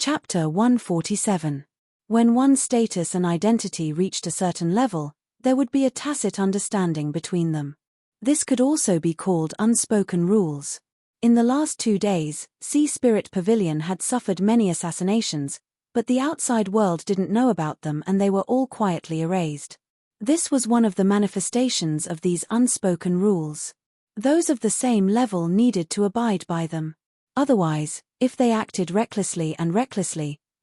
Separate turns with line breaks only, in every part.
Chapter 147. When one's status and identity reached a certain level, there would be a tacit understanding between them. This could also be called unspoken rules. In the last 2 days, Sea Spirit Pavilion had suffered many assassinations, but the outside world didn't know about them and they were all quietly erased. This was one of the manifestations of these unspoken rules. Those of the same level needed to abide by them. Otherwise, if they acted recklessly,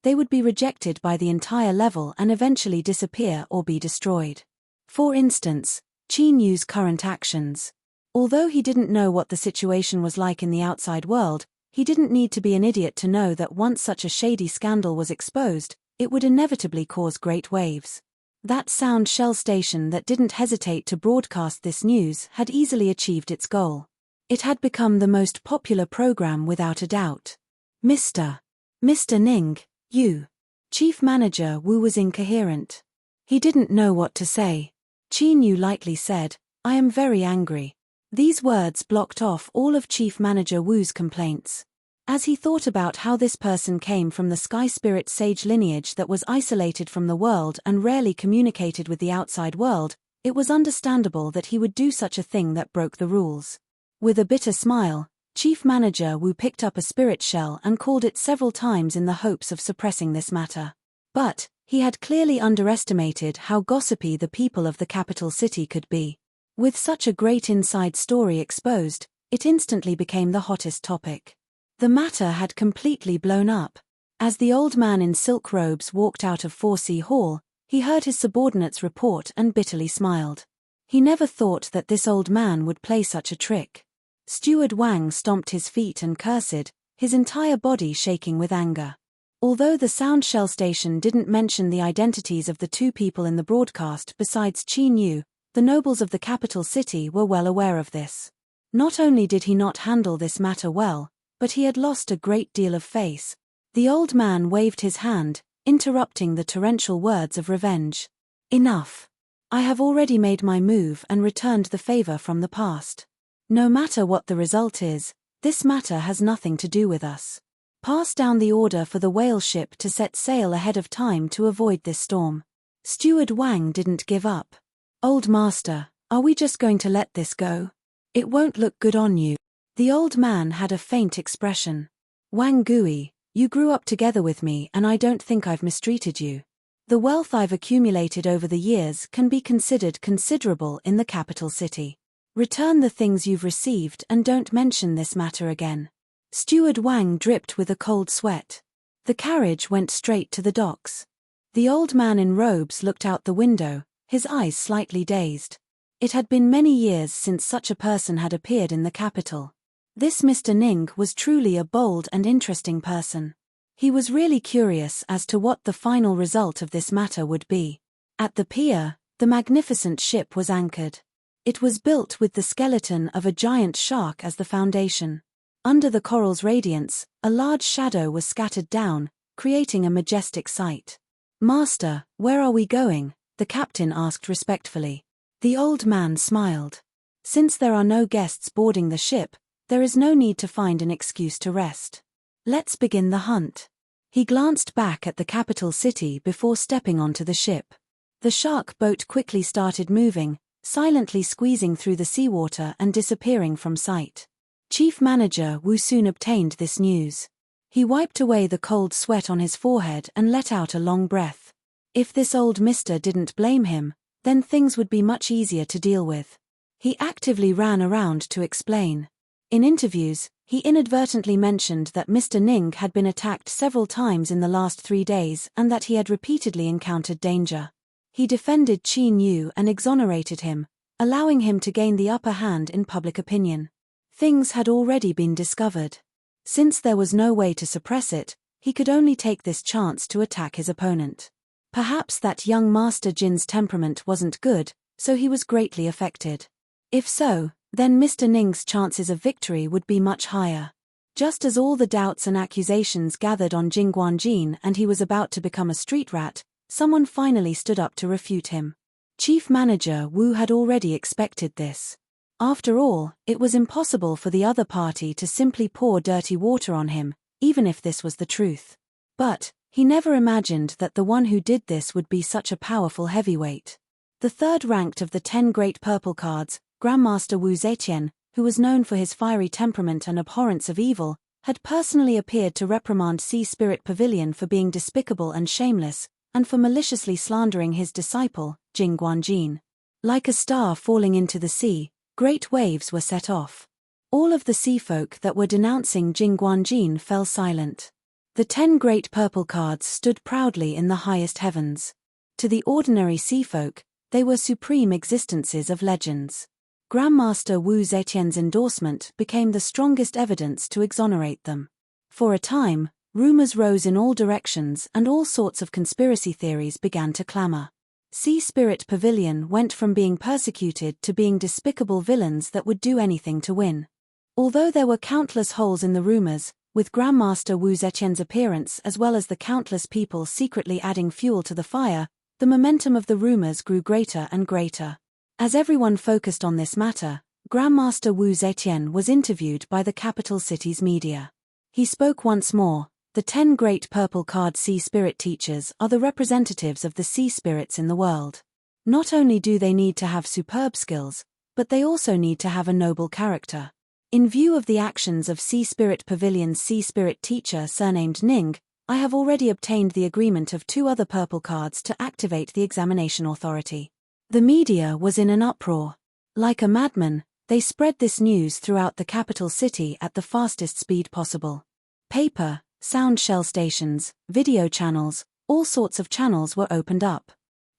they would be rejected by the entire level and eventually disappear or be destroyed. For instance, Qin Yu's current actions. Although he didn't know what the situation was like in the outside world, he didn't need to be an idiot to know that once such a shady scandal was exposed, it would inevitably cause great waves. That sound shell station that didn't hesitate to broadcast this news had easily achieved its goal. It had become the most popular program without a doubt. Mr. Ning, you. Chief Manager Wu was incoherent. He didn't know what to say. Qin Yu lightly said, "I am very angry." These words blocked off all of Chief Manager Wu's complaints. As he thought about how this person came from the Sky Spirit Sage lineage that was isolated from the world and rarely communicated with the outside world, it was understandable that he would do such a thing that broke the rules. With a bitter smile, Chief Manager Wu picked up a spirit shell and called it several times in the hopes of suppressing this matter. But he had clearly underestimated how gossipy the people of the capital city could be. With such a great inside story exposed, it instantly became the hottest topic. The matter had completely blown up. As the old man in silk robes walked out of 4C Hall, he heard his subordinates report and bitterly smiled. He never thought that this old man would play such a trick. Steward Wang stomped his feet and cursed, his entire body shaking with anger. Although the sound shell station didn't mention the identities of the 2 people in the broadcast besides Qin Yu, the nobles of the capital city were well aware of this. Not only did he not handle this matter well, but he had lost a great deal of face. The old man waved his hand, interrupting the torrential words of revenge. "Enough. I have already made my move and returned the favor from the past. No matter what the result is, this matter has nothing to do with us. Pass down the order for the whale ship to set sail ahead of time to avoid this storm." Steward Wang didn't give up. "Old master, are we just going to let this go? It won't look good on you." The old man had a faint expression. "Wang Gui, you grew up together with me and I don't think I've mistreated you. The wealth I've accumulated over the years can be considered considerable in the capital city. Return the things you've received and don't mention this matter again." Steward Wang dripped with a cold sweat. The carriage went straight to the docks. The old man in robes looked out the window, his eyes slightly dazed. It had been many years since such a person had appeared in the capital. This Mr. Ning was truly a bold and interesting person. He was really curious as to what the final result of this matter would be. At the pier, the magnificent ship was anchored. It was built with the skeleton of a giant shark as the foundation. Under the coral's radiance, a large shadow was scattered down, creating a majestic sight. "Master, where are we going?" the captain asked respectfully. The old man smiled. "Since there are no guests boarding the ship, there is no need to find an excuse to rest. Let's begin the hunt." He glanced back at the capital city before stepping onto the ship. The shark boat quickly started moving, silently squeezing through the seawater and disappearing from sight. Chief Manager Wu soon obtained this news. He wiped away the cold sweat on his forehead and let out a long breath. If this old mister didn't blame him, then things would be much easier to deal with. He actively ran around to explain. In interviews, he inadvertently mentioned that Mr. Ning had been attacked several times in the last 3 days and that he had repeatedly encountered danger. He defended Qin Yu and exonerated him, allowing him to gain the upper hand in public opinion. Things had already been discovered. Since there was no way to suppress it, he could only take this chance to attack his opponent. Perhaps that young Master Jin's temperament wasn't good, so he was greatly affected. If so, then Mr. Ning's chances of victory would be much higher. Just as all the doubts and accusations gathered on Jing Guanjin and he was about to become a street rat, someone finally stood up to refute him. Chief Manager Wu had already expected this. After all, it was impossible for the other party to simply pour dirty water on him, even if this was the truth. But he never imagined that the one who did this would be such a powerful heavyweight. The third ranked of the 10 great purple cards, Grandmaster Wu Zetian, who was known for his fiery temperament and abhorrence of evil, had personally appeared to reprimand Sea Spirit Pavilion for being despicable and shameless, and for maliciously slandering his disciple, Jing Guanjin. Like a star falling into the sea, great waves were set off. All of the sea folk that were denouncing Jing Guanjin fell silent. The 10 great purple cards stood proudly in the highest heavens. To the ordinary sea folk, they were supreme existences of legends. Grandmaster Wu Zetian's endorsement became the strongest evidence to exonerate them. For a time, rumors rose in all directions and all sorts of conspiracy theories began to clamor. Sea Spirit Pavilion went from being persecuted to being despicable villains that would do anything to win. Although there were countless holes in the rumors, with Grandmaster Wu Zetian's appearance as well as the countless people secretly adding fuel to the fire, the momentum of the rumors grew greater and greater. As everyone focused on this matter, Grandmaster Wu Zetian was interviewed by the capital city's media. He spoke once more. The 10 great purple card sea spirit teachers are the representatives of the sea spirits in the world. Not only do they need to have superb skills, but they also need to have a noble character. In view of the actions of Sea Spirit Pavilion's sea spirit teacher surnamed Ning, I have already obtained the agreement of 2 other purple cards to activate the examination authority. The media was in an uproar. Like a madman, they spread this news throughout the capital city at the fastest speed possible. Paper, sound shell stations, video channels, all sorts of channels were opened up.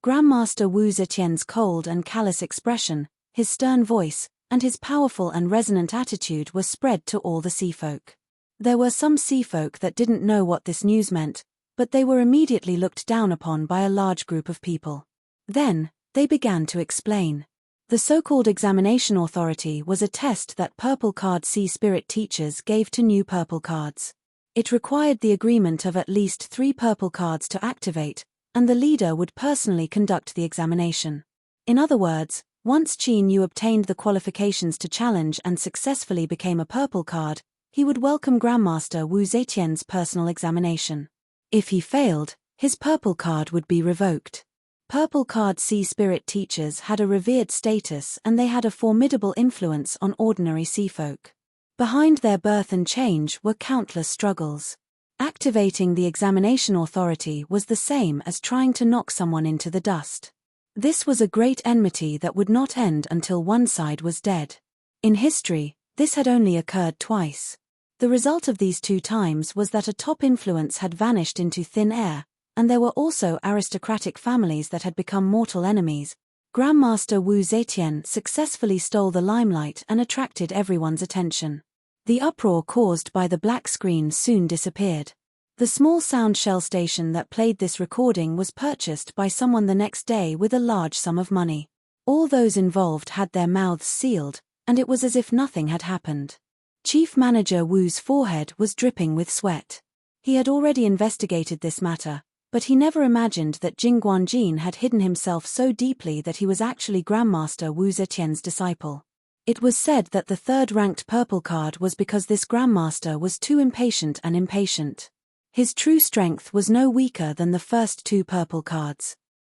Grandmaster Wu Zetian's cold and callous expression, his stern voice, and his powerful and resonant attitude were spread to all the seafolk. There were some seafolk that didn't know what this news meant, but they were immediately looked down upon by a large group of people. Then, they began to explain. The so-called examination authority was a test that purple card sea spirit teachers gave to new purple cards. It required the agreement of at least 3 purple cards to activate, and the leader would personally conduct the examination. In other words, once Qin Yu obtained the qualifications to challenge and successfully became a purple card, he would welcome Grandmaster Wu Zetian's personal examination. If he failed, his purple card would be revoked. Purple card sea spirit teachers had a revered status and they had a formidable influence on ordinary seafolk. Behind their birth and change were countless struggles. Activating the examination authority was the same as trying to knock someone into the dust. This was a great enmity that would not end until one side was dead. In history, this had only occurred twice. The result of these 2 times was that a top influence had vanished into thin air, and there were also aristocratic families that had become mortal enemies. Grandmaster Wu Zetian successfully stole the limelight and attracted everyone's attention. The uproar caused by the black screen soon disappeared. The small sound shell station that played this recording was purchased by someone the next day with a large sum of money. All those involved had their mouths sealed, and it was as if nothing had happened. Chief Manager Wu's forehead was dripping with sweat. He had already investigated this matter, but he never imagined that Jing Guanjin had hidden himself so deeply that he was actually Grandmaster Wu Zetian's disciple. It was said that the 3rd-ranked purple card was because this Grandmaster was too impatient and impatient. His true strength was no weaker than the first 2 purple cards.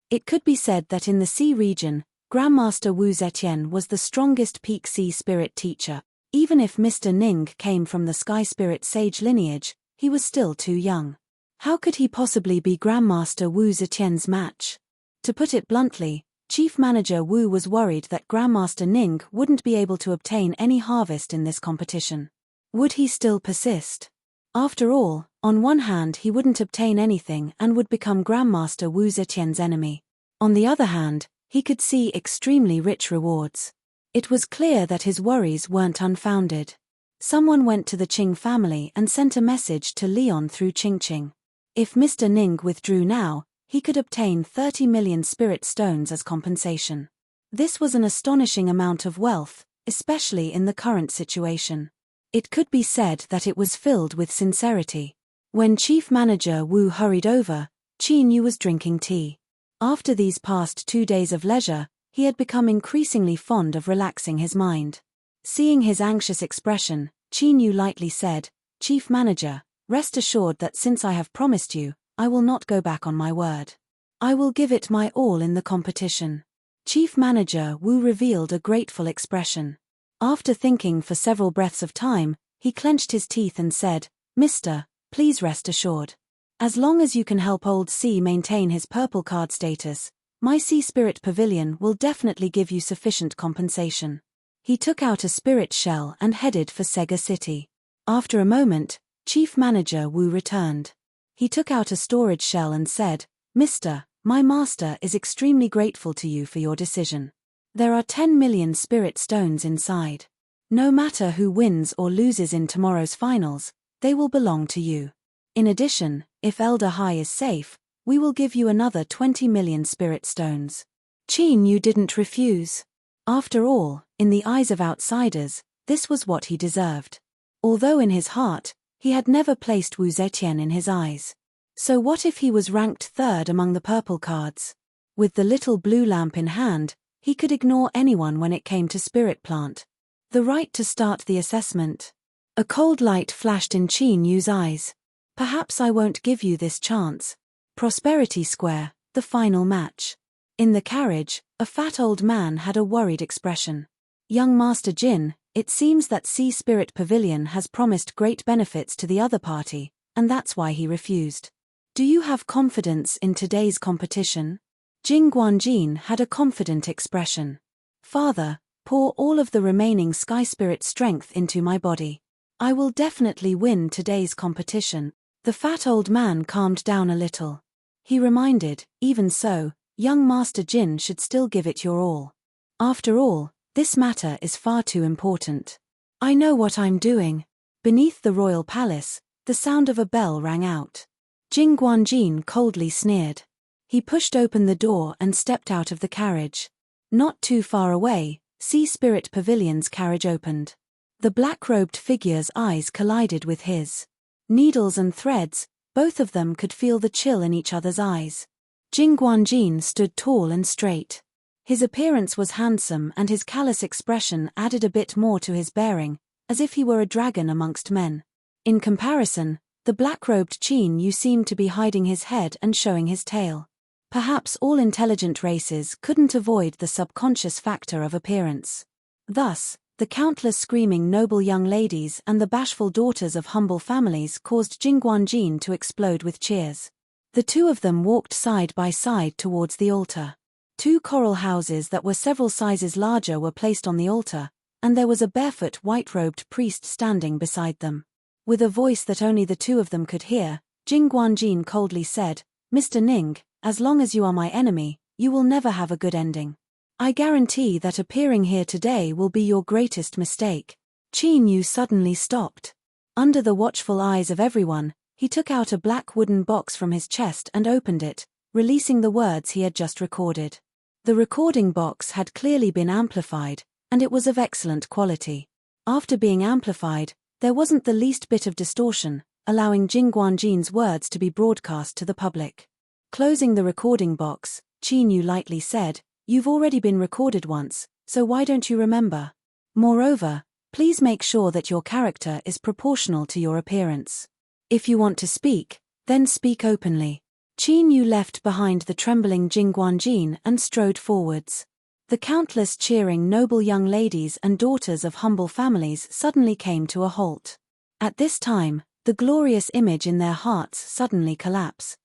It could be said that in the sea region, Grandmaster Wu Zetian was the strongest peak sea spirit teacher. Even if Mr. Ning came from the sky spirit sage lineage, he was still too young. How could he possibly be Grandmaster Wu Zetian's match? To put it bluntly, Chief Manager Wu was worried that Grandmaster Ning wouldn't be able to obtain any harvest in this competition. Would he still persist? After all, on one hand he wouldn't obtain anything and would become Grandmaster Wu Zetian's enemy. On the other hand, he could see extremely rich rewards. It was clear that his worries weren't unfounded. Someone went to the Qing family and sent a message to Leon through Qingqing. If Mr. Ning withdrew now, he could obtain 30 million spirit stones as compensation. This was an astonishing amount of wealth, especially in the current situation. It could be said that it was filled with sincerity. When Chief Manager Wu hurried over, Qin Yu was drinking tea. After these past 2 days of leisure, he had become increasingly fond of relaxing his mind. Seeing his anxious expression, Qin Yu lightly said, "Chief Manager, Rest assured that since I have promised you, I will not go back on my word. I will give it my all in the competition. Chief Manager Wu revealed a grateful expression. After thinking for several breaths of time, he clenched his teeth and said, "Mister, please rest assured. As long as you can help Old C maintain his purple card status, my Sea Spirit Pavilion will definitely give you sufficient compensation." He took out a spirit shell and headed for Sega City. After a moment, Chief Manager Wu returned. He took out a storage shell and said, "Mister, my master is extremely grateful to you for your decision. There are 10 million spirit stones inside. No matter who wins or loses in tomorrow's finals, they will belong to you. In addition, if Elder High is safe, we will give you another 20 million spirit stones." Qin Yu didn't refuse. After all, in the eyes of outsiders, this was what he deserved. Although in his heart, he had never placed Wu Zetian in his eyes. So what if he was ranked third among the purple cards? With the little blue lamp in hand, he could ignore anyone when it came to Spirit Plant. The right to start the assessment. A cold light flashed in Qin Yu's eyes. "Perhaps I won't give you this chance." Prosperity Square, the final match. In the carriage, a fat old man had a worried expression. "Young Master Jin, it seems that Sea Spirit Pavilion has promised great benefits to the other party, and that's why he refused. Do you have confidence in today's competition?" Jing Guanjin had a confident expression. "Father, pour all of the remaining Sky Spirit strength into my body. I will definitely win today's competition." The fat old man calmed down a little. He reminded, even so, young Master Jin should still give it your all. After all, this matter is far too important. "I know what I'm doing." Beneath the royal palace, the sound of a bell rang out. Jing Guanjin coldly sneered. He pushed open the door and stepped out of the carriage. Not too far away, Sea Spirit Pavilion's carriage opened. The black-robed figure's eyes collided with his. Needles and threads, both of them could feel the chill in each other's eyes. Jing Guanjin stood tall and straight. His appearance was handsome and his callous expression added a bit more to his bearing, as if he were a dragon amongst men. In comparison, the black-robed Qin Yu seemed to be hiding his head and showing his tail. Perhaps all intelligent races couldn't avoid the subconscious factor of appearance. Thus, the countless screaming noble young ladies and the bashful daughters of humble families caused Jing Guanjin to explode with cheers. The two of them walked side by side towards the altar. Two coral houses that were several sizes larger were placed on the altar, and there was a barefoot white-robed priest standing beside them. With a voice that only the two of them could hear, Jing Guanjin coldly said, "Mr. Ning, as long as you are my enemy, you will never have a good ending. I guarantee that appearing here today will be your greatest mistake." Qin Yu suddenly stopped. Under the watchful eyes of everyone, he took out a black wooden box from his chest and opened it, releasing the words he had just recorded. The recording box had clearly been amplified, and it was of excellent quality. After being amplified, there wasn't the least bit of distortion, allowing Jing Guanjin's words to be broadcast to the public. Closing the recording box, Qin Yu lightly said, "You've already been recorded once, so why don't you remember? Moreover, please make sure that your character is proportional to your appearance. If you want to speak, then speak openly." Qin Yu left behind the trembling Jing Guanjin and strode forwards. The countless cheering noble young ladies and daughters of humble families suddenly came to a halt. At this time, the glorious image in their hearts suddenly collapsed.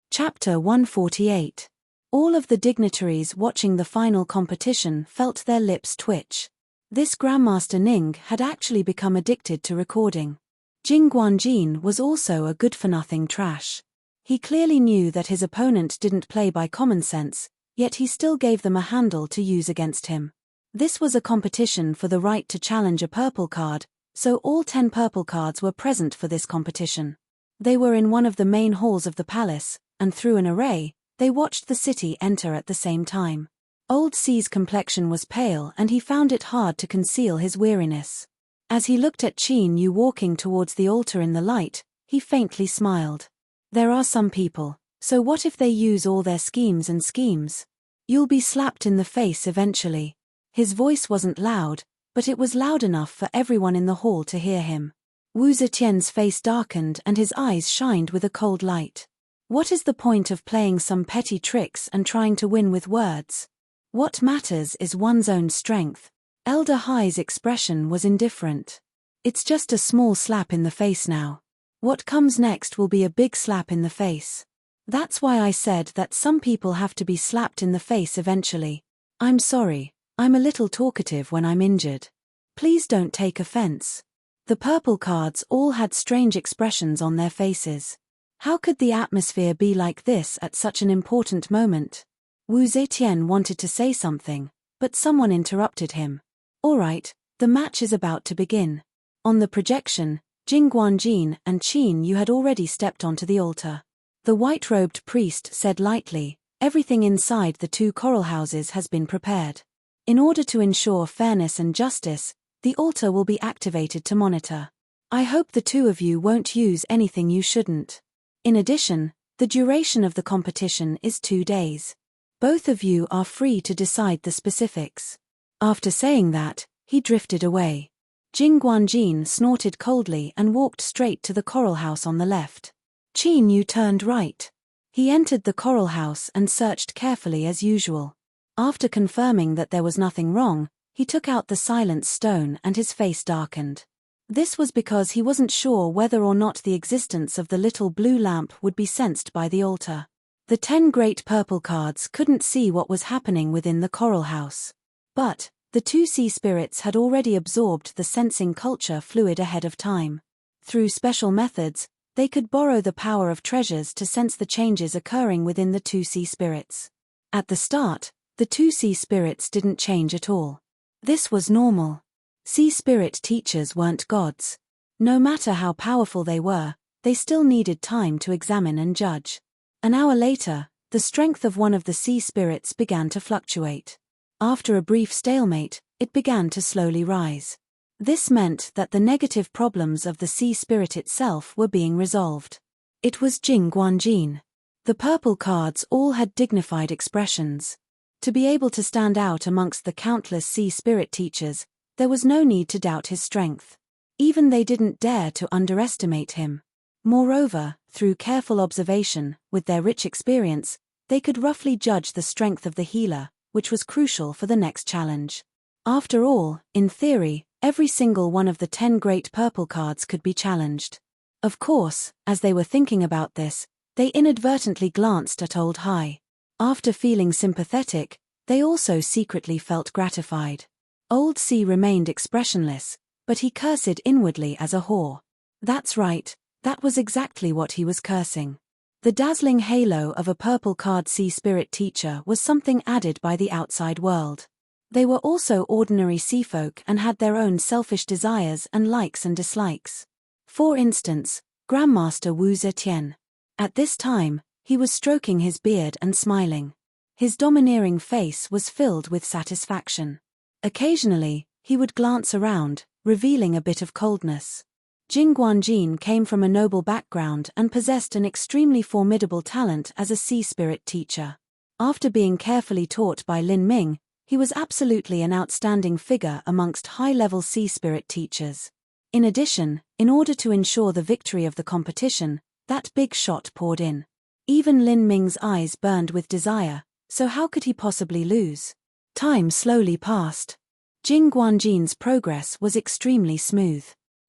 Chapter 148. All of the dignitaries watching the final competition felt their lips twitch. This Grandmaster Ning had actually become addicted to recording. Jing Guanjin was also a good-for-nothing trash. He clearly knew that his opponent didn't play by common sense, yet he still gave them a handle to use against him. This was a competition for the right to challenge a purple card, so all 10 purple cards were present for this competition. They were in one of the main halls of the palace, and through an array, they watched the city enter at the same time. Old C's complexion was pale and he found it hard to conceal his weariness. As he looked at Qin Yu walking towards the altar in the light, he faintly smiled. There are some people, so what if they use all their schemes? You'll be slapped in the face eventually. His voice wasn't loud, but it was loud enough for everyone in the hall to hear him. Wu Zetian's face darkened and his eyes shined with a cold light. What is the point of playing some petty tricks and trying to win with words? What matters is one's own strength. Elder Hai's expression was indifferent. It's just a small slap in the face now. What comes next will be a big slap in the face. That's why I said that some people have to be slapped in the face eventually. I'm sorry, I'm a little talkative when I'm injured. Please don't take offense. The purple cards all had strange expressions on their faces. How could the atmosphere be like this at such an important moment? Wu Zetian wanted to say something, but someone interrupted him. All right, the match is about to begin. On the projection, Jing Guanjin and Qin Yu had already stepped onto the altar. The white-robed priest said lightly, "Everything inside the two coral houses has been prepared. In order to ensure fairness and justice, the altar will be activated to monitor. I hope the two of you won't use anything you shouldn't. In addition, the duration of the competition is 2 days. Both of you are free to decide the specifics." After saying that, he drifted away. Jing Guanjin snorted coldly and walked straight to the coral house on the left. Qin Yu turned right. He entered the coral house and searched carefully as usual. After confirming that there was nothing wrong, he took out the silent stone and his face darkened. This was because he wasn't sure whether or not the existence of the little blue lamp would be sensed by the altar. The 10 great purple cards couldn't see what was happening within the coral house. But the 2 sea spirits had already absorbed the sensing culture fluid ahead of time. Through special methods, they could borrow the power of treasures to sense the changes occurring within the 2 sea spirits. At the start, the 2 sea spirits didn't change at all. This was normal. Sea spirit teachers weren't gods. No matter how powerful they were, they still needed time to examine and judge. An hour later, the strength of one of the sea spirits began to fluctuate. After a brief stalemate, it began to slowly rise. This meant that the negative problems of the sea spirit itself were being resolved. It was Jing Guanjin. The purple cards all had dignified expressions. To be able to stand out amongst the countless sea spirit teachers, there was no need to doubt his strength. Even they didn't dare to underestimate him. Moreover, through careful observation, with their rich experience, they could roughly judge the strength of the healer, which was crucial for the next challenge. After all, in theory, every single one of the 10 great purple cards could be challenged. Of course, as they were thinking about this, they inadvertently glanced at Old Hai. After feeling sympathetic, they also secretly felt gratified. Old Sea remained expressionless, but he cursed inwardly as a whore. That's right, that was exactly what he was cursing. The dazzling halo of a purple card sea spirit teacher was something added by the outside world. They were also ordinary sea folk and had their own selfish desires and likes and dislikes. For instance, Grandmaster Wu Zetian. At this time, he was stroking his beard and smiling. His domineering face was filled with satisfaction. Occasionally, he would glance around, revealing a bit of coldness. Jing Guanjin came from a noble background and possessed an extremely formidable talent as a sea spirit teacher. After being carefully taught by Lin Ming, he was absolutely an outstanding figure amongst high-level sea spirit teachers. In addition, in order to ensure the victory of the competition, that big shot poured in. Even Lin Ming's eyes burned with desire, so how could he possibly lose? Time slowly passed. Jing Guanjin's progress was extremely smooth.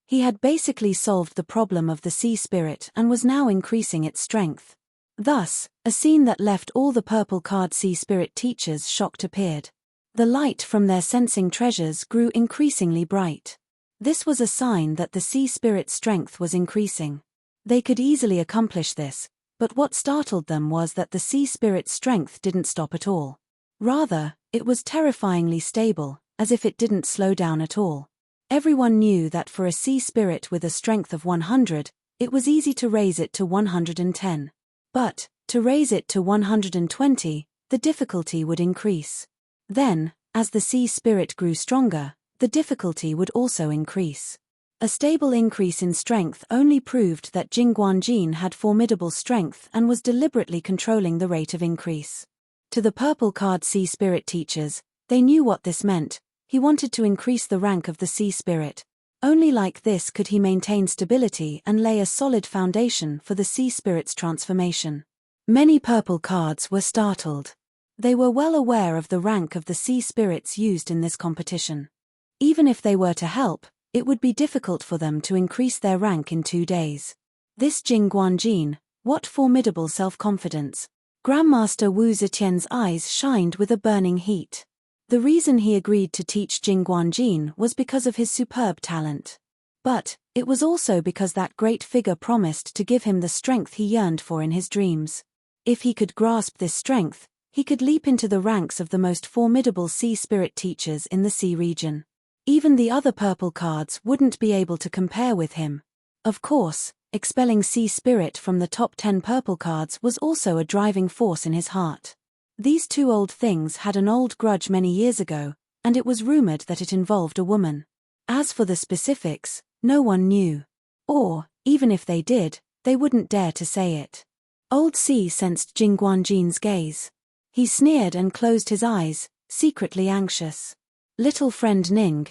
He had basically solved the problem of the sea spirit and was now increasing its strength. Thus, a scene that left all the purple card sea spirit teachers shocked appeared. The light from their sensing treasures grew increasingly bright. This was a sign that the sea spirit's strength was increasing. They could easily accomplish this, but what startled them was that the sea spirit's strength didn't stop at all. Rather, it was terrifyingly stable, as if it didn't slow down at all. Everyone knew that for a sea spirit with a strength of 100, it was easy to raise it to 110. But, to raise it to 120, the difficulty would increase. Then, as the sea spirit grew stronger, the difficulty would also increase. A stable increase in strength only proved that Jing Guanjin had formidable strength and was deliberately controlling the rate of increase. To the purple card sea spirit teachers, they knew what this meant. He wanted to increase the rank of the sea spirit. Only like this could he maintain stability and lay a solid foundation for the sea spirit's transformation. Many purple cards were startled. They were well aware of the rank of the sea spirits used in this competition. Even if they were to help, it would be difficult for them to increase their rank in 2 days. This Jing Guanjin, what formidable self-confidence. Grandmaster Wu Zetian's eyes shined with a burning heat. The reason he agreed to teach Jing Guanjin was because of his superb talent. But it was also because that great figure promised to give him the strength he yearned for in his dreams. If he could grasp this strength, he could leap into the ranks of the most formidable sea spirit teachers in the sea region. Even the other purple cards wouldn't be able to compare with him. Of course, expelling sea spirit from the top 10 purple cards was also a driving force in his heart. These two old things had an old grudge many years ago, and it was rumored that it involved a woman. As for the specifics, no one knew. Or, even if they did, they wouldn't dare to say it. Old C sensed Jing Guanjin's gaze. He sneered and closed his eyes, secretly anxious. Little friend Ning,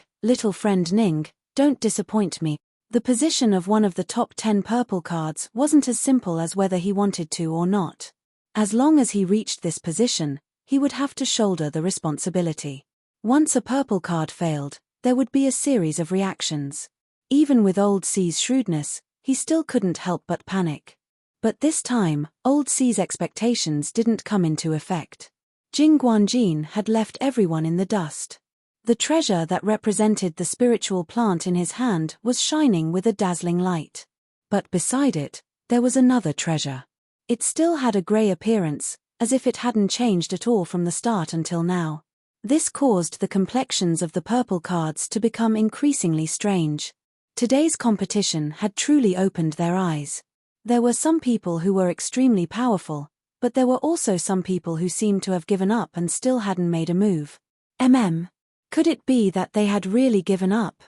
don't disappoint me. The position of one of the top 10 purple cards wasn't as simple as whether he wanted to or not. As long as he reached this position, he would have to shoulder the responsibility. Once a purple card failed, there would be a series of reactions. Even with Old C's shrewdness, he still couldn't help but panic. But this time, Old C's expectations didn't come into effect. Jing Guanjin had left everyone in the dust. The treasure that represented the spiritual plant in his hand was shining with a dazzling light. But beside it, there was another treasure. It still had a grey appearance, as if it hadn't changed at all from the start until now. This caused the complexions of the purple cards to become increasingly strange. Today's competition had truly opened their eyes. There were some people who were extremely powerful, but there were also some people who seemed to have given up and still hadn't made a move. Could it be that they had really given up?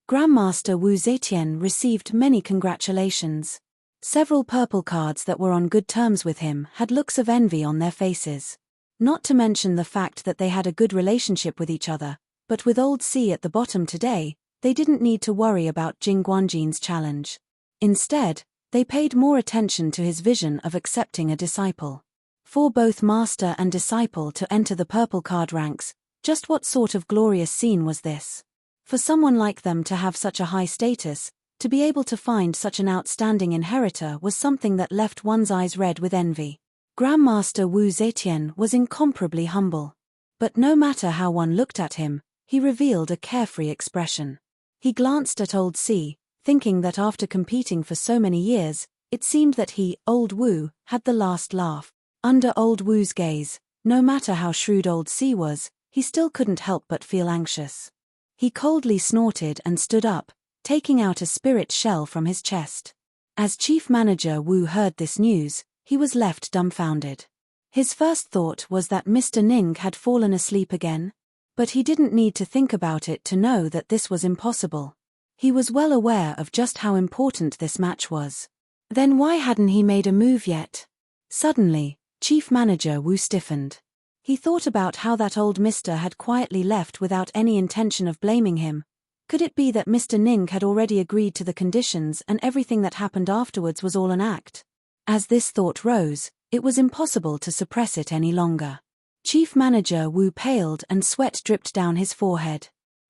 Grandmaster Wu Zetian received many congratulations. Several purple cards that were on good terms with him had looks of envy on their faces. Not to mention the fact that they had a good relationship with each other, but with Old C at the bottom today, they didn't need to worry about Jing Guanjin's challenge. Instead, they paid more attention to his vision of accepting a disciple. For both master and disciple to enter the purple card ranks, just what sort of glorious scene was this? For someone like them to have such a high status, to be able to find such an outstanding inheritor was something that left one's eyes red with envy. Grandmaster Wu Zetian was incomparably humble. But no matter how one looked at him, he revealed a carefree expression. He glanced at Old C, thinking that after competing for so many years, it seemed that he, Old Wu, had the last laugh. Under Old Wu's gaze, no matter how shrewd Old C was, he still couldn't help but feel anxious. He coldly snorted and stood up, taking out a spirit shell from his chest. As Chief Manager Wu heard this news, he was left dumbfounded. His first thought was that Mr. Ning had fallen asleep again, but he didn't need to think about it to know that this was impossible. He was well aware of just how important this match was. Then why hadn't he made a move yet? Suddenly, Chief Manager Wu stiffened. He thought about how that old mister had quietly left without any intention of blaming him. Could it be that Mr. Ning had already agreed to the conditions and everything that happened afterwards was all an act? As this thought rose, it was impossible to suppress it any longer. Chief Manager Wu paled and sweat dripped down his forehead.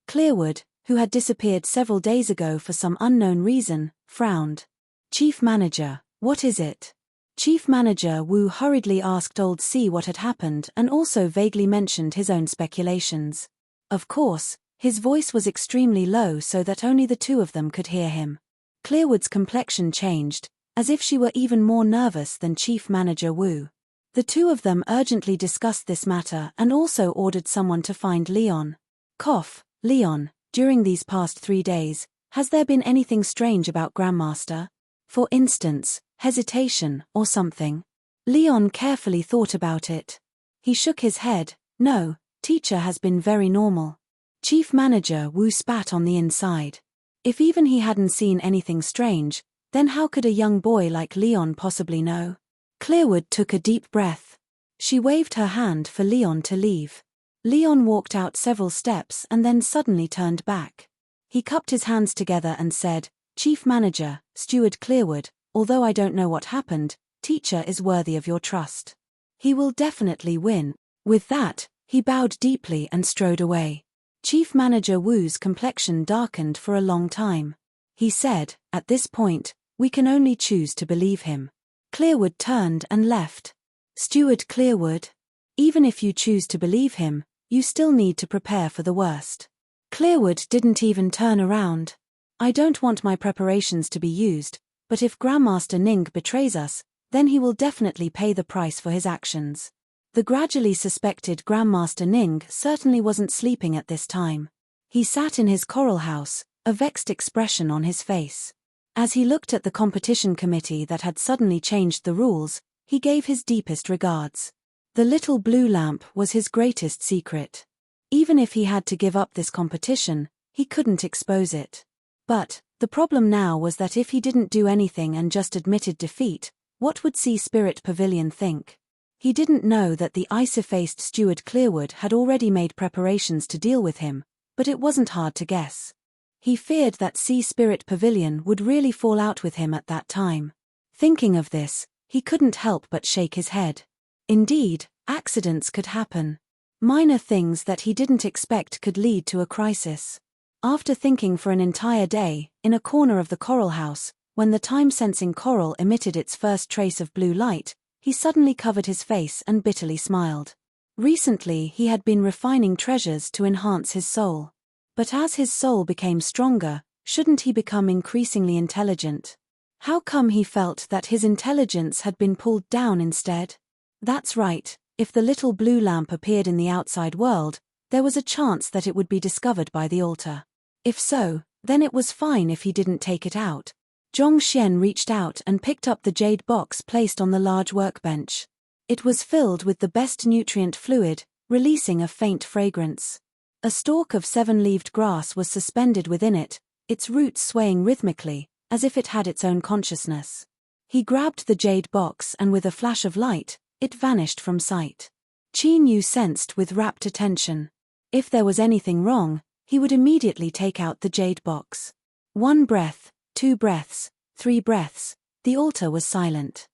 Clearwood, who had disappeared several days ago for some unknown reason, frowned. Chief Manager, what is it? Chief Manager Wu hurriedly asked Old C what had happened and also vaguely mentioned his own speculations. Of course, his voice was extremely low so that only the two of them could hear him. Clearwood's complexion changed, as if she were even more nervous than Chief Manager Wu. The two of them urgently discussed this matter and also ordered someone to find Leon. Leon, during these past 3 days, has there been anything strange about Grandmaster? For instance, hesitation or something? Leon carefully thought about it. He shook his head. No, teacher has been very normal. Chief Manager Wu spat on the inside. If even he hadn't seen anything strange, then how could a young boy like Leon possibly know? Clearwood took a deep breath. She waved her hand for Leon to leave. Leon walked out several steps and then suddenly turned back. He cupped his hands together and said, "Chief Manager, Steward Clearwood, although I don't know what happened, teacher is worthy of your trust. He will definitely win." With that, he bowed deeply and strode away. Chief Manager Wu's complexion darkened for a long time. He said, "At this point, we can only choose to believe him." Clearwood turned and left. "Steward Clearwood, even if you choose to believe him, you still need to prepare for the worst." Clearwood didn't even turn around. "I don't want my preparations to be used, but if Grandmaster Ning betrays us, then he will definitely pay the price for his actions." The gradually suspected Grandmaster Ning certainly wasn't sleeping at this time. He sat in his coral house, a vexed expression on his face. As he looked at the competition committee that had suddenly changed the rules, he gave his deepest regards. The little blue lamp was his greatest secret. Even if he had to give up this competition, he couldn't expose it. But the problem now was that if he didn't do anything and just admitted defeat, what would Sea Spirit Pavilion think? He didn't know that the icy-faced Steward Clearwood had already made preparations to deal with him, but it wasn't hard to guess. He feared that Sea Spirit Pavilion would really fall out with him at that time. Thinking of this, he couldn't help but shake his head. Indeed, accidents could happen. Minor things that he didn't expect could lead to a crisis. After thinking for an entire day, in a corner of the coral house, when the time-sensing coral emitted its first trace of blue light, he suddenly covered his face and bitterly smiled. Recently he had been refining treasures to enhance his soul. But as his soul became stronger, shouldn't he become increasingly intelligent? How come he felt that his intelligence had been pulled down instead? That's right, if the little blue lamp appeared in the outside world, there was a chance that it would be discovered by the altar. If so, then it was fine if he didn't take it out. Zhong Xian reached out and picked up the jade box placed on the large workbench. It was filled with the best nutrient fluid, releasing a faint fragrance. A stalk of 7-leaved grass was suspended within it, its roots swaying rhythmically, as if it had its own consciousness. He grabbed the jade box and with a flash of light, it vanished from sight. Qin Yu sensed with rapt attention. If there was anything wrong, he would immediately take out the jade box. 1 breath, 2 breaths, 3 breaths, the altar was silent.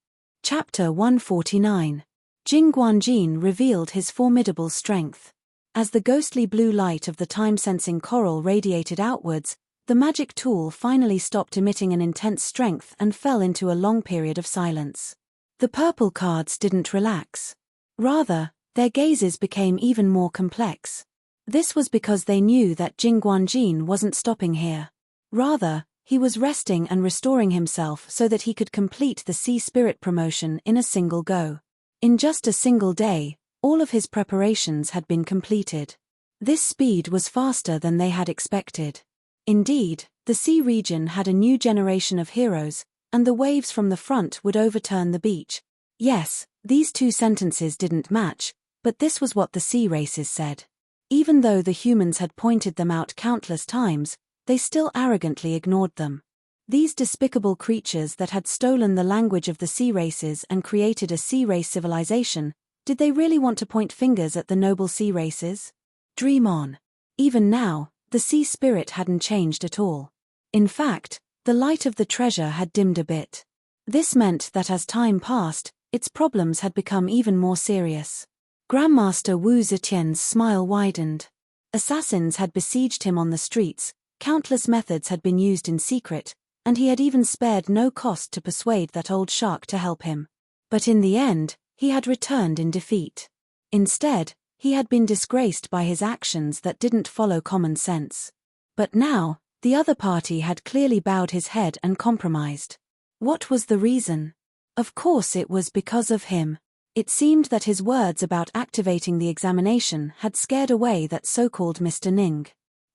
Chapter 149. Jing Guanjin revealed his formidable strength. As the ghostly blue light of the time-sensing coral radiated outwards, the magic tool finally stopped emitting an intense strength and fell into a long period of silence. The purple cards didn't relax. Rather, their gazes became even more complex. This was because they knew that Jing Guanjin wasn't stopping here. Rather, he was resting and restoring himself so that he could complete the Sea Spirit promotion in a single go. In just a single day, all of his preparations had been completed. This speed was faster than they had expected. Indeed, the sea region had a new generation of heroes, and the waves from the front would overturn the beach. Yes, these two sentences didn't match, but this was what the sea races said. Even though the humans had pointed them out countless times, they still arrogantly ignored them. These despicable creatures that had stolen the language of the sea races and created a sea race civilization, did they really want to point fingers at the noble sea races? Dream on. Even now, the sea spirit hadn't changed at all. In fact, the light of the treasure had dimmed a bit. This meant that as time passed, its problems had become even more serious. Grandmaster Wu Zetian's smile widened. Assassins had besieged him on the streets, countless methods had been used in secret, and he had even spared no cost to persuade that old shark to help him. But in the end, he had returned in defeat. Instead, he had been disgraced by his actions that didn't follow common sense. But now, the other party had clearly bowed his head and compromised. What was the reason? Of course it was because of him. It seemed that his words about activating the examination had scared away that so-called Mr. Ning.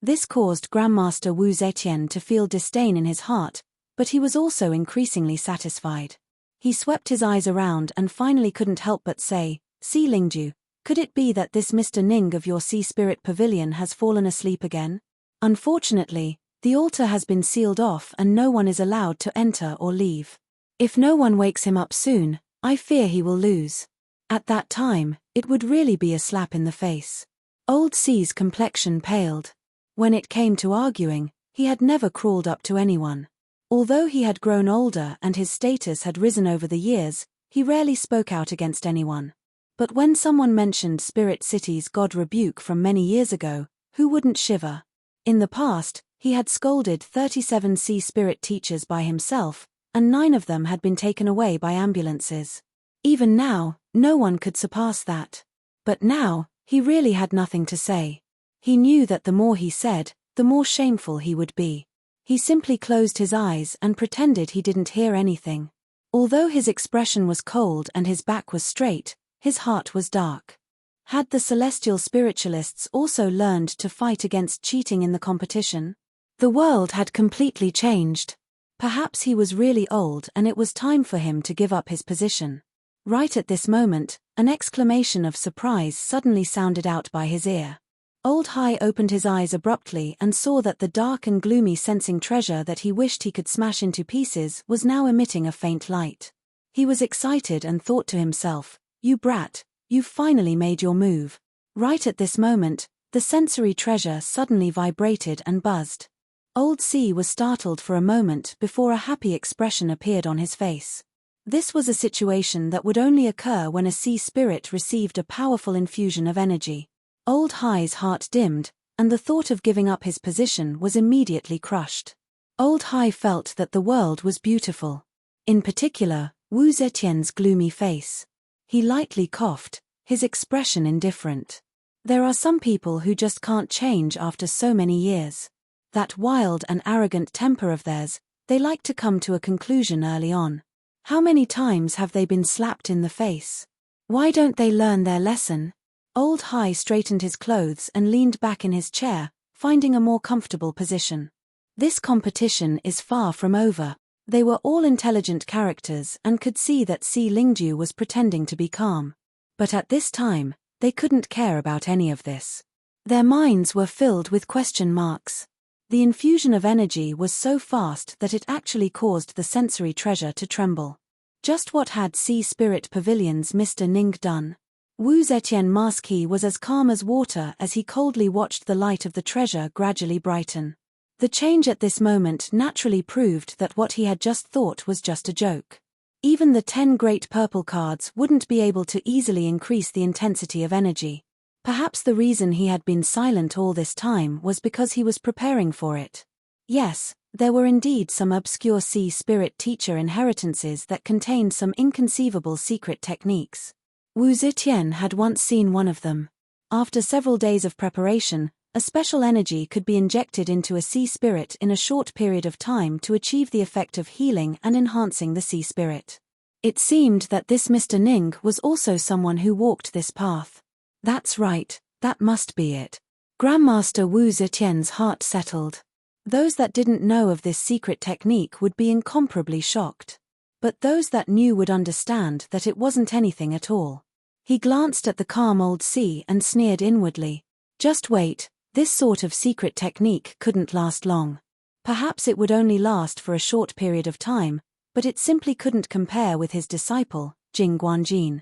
This caused Grandmaster Wu Zetian to feel disdain in his heart, but he was also increasingly satisfied. He swept his eyes around and finally couldn't help but say, "See Lingju, could it be that this Mr. Ning of your Sea Spirit Pavilion has fallen asleep again? Unfortunately, the altar has been sealed off and no one is allowed to enter or leave. If no one wakes him up soon, I fear he will lose." At that time, it would really be a slap in the face. Old C's complexion paled. When it came to arguing, He had never crawled up to anyone. Although he had grown older and his status had risen over the years, he rarely spoke out against anyone. But when someone mentioned Spirit City's god Rebuke from many years ago, who wouldn't shiver? In the past, he had scolded 37 sea spirit teachers by himself, and 9 of them had been taken away by ambulances. Even now, no one could surpass that. But now, he really had nothing to say. He knew that the more he said, the more shameful he would be. He simply closed his eyes and pretended he didn't hear anything. Although his expression was cold and his back was straight, his heart was dark. Had the celestial spiritualists also learned to fight against cheating in the competition? The world had completely changed. Perhaps he was really old and it was time for him to give up his position. Right at this moment, an exclamation of surprise suddenly sounded out by his ear. Old Hai opened his eyes abruptly and saw that the dark and gloomy sensing treasure that he wished he could smash into pieces was now emitting a faint light. He was excited and thought to himself, "You brat, you've finally made your move." Right at this moment, the sensory treasure suddenly vibrated and buzzed. Old C was startled for a moment before a happy expression appeared on his face. This was a situation that would only occur when a sea spirit received a powerful infusion of energy. Old Hai's heart dimmed, and the thought of giving up his position was immediately crushed. Old Hai felt that the world was beautiful. In particular, Wu Zetian's gloomy face. He lightly coughed, his expression indifferent. There are some people who just can't change after so many years. That wild and arrogant temper of theirs, they like to come to a conclusion early on. How many times have they been slapped in the face? Why don't they learn their lesson? Old Hai straightened his clothes and leaned back in his chair, finding a more comfortable position. This competition is far from over. They were all intelligent characters and could see that Si Lingju was pretending to be calm. But at this time, they couldn't care about any of this. Their minds were filled with question marks. The infusion of energy was so fast that it actually caused the sensory treasure to tremble. Just what had Sea Spirit Pavilion's Mr. Ning done? Wu Zetian Maski was as calm as water as he coldly watched the light of the treasure gradually brighten. The change at this moment naturally proved that what he had just thought was just a joke. Even the 10 great purple cards wouldn't be able to easily increase the intensity of energy. Perhaps the reason he had been silent all this time was because he was preparing for it. Yes, there were indeed some obscure sea spirit teacher inheritances that contained some inconceivable secret techniques. Wu Zetian had once seen one of them. After several days of preparation, a special energy could be injected into a sea spirit in a short period of time to achieve the effect of healing and enhancing the sea spirit. It seemed that this Mr. Ning was also someone who walked this path. That's right, that must be it. Grandmaster Wu Zetian's heart settled. Those that didn't know of this secret technique would be incomparably shocked. But those that knew would understand that it wasn't anything at all. He glanced at the calm old sea and sneered inwardly. Just wait, this sort of secret technique couldn't last long. Perhaps it would only last for a short period of time, but it simply couldn't compare with his disciple, Jing Guanjin.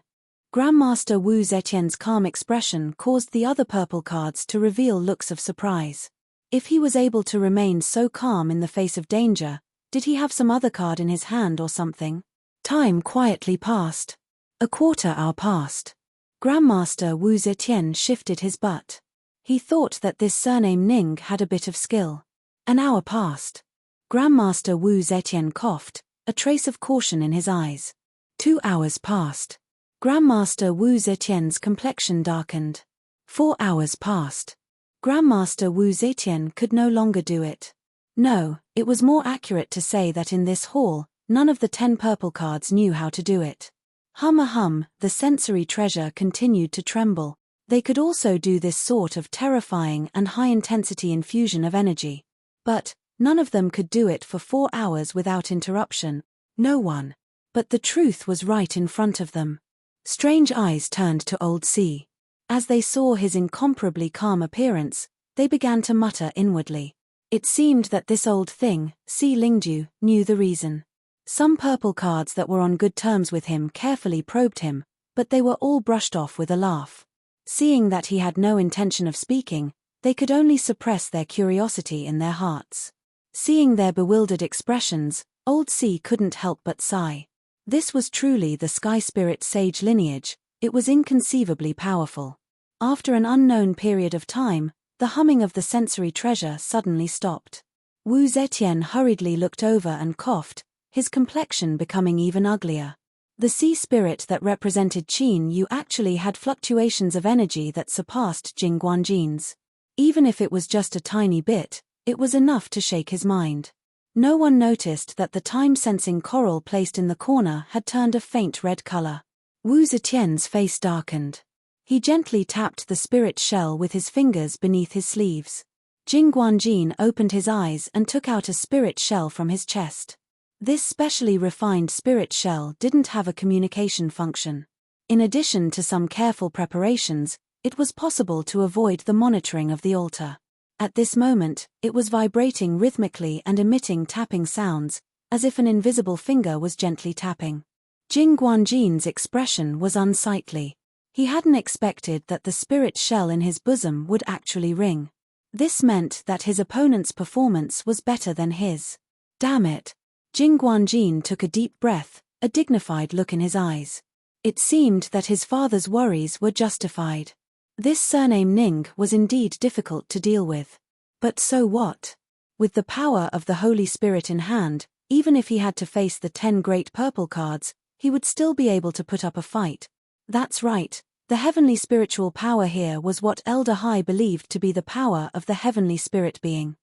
Grandmaster Wu Zetian's calm expression caused the other purple cards to reveal looks of surprise. If he was able to remain so calm in the face of danger, did he have some other card in his hand or something? Time quietly passed. A quarter-hour passed. Grandmaster Wu Zetian shifted his butt. He thought that this surname Ning had a bit of skill. An hour passed. Grandmaster Wu Zetian coughed, a trace of caution in his eyes. 2 hours passed. Grandmaster Wu Zetian's complexion darkened. 4 hours passed. Grandmaster Wu Zetian could no longer do it. No, it was more accurate to say that in this hall, none of the 10 purple cards knew how to do it. Hum, the sensory treasure continued to tremble. They could also do this sort of terrifying and high-intensity infusion of energy. But none of them could do it for 4 hours without interruption. No one. But the truth was right in front of them. Strange eyes turned to Old C. As they saw his incomparably calm appearance, they began to mutter inwardly. It seemed that this old thing, Si Lingju, knew the reason. Some purple cards that were on good terms with him carefully probed him, but they were all brushed off with a laugh. Seeing that he had no intention of speaking, they could only suppress their curiosity in their hearts. Seeing their bewildered expressions, Old Sea couldn't help but sigh. This was truly the Sky Spirit sage lineage. It was inconceivably powerful. After an unknown period of time, the humming of the sensory treasure suddenly stopped. Wu Zetian hurriedly looked over and coughed, his complexion becoming even uglier. The sea spirit that represented Qin Yu actually had fluctuations of energy that surpassed Jing Guanjin's. Even if it was just a tiny bit, it was enough to shake his mind. No one noticed that the time-sensing coral placed in the corner had turned a faint red color. Wu Zetian's face darkened. He gently tapped the spirit shell with his fingers beneath his sleeves. Jing Guanjin opened his eyes and took out a spirit shell from his chest. This specially refined spirit shell didn't have a communication function. In addition to some careful preparations, it was possible to avoid the monitoring of the altar. At this moment, it was vibrating rhythmically and emitting tapping sounds, as if an invisible finger was gently tapping. Jing Guanjin's expression was unsightly. He hadn't expected that the spirit shell in his bosom would actually ring. This meant that his opponent's performance was better than his. Damn it! Jing Guanjin took a deep breath, a dignified look in his eyes. It seemed that his father's worries were justified. This surname Ning was indeed difficult to deal with. But so what? With the power of the Holy Spirit in hand, even if he had to face the 10 great purple cards, he would still be able to put up a fight. That's right, the heavenly spiritual power here was what Elder Hai believed to be the power of the heavenly spirit being.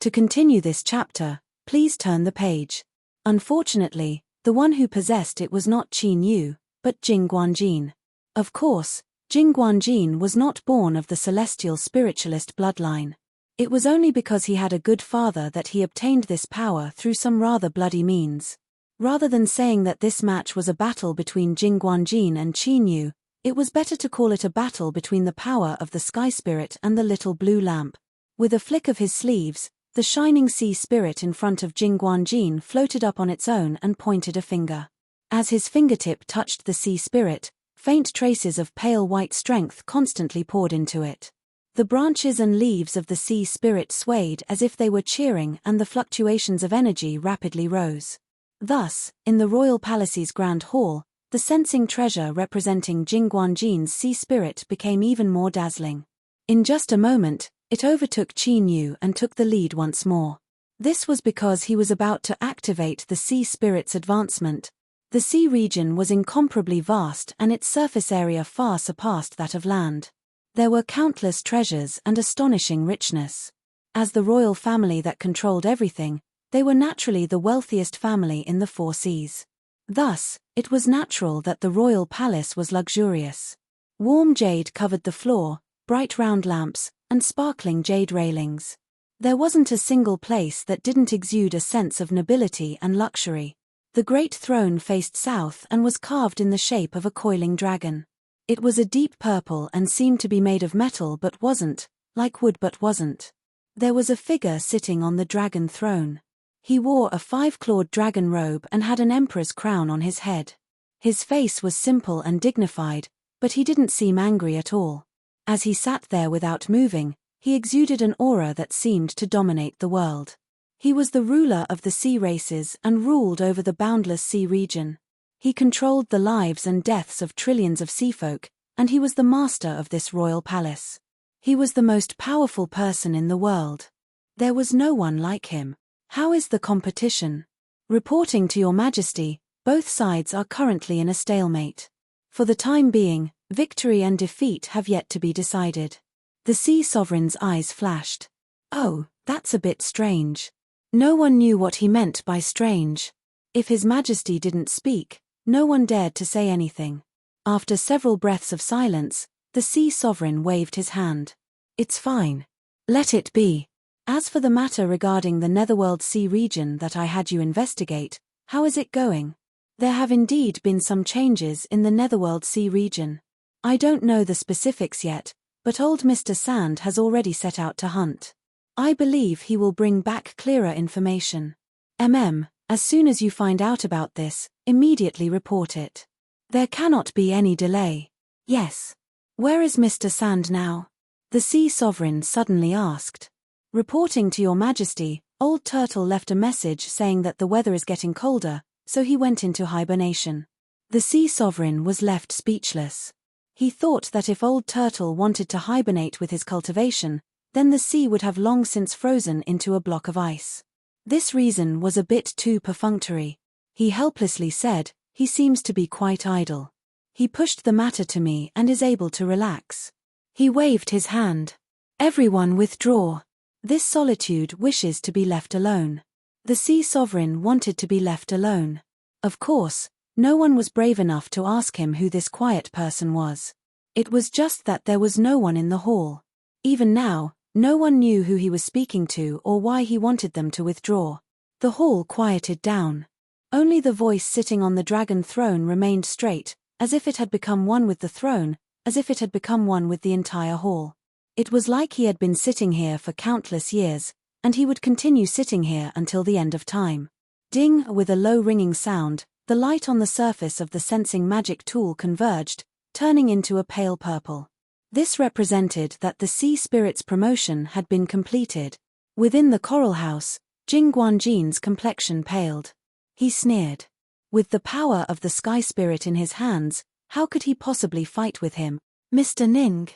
To continue this chapter, please turn the page. Unfortunately, the one who possessed it was not Qin Yu, but Jing Guanjin. Of course, Jing Guanjin was not born of the celestial spiritualist bloodline. It was only because he had a good father that he obtained this power through some rather bloody means. Rather than saying that this match was a battle between Jing Guanjin and Qin Yu, it was better to call it a battle between the power of the sky spirit and the little blue lamp. With a flick of his sleeves, the shining sea spirit in front of Jing Guanjin floated up on its own and pointed a finger. As his fingertip touched the sea spirit, faint traces of pale white strength constantly poured into it. The branches and leaves of the sea spirit swayed as if they were cheering, and the fluctuations of energy rapidly rose. Thus, in the royal palace's grand hall, the sensing treasure representing Jing Guanjin's sea spirit became even more dazzling. In just a moment, it overtook Qin Yu and took the lead once more. This was because he was about to activate the sea spirit's advancement. The sea region was incomparably vast and its surface area far surpassed that of land. There were countless treasures and astonishing richness. As the royal family that controlled everything, they were naturally the wealthiest family in the 4 seas. Thus, it was natural that the royal palace was luxurious. Warm jade covered the floor, bright round lamps, and sparkling jade railings. There wasn't a single place that didn't exude a sense of nobility and luxury. The great throne faced south and was carved in the shape of a coiling dragon. It was a deep purple and seemed to be made of metal but wasn't, like wood but wasn't. There was a figure sitting on the dragon throne. He wore a 5-clawed dragon robe and had an emperor's crown on his head. His face was simple and dignified, but he didn't seem angry at all. As he sat there without moving, he exuded an aura that seemed to dominate the world. He was the ruler of the sea races and ruled over the boundless sea region. He controlled the lives and deaths of trillions of seafolk, and he was the master of this royal palace. He was the most powerful person in the world. There was no one like him. How is the competition? Reporting to your majesty, both sides are currently in a stalemate. For the time being, victory and defeat have yet to be decided. The sea sovereign's eyes flashed. Oh, that's a bit strange. No one knew what he meant by strange. If His Majesty didn't speak, no one dared to say anything. After several breaths of silence, the sea sovereign waved his hand. It's fine. Let it be. As for the matter regarding the Netherworld Sea region that I had you investigate, how is it going? There have indeed been some changes in the Netherworld Sea region. I don't know the specifics yet, but old Mr. Sand has already set out to hunt. I believe he will bring back clearer information. As soon as you find out about this, immediately report it. There cannot be any delay. Yes. Where is Mr. Sand now? The Sea Sovereign suddenly asked. Reporting to your majesty, Old Turtle left a message saying that the weather is getting colder, so he went into hibernation. The Sea Sovereign was left speechless. He thought that if Old Turtle wanted to hibernate with his cultivation, then the sea would have long since frozen into a block of ice. This reason was a bit too perfunctory. He helplessly said, "He seems to be quite idle. He pushed the matter to me and is able to relax." He waved his hand. "Everyone withdraw. This solitude wishes to be left alone." The Sea Sovereign wanted to be left alone. Of course, no one was brave enough to ask him who this quiet person was. It was just that there was no one in the hall. Even now, no one knew who he was speaking to or why he wanted them to withdraw. The hall quieted down. Only the voice sitting on the dragon throne remained straight, as if it had become one with the throne, as if it had become one with the entire hall. It was like he had been sitting here for countless years, and he would continue sitting here until the end of time. Ding! With a low ringing sound, the light on the surface of the sensing magic tool converged, turning into a pale purple. This represented that the sea spirit's promotion had been completed. Within the coral house, Jing Guanjin's complexion paled. He sneered. With the power of the sky spirit in his hands, how could he possibly fight with him? Mr. Ning.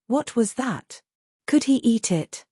What was that? Could he eat it?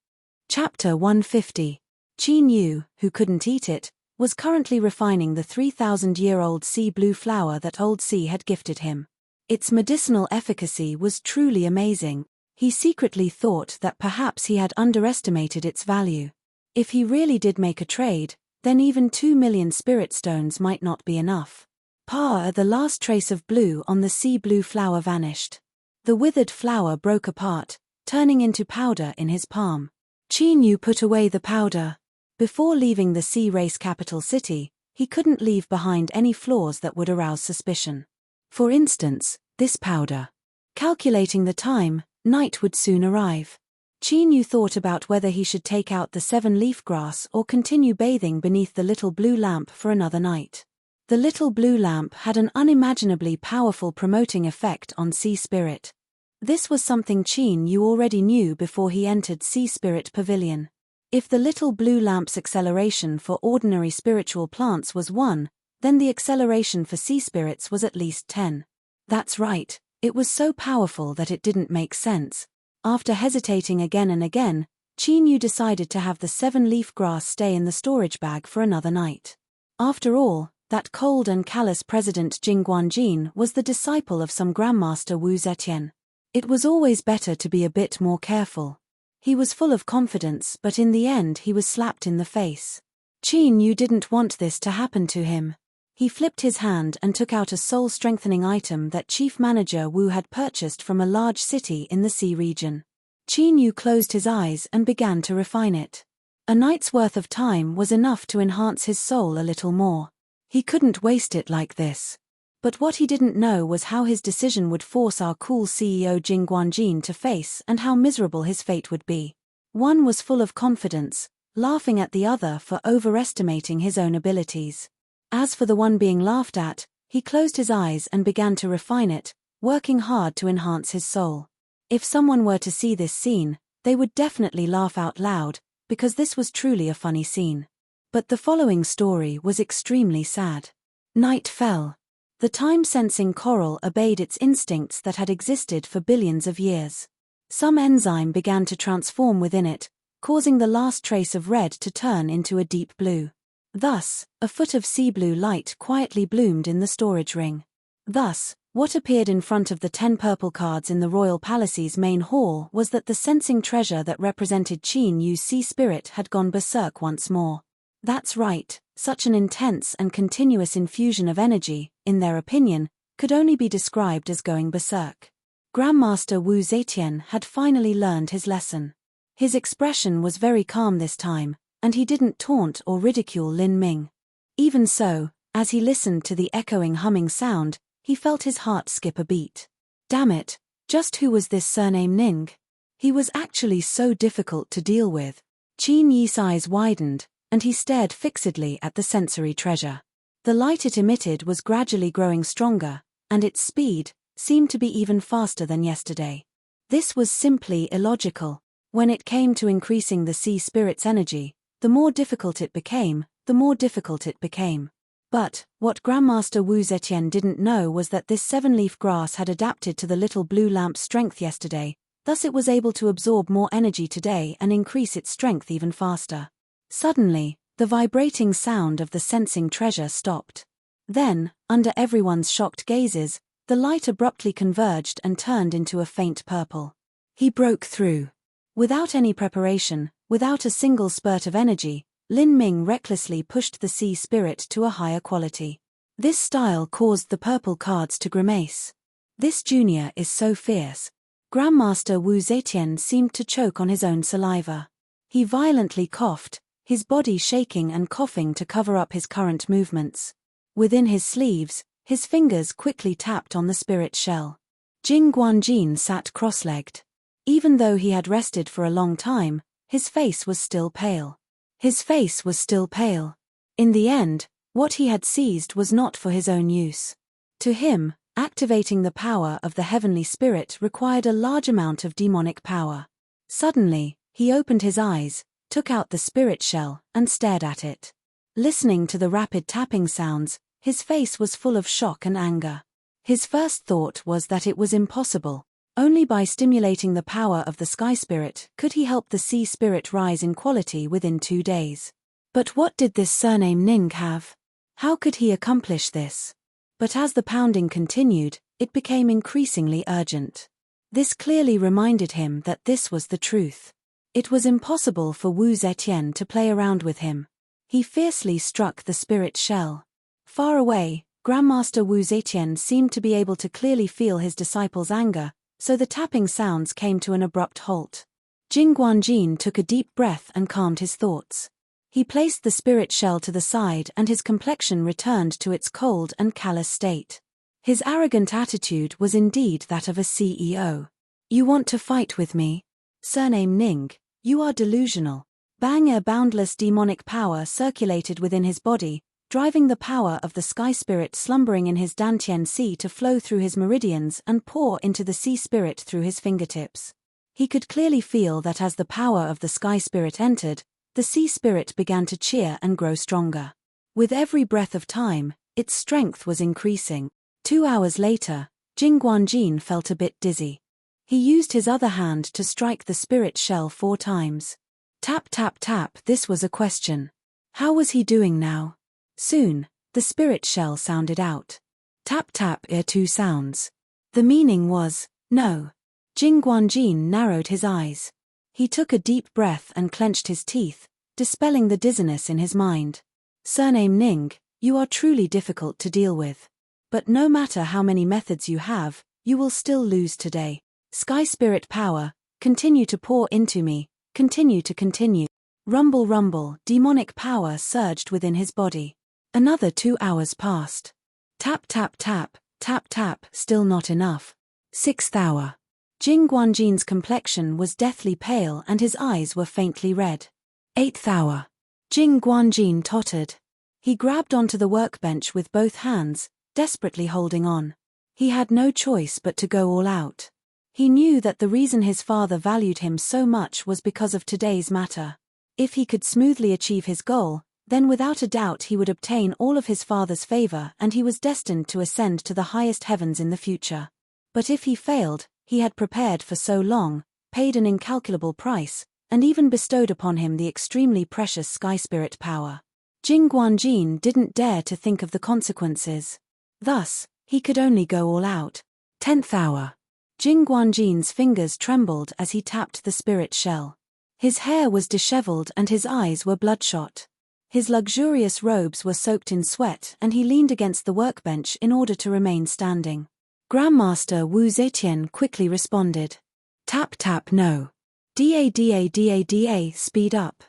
Chapter 150. Qin Yu, who couldn't eat it, was currently refining the 3,000-year-old sea blue flower that Old Sea had gifted him. Its medicinal efficacy was truly amazing. He secretly thought that perhaps he had underestimated its value. If he really did make a trade, then even 2 million spirit stones might not be enough. The last trace of blue on the sea blue flower vanished. The withered flower broke apart, turning into powder in his palm. Qin Yu put away the powder. Before leaving the sea race capital city, he couldn't leave behind any flaws that would arouse suspicion. For instance, this powder. Calculating the time, night would soon arrive. Qin Yu thought about whether he should take out the 7-leaf grass or continue bathing beneath the little blue lamp for another night. The little blue lamp had an unimaginably powerful promoting effect on sea spirit. This was something Qin Yu already knew before he entered Sea Spirit Pavilion. If the little blue lamp's acceleration for ordinary spiritual plants was 1, then the acceleration for sea spirits was at least 10. That's right, it was so powerful that it didn't make sense. After hesitating again and again, Qin Yu decided to have the 7-leaf grass stay in the storage bag for another night. After all, that cold and callous President Jing Guanjin was the disciple of some Grandmaster Wu Zetian. It was always better to be a bit more careful. He was full of confidence, but in the end he was slapped in the face. Qin Yu didn't want this to happen to him. He flipped his hand and took out a soul-strengthening item that Chief Manager Wu had purchased from a large city in the sea region. Qin Yu closed his eyes and began to refine it. A night's worth of time was enough to enhance his soul a little more. He couldn't waste it like this. But what he didn't know was how his decision would force our cool CEO Jing Guanjin to face and how miserable his fate would be. One was full of confidence, laughing at the other for overestimating his own abilities. As for the one being laughed at, he closed his eyes and began to refine it, working hard to enhance his soul. If someone were to see this scene, they would definitely laugh out loud, because this was truly a funny scene. But the following story was extremely sad. Night fell. The time-sensing coral obeyed its instincts that had existed for billions of years. Some enzyme began to transform within it, causing the last trace of red to turn into a deep blue. Thus, a foot of sea blue light quietly bloomed in the storage ring. Thus, what appeared in front of the 10 purple cards in the Royal Palace's main hall was that the sensing treasure that represented Qin Yu's sea spirit had gone berserk once more. That's right, such an intense and continuous infusion of energy, in their opinion, could only be described as going berserk. Grandmaster Wu Zetian had finally learned his lesson. His expression was very calm this time, and he didn't taunt or ridicule Lin Ming. Even so, as he listened to the echoing humming sound, he felt his heart skip a beat. Damn it, just who was this surname Ning? He was actually so difficult to deal with. Qin Yi's eyes widened, and he stared fixedly at the sensory treasure. The light it emitted was gradually growing stronger, and its speed seemed to be even faster than yesterday. This was simply illogical. When it came to increasing the sea spirit's energy, the The more difficult it became, the more difficult it became. But, what Grandmaster Wu Zetian didn't know was that this 7-leaf grass had adapted to the little blue lamp's strength yesterday, thus it was able to absorb more energy today and increase its strength even faster. Suddenly, the vibrating sound of the sensing treasure stopped. Then, under everyone's shocked gazes, the light abruptly converged and turned into a faint purple. He broke through. Without any preparation, without a single spurt of energy, Lin Ming recklessly pushed the sea spirit to a higher quality. This style caused the purple cards to grimace. This junior is so fierce. Grandmaster Wu Zetian seemed to choke on his own saliva. He violently coughed, his body shaking and coughing to cover up his current movements. Within his sleeves, his fingers quickly tapped on the spirit shell. Jing Guanjin sat cross-legged. Even though he had rested for a long time, his face was still pale. His face was still pale. In the end, what he had seized was not for his own use. To him, activating the power of the heavenly spirit required a large amount of demonic power. Suddenly, he opened his eyes, took out the spirit shell, and stared at it. Listening to the rapid tapping sounds, his face was full of shock and anger. His first thought was that it was impossible. Only by stimulating the power of the sky spirit could he help the sea spirit rise in quality within 2 days. But what did this surname Ning have? How could he accomplish this? But as the pounding continued, it became increasingly urgent. This clearly reminded him that this was the truth. It was impossible for Wu Zetian to play around with him. He fiercely struck the spirit shell. Far away, Grandmaster Wu Zetian seemed to be able to clearly feel his disciple's anger, so the tapping sounds came to an abrupt halt. Jing Guanjin took a deep breath and calmed his thoughts. He placed the spirit shell to the side and his complexion returned to its cold and callous state. His arrogant attitude was indeed that of a CEO. "You want to fight with me? Surname Ning, you are delusional." Bang! A boundless demonic power circulated within his body, driving the power of the sky spirit slumbering in his Dantian Sea to flow through his meridians and pour into the sea spirit through his fingertips. He could clearly feel that as the power of the sky spirit entered, the sea spirit began to cheer and grow stronger. With every breath of time, its strength was increasing. 2 hours later, Jing Guanjin felt a bit dizzy. He used his other hand to strike the spirit shell 4 times. Tap tap tap, this was a question. How was he doing now? Soon, the spirit shell sounded out. Tap tap, 2 sounds. The meaning was, no. Jing Guanjin narrowed his eyes. He took a deep breath and clenched his teeth, dispelling the dizziness in his mind. Surname Ning, you are truly difficult to deal with. But no matter how many methods you have, you will still lose today. Sky spirit power, continue to pour into me, continue to continue. Rumble rumble, demonic power surged within his body. Another 2 hours passed. Tap tap tap, tap tap, still not enough. 6th hour. Jing Guanjin's complexion was deathly pale and his eyes were faintly red. 8th hour. Jing Guanjin tottered. He grabbed onto the workbench with both hands, desperately holding on. He had no choice but to go all out. He knew that the reason his father valued him so much was because of today's matter. If he could smoothly achieve his goal, then without a doubt he would obtain all of his father's favor and he was destined to ascend to the highest heavens in the future. But if he failed, he had prepared for so long, paid an incalculable price, and even bestowed upon him the extremely precious sky spirit power. Jing Guanjin didn't dare to think of the consequences. Thus, he could only go all out. 10th hour. Jing Guanjin's fingers trembled as he tapped the spirit shell. His hair was disheveled and his eyes were bloodshot. His luxurious robes were soaked in sweat and he leaned against the workbench in order to remain standing. Grandmaster Wu Zetian quickly responded. Tap tap no. Da, speed up.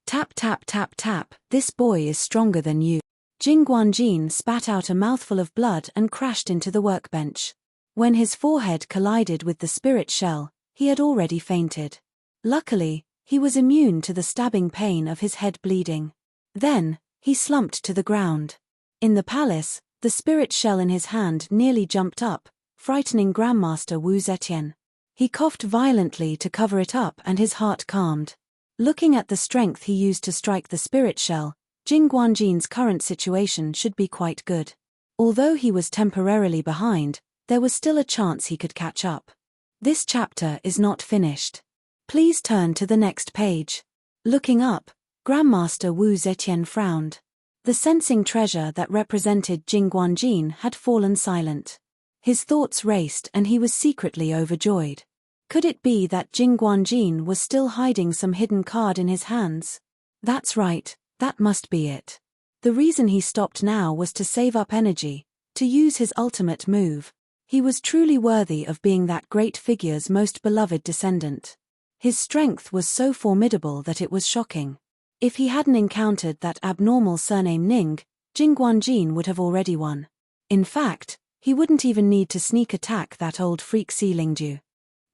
Tap tap tap tap, this boy is stronger than you. Jing Guanjin spat out a mouthful of blood and crashed into the workbench. When his forehead collided with the spirit shell, he had already fainted. Luckily, he was immune to the stabbing pain of his head bleeding. Then, he slumped to the ground. In the palace, the spirit shell in his hand nearly jumped up, frightening Grandmaster Wu Zetian. He coughed violently to cover it up and his heart calmed. Looking at the strength he used to strike the spirit shell, Jing Guanjin's current situation should be quite good. Although he was temporarily behind, there was still a chance he could catch up. This chapter is not finished. Please turn to the next page. Looking up, Grandmaster Wu Zetian frowned. The sensing treasure that represented Jing Guanjin had fallen silent. His thoughts raced and he was secretly overjoyed. Could it be that Jing Guanjin was still hiding some hidden card in his hands? That's right, that must be it. The reason he stopped now was to save up energy, to use his ultimate move. He was truly worthy of being that great figure's most beloved descendant. His strength was so formidable that it was shocking. If he hadn't encountered that abnormal surname Ning, Jing Guanjin would have already won. In fact, he wouldn't even need to sneak attack that old freak Si Lingju.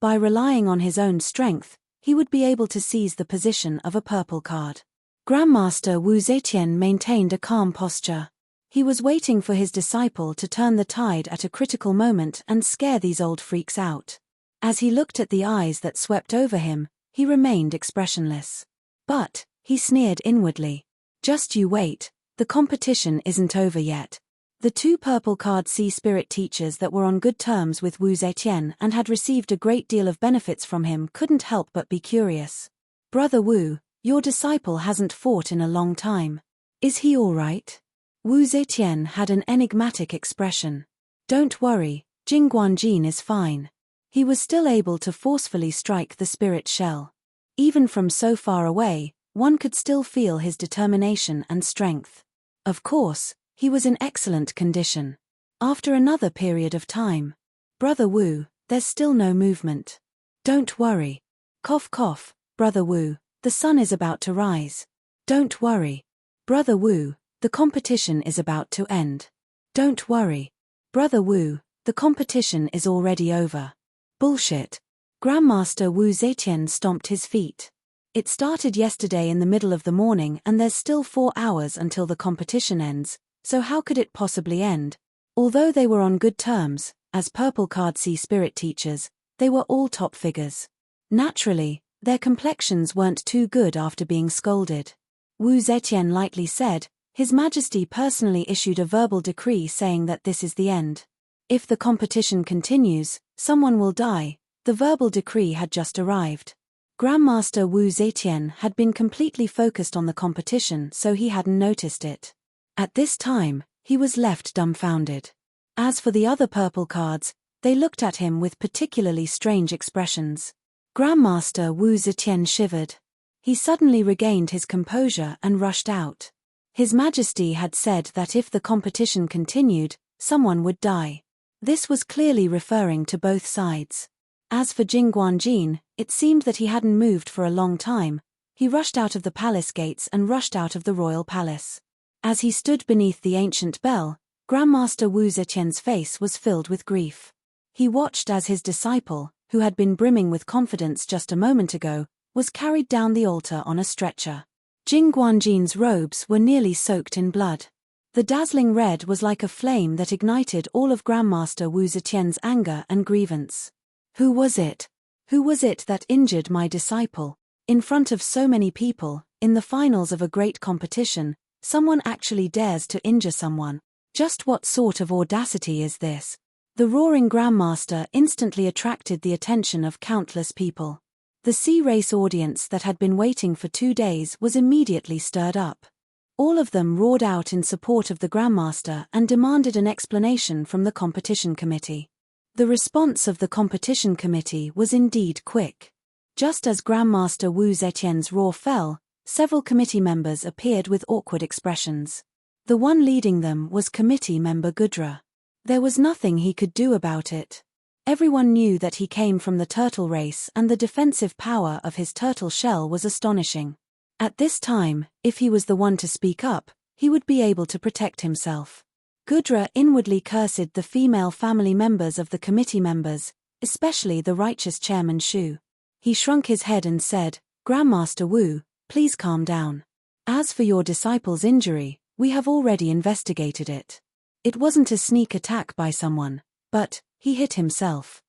By relying on his own strength, he would be able to seize the position of a purple card. Grandmaster Wu Zetian maintained a calm posture. He was waiting for his disciple to turn the tide at a critical moment and scare these old freaks out. As he looked at the eyes that swept over him, he remained expressionless. But he sneered inwardly. Just you wait, the competition isn't over yet. The two purple card sea spirit teachers that were on good terms with Wu Zetian and had received a great deal of benefits from him couldn't help but be curious. Brother Wu, your disciple hasn't fought in a long time. Is he all right? Wu Zetian had an enigmatic expression. Don't worry, Jing Guanjin is fine. He was still able to forcefully strike the spirit shell. Even from so far away, one could still feel his determination and strength. Of course, he was in excellent condition. After another period of time. Brother Wu, there's still no movement. Don't worry. Cough cough, Brother Wu, the sun is about to rise. Don't worry. Brother Wu, the competition is about to end. Don't worry. Brother Wu, the competition is already over. Bullshit. Grandmaster Wu Zetian stomped his feet. It started yesterday in the middle of the morning and there's still 4 hours until the competition ends, so how could it possibly end? Although they were on good terms, as purple card sea spirit teachers, they were all top figures. Naturally, their complexions weren't too good after being scolded. Wu Zetian lightly said, His Majesty personally issued a verbal decree saying that this is the end. If the competition continues, someone will die. The verbal decree had just arrived. Grandmaster Wu Zetian had been completely focused on the competition, so he hadn't noticed it. At this time, he was left dumbfounded. As for the other purple cards, they looked at him with particularly strange expressions. Grandmaster Wu Zetian shivered. He suddenly regained his composure and rushed out. His Majesty had said that if the competition continued, someone would die. This was clearly referring to both sides. As for Jing Guanjin, it seemed that he hadn't moved for a long time. He rushed out of the palace gates and rushed out of the royal palace. As he stood beneath the ancient bell, Grandmaster Wu Zetian's face was filled with grief. He watched as his disciple, who had been brimming with confidence just a moment ago, was carried down the altar on a stretcher. Jing Guanjin's robes were nearly soaked in blood. The dazzling red was like a flame that ignited all of Grandmaster Wu Zetian's anger and grievance. Who was it? Who was it that injured my disciple? In front of so many people, in the finals of a great competition, someone actually dares to injure someone. Just what sort of audacity is this? The roaring Grandmaster instantly attracted the attention of countless people. The sea race audience that had been waiting for 2 days was immediately stirred up. All of them roared out in support of the Grandmaster and demanded an explanation from the competition committee. The response of the competition committee was indeed quick. Just as Grandmaster Wu Zetian's roar fell, several committee members appeared with awkward expressions. The one leading them was committee member Gudra. There was nothing he could do about it. Everyone knew that he came from the turtle race and the defensive power of his turtle shell was astonishing. At this time, if he was the one to speak up, he would be able to protect himself. Gudra inwardly cursed the female family members of the committee members, especially the righteous chairman Shu. He shrunk his head and said, Grandmaster Wu, please calm down. As for your disciple's injury, we have already investigated it. It wasn't a sneak attack by someone, but he hit himself.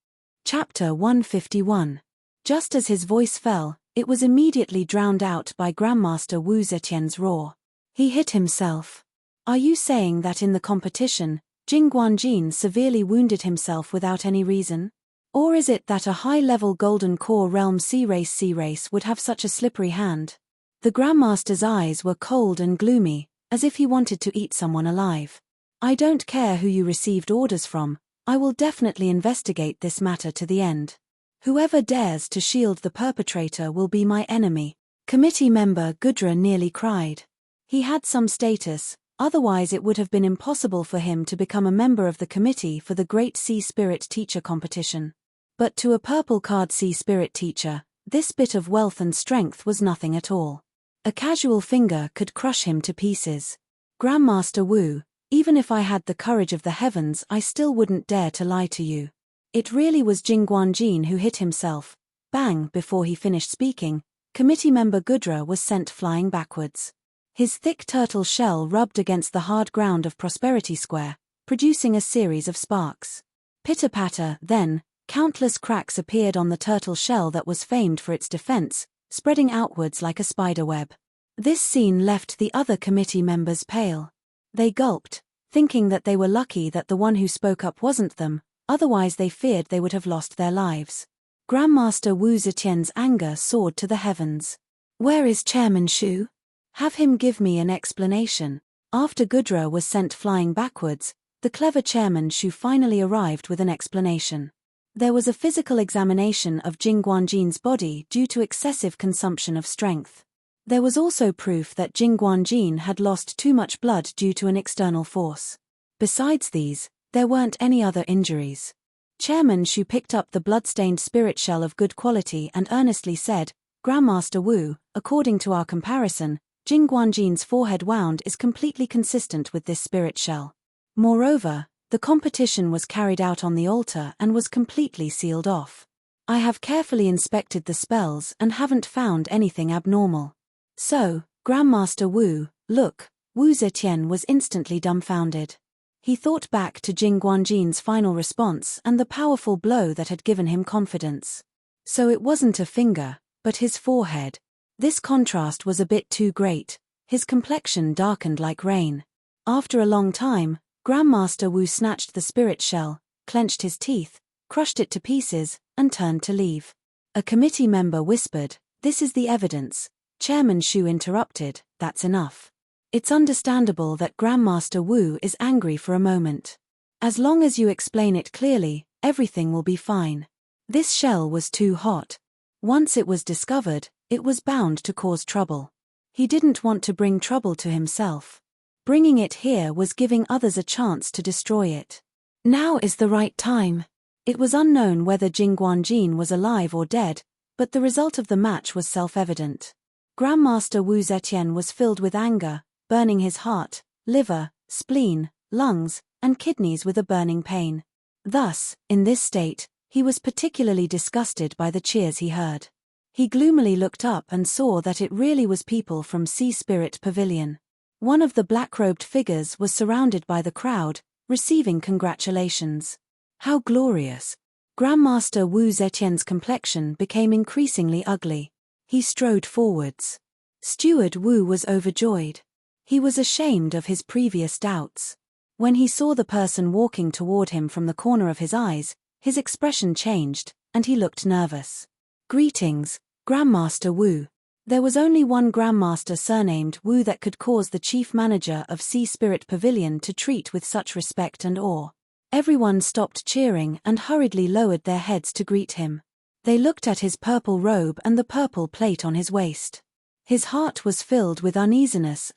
Chapter 151. Just as his voice fell, It was immediately drowned out by Grandmaster Wu Zetian's roar. He hit himself. Are you saying that in the competition, Jing Guanjin severely wounded himself without any reason? Or is it that a high-level Golden Core Realm C-Race would have such a slippery hand? The Grandmaster's eyes were cold and gloomy, as if he wanted to eat someone alive. I don't care who you received orders from, I will definitely investigate this matter to the end. Whoever dares to shield the perpetrator will be my enemy. Committee member Gudra nearly cried. He had some status, otherwise it would have been impossible for him to become a member of the committee for the Great Sea Spirit Teacher competition. But to a purple card Sea Spirit Teacher, this bit of wealth and strength was nothing at all. A casual finger could crush him to pieces. Grandmaster Wu, even if I had the courage of the heavens, I still wouldn't dare to lie to you. It really was Jing Guanjin who hit himself. Bang! Before he finished speaking, committee member Gudra was sent flying backwards. His thick turtle shell rubbed against the hard ground of Prosperity Square, producing a series of sparks. Pitter-patter, then, countless cracks appeared on the turtle shell that was famed for its defense, spreading outwards like a spiderweb. This scene left the other committee members pale. They gulped, thinking that they were lucky that the one who spoke up wasn't them, otherwise they feared they would have lost their lives. Grandmaster Wu Zetian's anger soared to the heavens. Where is Chairman Shu? Have him give me an explanation. After Gudra was sent flying backwards, the clever Chairman Shu finally arrived with an explanation. There was a physical examination of Jing Guanjin's body due to excessive consumption of strength. There was also proof that Jing Guanjin had lost too much blood due to an external force. Besides these, there weren't any other injuries. Chairman Shu picked up the blood-stained spirit shell of good quality and earnestly said, Grandmaster Wu, according to our comparison, Jing Guanjin's forehead wound is completely consistent with this spirit shell. Moreover, the competition was carried out on the altar and was completely sealed off. I have carefully inspected the spells and haven't found anything abnormal. So, Grandmaster Wu, look, Wu Zetian was instantly dumbfounded. He thought back to Jing Guanjin's final response and the powerful blow that had given him confidence. So it wasn't a finger, but his forehead. This contrast was a bit too great. His complexion darkened like rain. After a long time, Grandmaster Wu snatched the spirit shell, clenched his teeth, crushed it to pieces, and turned to leave. A committee member whispered, "This is the evidence." Chairman Shu interrupted, "That's enough. It's understandable that Grandmaster Wu is angry for a moment. As long as you explain it clearly, everything will be fine. This shell was too hot. Once it was discovered, it was bound to cause trouble. He didn't want to bring trouble to himself. Bringing it here was giving others a chance to destroy it. Now is the right time." It was unknown whether Jing Guanjin was alive or dead, but the result of the match was self-evident. Grandmaster Wu Zetian was filled with anger, burning his heart, liver, spleen, lungs, and kidneys with a burning pain. Thus, in this state, he was particularly disgusted by the cheers he heard. He gloomily looked up and saw that it really was people from Sea Spirit Pavilion. One of the black-robed figures was surrounded by the crowd, receiving congratulations. How glorious! Grandmaster Wu Zetian's complexion became increasingly ugly. He strode forwards. Steward Wu was overjoyed. He was ashamed of his previous doubts. When he saw the person walking toward him from the corner of his eyes, his expression changed, and he looked nervous. "Greetings, Grandmaster Wu." There was only one Grandmaster surnamed Wu that could cause the chief manager of Sea Spirit Pavilion to treat with such respect and awe. Everyone stopped cheering and hurriedly lowered their heads to greet him. They looked at his purple robe and the purple plate on his waist. His heart was filled with uneasiness.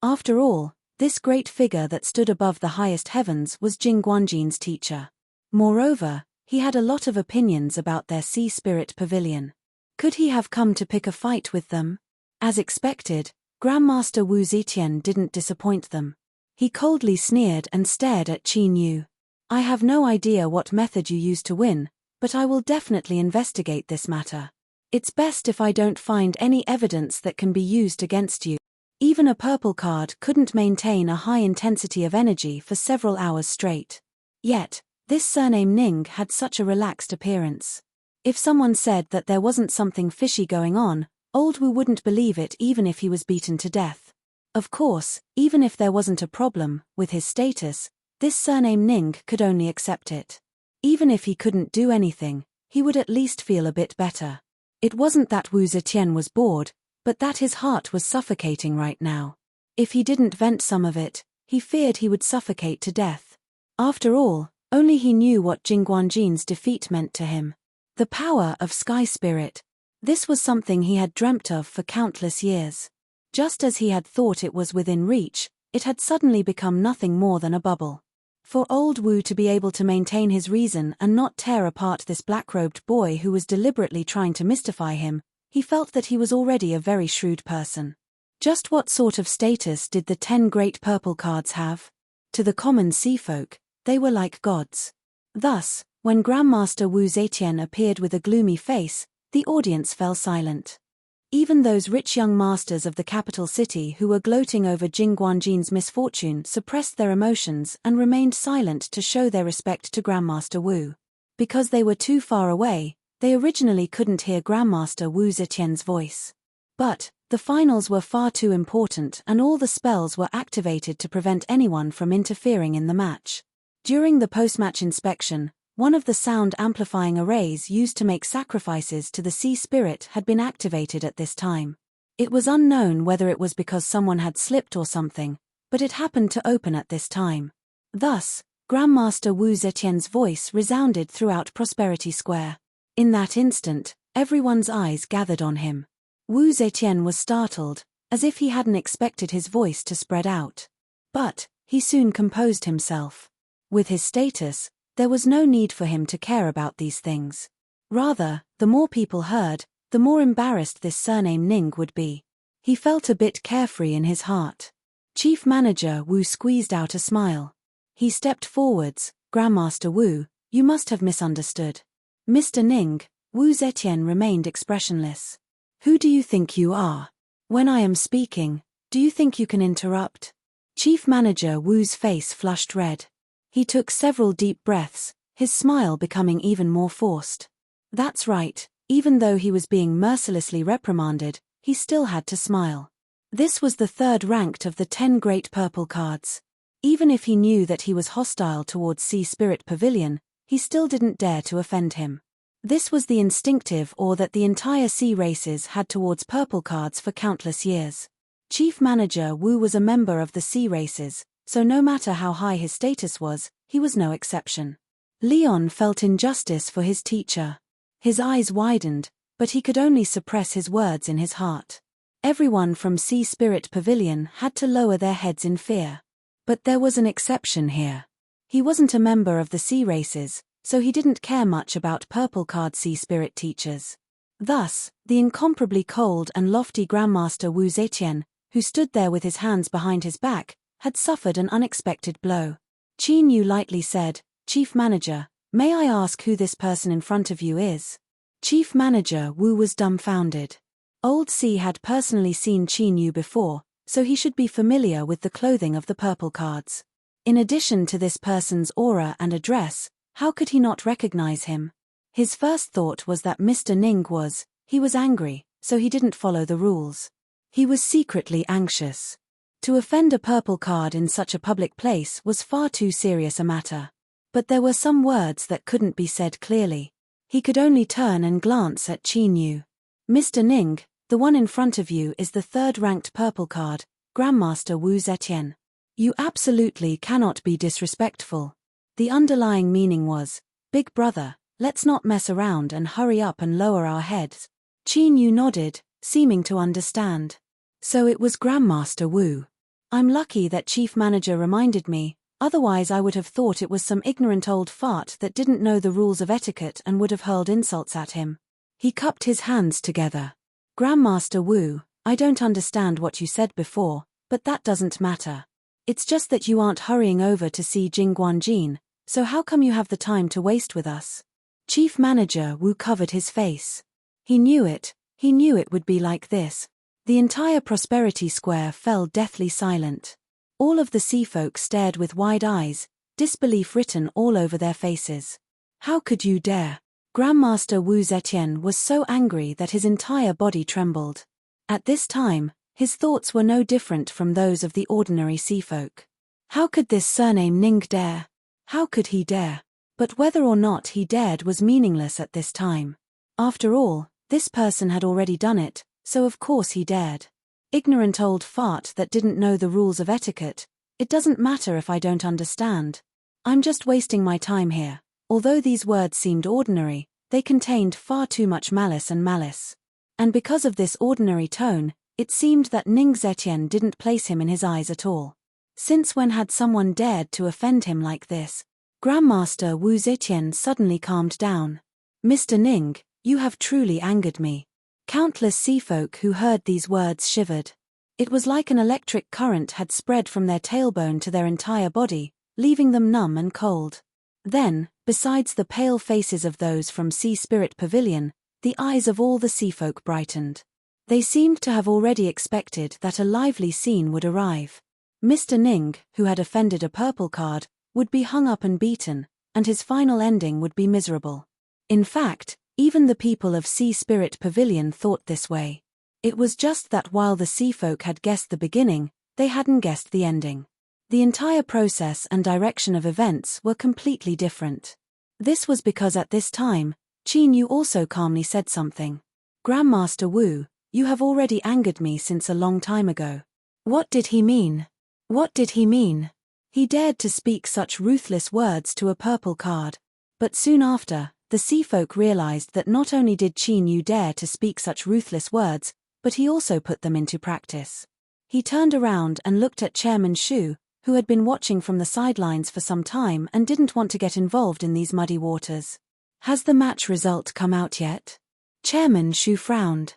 After all, this great figure that stood above the highest heavens was Jing Guanjin's teacher. Moreover, he had a lot of opinions about their Sea Spirit Pavilion. Could he have come to pick a fight with them? As expected, Grandmaster Wu Zetian didn't disappoint them. He coldly sneered and stared at Qin Yu. "I have no idea what method you used to win, but I will definitely investigate this matter. It's best if I don't find any evidence that can be used against you." Even a purple card couldn't maintain a high intensity of energy for several hours straight. Yet, this surname Ning had such a relaxed appearance. If someone said that there wasn't something fishy going on, Old Wu wouldn't believe it even if he was beaten to death. Of course, even if there wasn't a problem with his status, this surname Ning could only accept it. Even if he couldn't do anything, he would at least feel a bit better. It wasn't that Wu Zetian was bored, but that his heart was suffocating right now. If he didn't vent some of it, he feared he would suffocate to death. After all, only he knew what Jingguanjin's defeat meant to him. The power of Sky Spirit. This was something he had dreamt of for countless years. Just as he had thought it was within reach, it had suddenly become nothing more than a bubble. For Old Wu to be able to maintain his reason and not tear apart this black-robed boy who was deliberately trying to mystify him, he felt that he was already a very shrewd person. Just what sort of status did the 10 great purple cards have? To the common sea folk, they were like gods. Thus, when Grandmaster Wu Zetian appeared with a gloomy face, the audience fell silent. Even those rich young masters of the capital city who were gloating over Jingguanjin's misfortune suppressed their emotions and remained silent to show their respect to Grandmaster Wu. Because they were too far away, they originally couldn't hear Grandmaster Wu Zetian's voice. But the finals were far too important and all the spells were activated to prevent anyone from interfering in the match. During the post-match inspection, one of the sound-amplifying arrays used to make sacrifices to the sea spirit had been activated at this time. It was unknown whether it was because someone had slipped or something, but it happened to open at this time. Thus, Grandmaster Wu Zetian's voice resounded throughout Prosperity Square. In that instant, everyone's eyes gathered on him. Wu Zetian was startled, as if he hadn't expected his voice to spread out. But he soon composed himself. With his status, there was no need for him to care about these things. Rather, the more people heard, the more embarrassed this surname Ning would be. He felt a bit carefree in his heart. Chief Manager Wu squeezed out a smile. He stepped forwards. Grandmaster Wu, you must have misunderstood. Mr. Ning, Wu Zetian remained expressionless. Who do you think you are? When I am speaking, do you think you can interrupt? Chief Manager Wu's face flushed red. He took several deep breaths, his smile becoming even more forced. That's right, even though he was being mercilessly reprimanded, he still had to smile. This was the third ranked of the 10 great purple cards. Even if he knew that he was hostile towards Sea Spirit Pavilion, he still didn't dare to offend him. This was the instinctive awe that the entire sea races had towards purple cards for countless years. Chief Manager Wu was a member of the sea races, so no matter how high his status was, he was no exception. Leon felt injustice for his teacher. His eyes widened, but he could only suppress his words in his heart. Everyone from Sea Spirit Pavilion had to lower their heads in fear. But there was an exception here. He wasn't a member of the sea races, so he didn't care much about purple card sea spirit teachers. Thus, the incomparably cold and lofty Grandmaster Wu Zetian, who stood there with his hands behind his back, had suffered an unexpected blow. Qin Yu lightly said, Chief Manager, may I ask who this person in front of you is? Chief Manager Wu was dumbfounded. Old C had personally seen Qin Yu before, so he should be familiar with the clothing of the purple cards. In addition to this person's aura and address, how could he not recognize him? His first thought was that Mr. Ning he was angry, so he didn't follow the rules. He was secretly anxious. To offend a purple card in such a public place was far too serious a matter. But there were some words that couldn't be said clearly. He could only turn and glance at Qin Yu. Mr. Ning, the one in front of you is the third-ranked purple card, Grandmaster Wu Zetian. You absolutely cannot be disrespectful. The underlying meaning was, Big brother, let's not mess around and hurry up and lower our heads. Qin Yu nodded, seeming to understand. So it was Grandmaster Wu. I'm lucky that Chief Manager reminded me, otherwise I would have thought it was some ignorant old fart that didn't know the rules of etiquette and would have hurled insults at him. He cupped his hands together. Grandmaster Wu, I don't understand what you said before, but that doesn't matter. It's just that you aren't hurrying over to see Jingguanjin, so how come you have the time to waste with us? Chief Manager Wu covered his face. He knew it would be like this. The entire Prosperity Square fell deathly silent. All of the sea folk stared with wide eyes, disbelief written all over their faces. How could you dare? Grandmaster Wu Zetian was so angry that his entire body trembled. At this time, his thoughts were no different from those of the ordinary seafolk. How could this surname Ning dare? How could he dare? But whether or not he dared was meaningless at this time. After all, this person had already done it, so of course he dared. Ignorant old fart that didn't know the rules of etiquette. It doesn't matter if I don't understand. I'm just wasting my time here. Although these words seemed ordinary, they contained far too much malice. And because of this ordinary tone, it seemed that Ning Zetian didn't place him in his eyes at all. Since when had someone dared to offend him like this? Grandmaster Wu Zetian suddenly calmed down. Mr. Ning, you have truly angered me. Countless seafolk who heard these words shivered. It was like an electric current had spread from their tailbone to their entire body, leaving them numb and cold. Then, besides the pale faces of those from Sea Spirit Pavilion, the eyes of all the seafolk brightened. They seemed to have already expected that a lively scene would arrive. Mr. Ning, who had offended a purple card, would be hung up and beaten, and his final ending would be miserable. In fact, even the people of Sea Spirit Pavilion thought this way. It was just that while the seafolk had guessed the beginning, they hadn't guessed the ending. The entire process and direction of events were completely different. This was because at this time, Qin Yu also calmly said something. Grandmaster Wu, you have already angered me since a long time ago. What did he mean? What did he mean? He dared to speak such ruthless words to a purple card. But soon after, the seafolk realized that not only did Qin Yu dare to speak such ruthless words, but he also put them into practice. He turned around and looked at Chairman Shu, who had been watching from the sidelines for some time and didn't want to get involved in these muddy waters. Has the match result come out yet? Chairman Shu frowned.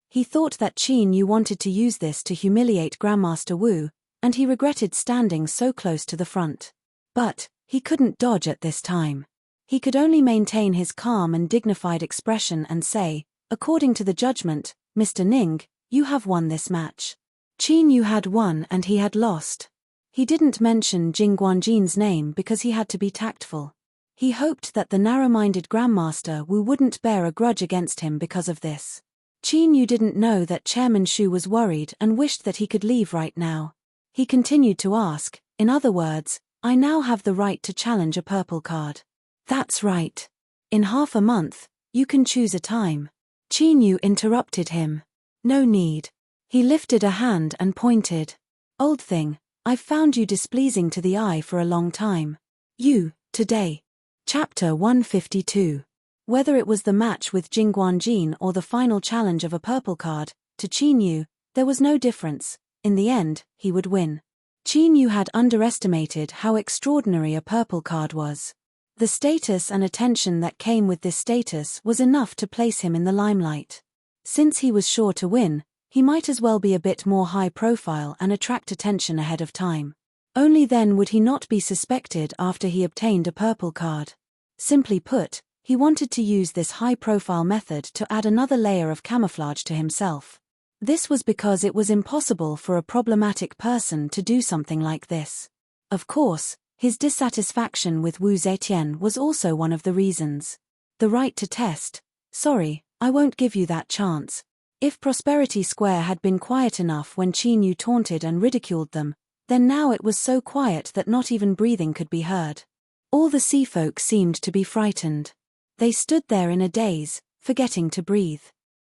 He thought that Qin Yu wanted to use this to humiliate Grandmaster Wu, and he regretted standing so close to the front. But he couldn't dodge at this time. He could only maintain his calm and dignified expression and say, according to the judgment, Mr. Ning, you have won this match. Qin Yu had won and he had lost. He didn't mention Jing Guanjin's name because he had to be tactful. He hoped that the narrow-minded Grandmaster Wu wouldn't bear a grudge against him because of this. Qin Yu didn't know that Chairman Shu was worried and wished that he could leave right now. He continued to ask, in other words, I now have the right to challenge a purple card. That's right. In half a month, you can choose a time. Qin Yu interrupted him. No need. He lifted a hand and pointed. Old thing, I've found you displeasing to the eye for a long time. You, today. Chapter 152. Whether it was the match with Jing Guanjin or the final challenge of a purple card, to Qin Yu, there was no difference. In the end, he would win. Qin Yu had underestimated how extraordinary a purple card was. The status and attention that came with this status was enough to place him in the limelight. Since he was sure to win, he might as well be a bit more high profile and attract attention ahead of time. Only then would he not be suspected after he obtained a purple card. Simply put, he wanted to use this high-profile method to add another layer of camouflage to himself. This was because it was impossible for a problematic person to do something like this. Of course, his dissatisfaction with Wu Zetian was also one of the reasons. The right to test. Sorry, I won't give you that chance. If Prosperity Square had been quiet enough when Qin Yu taunted and ridiculed them, then now it was so quiet that not even breathing could be heard. All the seafolk seemed to be frightened. They stood there in a daze, forgetting to breathe.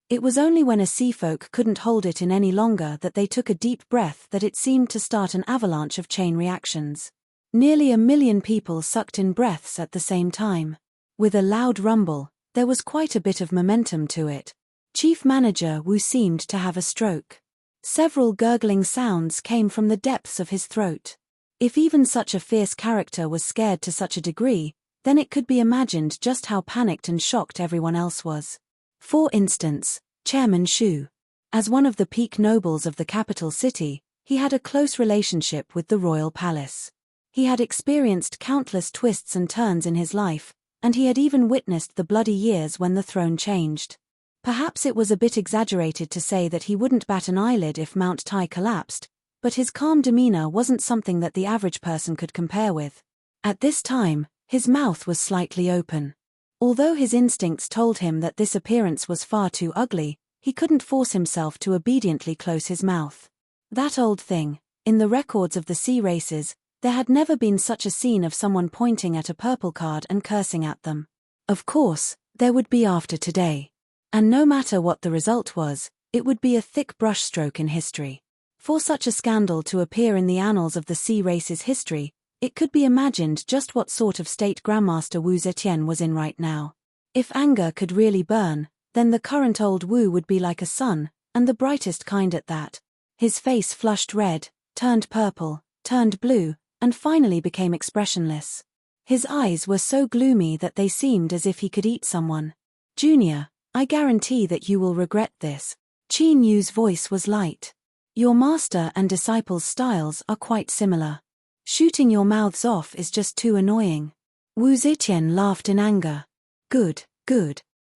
It was only when a seafolk couldn't hold it in any longer that they took a deep breath that it seemed to start an avalanche of chain reactions. Nearly 1 million people sucked in breaths at the same time. With a loud rumble, there was quite a bit of momentum to it. Chief Manager Wu seemed to have a stroke. Several gurgling sounds came from the depths of his throat. If even such a fierce character was scared to such a degree, then it could be imagined just how panicked and shocked everyone else was. For instance, Chairman Shu. As one of the peak nobles of the capital city, he had a close relationship with the royal palace. He had experienced countless twists and turns in his life, and he had even witnessed the bloody years when the throne changed. Perhaps it was a bit exaggerated to say that he wouldn't bat an eyelid if Mount Tai collapsed, but his calm demeanor wasn't something that the average person could compare with. At this time, his mouth was slightly open. Although his instincts told him that this appearance was far too ugly, he couldn't force himself to obediently close his mouth. That old thing, in the records of the sea races, there had never been such a scene of someone pointing at a purple card and cursing at them. Of course, there would be after today. And no matter what the result was, it would be a thick brushstroke in history. For such a scandal to appear in the annals of the sea race's history, it could be imagined just what sort of state Grandmaster Wu Zetian was in right now. If anger could really burn, then the current old Wu would be like a sun, and the brightest kind at that. His face flushed red, turned purple, turned blue, and finally became expressionless. His eyes were so gloomy that they seemed as if he could eat someone. "Junior, I guarantee that you will regret this." Qin Yu's voice was light. "Your master and disciple's styles are quite similar. Shooting your mouths off is just too annoying." Wu Zetian laughed in anger. Good.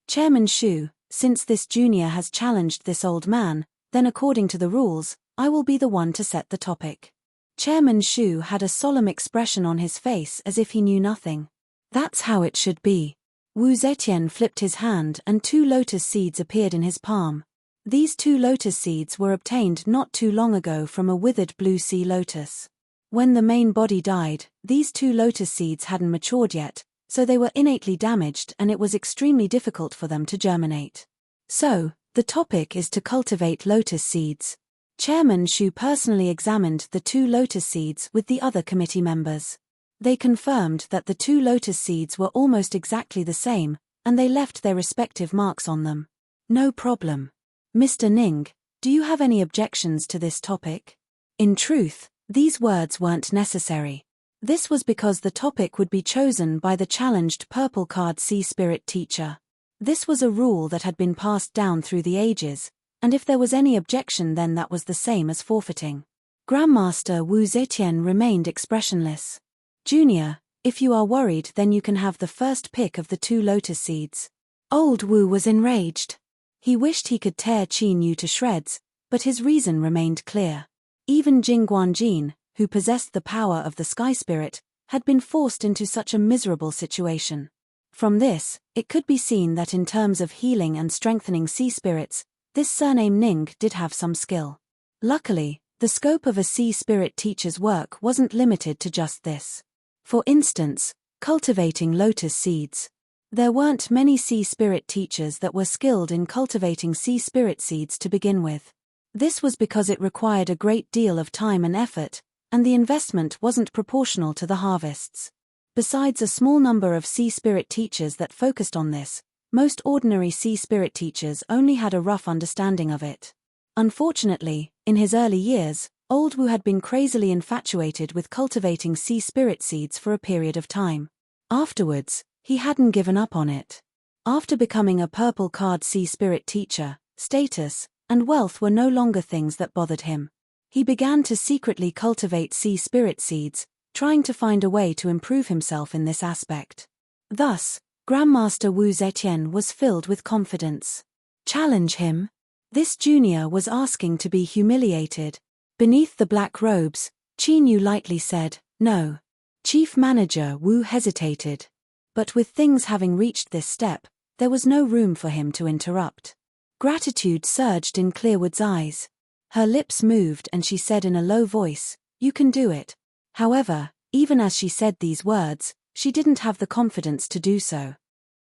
Chairman Shu, since this junior has challenged this old man, then according to the rules, I will be the one to set the topic." Chairman Shu had a solemn expression on his face as if he knew nothing. "That's how it should be." Wu Zetian flipped his hand and 2 lotus seeds appeared in his palm. These 2 lotus seeds were obtained not too long ago from a withered blue sea lotus. When the main body died, these 2 lotus seeds hadn't matured yet, so they were innately damaged and it was extremely difficult for them to germinate. So, the topic is to cultivate lotus seeds. Chairman Shu personally examined the 2 lotus seeds with the other committee members. They confirmed that the 2 lotus seeds were almost exactly the same, and they left their respective marks on them. "No problem. Mr. Ning, do you have any objections to this topic?" In truth, these words weren't necessary. This was because the topic would be chosen by the challenged purple card sea spirit teacher. This was a rule that had been passed down through the ages, and if there was any objection then that was the same as forfeiting. Grandmaster Wu Zetian remained expressionless. "Junior, if you are worried then you can have the first pick of the 2 lotus seeds." Old Wu was enraged. He wished he could tear Qin Yu to shreds, but his reason remained clear. Even Jing Guanjin, who possessed the power of the sky spirit, had been forced into such a miserable situation. From this, it could be seen that in terms of healing and strengthening sea spirits, this surname Ning did have some skill. Luckily, the scope of a sea spirit teacher's work wasn't limited to just this. For instance, cultivating lotus seeds. There weren't many sea spirit teachers that were skilled in cultivating sea spirit seeds to begin with. This was because it required a great deal of time and effort, and the investment wasn't proportional to the harvests. Besides a small number of sea spirit teachers that focused on this, most ordinary sea spirit teachers only had a rough understanding of it. Unfortunately, in his early years, Old Wu had been crazily infatuated with cultivating sea spirit seeds for a period of time. Afterwards, he hadn't given up on it. After becoming a purple card sea spirit teacher, status and wealth were no longer things that bothered him. He began to secretly cultivate sea spirit seeds, trying to find a way to improve himself in this aspect. Thus, Grandmaster Wu Zetian was filled with confidence. Challenge him? This junior was asking to be humiliated. Beneath the black robes, Qin Yu lightly said, "No." Chief Manager Wu hesitated. But with things having reached this step, there was no room for him to interrupt. Gratitude surged in Clearwood's eyes. Her lips moved and she said in a low voice, "You can do it." However, even as she said these words, she didn't have the confidence to do so.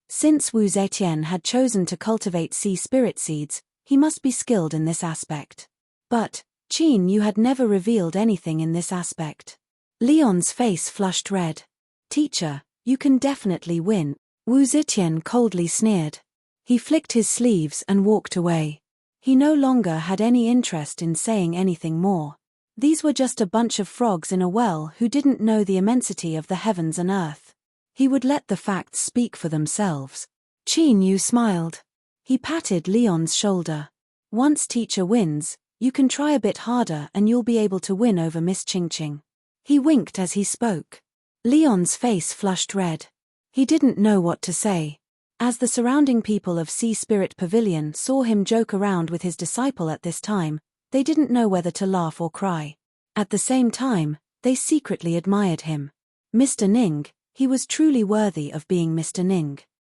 Since Wu Zetian had chosen to cultivate sea spirit seeds, he must be skilled in this aspect. But, Qin Yu had never revealed anything in this aspect. Leon's face flushed red. "Teacher, you can definitely win," Wu Zetian coldly sneered. He flicked his sleeves and walked away. He no longer had any interest in saying anything more. These were just a bunch of frogs in a well who didn't know the immensity of the heavens and earth. He would let the facts speak for themselves. Qin Yu smiled. He patted Leon's shoulder. "Once teacher wins, you can try a bit harder and you'll be able to win over Miss Qingqing." He winked as he spoke. Leon's face flushed red. He didn't know what to say. As the surrounding people of Sea Spirit Pavilion saw him joke around with his disciple at this time, they didn't know whether to laugh or cry. At the same time, they secretly admired him. Mr. Ning, he was truly worthy of being Mr. Ning.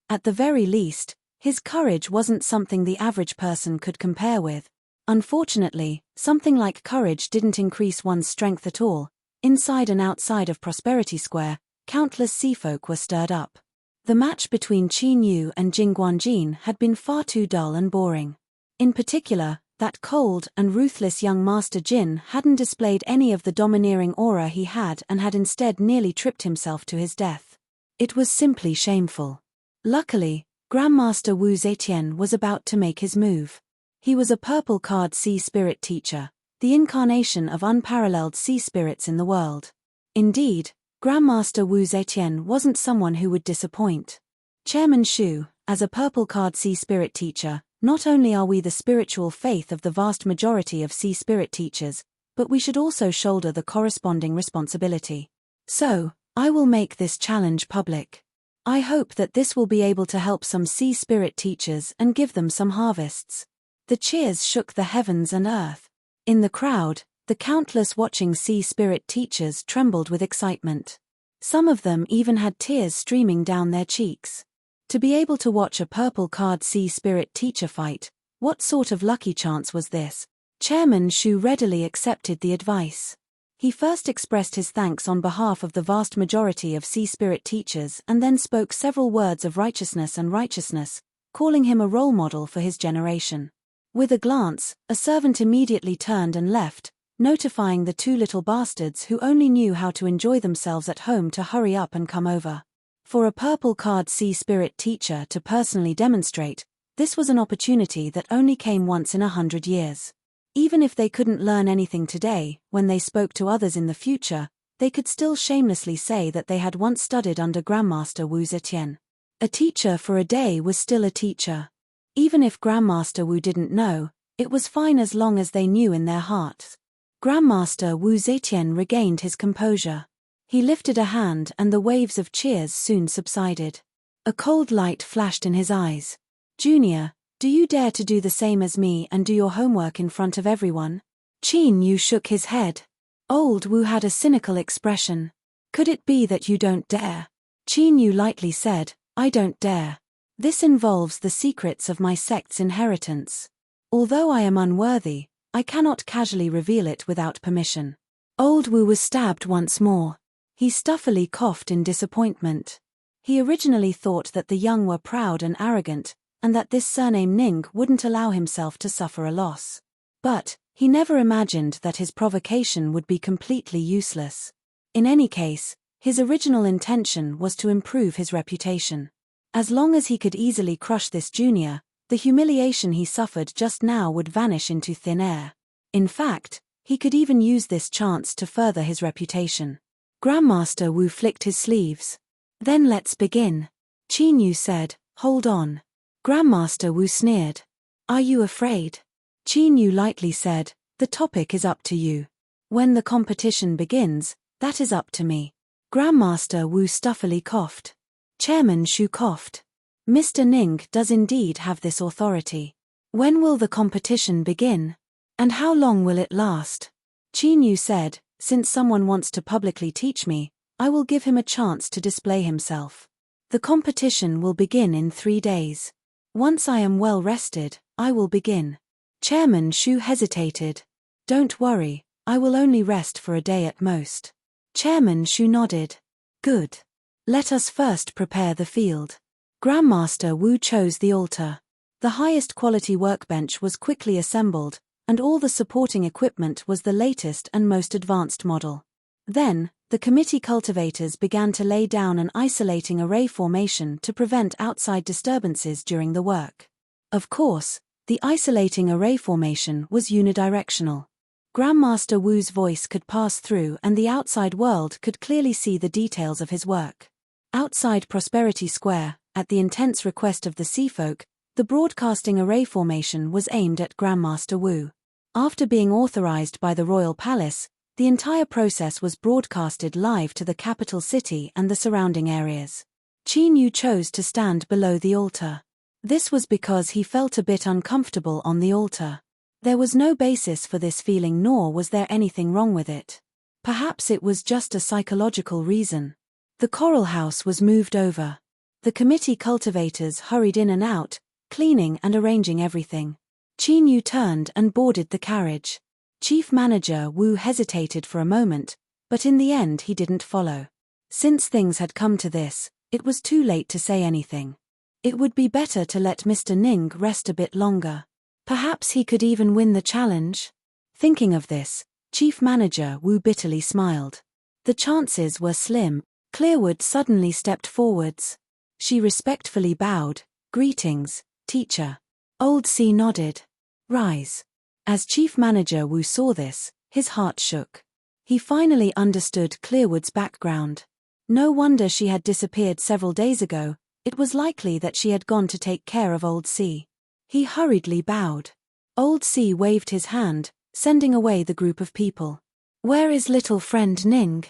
At the very least, his courage wasn't something the average person could compare with. Unfortunately, something like courage didn't increase one's strength at all. Inside and outside of Prosperity Square, countless seafolk were stirred up. The match between Qin Yu and Jing Guanjin had been far too dull and boring. In particular, that cold and ruthless young Master Jin hadn't displayed any of the domineering aura he had and had instead nearly tripped himself to his death. It was simply shameful. Luckily, Grandmaster Wu Zetian was about to make his move. He was a purple card sea spirit teacher, the incarnation of unparalleled sea spirits in the world. Indeed, Grandmaster Wu Zetian wasn't someone who would disappoint. Chairman Shu, as a purple card sea spirit teacher, not only are we the spiritual faith of the vast majority of sea spirit teachers, but we should also shoulder the corresponding responsibility. So, I will make this challenge public. I hope that this will be able to help some sea spirit teachers and give them some harvests. The cheers shook the heavens and earth. In the crowd, the countless watching sea spirit teachers trembled with excitement. Some of them even had tears streaming down their cheeks. To be able to watch a purple card sea spirit teacher fight, what sort of lucky chance was this? Chairman Shu readily accepted the advice. He first expressed his thanks on behalf of the vast majority of sea spirit teachers and then spoke several words of righteousness, calling him a role model for his generation. With a glance, a servant immediately turned and left, notifying the two little bastards who only knew how to enjoy themselves at home to hurry up and come over. For a purple card sea spirit teacher to personally demonstrate, this was an opportunity that only came once in 100 years. Even if they couldn't learn anything today, when they spoke to others in the future, they could still shamelessly say that they had once studied under Grandmaster Wu Zetian. A teacher for a day was still a teacher. Even if Grandmaster Wu didn't know, it was fine as long as they knew in their hearts. Grandmaster Wu Zetian regained his composure. He lifted a hand and the waves of cheers soon subsided. A cold light flashed in his eyes. "Junior, do you dare to do the same as me and do your homework in front of everyone?" Qin Yu shook his head. Old Wu had a cynical expression. "Could it be that you don't dare?" Qin Yu lightly said, "I don't dare. This involves the secrets of my sect's inheritance. Although I am unworthy, I cannot casually reveal it without permission." Old Wu was stabbed once more. He stuffily coughed in disappointment. He originally thought that the young were proud and arrogant, and that this surname Ning wouldn't allow himself to suffer a loss. But he never imagined that his provocation would be completely useless. In any case, his original intention was to improve his reputation. As long as he could easily crush this junior, the humiliation he suffered just now would vanish into thin air. In fact, he could even use this chance to further his reputation. Grandmaster Wu flicked his sleeves. "Then let's begin." Qin Yu said, "Hold on." Grandmaster Wu sneered. "Are you afraid?" Qin Yu lightly said, "The topic is up to you. When the competition begins, that is up to me." Grandmaster Wu stuffily coughed. Chairman Shu coughed. "Mr. Ning does indeed have this authority. When will the competition begin? And how long will it last?" Qin Yu said, "Since someone wants to publicly teach me, I will give him a chance to display himself. The competition will begin in 3 days. Once I am well rested, I will begin." Chairman Shu hesitated. "Don't worry, I will only rest for a day at most." Chairman Shu nodded. "Good. Let us first prepare the field." Grandmaster Wu chose the altar. The highest quality workbench was quickly assembled, and all the supporting equipment was the latest and most advanced model. Then, the committee cultivators began to lay down an isolating array formation to prevent outside disturbances during the work. Of course, the isolating array formation was unidirectional. Grandmaster Wu's voice could pass through and the outside world could clearly see the details of his work. Outside Prosperity Square, at the intense request of the seafolk, the broadcasting array formation was aimed at Grandmaster Wu. After being authorized by the Royal Palace, the entire process was broadcasted live to the capital city and the surrounding areas. Qin Yu chose to stand below the altar. This was because he felt a bit uncomfortable on the altar. There was no basis for this feeling, nor was there anything wrong with it. Perhaps it was just a psychological reason. The coral house was moved over. The committee cultivators hurried in and out, cleaning and arranging everything. Qin Yu turned and boarded the carriage. Chief Manager Wu hesitated for a moment, but in the end he didn't follow. Since things had come to this, it was too late to say anything. It would be better to let Mr. Ning rest a bit longer. Perhaps he could even win the challenge. Thinking of this, Chief Manager Wu bitterly smiled. The chances were slim. Clearwood suddenly stepped forwards. She respectfully bowed. "Greetings, teacher." Old C nodded. "Rise." As Chief Manager Wu saw this, his heart shook. He finally understood Clearwood's background. No wonder she had disappeared several days ago. It was likely that she had gone to take care of Old C. He hurriedly bowed. Old C waved his hand, sending away the group of people. "Where is little friend Ning?"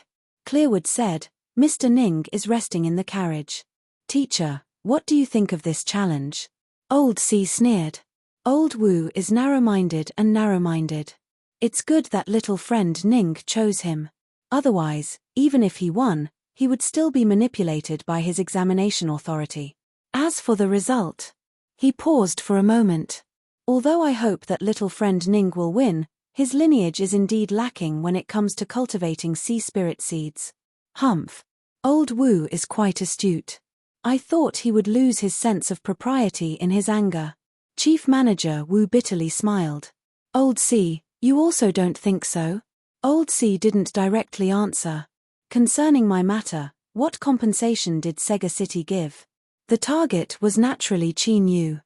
Clearwood said. "Mr. Ning is resting in the carriage." "Teacher, what do you think of this challenge?" Old C sneered. "Old Wu is narrow-minded and narrow-minded. It's good that little friend Ning chose him. Otherwise, even if he won, he would still be manipulated by his examination authority. As for the result..." He paused for a moment. "Although I hope that little friend Ning will win, his lineage is indeed lacking when it comes to cultivating sea spirit seeds. Humph. Old Wu is quite astute. I thought he would lose his sense of propriety in his anger." Chief Manager Wu bitterly smiled. "Old C, you also don't think so?" Old C didn't directly answer. "Concerning my matter, what compensation did Sega City give?" The target was naturally Qin Yu.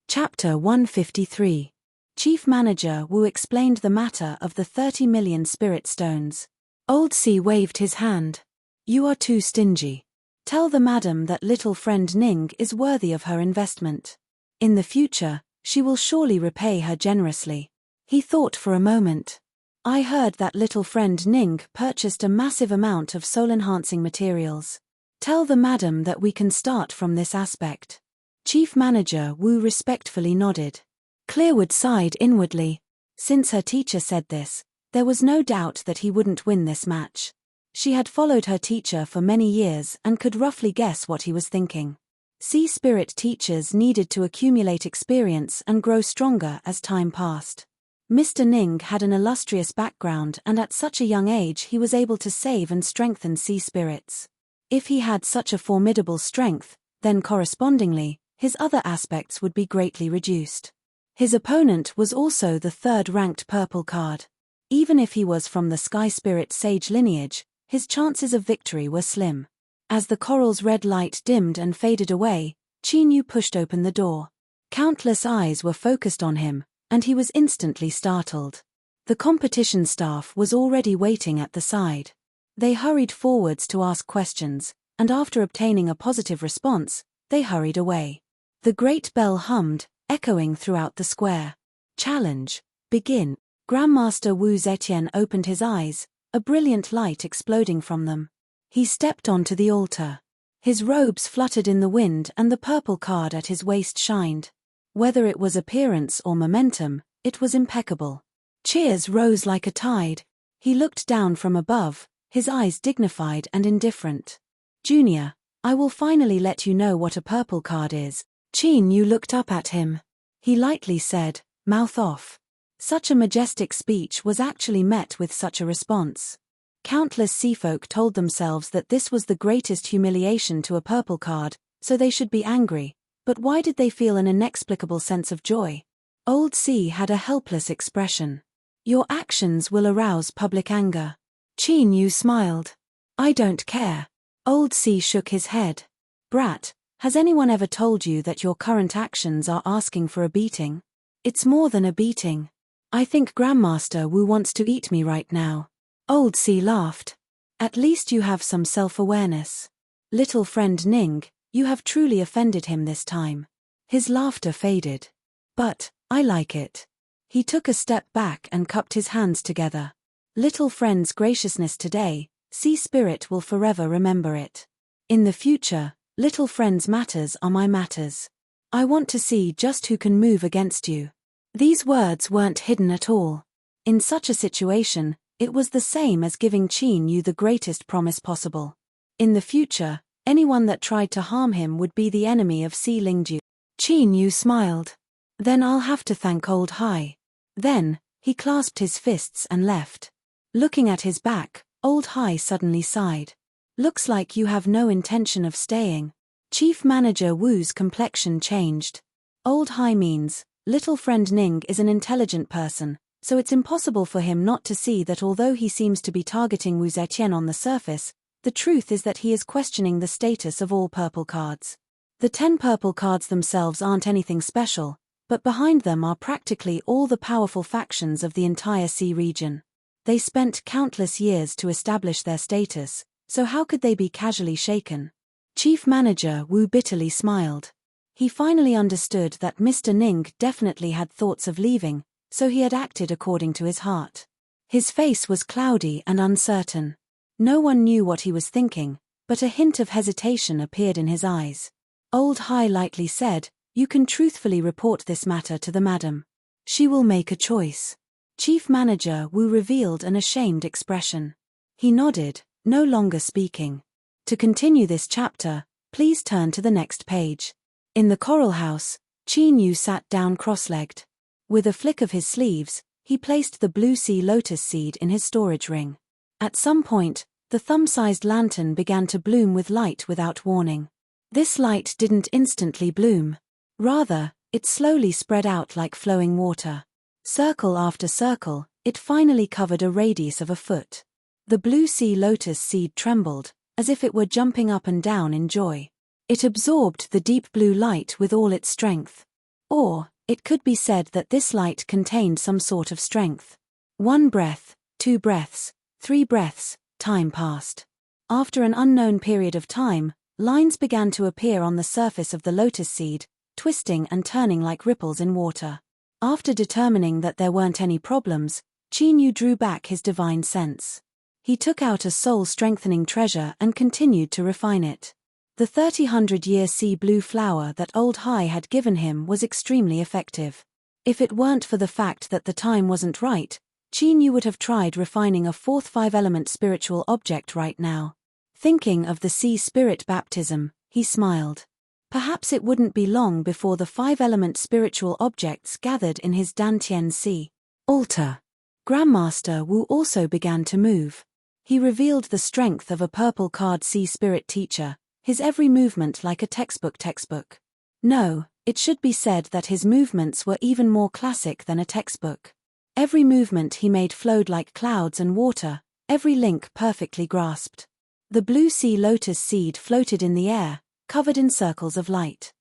Chapter 153. Chief Manager Wu explained the matter of the 30 million spirit stones. Old C waved his hand. "You are too stingy. Tell the madam that little friend Ning is worthy of her investment. In the future, she will surely repay her generously." He thought for a moment. "I heard that little friend Ning purchased a massive amount of soul-enhancing materials. Tell the madam that we can start from this aspect." Chief Manager Wu respectfully nodded. Clearwood sighed inwardly. Since her teacher said this, there was no doubt that he wouldn't win this match. She had followed her teacher for many years and could roughly guess what he was thinking. Sea spirit teachers needed to accumulate experience and grow stronger as time passed. Mr. Ning had an illustrious background, and at such a young age he was able to save and strengthen sea spirits. If he had such a formidable strength, then correspondingly, his other aspects would be greatly reduced. His opponent was also the third-ranked purple card. Even if he was from the Sky Spirit Sage lineage, his chances of victory were slim. As the coral's red light dimmed and faded away, Qin Yu pushed open the door. Countless eyes were focused on him, and he was instantly startled. The competition staff was already waiting at the side. They hurried forwards to ask questions, and after obtaining a positive response, they hurried away. The great bell hummed, echoing throughout the square. "Challenge. Begin." Grandmaster Wu Zetian opened his eyes, a brilliant light exploding from them. He stepped onto the altar. His robes fluttered in the wind and the purple card at his waist shined. Whether it was appearance or momentum, it was impeccable. Cheers rose like a tide. He looked down from above, his eyes dignified and indifferent. "Junior, I will finally let you know what a purple card is." Qin Yu looked up at him. He lightly said, "Mouth off." Such a majestic speech was actually met with such a response. Countless seafolk told themselves that this was the greatest humiliation to a purple card, so they should be angry, but why did they feel an inexplicable sense of joy? Old C had a helpless expression. "Your actions will arouse public anger." Qin Yu smiled. "I don't care." Old C shook his head. "Brat, has anyone ever told you that your current actions are asking for a beating? It's more than a beating. I think Grandmaster Wu wants to eat me right now." Old C laughed. "At least you have some self-awareness. Little friend Ning, you have truly offended him this time." His laughter faded. "But, I like it." He took a step back and cupped his hands together. "Little friend's graciousness today, Sea Spirit will forever remember it. In the future, little friend's matters are my matters. I want to see just who can move against you." These words weren't hidden at all. In such a situation, it was the same as giving Qin Yu the greatest promise possible. In the future, Anyone that tried to harm him would be the enemy of Si Lingju. Qin Yu smiled. Then I'll have to thank Old Hai. Then, he clasped his fists and left. Looking at his back, Old Hai suddenly sighed. Looks like you have no intention of staying. Chief Manager Wu's complexion changed. Old Hai means, little friend Ning is an intelligent person, so it's impossible for him not to see that although he seems to be targeting Wu Zetian on the surface, the truth is that he is questioning the status of all purple cards. The 10 purple cards themselves aren't anything special, but behind them are practically all the powerful factions of the entire sea region. They spent countless years to establish their status, so how could they be casually shaken? Chief Manager Wu bitterly smiled. He finally understood that Mr. Ning definitely had thoughts of leaving, so he had acted according to his heart. His face was cloudy and uncertain. No one knew what he was thinking, but a hint of hesitation appeared in his eyes. Old Hai lightly said, "You can truthfully report this matter to the madam. She will make a choice." Chief Manager Wu revealed an ashamed expression. He nodded, no longer speaking. To continue this chapter, please turn to the next page. In the coral house, Qin Yu sat down cross-legged. With a flick of his sleeves, he placed the blue sea lotus seed in his storage ring. At some point, the thumb-sized lantern began to bloom with light without warning. This light didn't instantly bloom. Rather, it slowly spread out like flowing water. Circle after circle, it finally covered a radius of a foot. The blue sea lotus seed trembled, as if it were jumping up and down in joy. It absorbed the deep blue light with all its strength. Or, it could be said that this light contained some sort of strength. 1 breath, 2 breaths, 3 breaths, time passed. After an unknown period of time, lines began to appear on the surface of the lotus seed, twisting and turning like ripples in water. After determining that there weren't any problems, Qin Yu drew back his divine sense. He took out a soul-strengthening treasure and continued to refine it. The 30-100-year sea blue flower that Old Hai had given him was extremely effective. If it weren't for the fact that the time wasn't right, Qin Yu would have tried refining a 4th 5-element spiritual object right now. Thinking of the sea spirit baptism, he smiled. Perhaps it wouldn't be long before the 5-element spiritual objects gathered in his Dantian Sea altar. Grandmaster Wu also began to move. He revealed the strength of a purple card sea spirit teacher, his every movement like a textbook. No, it should be said that his movements were even more classic than a textbook. Every movement he made flowed like clouds and water, every link perfectly grasped. The blue sea lotus seed floated in the air, covered in circles of light.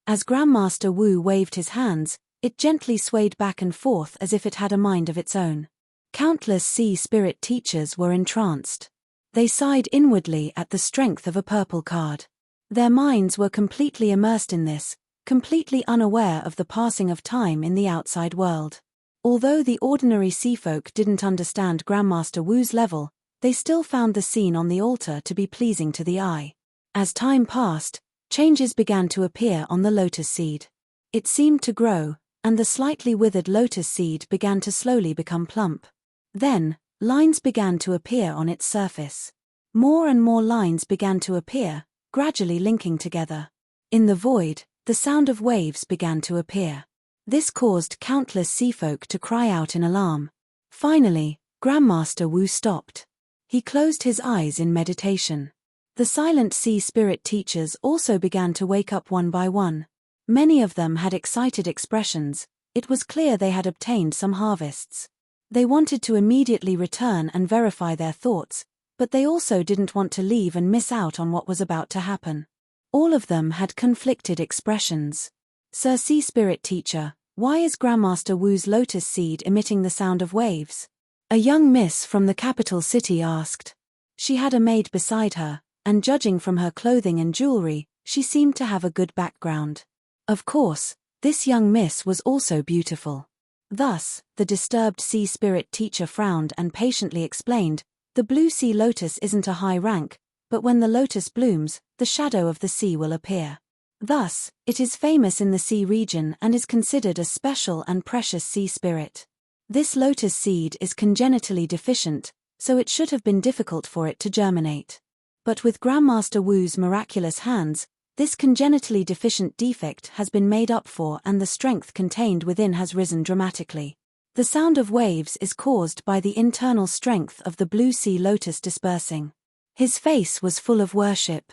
As Grandmaster Wu waved his hands, it gently swayed back and forth as if it had a mind of its own. Countless sea spirit teachers were entranced. They sighed inwardly at the strength of a purple card. Their minds were completely immersed in this, completely unaware of the passing of time in the outside world. Although the ordinary seafolk didn't understand Grandmaster Wu's level, they still found the scene on the altar to be pleasing to the eye. As time passed, changes began to appear on the lotus seed. It seemed to grow, and the slightly withered lotus seed began to slowly become plump. Then, lines began to appear on its surface. More and more lines began to appear, gradually linking together. In the void, the sound of waves began to appear. This caused countless seafolk to cry out in alarm. Finally, Grandmaster Wu stopped. He closed his eyes in meditation. The silent sea spirit teachers also began to wake up one by one. Many of them had excited expressions. It was clear they had obtained some harvests. They wanted to immediately return and verify their thoughts, but they also didn't want to leave and miss out on what was about to happen. All of them had conflicted expressions. Sir Sea Spirit Teacher, why is Grandmaster Wu's lotus seed emitting the sound of waves? A young miss from the capital city asked. She had a maid beside her, and judging from her clothing and jewelry, she seemed to have a good background. Of course, this young miss was also beautiful. Thus, the disturbed sea spirit teacher frowned and patiently explained, the blue sea lotus isn't a high rank, but when the lotus blooms, the shadow of the sea will appear. Thus, it is famous in the sea region and is considered a special and precious sea spirit. This lotus seed is congenitally deficient, so it should have been difficult for it to germinate. But with Grandmaster Wu's miraculous hands, this congenitally deficient defect has been made up for and the strength contained within has risen dramatically. The sound of waves is caused by the internal strength of the blue sea lotus dispersing. His face was full of worship.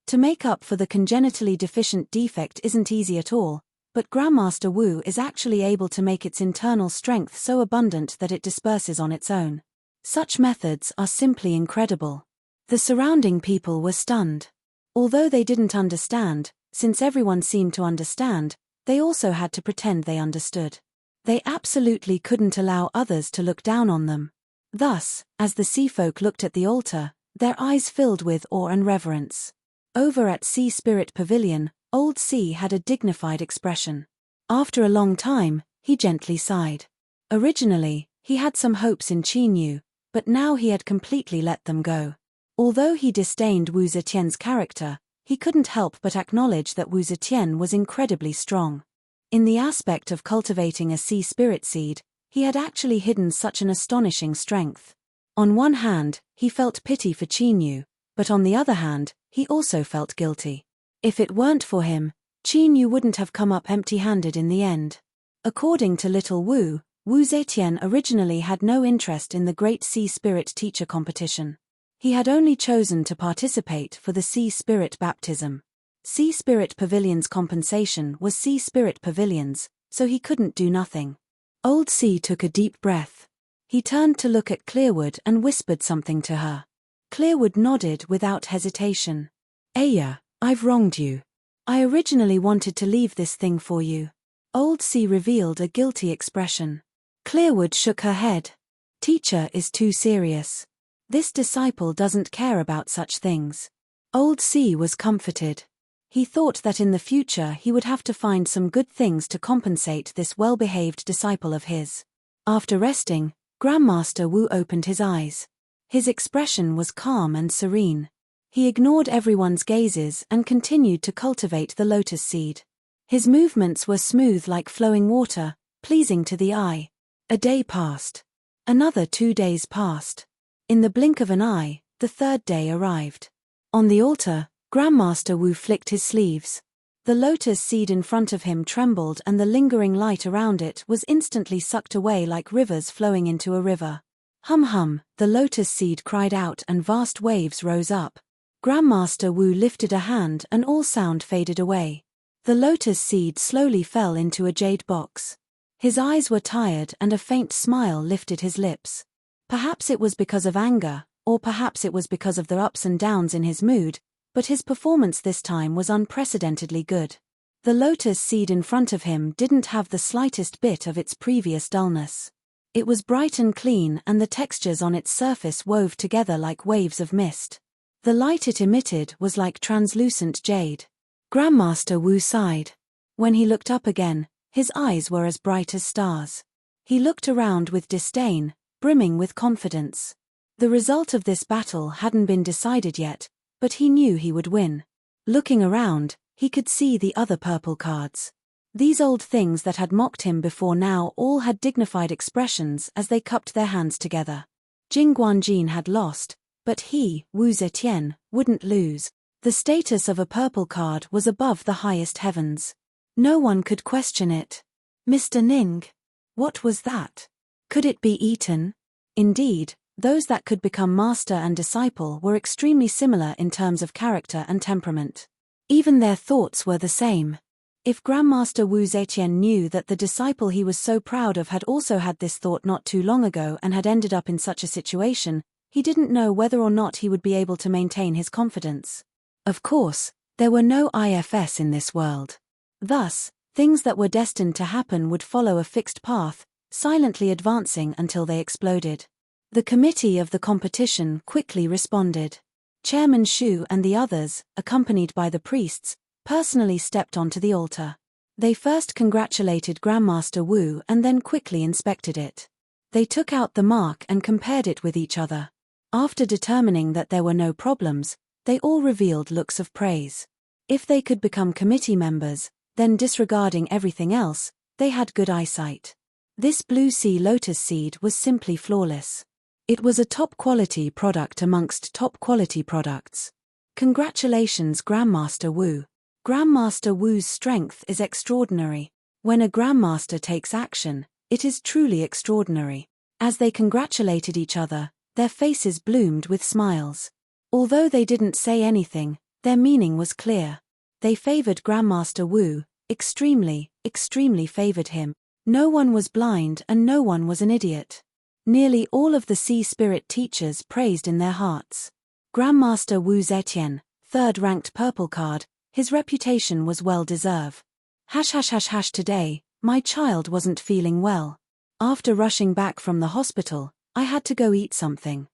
To make up for the congenitally deficient defect isn't easy at all, but Grandmaster Wu is actually able to make its internal strength so abundant that it disperses on its own. Such methods are simply incredible. The surrounding people were stunned. Although they didn't understand, since everyone seemed to understand, they also had to pretend they understood. They absolutely couldn't allow others to look down on them. Thus, as the sea folk looked at the altar, their eyes filled with awe and reverence. Over at Sea Spirit Pavilion, Old Sea had a dignified expression. After a long time, he gently sighed. Originally, he had some hopes in Qinyu, but now he had completely let them go. Although he disdained Wu Zetian's character, he couldn't help but acknowledge that Wu Zetian was incredibly strong. In the aspect of cultivating a sea spirit seed, he had actually hidden such an astonishing strength. On one hand, he felt pity for Qinyu, but on the other hand, he also felt guilty. If it weren't for him, Qinyu wouldn't have come up empty-handed in the end. According to Little Wu, Wu Zetian originally had no interest in the Great Sea Spirit Teacher competition. He had only chosen to participate for the Sea Spirit baptism. Sea Spirit Pavilion's compensation was Sea Spirit Pavilions, so he couldn't do nothing. Old Sea took a deep breath. He turned to look at Clearwood and whispered something to her. Clearwood nodded without hesitation. "Aya, I've wronged you. I originally wanted to leave this thing for you." Old Sea revealed a guilty expression. Clearwood shook her head. "Teacher is too serious. This disciple doesn't care about such things." Old Sea was comforted. He thought that in the future he would have to find some good things to compensate this well-behaved disciple of his. After resting, Grandmaster Wu opened his eyes. His expression was calm and serene. He ignored everyone's gazes and continued to cultivate the lotus seed. His movements were smooth like flowing water, pleasing to the eye. A day passed. Another 2 days passed. In the blink of an eye, the third day arrived. On the altar, Grandmaster Wu flicked his sleeves. The lotus seed in front of him trembled and the lingering light around it was instantly sucked away like rivers flowing into a river. Hum hum, the lotus seed cried out and vast waves rose up. Grandmaster Wu lifted a hand and all sound faded away. The lotus seed slowly fell into a jade box. His eyes were tired and a faint smile lifted his lips. Perhaps it was because of anger, or perhaps it was because of the ups and downs in his mood, but his performance this time was unprecedentedly good. The lotus seed in front of him didn't have the slightest bit of its previous dullness. It was bright and clean and the textures on its surface wove together like waves of mist. The light it emitted was like translucent jade. Grandmaster Wu sighed. When he looked up again, his eyes were as bright as stars. He looked around with disdain, brimming with confidence. The result of this battle hadn't been decided yet, but he knew he would win. Looking around, he could see the other purple cards. These old things that had mocked him before now all had dignified expressions as they cupped their hands together. Jing Guanjin had lost, but he, Wu Zetian, wouldn't lose. The status of a purple card was above the highest heavens. No one could question it. Mr. Ning? What was that? Could it be eaten? Indeed, those that could become master and disciple were extremely similar in terms of character and temperament. Even their thoughts were the same. If Grandmaster Wu Zetian knew that the disciple he was so proud of had also had this thought not too long ago and had ended up in such a situation, he didn't know whether or not he would be able to maintain his confidence. Of course, there were no IFS in this world. Thus, things that were destined to happen would follow a fixed path, silently advancing until they exploded. The committee of the competition quickly responded. Chairman Shu and the others, accompanied by the priests, personally stepped onto the altar. They first congratulated Grandmaster Wu and then quickly inspected it. They took out the mark and compared it with each other. After determining that there were no problems, they all revealed looks of praise. If they could become committee members, then disregarding everything else, they had good eyesight. This blue sea lotus seed was simply flawless. It was a top-quality product amongst top-quality products. Congratulations, Grandmaster Wu. Grandmaster Wu's strength is extraordinary. When a Grandmaster takes action, it is truly extraordinary. As they congratulated each other, their faces bloomed with smiles. Although they didn't say anything, their meaning was clear. They favored Grandmaster Wu, extremely favored him. No one was blind and no one was an idiot. Nearly all of the Sea Spirit teachers praised in their hearts. Grandmaster Wu Zetian, third-ranked purple card, his reputation was well-deserved. Today, my child wasn't feeling well. After rushing back from the hospital, I had to go eat something.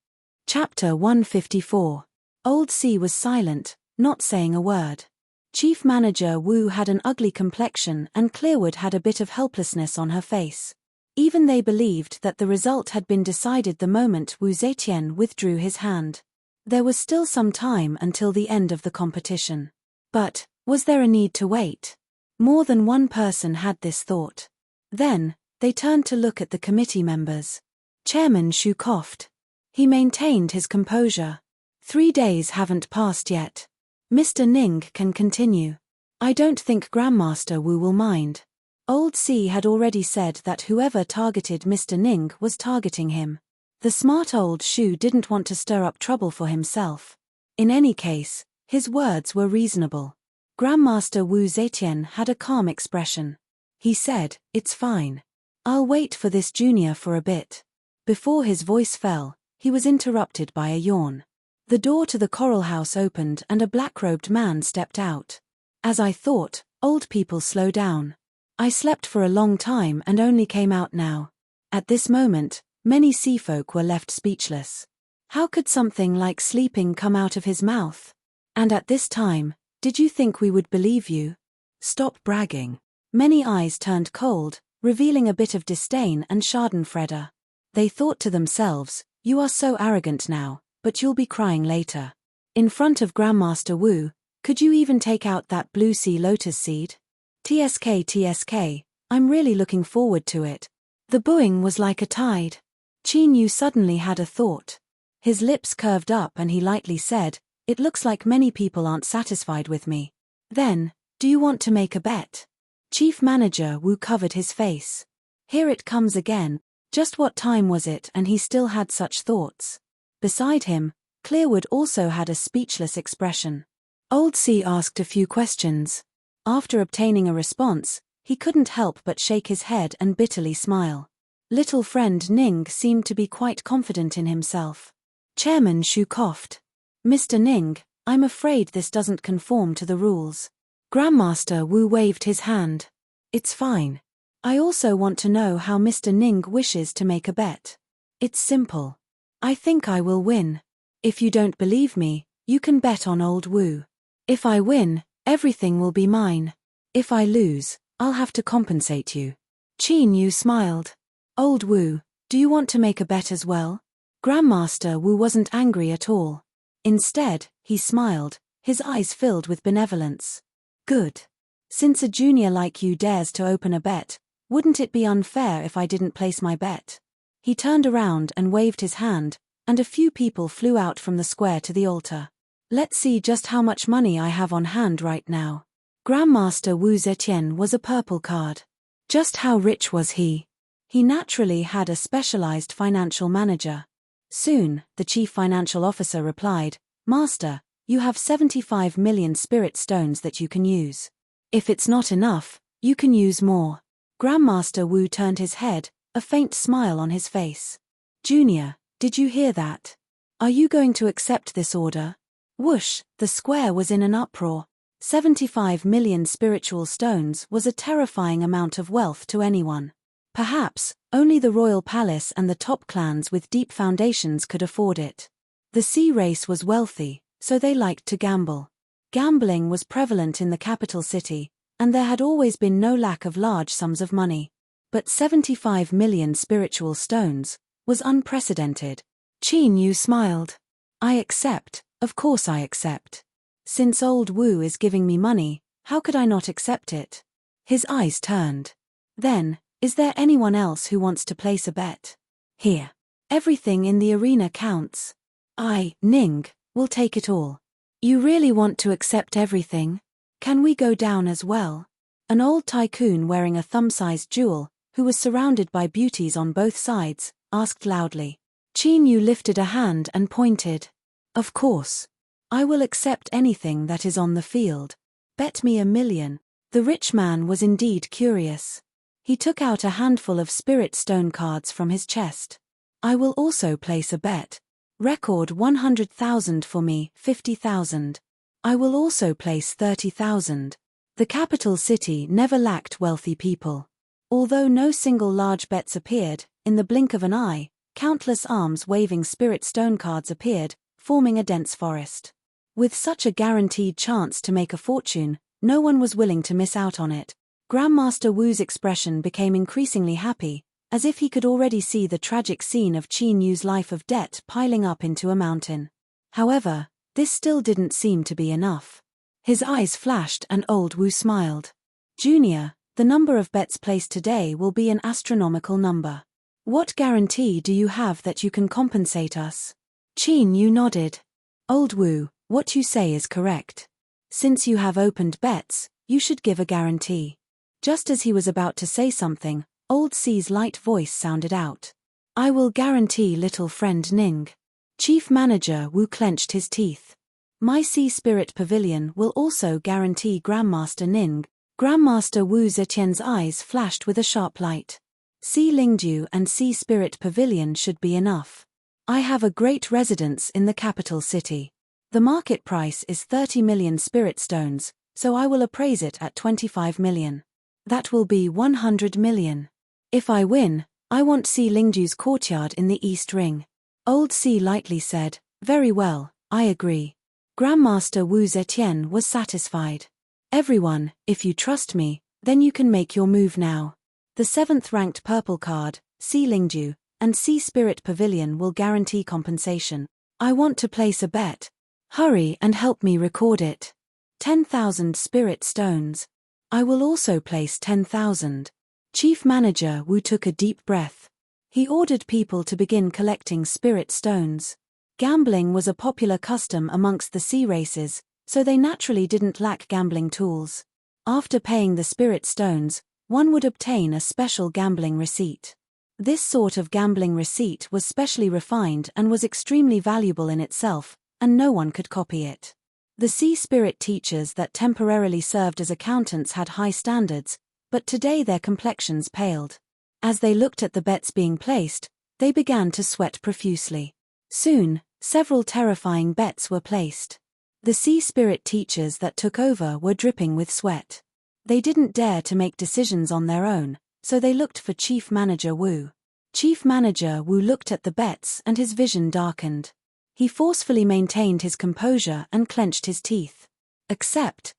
Chapter 154. Old C was silent, not saying a word. Chief Manager Wu had an ugly complexion and Clearwood had a bit of helplessness on her face. Even they believed that the result had been decided the moment Wu Zetian withdrew his hand. There was still some time until the end of the competition. But, was there a need to wait? More than one person had this thought. Then, they turned to look at the committee members. Chairman Shu coughed. He maintained his composure. 3 days haven't passed yet. Mr. Ning can continue. I don't think Grandmaster Wu will mind. Old C had already said that whoever targeted Mr. Ning was targeting him. The smart old Shu didn't want to stir up trouble for himself. In any case, his words were reasonable. Grandmaster Wu Zetian had a calm expression. He said, "It's fine. I'll wait for this junior for a bit." Before his voice fell, he was interrupted by a yawn. The door to the coral house opened and a black-robed man stepped out. As I thought, old people slow down. I slept for a long time and only came out now. At this moment, many sea folk were left speechless. How could something like sleeping come out of his mouth? And at this time, did you think we would believe you? Stop bragging. Many eyes turned cold, revealing a bit of disdain and schadenfreude. They thought to themselves, you are so arrogant now, but you'll be crying later. In front of Grandmaster Wu, could you even take out that blue sea lotus seed? TSK, I'm really looking forward to it. The booing was like a tide. Qin Yu suddenly had a thought. His lips curved up and he lightly said, "It looks like many people aren't satisfied with me. Then, do you want to make a bet?" Chief Manager Wu covered his face. Here it comes again. Just what time was it and he still had such thoughts? Beside him, Clearwood also had a speechless expression. Old C asked a few questions. After obtaining a response, he couldn't help but shake his head and bitterly smile. Little friend Ning seemed to be quite confident in himself. Chairman Shu coughed. "Mr. Ning, I'm afraid this doesn't conform to the rules." Grandmaster Wu waved his hand. "It's fine. I also want to know how Mr. Ning wishes to make a bet. It's simple. I think I will win. If you don't believe me, you can bet on old Wu. If I win, everything will be mine. If I lose, I'll have to compensate you." Qin Yu smiled. "Old Wu, do you want to make a bet as well?" Grandmaster Wu wasn't angry at all. Instead, he smiled, his eyes filled with benevolence. "Good. Since a junior like you dares to open a bet, wouldn't it be unfair if I didn't place my bet?" He turned around and waved his hand, and a few people flew out from the square to the altar. "Let's see just how much money I have on hand right now." Grandmaster Wu Zetian was a purple card. Just how rich was he? He naturally had a specialized financial manager. Soon, the chief financial officer replied, "Master, you have 75 million spirit stones that you can use. If it's not enough, you can use more." Grandmaster Wu turned his head, a faint smile on his face. "Junior, did you hear that? Are you going to accept this order?" Whoosh, the square was in an uproar. 75 million spiritual stones was a terrifying amount of wealth to anyone. Perhaps, only the royal palace and the top clans with deep foundations could afford it. The sea race was wealthy, so they liked to gamble. Gambling was prevalent in the capital city, and there had always been no lack of large sums of money. But 75 million spiritual stones was unprecedented. Qin Yu smiled. "I accept, of course I accept. Since old Wu is giving me money, how could I not accept it?" His eyes turned. "Then, is there anyone else who wants to place a bet? Here. Everything in the arena counts. I, Ning, will take it all." You really want to accept everything? Can we go down as well? An old tycoon wearing a thumb-sized jewel, who was surrounded by beauties on both sides, asked loudly. Qin Yu lifted a hand and pointed. Of course. I will accept anything that is on the field. Bet me 1,000,000. The rich man was indeed curious. He took out a handful of spirit stone cards from his chest. I will also place a bet. Record 100,000 for me, 50,000. I will also place 30,000. The capital city never lacked wealthy people. Although no single large bets appeared, in the blink of an eye, countless arms-waving spirit stone cards appeared, forming a dense forest. With such a guaranteed chance to make a fortune, no one was willing to miss out on it. Grandmaster Wu's expression became increasingly happy, as if he could already see the tragic scene of Qin Yu's life of debt piling up into a mountain. However, this still didn't seem to be enough. His eyes flashed and old Wu smiled. Junior, the number of bets placed today will be an astronomical number. What guarantee do you have that you can compensate us? Qin Yu nodded. Old Wu, what you say is correct. Since you have opened bets, you should give a guarantee. Just as he was about to say something, Old C's light voice sounded out. I will guarantee little friend Ning. Chief Manager Wu clenched his teeth. My Sea Spirit Pavilion will also guarantee Grandmaster Ning. Grandmaster Wu Zetian's eyes flashed with a sharp light. Sea Lingju and Sea Spirit Pavilion should be enough. I have a great residence in the capital city. The market price is 30 million spirit stones, so I will appraise it at 25 million. That will be 100 million. If I win, I want Sea Lingju's courtyard in the East Ring. Old Sea lightly said, very well, I agree. Grandmaster Wu Zetian was satisfied. Everyone, if you trust me, then you can make your move now. The 7th-ranked purple card, Sea Lingju, and Sea Spirit Pavilion will guarantee compensation. I want to place a bet. Hurry and help me record it. 10,000 spirit stones. I will also place 10,000. Chief Manager Wu took a deep breath. He ordered people to begin collecting spirit stones. Gambling was a popular custom amongst the sea races, so they naturally didn't lack gambling tools. After paying the spirit stones, one would obtain a special gambling receipt. This sort of gambling receipt was specially refined and was extremely valuable in itself, and no one could copy it. The sea spirit teachers that temporarily served as accountants had high standards, but today their complexions paled. As they looked at the bets being placed, they began to sweat profusely. Soon, several terrifying bets were placed. The sea spirit teachers that took over were dripping with sweat. They didn't dare to make decisions on their own, so they looked for Chief Manager Wu. Chief Manager Wu looked at the bets and his vision darkened. He forcefully maintained his composure and clenched his teeth. Accept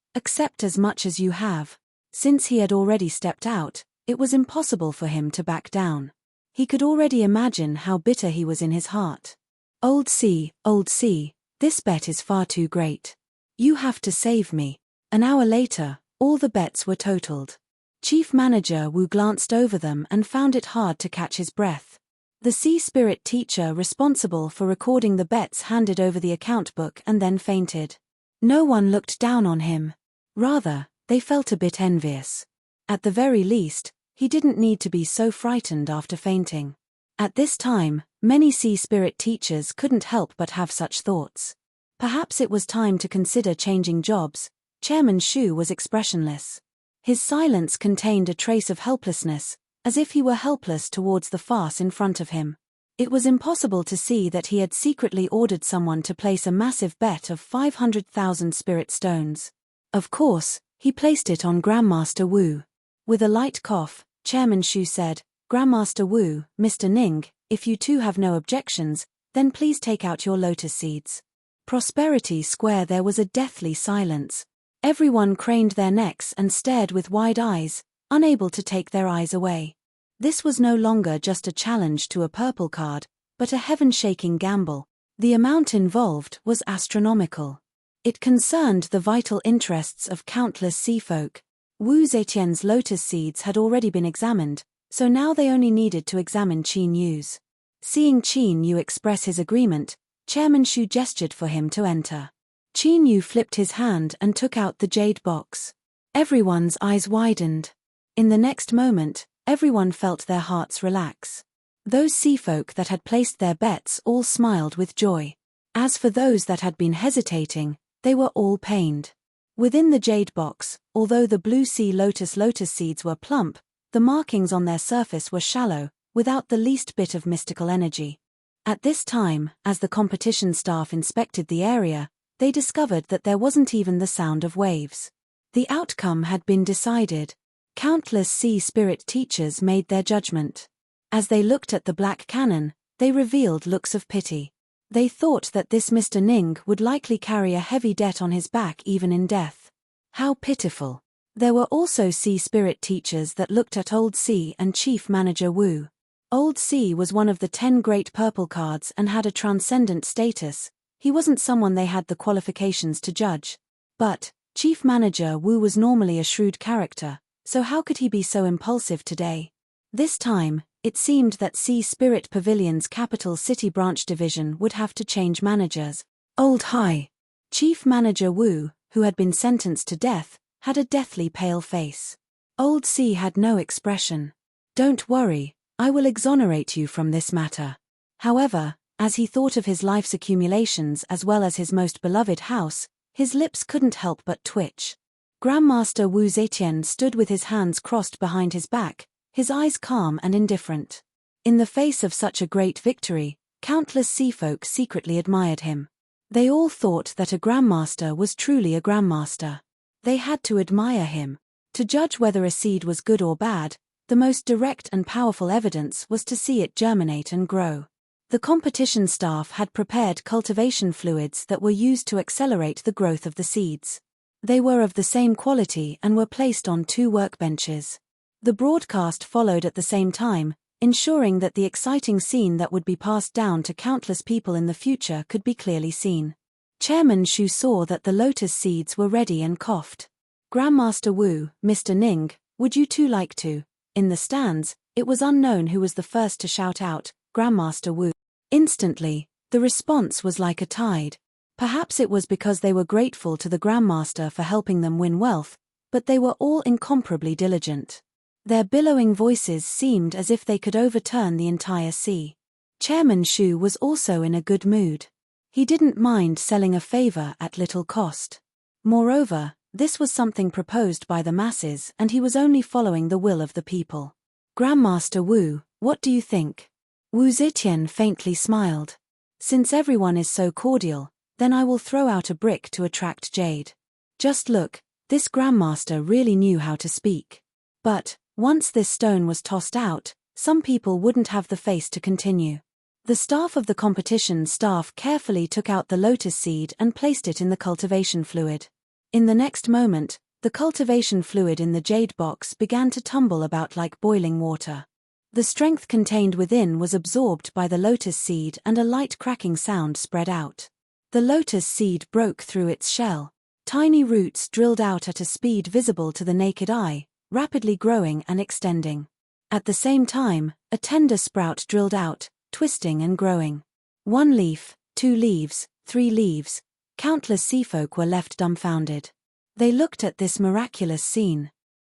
as much as you have. Since he had already stepped out, it was impossible for him to back down. He could already imagine how bitter he was in his heart. Old C, this bet is far too great. You have to save me. An hour later, all the bets were totaled. Chief Manager Wu glanced over them and found it hard to catch his breath. The sea spirit teacher responsible for recording the bets handed over the account book and then fainted. No one looked down on him. Rather, they felt a bit envious. At the very least, he didn't need to be so frightened after fainting. At this time, many sea spirit teachers couldn't help but have such thoughts. Perhaps it was time to consider changing jobs. Chairman Shu was expressionless. His silence contained a trace of helplessness, as if he were helpless towards the farce in front of him. It was impossible to see that he had secretly ordered someone to place a massive bet of 500,000 spirit stones. Of course, he placed it on Grandmaster Wu. With a light cough, Chairman Shu said, Grandmaster Wu, Mr. Ning, if you two have no objections, then please take out your lotus seeds. Prosperity Square. There was a deathly silence. Everyone craned their necks and stared with wide eyes, unable to take their eyes away. This was no longer just a challenge to a purple card, but a heaven-shaking gamble. The amount involved was astronomical. It concerned the vital interests of countless seafolk. Wu Zetian's lotus seeds had already been examined, so now they only needed to examine Qin Yu's. Seeing Qin Yu express his agreement, Chairman Shu gestured for him to enter. Yu flipped his hand and took out the jade box. Everyone's eyes widened. In the next moment, everyone felt their hearts relax. Those sea folk that had placed their bets all smiled with joy. As for those that had been hesitating, they were all pained. Within the jade box, although the blue sea lotus seeds were plump, the markings on their surface were shallow, without the least bit of mystical energy. At this time, as the competition staff inspected the area, they discovered that there wasn't even the sound of waves. The outcome had been decided. Countless sea spirit teachers made their judgment. As they looked at the black cannon, they revealed looks of pity. They thought that this Mr. Ning would likely carry a heavy debt on his back even in death. How pitiful. There were also sea spirit teachers that looked at Old Sea and Chief Manager Wu. Old Sea was one of the 10 great purple cards and had a transcendent status. He wasn't someone they had the qualifications to judge. But Chief Manager Wu was normally a shrewd character, so how could he be so impulsive today? This time, it seemed that Sea Spirit Pavilion's capital city branch division would have to change managers. Old High. Chief Manager Wu, who had been sentenced to death, had a deathly pale face. Old Sea had no expression. Don't worry, I will exonerate you from this matter. However, as he thought of his life's accumulations as well as his most beloved house, his lips couldn't help but twitch. Grandmaster Wu Zetian stood with his hands crossed behind his back, his eyes calm and indifferent. In the face of such a great victory, countless seafolk secretly admired him. They all thought that a grandmaster was truly a grandmaster. They had to admire him. To judge whether a seed was good or bad, the most direct and powerful evidence was to see it germinate and grow. The competition staff had prepared cultivation fluids that were used to accelerate the growth of the seeds. They were of the same quality and were placed on 2 workbenches. The broadcast followed at the same time, ensuring that the exciting scene that would be passed down to countless people in the future could be clearly seen. Chairman Shu saw that the lotus seeds were ready and coughed. Grandmaster Wu, Mr. Ning, would you two like to? In the stands, it was unknown who was the first to shout out, Grandmaster Wu. Instantly, the response was like a tide. Perhaps it was because they were grateful to the Grandmaster for helping them win wealth, but they were all incomparably diligent. Their billowing voices seemed as if they could overturn the entire sea. Chairman Shu was also in a good mood. He didn't mind selling a favor at little cost. Moreover, this was something proposed by the masses and he was only following the will of the people. Grandmaster Wu, what do you think? Wu Zetian faintly smiled. Since everyone is so cordial, then I will throw out a brick to attract jade. Just look, this Grandmaster really knew how to speak. But, once this stone was tossed out, some people wouldn't have the face to continue. The staff of the competition staff carefully took out the lotus seed and placed it in the cultivation fluid. In the next moment, the cultivation fluid in the jade box began to tumble about like boiling water. The strength contained within was absorbed by the lotus seed and a light cracking sound spread out. The lotus seed broke through its shell. Tiny roots drilled out at a speed visible to the naked eye, rapidly growing and extending. At the same time, a tender sprout drilled out, twisting and growing. 1 leaf, 2 leaves, 3 leaves. Countless seafolk were left dumbfounded. They looked at this miraculous scene.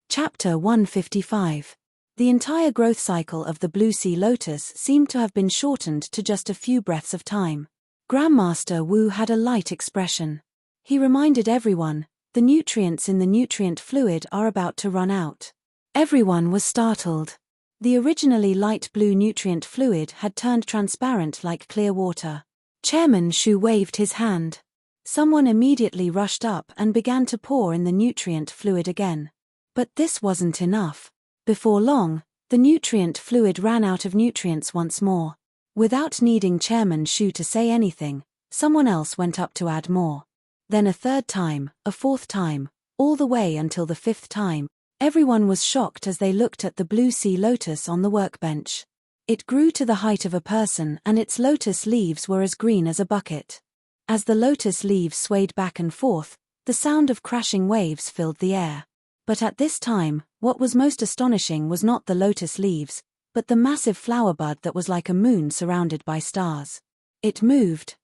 Chapter 155. The entire growth cycle of the blue sea lotus seemed to have been shortened to just a few breaths of time. Grandmaster Wu had a light expression. He reminded everyone, the nutrients in the nutrient fluid are about to run out. Everyone was startled. The originally light blue nutrient fluid had turned transparent like clear water. Chairman Shu waved his hand. Someone immediately rushed up and began to pour in the nutrient fluid again. But this wasn't enough. Before long, the nutrient fluid ran out of nutrients once more. Without needing Chairman Shu to say anything, someone else went up to add more. Then a 3rd time, a 4th time, all the way until the 5th time. Everyone was shocked as they looked at the blue sea lotus on the workbench. It grew to the height of a person and its lotus leaves were as green as a bucket. As the lotus leaves swayed back and forth, the sound of crashing waves filled the air. But at this time, what was most astonishing was not the lotus leaves, but the massive flower bud that was like a moon surrounded by stars. It moved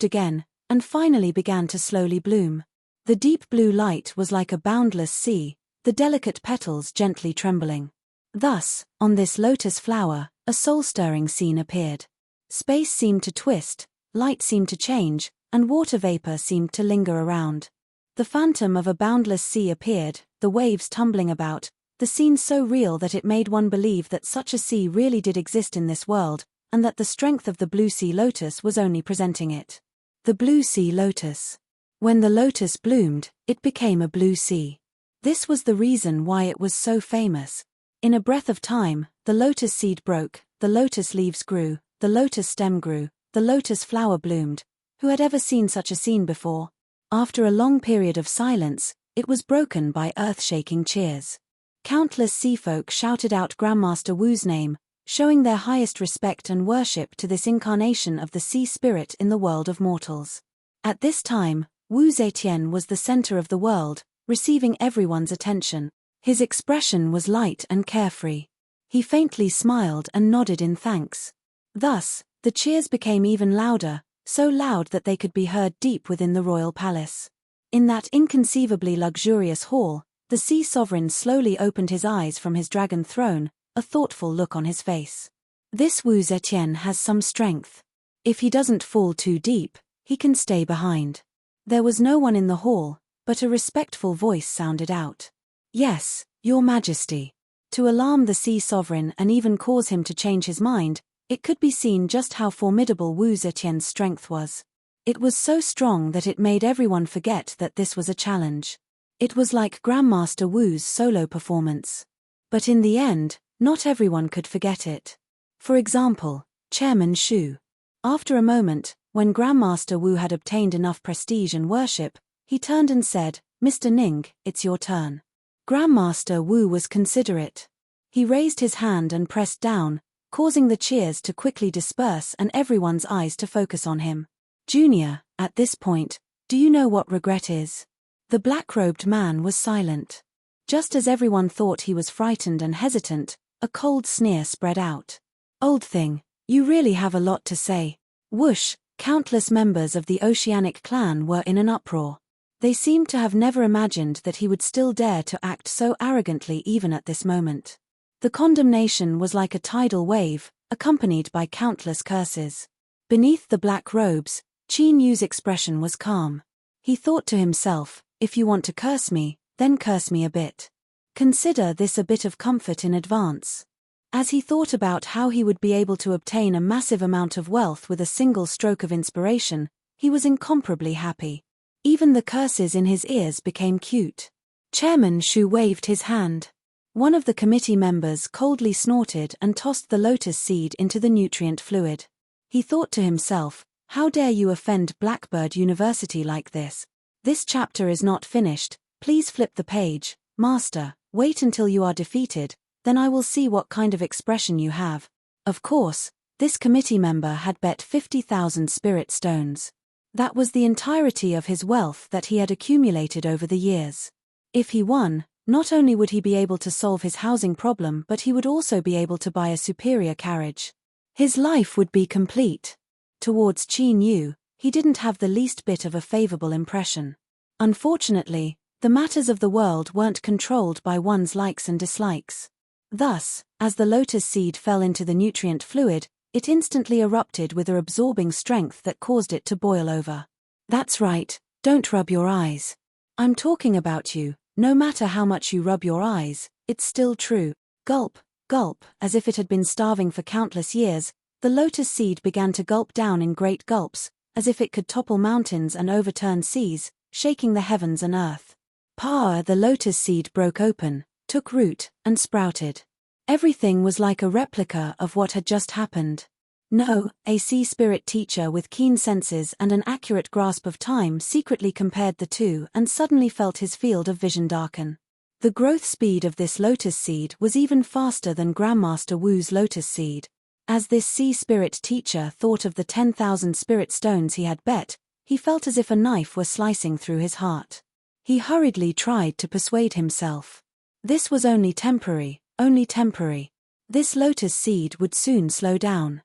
again, and finally began to slowly bloom. The deep blue light was like a boundless sea, the delicate petals gently trembling. Thus, on this lotus flower, a soul-stirring scene appeared. Space seemed to twist, light seemed to change, and water vapor seemed to linger around. The phantom of a boundless sea appeared, the waves tumbling about, the scene so real that it made one believe that such a sea really did exist in this world, and that the strength of the blue sea lotus was only presenting it. The blue sea lotus. When the lotus bloomed, it became a blue sea. This was the reason why it was so famous. In a breath of time, the lotus seed broke, the lotus leaves grew, the lotus stem grew, the lotus flower bloomed. Who had ever seen such a scene before? After a long period of silence, it was broken by earth-shaking cheers. Countless sea folk shouted out Grandmaster Wu's name, showing their highest respect and worship to this incarnation of the sea spirit in the world of mortals. At this time, Wu Zetian was the center of the world, receiving everyone's attention. His expression was light and carefree. He faintly smiled and nodded in thanks. Thus, the cheers became even louder, so loud that they could be heard deep within the royal palace. In that inconceivably luxurious hall, the sea sovereign slowly opened his eyes from his dragon throne, a thoughtful look on his face. This Wu Zetian has some strength. If he doesn't fall too deep, he can stay behind. There was no one in the hall, but a respectful voice sounded out. Yes, Your Majesty. To alarm the sea sovereign and even cause him to change his mind, it could be seen just how formidable Wu Zetian's strength was. It was so strong that it made everyone forget that this was a challenge. It was like Grandmaster Wu's solo performance. But in the end, not everyone could forget it. For example, Chairman Shu. After a moment, when Grandmaster Wu had obtained enough prestige and worship, he turned and said, "Mr. Ning, it's your turn." Grandmaster Wu was considerate. He raised his hand and pressed down, causing the cheers to quickly disperse and everyone's eyes to focus on him. "Junior, at this point, do you know what regret is?" The black-robed man was silent. Just as everyone thought he was frightened and hesitant, a cold sneer spread out. "Old thing, you really have a lot to say." Whoosh, countless members of the Oceanic clan were in an uproar. They seemed to have never imagined that he would still dare to act so arrogantly even at this moment. The condemnation was like a tidal wave, accompanied by countless curses. Beneath the black robes, Qin Yu's expression was calm. He thought to himself, if you want to curse me, then curse me a bit. Consider this a bit of comfort in advance. As he thought about how he would be able to obtain a massive amount of wealth with a single stroke of inspiration, he was incomparably happy. Even the curses in his ears became cute. Chairman Shu waved his hand. One of the committee members coldly snorted and tossed the lotus seed into the nutrient fluid. He thought to himself, how dare you offend Blackbird University like this? This chapter is not finished, please flip the page. Master, wait until you are defeated, then I will see what kind of expression you have. Of course, this committee member had bet 50,000 spirit stones. That was the entirety of his wealth that he had accumulated over the years. If he won, not only would he be able to solve his housing problem, but he would also be able to buy a superior carriage. His life would be complete. Towards Qin Yu, he didn't have the least bit of a favorable impression. Unfortunately, the matters of the world weren't controlled by one's likes and dislikes. Thus, as the lotus seed fell into the nutrient fluid, it instantly erupted with an absorbing strength that caused it to boil over. That's right, don't rub your eyes. I'm talking about you, no matter how much you rub your eyes, it's still true. Gulp, gulp, as if it had been starving for countless years, the lotus seed began to gulp down in great gulps, as if it could topple mountains and overturn seas, shaking the heavens and earth. The lotus seed broke open, took root, and sprouted. Everything was like a replica of what had just happened. No, a sea spirit teacher with keen senses and an accurate grasp of time secretly compared the two and suddenly felt his field of vision darken. The growth speed of this lotus seed was even faster than Grandmaster Wu's lotus seed. As this sea spirit teacher thought of the 10,000 spirit stones he had bet, he felt as if a knife were slicing through his heart. He hurriedly tried to persuade himself. This was only temporary, only temporary. This lotus seed would soon slow down.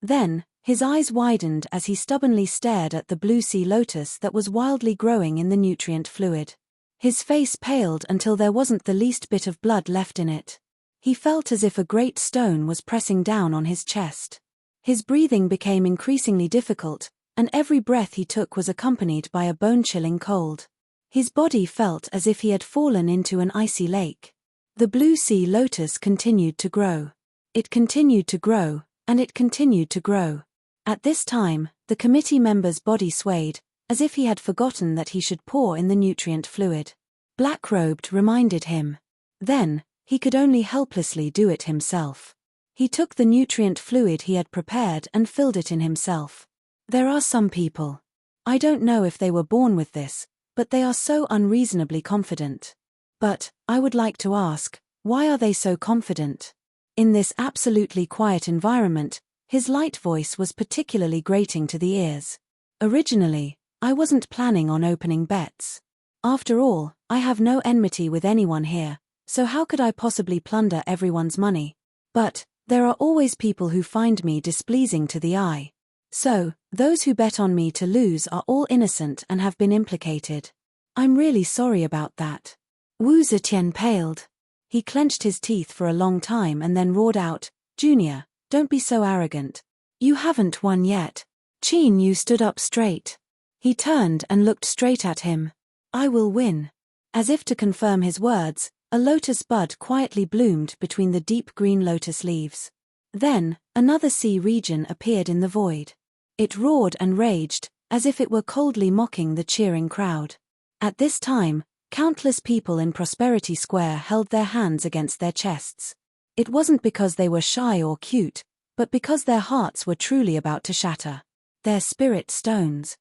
Then, His eyes widened as he stubbornly stared at the blue sea lotus that was wildly growing in the nutrient fluid. His face paled until there wasn't the least bit of blood left in it. He felt as if a great stone was pressing down on his chest. His breathing became increasingly difficult, and every breath he took was accompanied by a bone-chilling cold. His body felt as if he had fallen into an icy lake. The blue sea lotus continued to grow. It continued to grow, and it continued to grow. At this time, the committee member's body swayed, as if he had forgotten that he should pour in the nutrient fluid. Black-robed reminded him. Then, he could only helplessly do it himself. He took the nutrient fluid he had prepared and filled it in himself. There are some people. I don't know if they were born with this, but they are so unreasonably confident. But, I would like to ask, why are they so confident? In this absolutely quiet environment, his light voice was particularly grating to the ears. Originally, I wasn't planning on opening bets. After all, I have no enmity with anyone here, so how could I possibly plunder everyone's money? But, there are always people who find me displeasing to the eye. So, those who bet on me to lose are all innocent and have been implicated. I'm really sorry about that. Wu Zetian paled. He clenched his teeth for a long time and then roared out, "Junior, don't be so arrogant. You haven't won yet." Qin Yu stood up straight. He turned and looked straight at him. "I will win." As if to confirm his words, a lotus bud quietly bloomed between the deep green lotus leaves. Then, another sea region appeared in the void. It roared and raged, as if it were coldly mocking the cheering crowd. At this time, countless people in Prosperity Square held their hands against their chests. It wasn't because they were shy or cute, but because their hearts were truly about to shatter. Their spirit stones,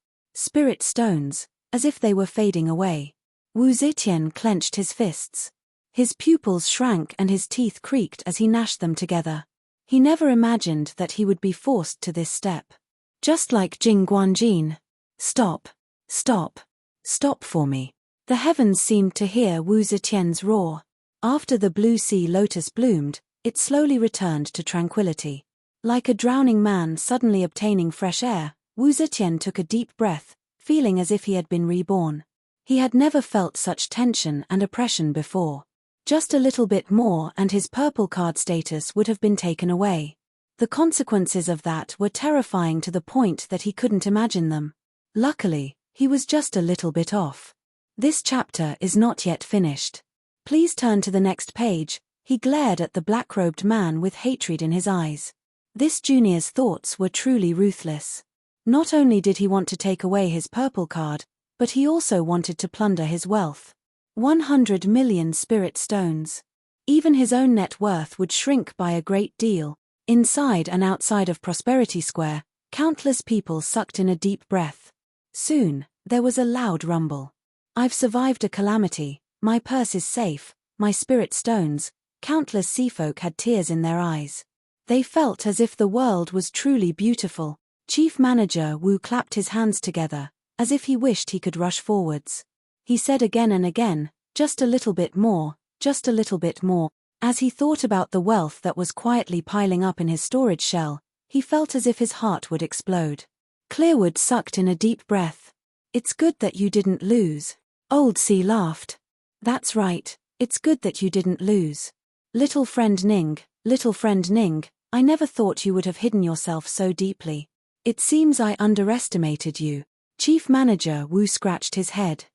as if they were fading away. Wu Zetian clenched his fists. His pupils shrank and his teeth creaked as he gnashed them together. He never imagined that he would be forced to this step. Just like Jing Guanjin. "Stop. Stop. Stop for me." The heavens seemed to hear Wu Zetian's roar. After the blue sea lotus bloomed, it slowly returned to tranquility. Like a drowning man suddenly obtaining fresh air, Wu Zetian took a deep breath, feeling as if he had been reborn. He had never felt such tension and oppression before. Just a little bit more and his purple card status would have been taken away. The consequences of that were terrifying to the point that he couldn't imagine them. Luckily, he was just a little bit off. This chapter is not yet finished. Please turn to the next page. He glared at the black-robed man with hatred in his eyes. This junior's thoughts were truly ruthless. Not only did he want to take away his purple card, but he also wanted to plunder his wealth. 100 million spirit stones. Even his own net worth would shrink by a great deal. Inside and outside of Prosperity Square, countless people sucked in a deep breath. Soon, there was a loud rumble. "I've survived a calamity, my purse is safe, my spirit stones." Countless seafolk had tears in their eyes. They felt as if the world was truly beautiful. Chief Manager Wu clapped his hands together, as if he wished he could rush forwards. He said again and again, "Just a little bit more, just a little bit more." As he thought about the wealth that was quietly piling up in his storage shell, he felt as if his heart would explode. Clearwood sucked in a deep breath. "It's good that you didn't lose." Old Sea laughed. "That's right, it's good that you didn't lose. Little friend Ning, I never thought you would have hidden yourself so deeply. It seems I underestimated you." Chief Manager Wu scratched his head.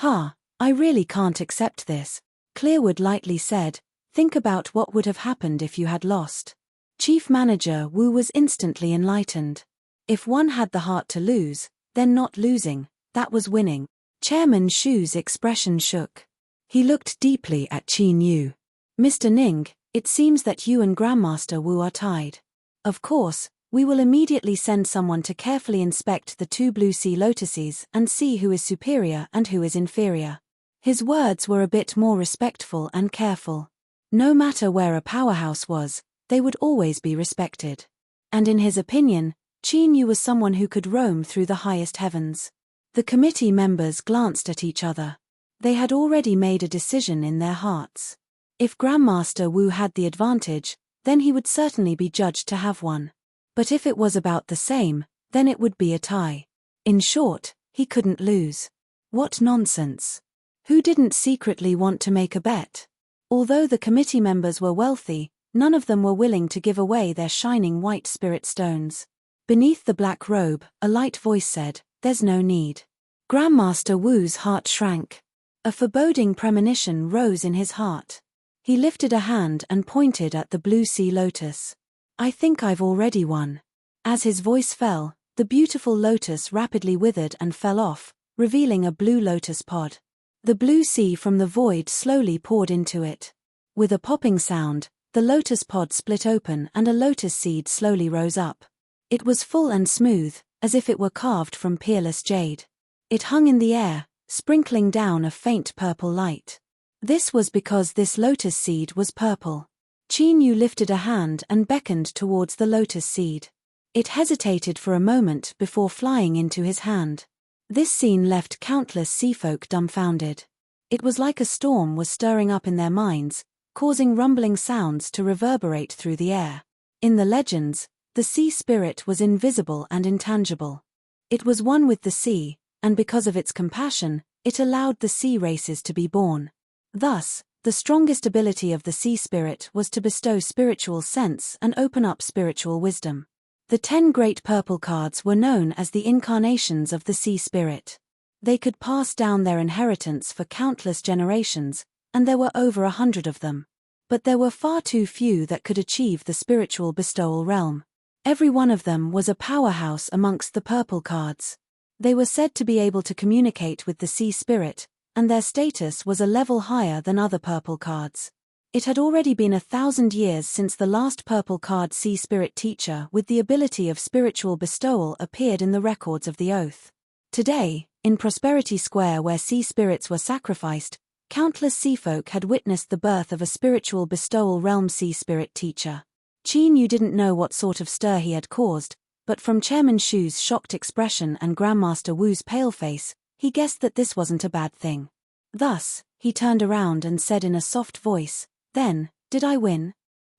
I really can't accept this," Clearwood lightly said. "Think about what would have happened if you had lost." Chief Manager Wu was instantly enlightened. If one had the heart to lose, then not losing, that was winning. Chairman Shu's expression shook. He looked deeply at Qin Yu. "Mr. Ning, it seems that you and Grandmaster Wu are tied. Of course, we will immediately send someone to carefully inspect the two blue sea lotuses and see who is superior and who is inferior." His words were a bit more respectful and careful. No matter where a powerhouse was, they would always be respected. And in his opinion, Qin Yu was someone who could roam through the highest heavens. The committee members glanced at each other. They had already made a decision in their hearts. If Grandmaster Wu had the advantage, then he would certainly be judged to have one. But if it was about the same, then it would be a tie. In short, he couldn't lose. What nonsense. Who didn't secretly want to make a bet? Although the committee members were wealthy, none of them were willing to give away their shining white spirit stones. Beneath the black robe, a light voice said, "There's no need." Grandmaster Wu's heart shrank. A foreboding premonition rose in his heart. He lifted a hand and pointed at the blue sea lotus. "I think I've already won." As his voice fell, the beautiful lotus rapidly withered and fell off, revealing a blue lotus pod. The blue sea from the void slowly poured into it. With a popping sound, the lotus pod split open and a lotus seed slowly rose up. It was full and smooth, as if it were carved from peerless jade. It hung in the air, sprinkling down a faint purple light. This was because this lotus seed was purple. Qin Yu lifted a hand and beckoned towards the lotus seed. It hesitated for a moment before flying into his hand. This scene left countless sea folk dumbfounded. It was like a storm was stirring up in their minds, causing rumbling sounds to reverberate through the air. In the legends, the sea spirit was invisible and intangible. It was one with the sea, and because of its compassion, it allowed the sea races to be born. Thus, the strongest ability of the sea spirit was to bestow spiritual sense and open up spiritual wisdom. The 10 great purple cards were known as the incarnations of the sea spirit. They could pass down their inheritance for countless generations, and there were over 100 of them. But there were far too few that could achieve the spiritual bestowal realm. Every one of them was a powerhouse amongst the purple cards. They were said to be able to communicate with the sea spirit, and their status was a level higher than other purple cards. It had already been 1,000 years since the last purple card sea spirit teacher with the ability of spiritual bestowal appeared in the records of the oath. Today, in Prosperity Square where sea spirits were sacrificed, countless sea folk had witnessed the birth of a spiritual bestowal realm sea spirit teacher. Qin Yu didn't know what sort of stir he had caused, but from Chairman Shu's shocked expression and Grandmaster Wu's pale face, he guessed that this wasn't a bad thing. Thus, he turned around and said in a soft voice, "Then, did I win?"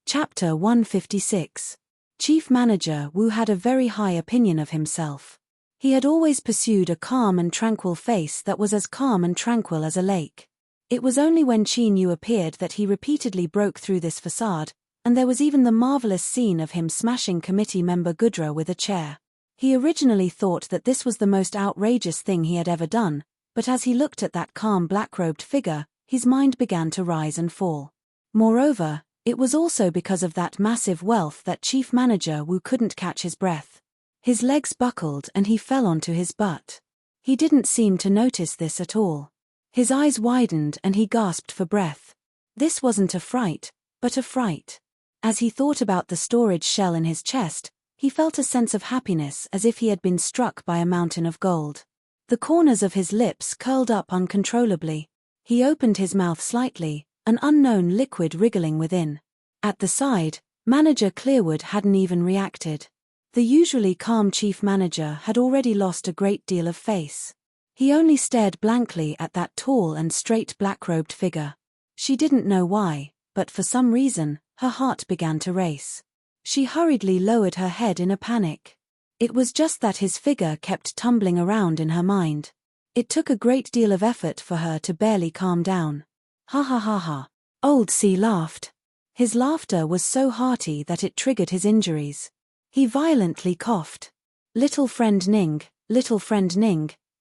Chapter 156. Chief Manager Wu had a very high opinion of himself. He had always pursued a calm and tranquil face that was as calm and tranquil as a lake. It was only when Qin Yu appeared that he repeatedly broke through this facade, and there was even the marvelous scene of him smashing committee member Gudra with a chair. He originally thought that this was the most outrageous thing he had ever done, but as he looked at that calm black-robed figure, his mind began to rise and fall. Moreover, it was also because of that massive wealth that Chief Manager Wu couldn't catch his breath. His legs buckled and he fell onto his butt. He didn't seem to notice this at all. His eyes widened and he gasped for breath. This wasn't a fright, but a fright. As he thought about the storage shell in his chest, he felt a sense of happiness as if he had been struck by a mountain of gold. The corners of his lips curled up uncontrollably. He opened his mouth slightly, an unknown liquid wriggling within. At the side, Manager Clearwood hadn't even reacted. The usually calm chief manager had already lost a great deal of face. He only stared blankly at that tall and straight black-robed figure. She didn't know why, but for some reason, her heart began to race. She hurriedly lowered her head in a panic. It was just that his figure kept tumbling around in her mind. It took a great deal of effort for her to barely calm down. Ha ha ha ha. Old C laughed. His laughter was so hearty that it triggered his injuries. He violently coughed. Little friend Ning,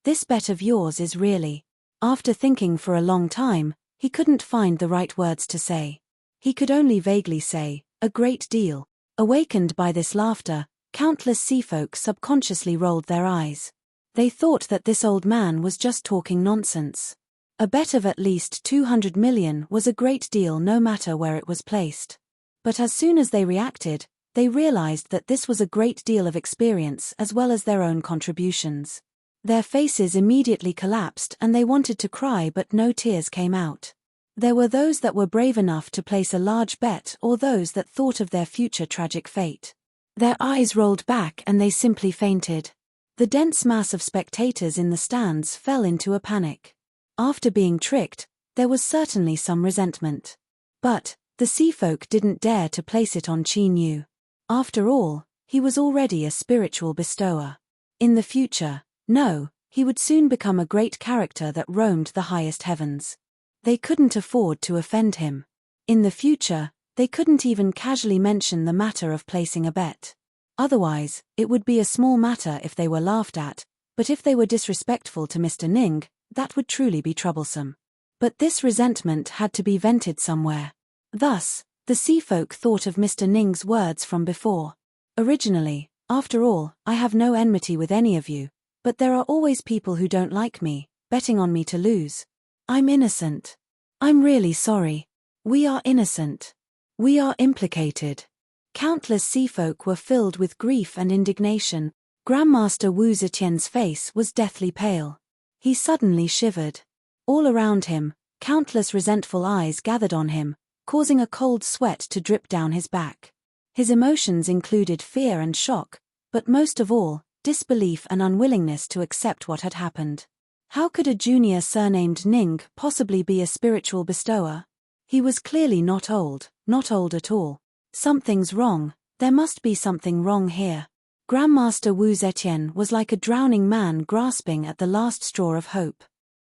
this bet of yours is really... After thinking for a long time, he couldn't find the right words to say. He could only vaguely say, a great deal. Awakened by this laughter, countless seafolk subconsciously rolled their eyes. They thought that this old man was just talking nonsense. A bet of at least 200 million was a great deal no matter where it was placed. But as soon as they reacted, they realized that this was a great deal of experience as well as their own contributions. Their faces immediately collapsed and they wanted to cry but no tears came out. There were those that were brave enough to place a large bet or those that thought of their future tragic fate. Their eyes rolled back and they simply fainted. The dense mass of spectators in the stands fell into a panic. After being tricked, there was certainly some resentment. But, the seafolk didn't dare to place it on Qin Yu. After all, He was already a spiritual bestower. In the future, no, he would soon become a great character that roamed the highest heavens. They couldn't afford to offend him. In the future, they couldn't even casually mention the matter of placing a bet. Otherwise, it would be a small matter if they were laughed at, but if they were disrespectful to Mr. Ning, that would truly be troublesome. But this resentment had to be vented somewhere. Thus, the sea folk thought of Mr. Ning's words from before. Originally, after all, I have no enmity with any of you, but there are always people who don't like me, betting on me to lose. I'm innocent. I'm really sorry. We are innocent. We are implicated. Countless sea folk were filled with grief and indignation. Grandmaster Wu Zetian's face was deathly pale. He suddenly shivered. All around him, countless resentful eyes gathered on him, causing a cold sweat to drip down his back. His emotions included fear and shock, but most of all, disbelief and unwillingness to accept what had happened. How could a junior surnamed Ning possibly be a spiritual bestower? He was clearly not old at all. Something's wrong, there must be something wrong here. Grandmaster Wu Zetian was like a drowning man grasping at the last straw of hope.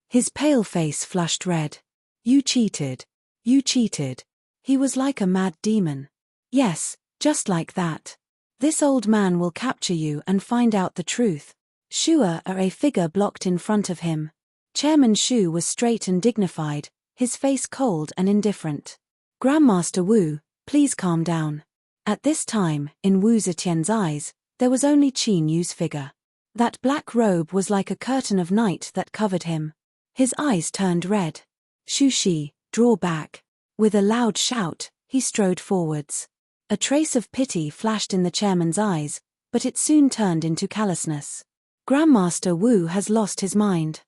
His pale face flushed red. You cheated. You cheated. He was like a mad demon. Yes, just like that. This old man will capture you and find out the truth. Shua, a figure blocked in front of him. Chairman Shu was straight and dignified, his face cold and indifferent. Grandmaster Wu, please calm down. At this time, in Wu Zetian's eyes, there was only Qin Yu's figure. That black robe was like a curtain of night that covered him. His eyes turned red. Shu Shi, draw back. With a loud shout, he strode forwards. A trace of pity flashed in the chairman's eyes, but it soon turned into callousness. Grandmaster Wu has lost his mind.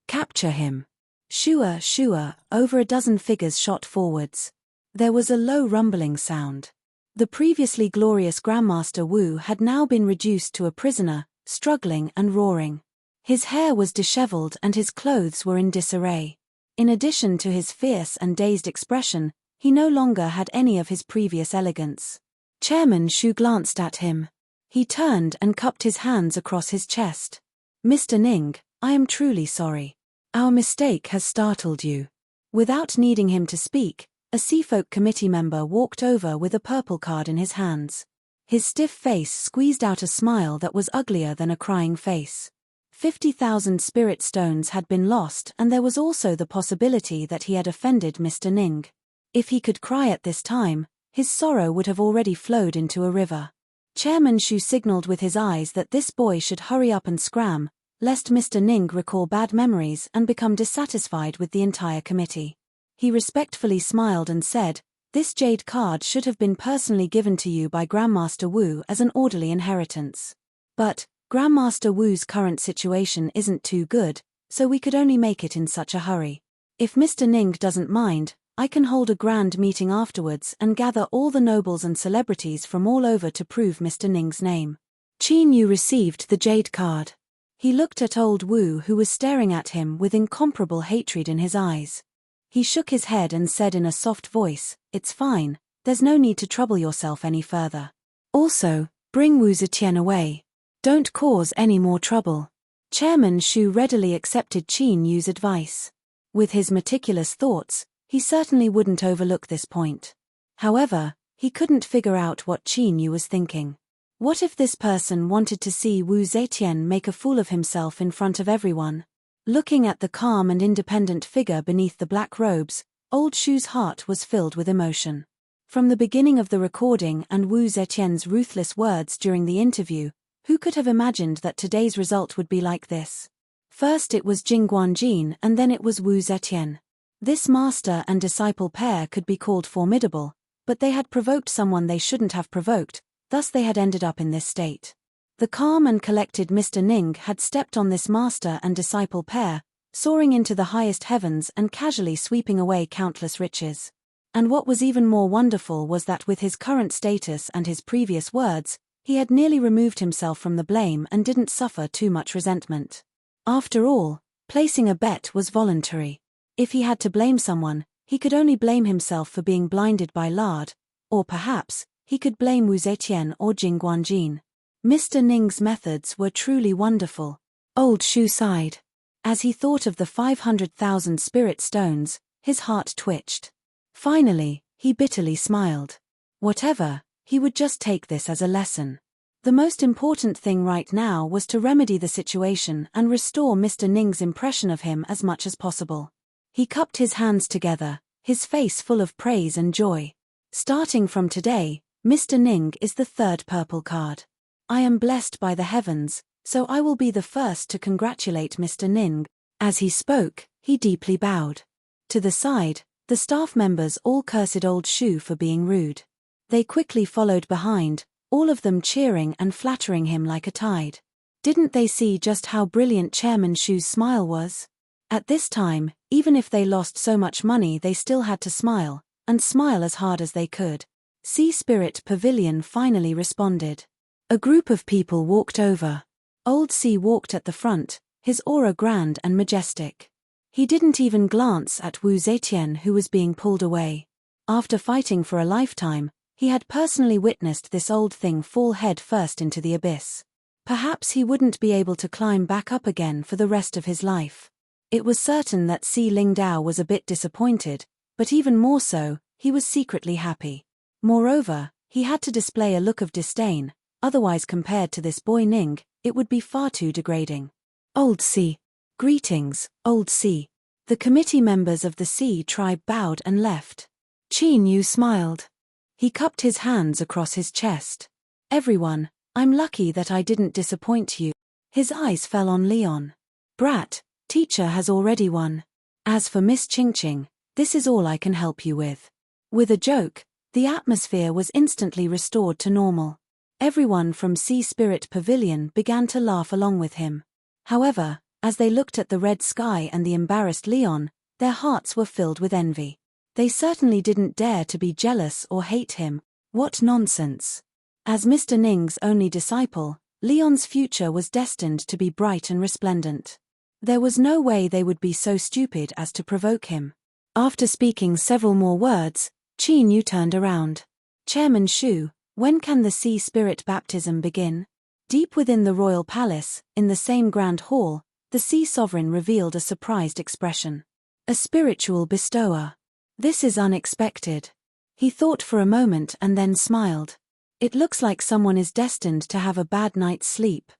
Capture him. Shua, over a dozen figures shot forwards. There was a low rumbling sound. The previously glorious Grandmaster Wu had now been reduced to a prisoner, struggling and roaring. His hair was disheveled and his clothes were in disarray. In addition to his fierce and dazed expression, he no longer had any of his previous elegance. Chairman Shu glanced at him. He turned and cupped his hands across his chest. Mr. Ning, I am truly sorry. Our mistake has startled you. Without needing him to speak, a Seafolk committee member walked over with a purple card in his hands. His stiff face squeezed out a smile that was uglier than a crying face. 50,000 spirit stones had been lost, and there was also the possibility that he had offended Mr. Ning. If he could cry at this time, his sorrow would have already flowed into a river. Chairman Shu signaled with his eyes that this boy should hurry up and scram, lest Mr. Ning recall bad memories and become dissatisfied with the entire committee. He respectfully smiled and said, "This jade card should have been personally given to you by Grandmaster Wu as an orderly inheritance. But, Grandmaster Wu's current situation isn't too good, so we could only make it in such a hurry. If Mr. Ning doesn't mind, I can hold a grand meeting afterwards and gather all the nobles and celebrities from all over to prove Mr. Ning's name." Qin Yu received the jade card. He looked at old Wu, who was staring at him with incomparable hatred in his eyes. He shook his head and said in a soft voice, "It's fine, there's no need to trouble yourself any further. Also, bring Wu Zetian away. Don't cause any more trouble." Chairman Shu readily accepted Qin Yu's advice. With his meticulous thoughts, he certainly wouldn't overlook this point. However, he couldn't figure out what Qin Yu was thinking. What if this person wanted to see Wu Zetian make a fool of himself in front of everyone? Looking at the calm and independent figure beneath the black robes, old Shu's heart was filled with emotion. From the beginning of the recording and Wu Zetian's ruthless words during the interview, who could have imagined that today's result would be like this? First it was Jing Guanjin and then it was Wu Zetian. This master and disciple pair could be called formidable, but they had provoked someone they shouldn't have provoked, thus they had ended up in this state. The calm and collected Mr. Ning had stepped on this master and disciple pair, soaring into the highest heavens and casually sweeping away countless riches. And what was even more wonderful was that with his current status and his previous words, he had nearly removed himself from the blame and didn't suffer too much resentment. After all, placing a bet was voluntary. If he had to blame someone, he could only blame himself for being blinded by lard, or perhaps, he could blame Wu Zetian or Jing Guanjin. Mr. Ning's methods were truly wonderful. Old Shu sighed. As he thought of the 500,000 spirit stones, his heart twitched. Finally, he bitterly smiled. Whatever, he would just take this as a lesson. The most important thing right now was to remedy the situation and restore Mr. Ning's impression of him as much as possible. He cupped his hands together, his face full of praise and joy. Starting from today, Mr. Ning is the third purple card. I am blessed by the heavens, so I will be the first to congratulate Mr. Ning. As he spoke, he deeply bowed. To the side, the staff members all cursed old Shu for being rude. They quickly followed behind, all of them cheering and flattering him like a tide. Didn't they see just how brilliant Chairman Shu's smile was? At this time, even if they lost so much money, they still had to smile, and smile as hard as they could. Sea Spirit Pavilion finally responded. A group of people walked over. Old Sea walked at the front, his aura grand and majestic. He didn't even glance at Wu Zetian, who was being pulled away. After fighting for a lifetime, he had personally witnessed this old thing fall head first into the abyss. Perhaps he wouldn't be able to climb back up again for the rest of his life. It was certain that Si Lingdao was a bit disappointed, but even more so, he was secretly happy. Moreover, he had to display a look of disdain, otherwise compared to this boy Ning, it would be far too degrading. Old Si. Greetings, Old Si. The committee members of the Si tribe bowed and left. Qin Yu smiled. He cupped his hands across his chest. Everyone, I'm lucky that I didn't disappoint you. His eyes fell on Leon. Brat, teacher has already won. As for Miss Qingqing, this is all I can help you with. With a joke, the atmosphere was instantly restored to normal. Everyone from Sea Spirit Pavilion began to laugh along with him. However, as they looked at the red sky and the embarrassed Leon, their hearts were filled with envy. They certainly didn't dare to be jealous or hate him. What nonsense. As Mr. Ning's only disciple, Leon's future was destined to be bright and resplendent. There was no way they would be so stupid as to provoke him. After speaking several more words, Qin Yu turned around. Chairman Shu, when can the Sea Spirit baptism begin? Deep within the royal palace, in the same grand hall, the Sea Sovereign revealed a surprised expression. A spiritual bestower. This is unexpected. He thought for a moment and then smiled. It looks like someone is destined to have a bad night's sleep.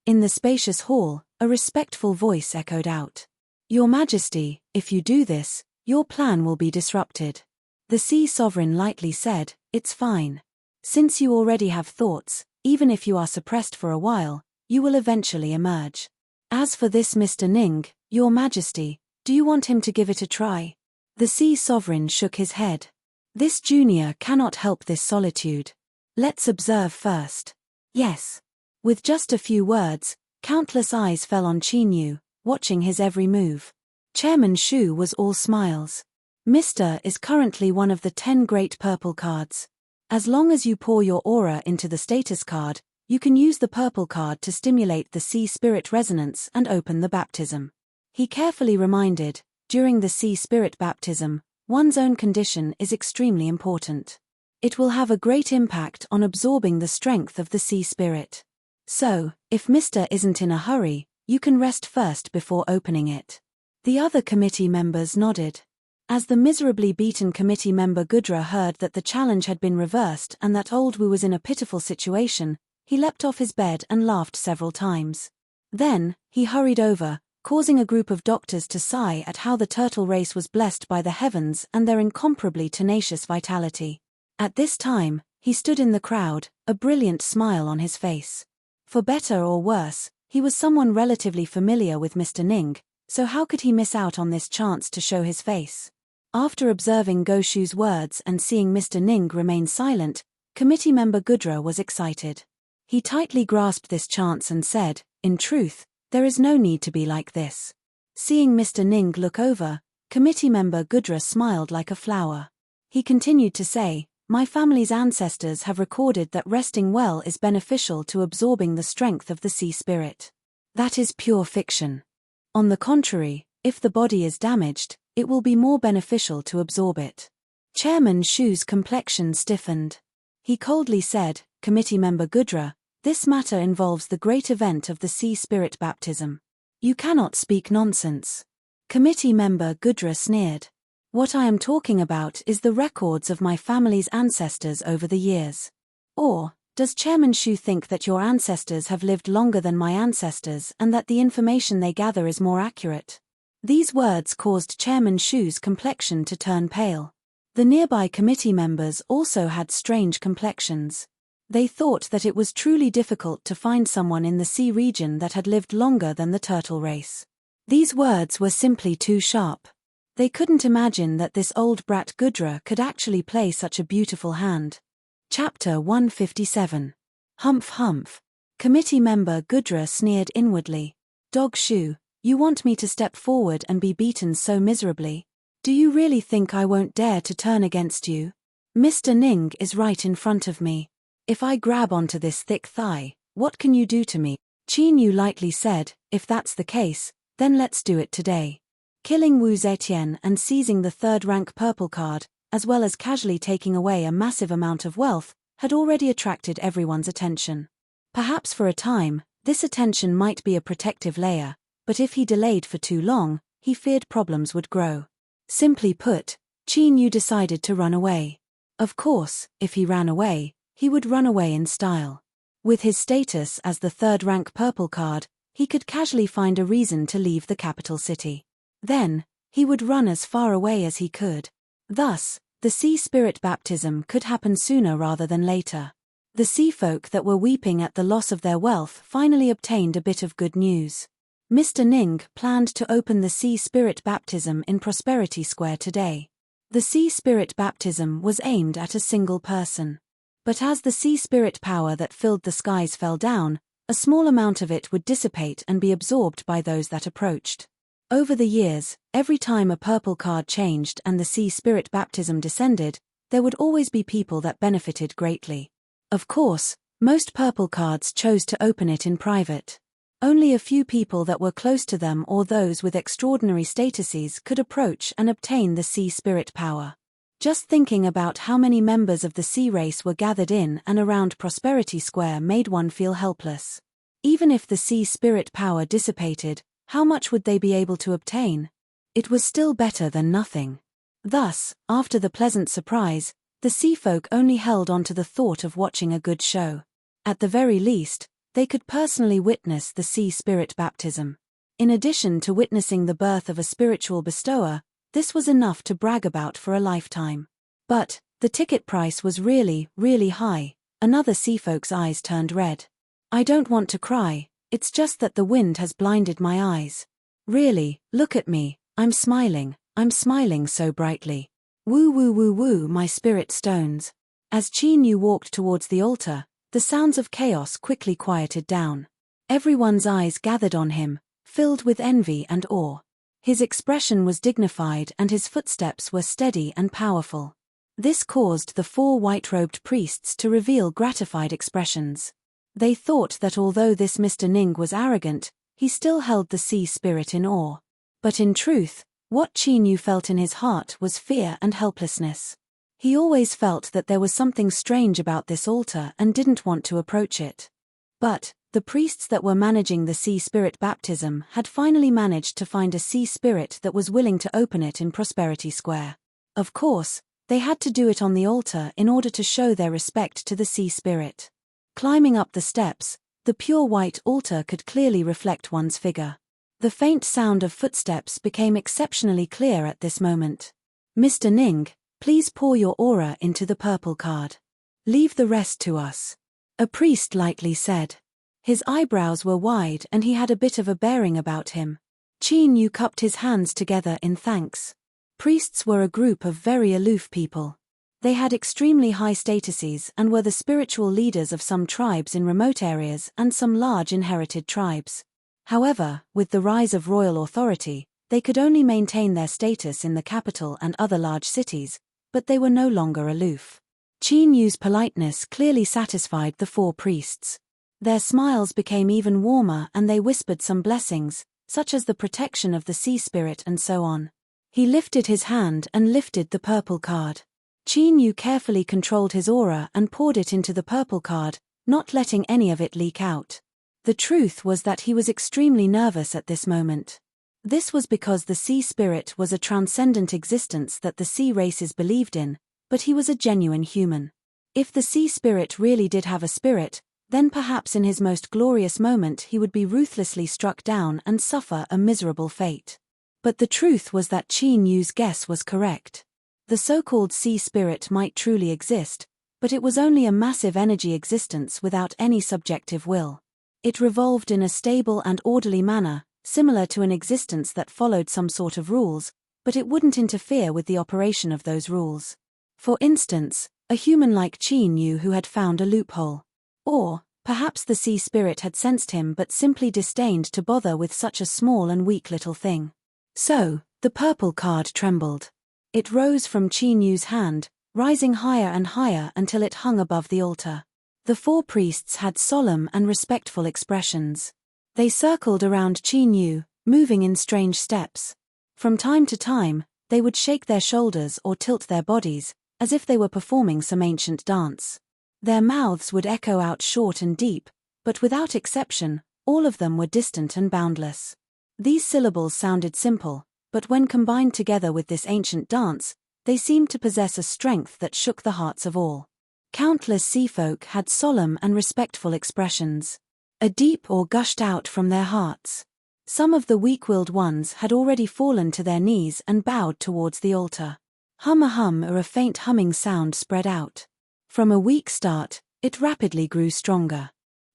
In the spacious hall, a respectful voice echoed out. Your Majesty, if you do this, your plan will be disrupted. The Sea Sovereign lightly said, it's fine. Since you already have thoughts, even if you are suppressed for a while, you will eventually emerge. As for this Mr. Ning, Your Majesty, do you want him to give it a try? The Sea Sovereign shook his head. This junior cannot help this solitude. Let's observe first. Yes. With just a few words, countless eyes fell on Qin Yu, watching his every move. Chairman Shu was all smiles. Mr. is currently one of the 10 great purple cards. As long as you pour your aura into the status card, you can use the purple card to stimulate the Sea Spirit resonance and open the baptism. He carefully reminded, during the Sea Spirit baptism, one's own condition is extremely important. It will have a great impact on absorbing the strength of the Sea Spirit. So, if Mr. isn't in a hurry, you can rest first before opening it. The other committee members nodded. As the miserably beaten committee member Gudra heard that the challenge had been reversed and that Old Wu was in a pitiful situation, he leapt off his bed and laughed several times. Then, he hurried over, causing a group of doctors to sigh at how the turtle race was blessed by the heavens and their incomparably tenacious vitality. At this time, he stood in the crowd, a brilliant smile on his face. For better or worse, he was someone relatively familiar with Mr. Ning, so how could he miss out on this chance to show his face? After observing Goshu's words and seeing Mr. Ning remain silent, committee member Gudra was excited. He tightly grasped this chance and said, in truth, there is no need to be like this. Seeing Mr. Ning look over, committee member Gudra smiled like a flower. He continued to say, my family's ancestors have recorded that resting well is beneficial to absorbing the strength of the Sea Spirit. That is pure fiction. On the contrary, if the body is damaged, it will be more beneficial to absorb it. Chairman Shu's complexion stiffened. He coldly said, Committee member Gudra, This matter involves the great event of the sea spirit baptism. You cannot speak nonsense. Committee member Gudra sneered. What I am talking about is the records of my family's ancestors over the years. Or, does Chairman Shu think that your ancestors have lived longer than my ancestors and that the information they gather is more accurate? These words caused Chairman Shu's complexion to turn pale. The nearby committee members also had strange complexions. They thought that it was truly difficult to find someone in the sea region that had lived longer than the turtle race. These words were simply too sharp. They couldn't imagine that this old brat Gudra could actually play such a beautiful hand. Chapter 157. Humph humph. Committee member Gudra sneered inwardly. Dog Shu, you want me to step forward and be beaten so miserably? Do you really think I won't dare to turn against you? Mr. Ning is right in front of me. If I grab onto this thick thigh, what can you do to me? Qin Yu lightly said, if that's the case, then let's do it today. Killing Wu Zetian and seizing the third-rank purple card, as well as casually taking away a massive amount of wealth, had already attracted everyone's attention. Perhaps for a time, this attention might be a protective layer, but if he delayed for too long, he feared problems would grow. Simply put, Qin Yu decided to run away. Of course, if he ran away, he would run away in style. With his status as the third-rank purple card, he could casually find a reason to leave the capital city. Then, he would run as far away as he could. Thus, the sea spirit baptism could happen sooner rather than later. The sea folk that were weeping at the loss of their wealth finally obtained a bit of good news. Mr. Ning planned to open the sea spirit baptism in Prosperity Square today. The sea spirit baptism was aimed at a single person. But as the sea spirit power that filled the skies fell down, a small amount of it would dissipate and be absorbed by those that approached. Over the years, every time a purple card changed and the sea spirit baptism descended, there would always be people that benefited greatly. Of course, most purple cards chose to open it in private. Only a few people that were close to them or those with extraordinary statuses could approach and obtain the sea spirit power. Just thinking about how many members of the sea race were gathered in and around Prosperity Square made one feel helpless. Even if the sea spirit power dissipated, how much would they be able to obtain? It was still better than nothing. Thus, after the pleasant surprise, the sea folk only held on to the thought of watching a good show. At the very least, they could personally witness the sea spirit baptism. In addition to witnessing the birth of a spiritual bestower, this was enough to brag about for a lifetime. But, the ticket price was really, really high. Another sea folk's eyes turned red. I don't want to cry, it's just that the wind has blinded my eyes. Really, look at me, I'm smiling so brightly. Woo woo woo woo my spirit stones. As Qin Yu walked towards the altar, the sounds of chaos quickly quieted down. Everyone's eyes gathered on him, filled with envy and awe. His expression was dignified and his footsteps were steady and powerful. This caused the 4 white-robed priests to reveal gratified expressions. They thought that although this Mr. Ning was arrogant, he still held the sea spirit in awe. But in truth, what Qin Yu felt in his heart was fear and helplessness. He always felt that there was something strange about this altar and didn't want to approach it. But, the priests that were managing the sea spirit baptism had finally managed to find a sea spirit that was willing to open it in Prosperity Square. Of course, they had to do it on the altar in order to show their respect to the sea spirit. Climbing up the steps, the pure white altar could clearly reflect one's figure. The faint sound of footsteps became exceptionally clear at this moment. Mr. Ning, please pour your aura into the purple card. Leave the rest to us. A priest lightly said. His eyebrows were wide and he had a bit of a bearing about him. Qin Yu cupped his hands together in thanks. Priests were a group of very aloof people. They had extremely high statuses and were the spiritual leaders of some tribes in remote areas and some large inherited tribes. However, with the rise of royal authority, they could only maintain their status in the capital and other large cities, but they were no longer aloof. Qin Yu's politeness clearly satisfied the 4 priests. Their smiles became even warmer and they whispered some blessings, such as the protection of the sea spirit and so on. He lifted his hand and lifted the purple card. Qin Yu carefully controlled his aura and poured it into the purple card, not letting any of it leak out. The truth was that he was extremely nervous at this moment. This was because the sea spirit was a transcendent existence that the sea races believed in, but he was a genuine human. If the sea spirit really did have a spirit, then perhaps in his most glorious moment he would be ruthlessly struck down and suffer a miserable fate. But the truth was that Qin Yu's guess was correct. The so-called sea spirit might truly exist, but it was only a massive energy existence without any subjective will. It revolved in a stable and orderly manner, similar to an existence that followed some sort of rules, but it wouldn't interfere with the operation of those rules. For instance, a human like Qin Yu who had found a loophole. Or, perhaps the sea spirit had sensed him but simply disdained to bother with such a small and weak little thing. So, the purple card trembled. It rose from Qin Yu's hand, rising higher and higher until it hung above the altar. The four priests had solemn and respectful expressions. They circled around Qin Yu, moving in strange steps. From time to time, they would shake their shoulders or tilt their bodies, as if they were performing some ancient dance. Their mouths would echo out short and deep, but without exception, all of them were distant and boundless. These syllables sounded simple, but when combined together with this ancient dance, they seemed to possess a strength that shook the hearts of all. Countless seafolk had solemn and respectful expressions. A deep awe gushed out from their hearts. Some of the weak-willed ones had already fallen to their knees and bowed towards the altar. Hum or a faint humming sound spread out. From a weak start, it rapidly grew stronger.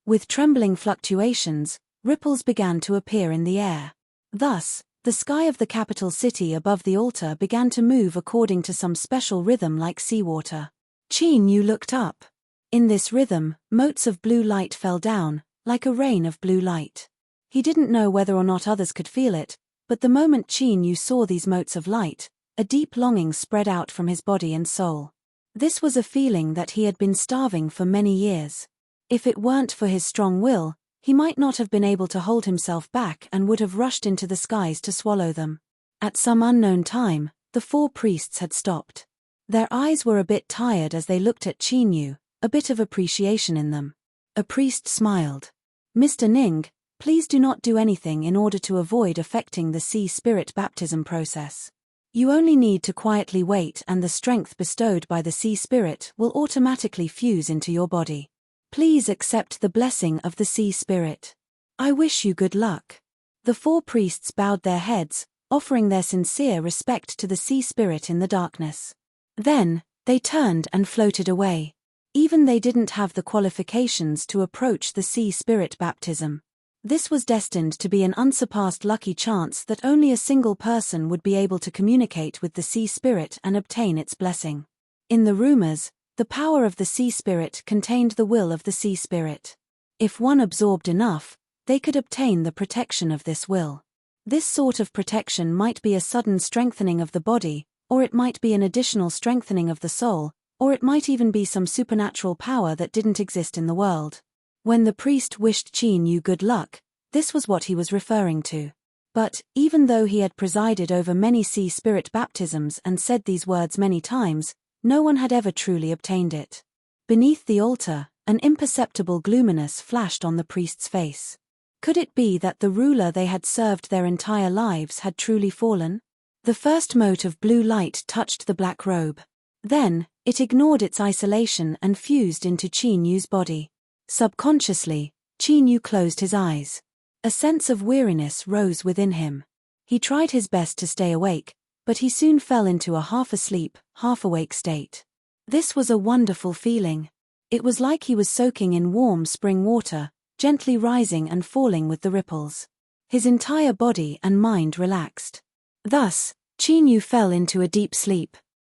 With trembling fluctuations, ripples began to appear in the air. Thus, the sky of the capital city above the altar began to move according to some special rhythm like seawater. Qin Yu looked up. In this rhythm, motes of blue light fell down, like a rain of blue light. He didn't know whether or not others could feel it, but the moment Qin Yu saw these motes of light, a deep longing spread out from his body and soul. This was a feeling that he had been starving for many years. If it weren't for his strong will, he might not have been able to hold himself back and would have rushed into the skies to swallow them. At some unknown time, the four priests had stopped. Their eyes were a bit tired as they looked at Qin Yu, a bit of appreciation in them. A priest smiled. "Mr. Ning, please do not do anything in order to avoid affecting the sea spirit baptism process. You only need to quietly wait and the strength bestowed by the sea spirit will automatically fuse into your body. Please accept the blessing of the sea spirit. I wish you good luck." The four priests bowed their heads, offering their sincere respect to the sea spirit in the darkness. Then, they turned and floated away. Even they didn't have the qualifications to approach the sea spirit baptism. This was destined to be an unsurpassed lucky chance that only a single person would be able to communicate with the sea spirit and obtain its blessing. In the rumors, the power of the sea spirit contained the will of the sea spirit. If one absorbed enough, they could obtain the protection of this will. This sort of protection might be a sudden strengthening of the body, or it might be an additional strengthening of the soul, or it might even be some supernatural power that didn't exist in the world. When the priest wished Qin Yu good luck, this was what he was referring to. But, even though he had presided over many sea spirit baptisms and said these words many times, no one had ever truly obtained it. Beneath the altar, an imperceptible gloominess flashed on the priest's face. Could it be that the ruler they had served their entire lives had truly fallen? The first mote of blue light touched the black robe. Then, it ignored its isolation and fused into Qin Yu's body. Subconsciously, Qin Yu closed his eyes. A sense of weariness rose within him. He tried his best to stay awake, but he soon fell into a half-asleep, half-awake state. This was a wonderful feeling. It was like he was soaking in warm spring water, gently rising and falling with the ripples. His entire body and mind relaxed. Thus, Qin Yu fell into a deep sleep.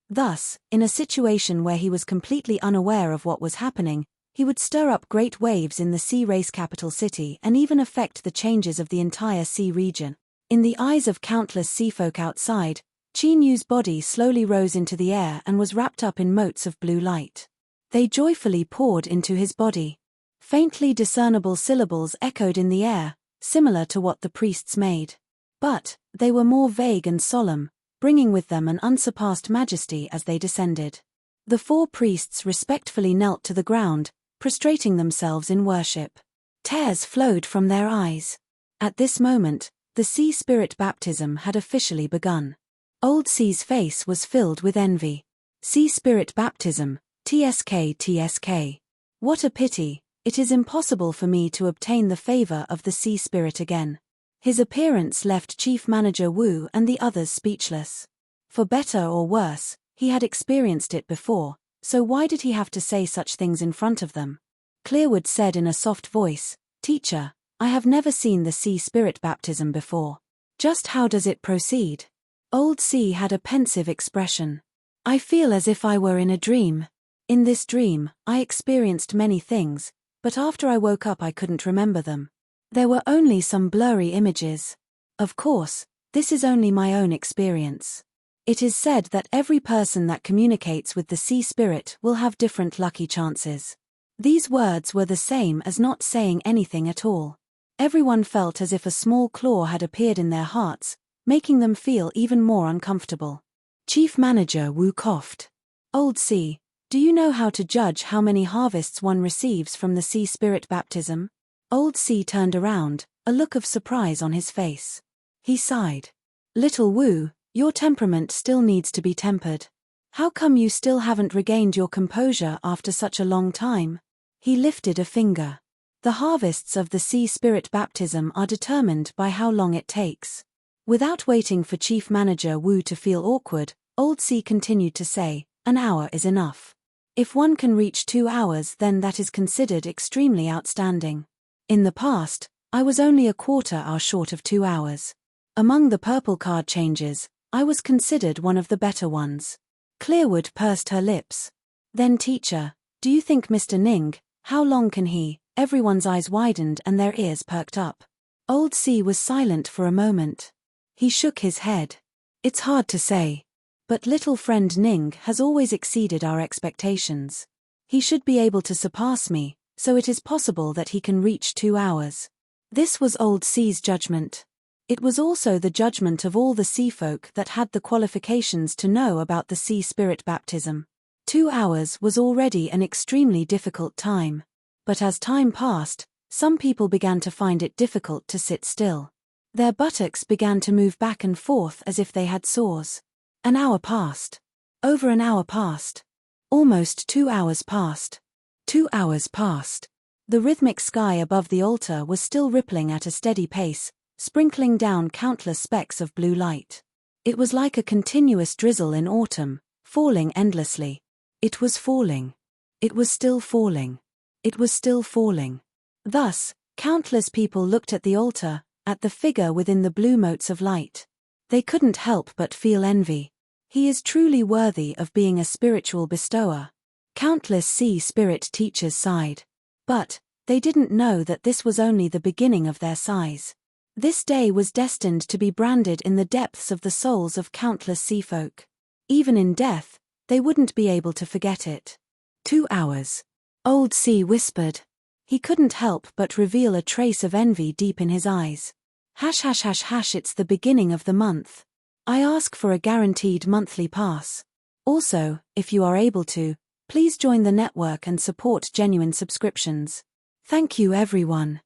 Thus, in a situation where he was completely unaware of what was happening, he would stir up great waves in the sea race capital city and even affect the changes of the entire sea region. In the eyes of countless seafolk outside, Qin Yu's body slowly rose into the air and was wrapped up in motes of blue light. They joyfully poured into his body. Faintly discernible syllables echoed in the air, similar to what the priests made. But, they were more vague and solemn, bringing with them an unsurpassed majesty as they descended. The four priests respectfully knelt to the ground, prostrating themselves in worship. Tears flowed from their eyes. At this moment, the sea spirit baptism had officially begun. Old Sea's face was filled with envy. Sea spirit baptism, TSK TSK. What a pity, it is impossible for me to obtain the favor of the sea spirit again. His appearance left Chief Manager Wu and the others speechless. For better or worse, he had experienced it before, so why did he have to say such things in front of them? Clearwood said in a soft voice, "Teacher, I have never seen the sea spirit baptism before. Just how does it proceed?" Old Sea had a pensive expression. "I feel as if I were in a dream. In this dream, I experienced many things, but after I woke up I couldn't remember them. There were only some blurry images. Of course, this is only my own experience. It is said that every person that communicates with the sea spirit will have different lucky chances." These words were the same as not saying anything at all. Everyone felt as if a small claw had appeared in their hearts, making them feel even more uncomfortable. Chief Manager Wu coughed. "Old Sea, do you know how to judge how many harvests one receives from the sea spirit baptism?" Old Sea turned around, a look of surprise on his face. He sighed. "Little Wu, your temperament still needs to be tempered. How come you still haven't regained your composure after such a long time?" He lifted a finger. "The harvests of the sea spirit baptism are determined by how long it takes." Without waiting for Chief Manager Wu to feel awkward, Old Sea continued to say, "An hour is enough. If one can reach 2 hours, then that is considered extremely outstanding. In the past, I was only a quarter hour short of 2 hours. Among the purple card changes, I was considered one of the better ones." Clearwood pursed her lips. "Then teacher, do you think Mr. Ning, how long can he?" Everyone's eyes widened and their ears perked up. Old Sea was silent for a moment. He shook his head. "It's hard to say. But little friend Ning has always exceeded our expectations. He should be able to surpass me, so it is possible that he can reach 2 hours." This was Old Sea's judgment. It was also the judgment of all the sea folk that had the qualifications to know about the sea spirit baptism. 2 hours was already an extremely difficult time. But as time passed, some people began to find it difficult to sit still. Their buttocks began to move back and forth as if they had sores. An hour passed. Over an hour passed. Almost 2 hours passed. 2 hours passed. The rhythmic sky above the altar was still rippling at a steady pace, sprinkling down countless specks of blue light. It was like a continuous drizzle in autumn, falling endlessly. It was falling. It was still falling. It was still falling. Thus, countless people looked at the altar, at the figure within the blue motes of light. They couldn't help but feel envy. He is truly worthy of being a spiritual bestower. Countless sea spirit teachers sighed. But they didn't know that this was only the beginning of their sighs. This day was destined to be branded in the depths of the souls of countless sea folk. Even in death, they wouldn't be able to forget it. 2 hours. Old Sea whispered. He couldn't help but reveal a trace of envy deep in his eyes. ###, it's the beginning of the month. I ask for a guaranteed monthly pass. Also, if you are able to, please join the network and support genuine subscriptions. Thank you everyone.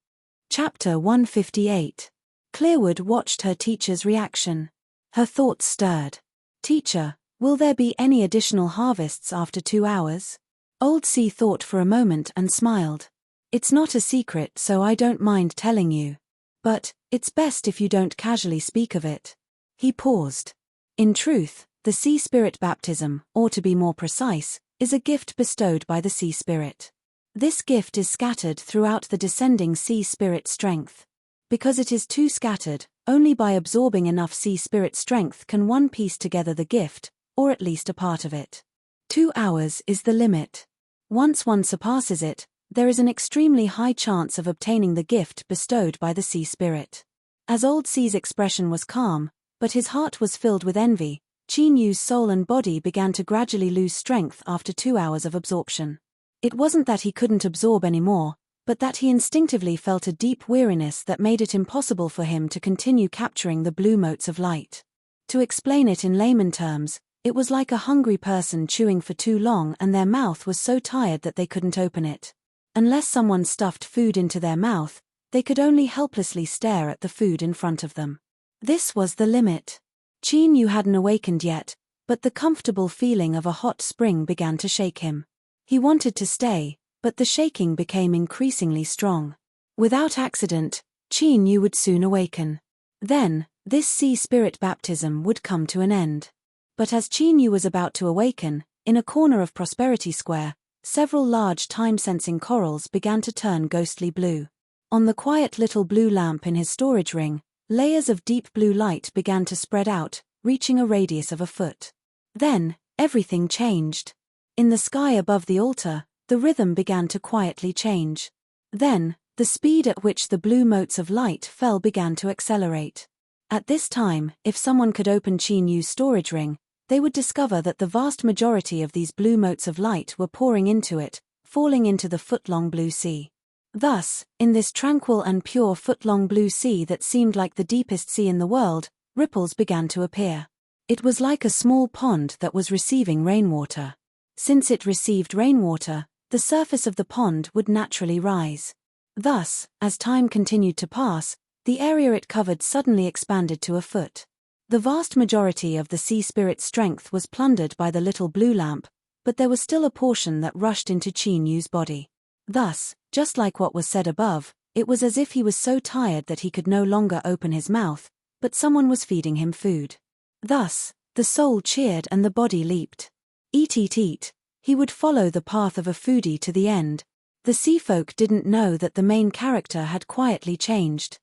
Chapter 158. Clearwood watched her teacher's reaction. Her thoughts stirred. "Teacher, will there be any additional harvests after 2 hours?" Old Sea thought for a moment and smiled. "It's not a secret, so I don't mind telling you. But it's best if you don't casually speak of it." He paused. "In truth, the sea spirit baptism, or to be more precise, is a gift bestowed by the sea spirit. This gift is scattered throughout the descending sea spirit strength. Because it is too scattered, only by absorbing enough sea spirit strength can one piece together the gift, or at least a part of it. 2 hours is the limit. Once one surpasses it, there is an extremely high chance of obtaining the gift bestowed by the sea spirit." As Old Sea's expression was calm, but his heart was filled with envy, Qin Yu's soul and body began to gradually lose strength after 2 hours of absorption. It wasn't that he couldn't absorb anymore, but that he instinctively felt a deep weariness that made it impossible for him to continue capturing the blue motes of light. To explain it in layman terms, it was like a hungry person chewing for too long and their mouth was so tired that they couldn't open it. Unless someone stuffed food into their mouth, they could only helplessly stare at the food in front of them. This was the limit. Qin Yu hadn't awakened yet, but the comfortable feeling of a hot spring began to shake him. He wanted to stay, but the shaking became increasingly strong. Without accident, Qin Yu would soon awaken. Then, this sea spirit baptism would come to an end. But as Qin Yu was about to awaken, in a corner of Prosperity Square, several large time-sensing corals began to turn ghostly blue. On the quiet little blue lamp in his storage ring, layers of deep blue light began to spread out, reaching a radius of a foot. Then, everything changed. In the sky above the altar, the rhythm began to quietly change. Then, the speed at which the blue motes of light fell began to accelerate. At this time, if someone could open Qin Yu's storage ring, they would discover that the vast majority of these blue motes of light were pouring into it, falling into the foot-long blue sea. Thus, in this tranquil and pure foot-long blue sea that seemed like the deepest sea in the world, ripples began to appear. It was like a small pond that was receiving rainwater. Since it received rainwater, the surface of the pond would naturally rise. Thus, as time continued to pass, the area it covered suddenly expanded to a foot. The vast majority of the sea spirit's strength was plundered by the little blue lamp, but there was still a portion that rushed into Qin Yu's body. Thus, just like what was said above, it was as if he was so tired that he could no longer open his mouth, but someone was feeding him food. Thus, the soul cheered and the body leaped. Eat, eat, eat. He would follow the path of a foodie to the end. The sea folk didn't know that the main character had quietly changed.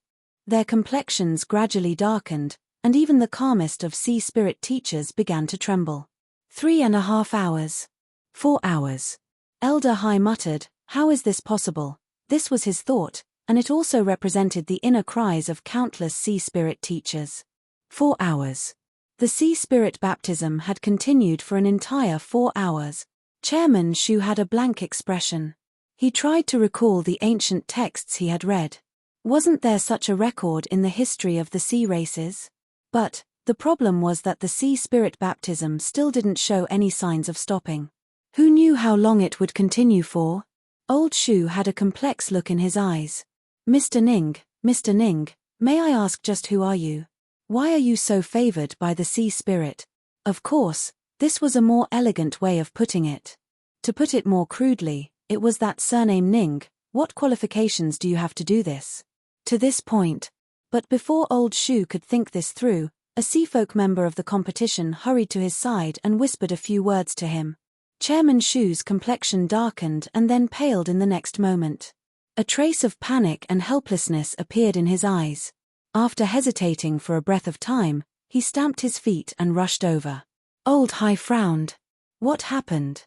Their complexions gradually darkened, and even the calmest of sea spirit teachers began to tremble. 3.5 hours. 4 hours. Elder Hai muttered, "How is this possible?" This was his thought, and it also represented the inner cries of countless sea spirit teachers. 4 hours. The sea spirit baptism had continued for an entire 4 hours. Chairman Shu had a blank expression. He tried to recall the ancient texts he had read. Wasn't there such a record in the history of the sea races? But, the problem was that the sea spirit baptism still didn't show any signs of stopping. Who knew how long it would continue for? Old Shu had a complex look in his eyes. Mr. Ning, may I ask just who are you? Why are you so favored by the sea spirit? Of course, this was a more elegant way of putting it. To put it more crudely, it was that surname Ning. What qualifications do you have to do this? To this point. But before old Shu could think this through, a seafolk member of the competition hurried to his side and whispered a few words to him. Chairman Shu's complexion darkened and then paled in the next moment. A trace of panic and helplessness appeared in his eyes. After hesitating for a breath of time, he stamped his feet and rushed over. Old Hai frowned. What happened?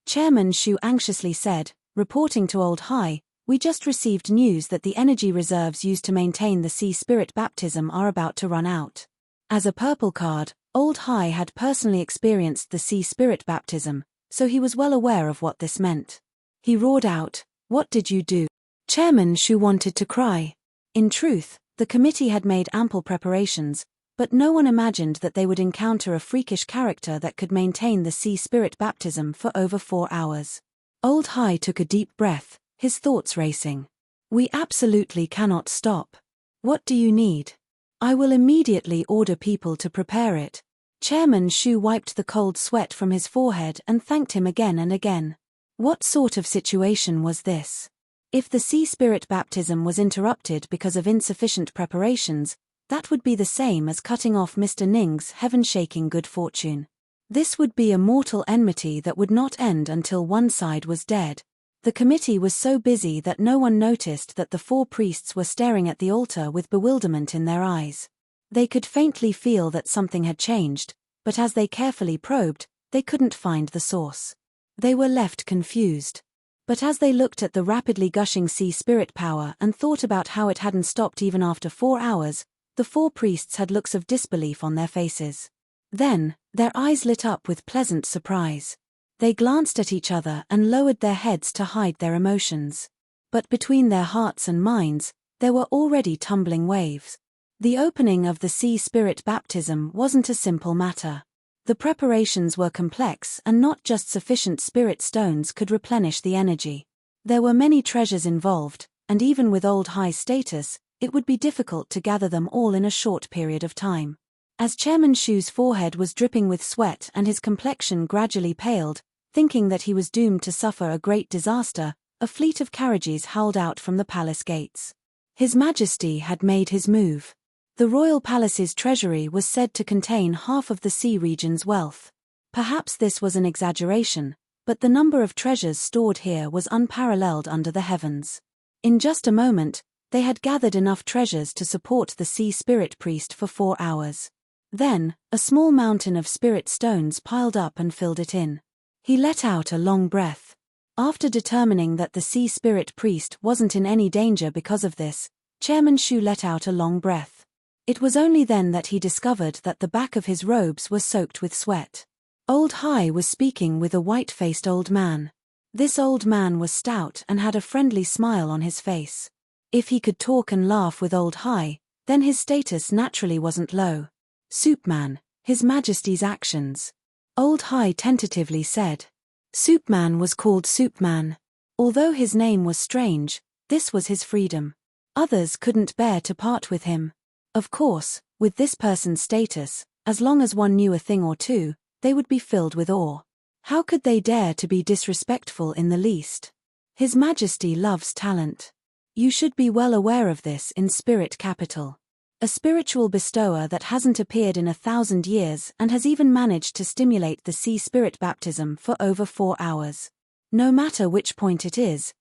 Chairman Shu anxiously said, reporting to Old Hai, "We just received news that the energy reserves used to maintain the sea spirit baptism are about to run out." As a purple card, Old Hai had personally experienced the sea spirit baptism, so he was well aware of what this meant. He roared out, "What did you do?" Chairman Shu wanted to cry. In truth, the committee had made ample preparations, but no one imagined that they would encounter a freakish character that could maintain the sea spirit baptism for over 4 hours. Old Hai took a deep breath, his thoughts racing. "We absolutely cannot stop. What do you need? I will immediately order people to prepare it." Chairman Shu wiped the cold sweat from his forehead and thanked him again and again. What sort of situation was this? If the sea spirit baptism was interrupted because of insufficient preparations, that would be the same as cutting off Mr. Ning's heaven-shaking good fortune. This would be a mortal enmity that would not end until one side was dead. The committee was so busy that no one noticed that the 4 priests were staring at the altar with bewilderment in their eyes. They could faintly feel that something had changed, but as they carefully probed, they couldn't find the source. They were left confused. But as they looked at the rapidly gushing sea spirit power and thought about how it hadn't stopped even after 4 hours, the 4 priests had looks of disbelief on their faces. Then, their eyes lit up with pleasant surprise. They glanced at each other and lowered their heads to hide their emotions. But between their hearts and minds, there were already tumbling waves. The opening of the sea spirit baptism wasn't a simple matter. The preparations were complex and not just sufficient spirit stones could replenish the energy. There were many treasures involved, and even with old High's status, it would be difficult to gather them all in a short period of time. As Chairman Shu's forehead was dripping with sweat and his complexion gradually paled, thinking that he was doomed to suffer a great disaster, a fleet of carriages howled out from the palace gates. His Majesty had made his move. The royal palace's treasury was said to contain half of the sea region's wealth. Perhaps this was an exaggeration, but the number of treasures stored here was unparalleled under the heavens. In just a moment, they had gathered enough treasures to support the sea spirit priest for 4 hours. Then, a small mountain of spirit stones piled up and filled it in. He let out a long breath. After determining that the sea spirit priest wasn't in any danger because of this, Chairman Shu let out a long breath. It was only then that he discovered that the back of his robes were soaked with sweat. Old Hai was speaking with a white-faced old man. This old man was stout and had a friendly smile on his face. If he could talk and laugh with Old Hai, then his status naturally wasn't low. Soupman, His Majesty's actions. Old Hai tentatively said. Soupman was called Soupman. Although his name was strange, this was his freedom. Others couldn't bear to part with him. Of course, with this person's status, as long as one knew a thing or two, they would be filled with awe. How could they dare to be disrespectful in the least? His Majesty loves talent. You should be well aware of this in Spirit Capital. A spiritual bestower that hasn't appeared in 1,000 years and has even managed to stimulate the sea spirit baptism for over 4 hours. No matter which point it is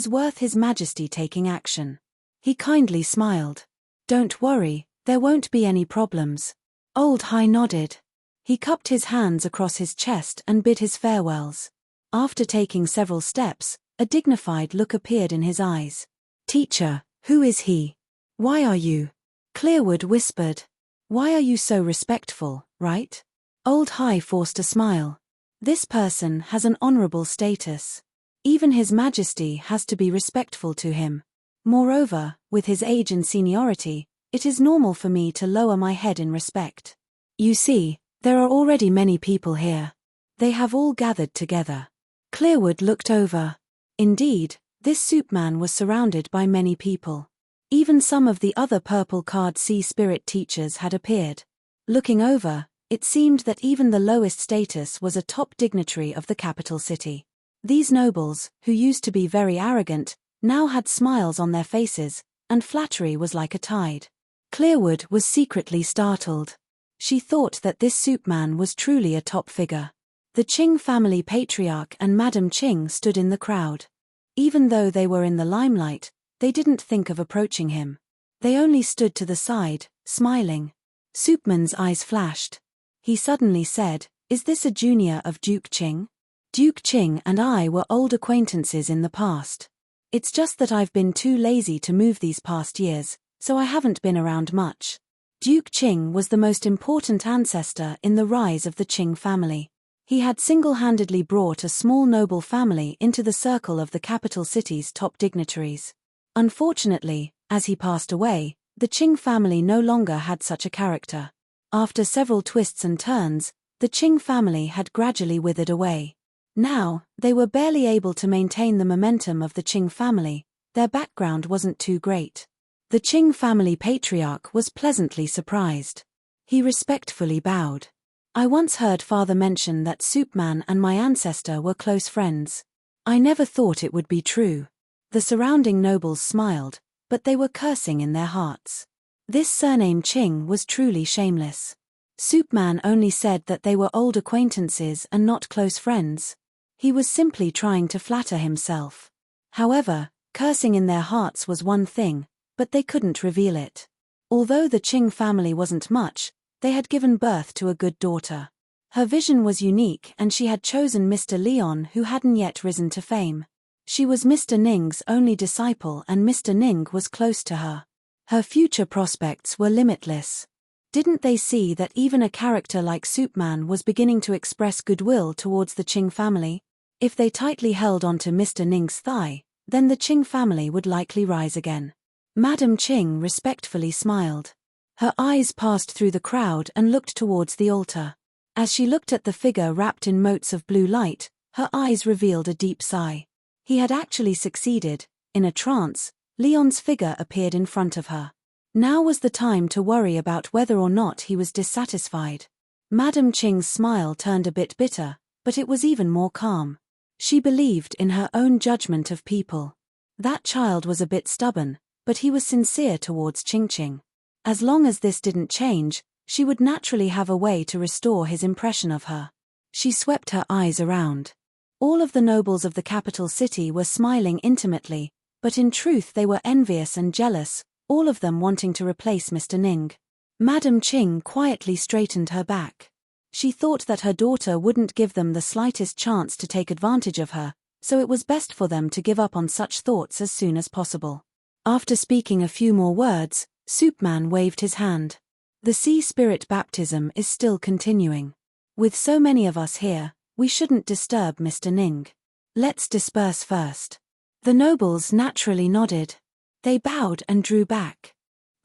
worth His Majesty taking action. He kindly smiled. Don't worry, there won't be any problems. Old Hai nodded. He cupped his hands across his chest and bid his farewells. After taking several steps, a dignified look appeared in his eyes. Teacher, who is he? Why are you? Clearwood whispered. Why are you so respectful, right? Old Hai forced a smile. This person has an honorable status. Even His Majesty has to be respectful to him. Moreover, with his age and seniority, it is normal for me to lower my head in respect. You see, there are already many people here. They have all gathered together. Clearwood looked over. Indeed, this Soupman was surrounded by many people. Even some of the other purple-card sea spirit teachers had appeared. Looking over, it seemed that even the lowest status was a top dignitary of the capital city. These nobles, who used to be very arrogant, now had smiles on their faces, and flattery was like a tide. Clearwood was secretly startled. She thought that this Soupman was truly a top figure. The Qing family patriarch and Madame Qing stood in the crowd. Even though they were in the limelight, they didn't think of approaching him. They only stood to the side, smiling. Soupman's eyes flashed. He suddenly said, "Is this a junior of Duke Qing? Duke Qing and I were old acquaintances in the past. It's just that I've been too lazy to move these past years, so I haven't been around much." Duke Qing was the most important ancestor in the rise of the Qing family. He had single-handedly brought a small noble family into the circle of the capital city's top dignitaries. Unfortunately, as he passed away, the Qing family no longer had such a character. After several twists and turns, the Qing family had gradually withered away. Now, they were barely able to maintain the momentum of the Qing family. Their background wasn't too great. The Qing family patriarch was pleasantly surprised. He respectfully bowed. I once heard father mention that Soupman and my ancestor were close friends. I never thought it would be true. The surrounding nobles smiled, but they were cursing in their hearts. This surname Qing was truly shameless. Soupman only said that they were old acquaintances and not close friends. He was simply trying to flatter himself. However, cursing in their hearts was one thing, but they couldn't reveal it. Although the Qing family wasn't much, they had given birth to a good daughter. Her vision was unique and she had chosen Mr. Leon, who hadn't yet risen to fame. She was Mr. Ning's only disciple and Mr. Ning was close to her. Her future prospects were limitless. Didn't they see that even a character like Soupman was beginning to express goodwill towards the Qing family? If they tightly held onto Mr. Ning's thigh, then the Qing family would likely rise again. Madame Qing respectfully smiled. Her eyes passed through the crowd and looked towards the altar. As she looked at the figure wrapped in motes of blue light, her eyes revealed a deep sigh. He had actually succeeded. In a trance, Leon's figure appeared in front of her. Now was the time to worry about whether or not he was dissatisfied. Madame Qing's smile turned a bit bitter, but it was even more calm. She believed in her own judgment of people. That child was a bit stubborn, but he was sincere towards Qingqing. As long as this didn't change, she would naturally have a way to restore his impression of her. She swept her eyes around. All of the nobles of the capital city were smiling intimately, but in truth they were envious and jealous, all of them wanting to replace Mr. Ning. Madame Qing quietly straightened her back. She thought that her daughter wouldn't give them the slightest chance to take advantage of her, so it was best for them to give up on such thoughts as soon as possible. After speaking a few more words, Soupman waved his hand. The sea spirit baptism is still continuing. With so many of us here, we shouldn't disturb Mr. Ning. Let's disperse first. The nobles naturally nodded. They bowed and drew back.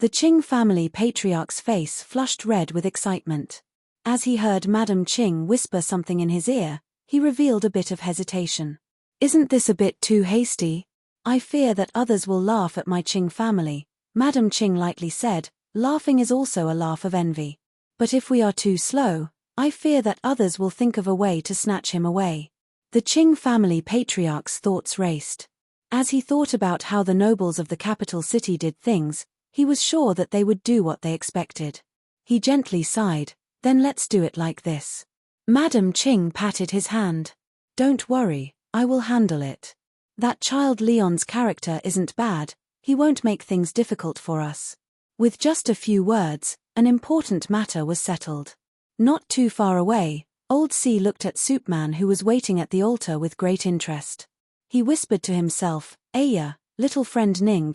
The Qing family patriarch's face flushed red with excitement. As he heard Madame Qing whisper something in his ear, he revealed a bit of hesitation. Isn't this a bit too hasty? I fear that others will laugh at my Qing family, Madame Qing lightly said. Laughing is also a laugh of envy. But if we are too slow, I fear that others will think of a way to snatch him away. The Qing family patriarch's thoughts raced. As he thought about how the nobles of the capital city did things, he was sure that they would do what they expected. He gently sighed. Then let's do it like this. Madame Qing patted his hand. Don't worry, I will handle it. That child Leon's character isn't bad, he won't make things difficult for us. With just a few words, an important matter was settled. Not too far away, Old C looked at Soupman who was waiting at the altar with great interest. He whispered to himself, Aya, little friend Ning,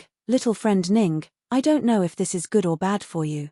I don't know if this is good or bad for you.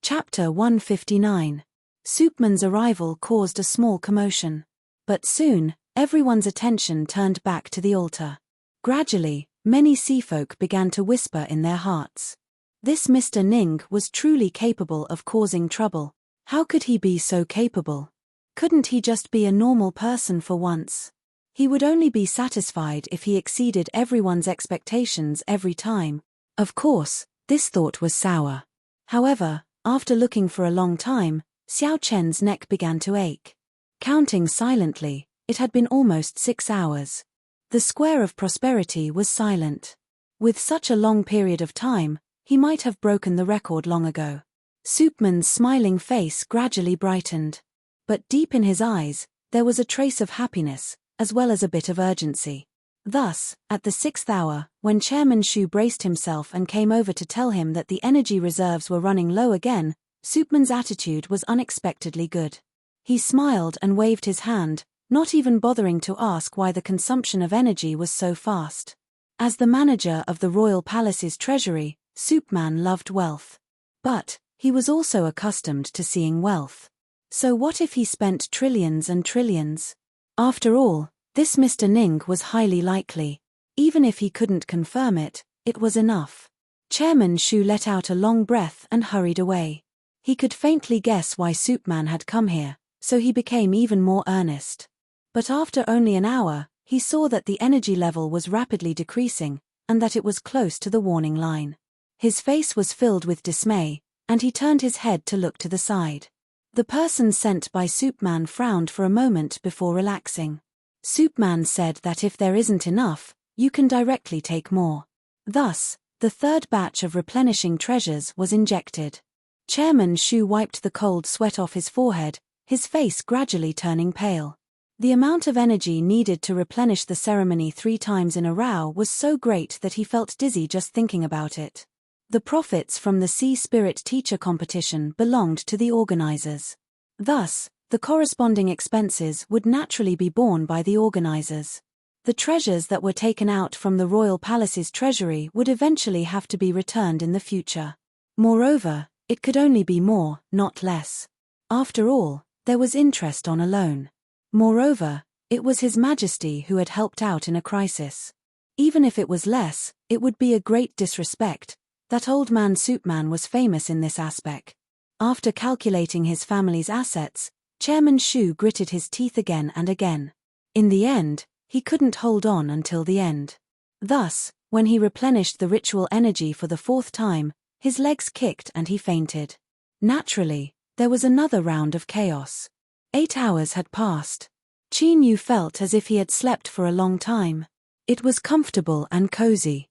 Chapter 159. Soupman's arrival caused a small commotion. But soon, everyone's attention turned back to the altar. Gradually, many seafolk began to whisper in their hearts. This Mr. Ning was truly capable of causing trouble. How could he be so capable? Couldn't he just be a normal person for once? He would only be satisfied if he exceeded everyone's expectations every time. Of course, this thought was sour. However, after looking for a long time, Xiao Chen's neck began to ache. Counting silently, it had been almost 6 hours. The square of prosperity was silent. With such a long period of time, he might have broken the record long ago. Soupman's smiling face gradually brightened. But deep in his eyes, there was a trace of happiness, as well as a bit of urgency. Thus, at the 6th hour, when Chairman Shu braced himself and came over to tell him that the energy reserves were running low again, Soupman's attitude was unexpectedly good. He smiled and waved his hand, not even bothering to ask why the consumption of energy was so fast. As the manager of the royal palace's treasury, Soupman loved wealth. But he was also accustomed to seeing wealth. So what if he spent trillions and trillions? After all, this Mr. Ning was highly likely. Even if he couldn't confirm it, it was enough. Chairman Shu let out a long breath and hurried away. He could faintly guess why Soupman had come here, so he became even more earnest. But after only an hour, he saw that the energy level was rapidly decreasing, and that it was close to the warning line. His face was filled with dismay, and he turned his head to look to the side. The person sent by Soupman frowned for a moment before relaxing. Soupman said that if there isn't enough, you can directly take more. Thus, the third batch of replenishing treasures was injected. Chairman Shu wiped the cold sweat off his forehead, his face gradually turning pale. The amount of energy needed to replenish the ceremony 3 times in a row was so great that he felt dizzy just thinking about it. The profits from the Sea Spirit Teacher competition belonged to the organizers. Thus, the corresponding expenses would naturally be borne by the organizers. The treasures that were taken out from the royal palace's treasury would eventually have to be returned in the future. Moreover, it could only be more, not less. After all, there was interest on a loan. Moreover, it was His Majesty who had helped out in a crisis. Even if it was less, it would be a great disrespect. That old man Soupman was famous in this aspect. After calculating his family's assets, Chairman Shu gritted his teeth again and again. In the end, He couldn't hold on until the end. Thus, when he replenished the ritual energy for the 4th time, his legs kicked and he fainted. Naturally, there was another round of chaos. 8 hours had passed. Qin Yu felt as if he had slept for a long time. It was comfortable and cozy.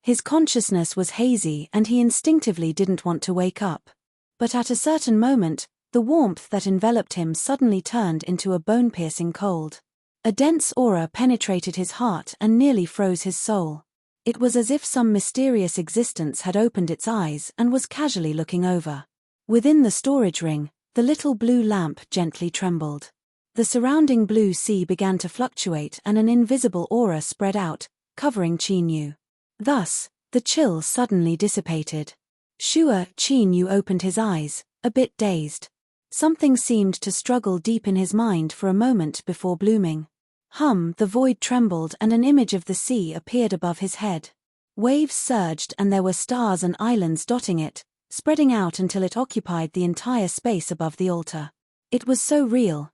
His consciousness was hazy and he instinctively didn't want to wake up. But at a certain moment, the warmth that enveloped him suddenly turned into a bone-piercing cold. A dense aura penetrated his heart and nearly froze his soul. It was as if some mysterious existence had opened its eyes and was casually looking over. Within the storage ring, the little blue lamp gently trembled. The surrounding blue sea began to fluctuate and an invisible aura spread out, covering Qin Yu. Thus, the chill suddenly dissipated. Qin Yu opened his eyes, a bit dazed. Something seemed to struggle deep in his mind for a moment before blooming. The void trembled and an image of the sea appeared above his head. Waves surged and there were stars and islands dotting it, spreading out until it occupied the entire space above the altar. It was so real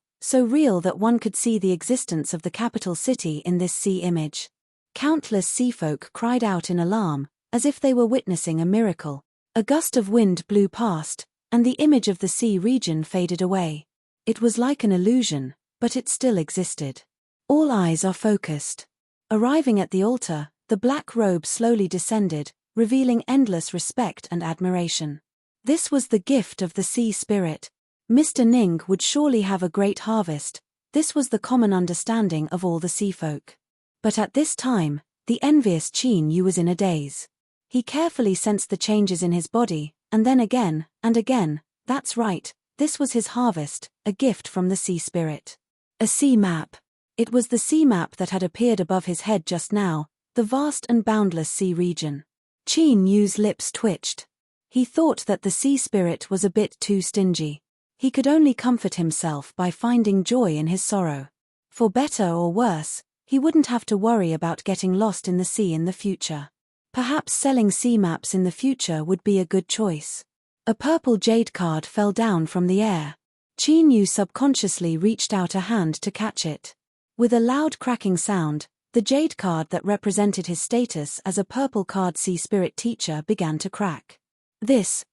that one could see the existence of the capital city in this sea image. Countless sea folk cried out in alarm, as if they were witnessing a miracle. A gust of wind blew past, and the image of the sea region faded away. It was like an illusion, but it still existed. All eyes are focused. Arriving at the altar, the black robe slowly descended, revealing endless respect and admiration. This was the gift of the sea spirit. Mr. Ning would surely have a great harvest. This was the common understanding of all the sea folk. But at this time, the envious Qin Yu was in a daze. He carefully sensed the changes in his body, and then again, and again. That's right, this was his harvest, a gift from the sea spirit. A sea map. It was the sea map that had appeared above his head just now, the vast and boundless sea region. Qin Yu's lips twitched. He thought that the sea spirit was a bit too stingy. He could only comfort himself by finding joy in his sorrow. For better or worse, he wouldn't have to worry about getting lost in the sea in the future. Perhaps selling sea maps in the future would be a good choice. A purple jade card fell down from the air. Qin Yu subconsciously reached out a hand to catch it. With a loud cracking sound, the jade card that represented his status as a purple card sea spirit teacher began to crack.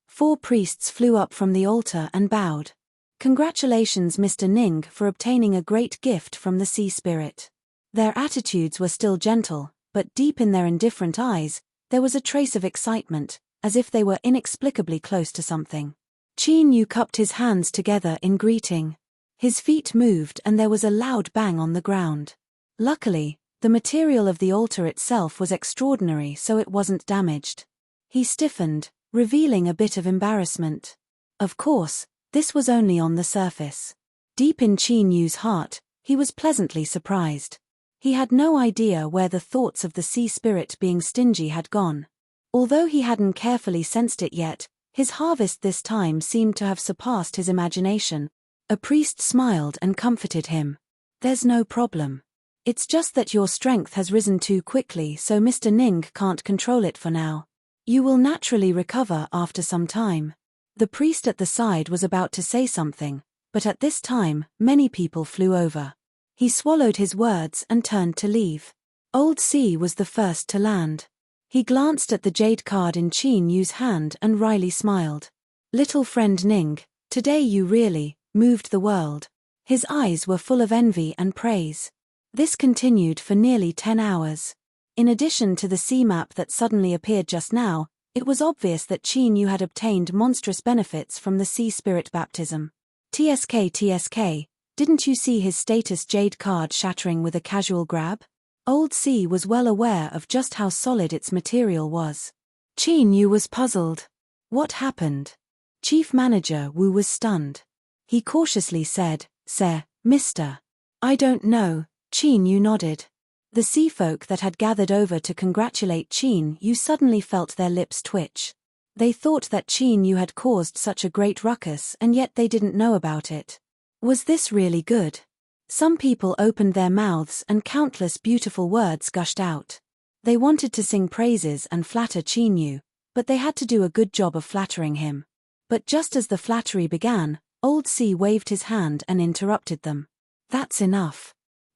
4 priests flew up from the altar and bowed. Congratulations, Mr. Ning, for obtaining a great gift from the sea spirit. Their attitudes were still gentle, but deep in their indifferent eyes, there was a trace of excitement, as if they were inexplicably close to something. Qin Yu cupped his hands together in greeting. His feet moved and there was a loud bang on the ground. Luckily, the material of the altar itself was extraordinary, so it wasn't damaged. He stiffened, revealing a bit of embarrassment. Of course, this was only on the surface. Deep in Qin Yu's heart, he was pleasantly surprised. He had no idea where the thoughts of the sea spirit being stingy had gone. Although he hadn't carefully sensed it yet, his harvest this time seemed to have surpassed his imagination. A priest smiled and comforted him. There's no problem. It's just that your strength has risen too quickly, so Mr. Ning can't control it for now. You will naturally recover after some time. The priest at the side was about to say something, but at this time, many people flew over. He swallowed his words and turned to leave. Old C was the first to land. He glanced at the jade card in Qin Yu's hand and wryly smiled. Little friend Ning, today you really moved the world. His eyes were full of envy and praise. This continued for nearly 10 hours. In addition to the sea map that suddenly appeared just now, it was obvious that Qin Yu had obtained monstrous benefits from the sea spirit baptism. TSK, didn't you see his status jade card shattering with a casual grab? Old C was well aware of just how solid its material was. Qin Yu was puzzled. What happened? Chief Manager Wu was stunned. He cautiously said, "Sir, Mr. I don't know." Qin Yu nodded. The sea folk that had gathered over to congratulate Qin Yu suddenly felt their lips twitch. They thought that Qin Yu had caused such a great ruckus and yet they didn't know about it. Was this really good? Some people opened their mouths and countless beautiful words gushed out. They wanted to sing praises and flatter Qin Yu, but they had to do a good job of flattering him. But just as the flattery began, Old C waved his hand and interrupted them. That's enough.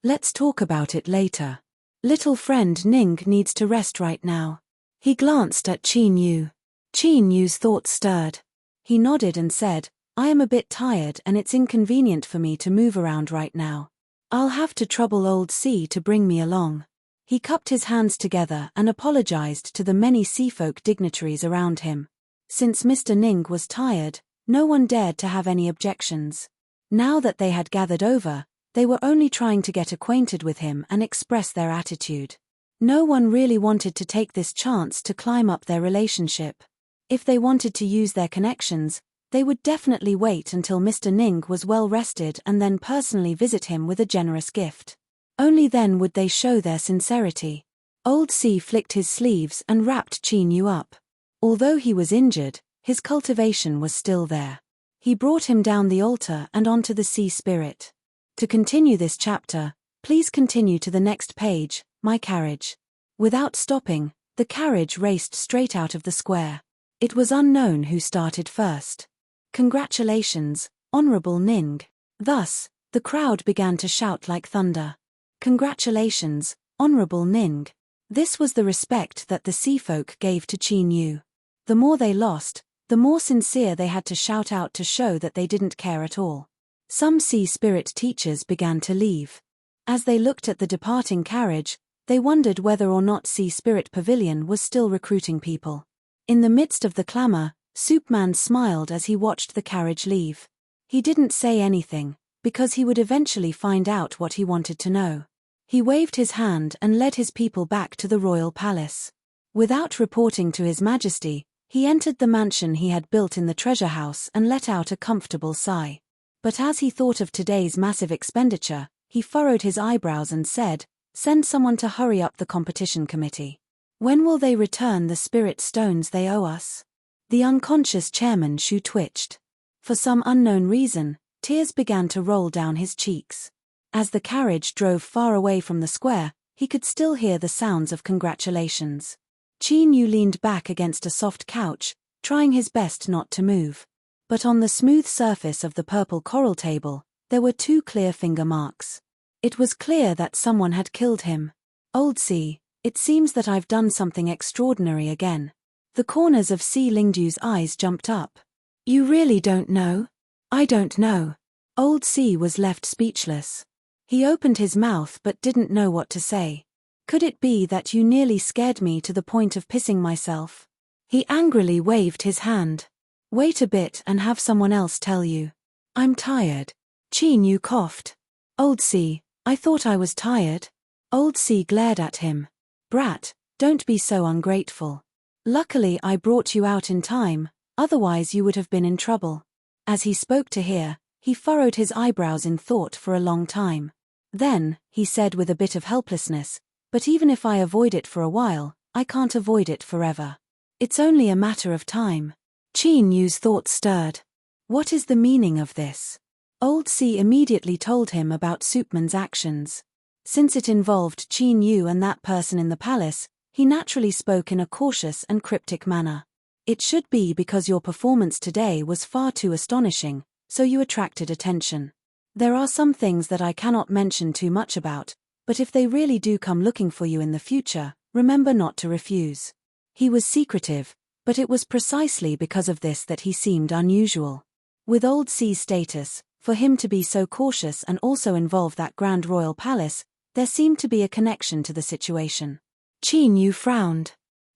Let's talk about it later. Little friend Ning needs to rest right now. He glanced at Qin Yu. Qin Yu's thoughts stirred. He nodded and said, I am a bit tired and it's inconvenient for me to move around right now. I'll have to trouble old C to bring me along. He cupped his hands together and apologized to the many seafolk dignitaries around him. Since Mr. Ning was tired, no one dared to have any objections. Now that they had gathered over, they were only trying to get acquainted with him and express their attitude. No one really wanted to take this chance to climb up their relationship. If they wanted to use their connections, they would definitely wait until Mr. Ning was well rested and then personally visit him with a generous gift. Only then would they show their sincerity. Old C flicked his sleeves and wrapped Qin Yu up. Although he was injured, his cultivation was still there. He brought him down the altar and onto the sea spirit. To continue this chapter, please continue to the next page, my carriage. Without stopping, the carriage raced straight out of the square. It was unknown who started first. Congratulations, Honorable Ning. Thus, the crowd began to shout like thunder. Congratulations, Honorable Ning. This was the respect that the seafolk gave to Qin Yu. The more they lost, the more sincere they had to shout out to show that they didn't care at all. Some sea spirit teachers began to leave. As they looked at the departing carriage, they wondered whether or not Sea Spirit Pavilion was still recruiting people. In the midst of the clamor, Soupman smiled as he watched the carriage leave. He didn't say anything, because he would eventually find out what he wanted to know. He waved his hand and led his people back to the royal palace. Without reporting to His Majesty, he entered the mansion he had built in the treasure house and let out a comfortable sigh. But as he thought of today's massive expenditure, he furrowed his eyebrows and said, Send someone to hurry up the competition committee. When will they return the spirit stones they owe us? The unconscious chairman Shu twitched. For some unknown reason, tears began to roll down his cheeks. As the carriage drove far away from the square, he could still hear the sounds of congratulations. Qin Yu leaned back against a soft couch, trying his best not to move. But on the smooth surface of the purple coral table, there were 2 clear finger marks. It was clear that someone had killed him. Old C, it seems that I've done something extraordinary again. The corners of C Lingdu's eyes jumped up. You really don't know? I don't know. Old C was left speechless. He opened his mouth but didn't know what to say. Could it be that you nearly scared me to the point of pissing myself? He angrily waved his hand. Wait a bit and have someone else tell you. I'm tired. Qin Yu coughed. Old C, I thought I was tired. Old C glared at him. Brat, don't be so ungrateful. Luckily I brought you out in time, otherwise you would have been in trouble. As he spoke to her, he furrowed his eyebrows in thought for a long time. Then, he said with a bit of helplessness, but even if I avoid it for a while, I can't avoid it forever. It's only a matter of time. Qin Yu's thoughts stirred. What is the meaning of this? Old C immediately told him about Soupman's actions. Since it involved Qin Yu and that person in the palace, he naturally spoke in a cautious and cryptic manner. It should be because your performance today was far too astonishing, so you attracted attention. There are some things that I cannot mention too much about, but if they really do come looking for you in the future, remember not to refuse. He was secretive, but it was precisely because of this that he seemed unusual. With Old C's status, for him to be so cautious and also involve that grand royal palace, there seemed to be a connection to the situation. Qin Yu frowned.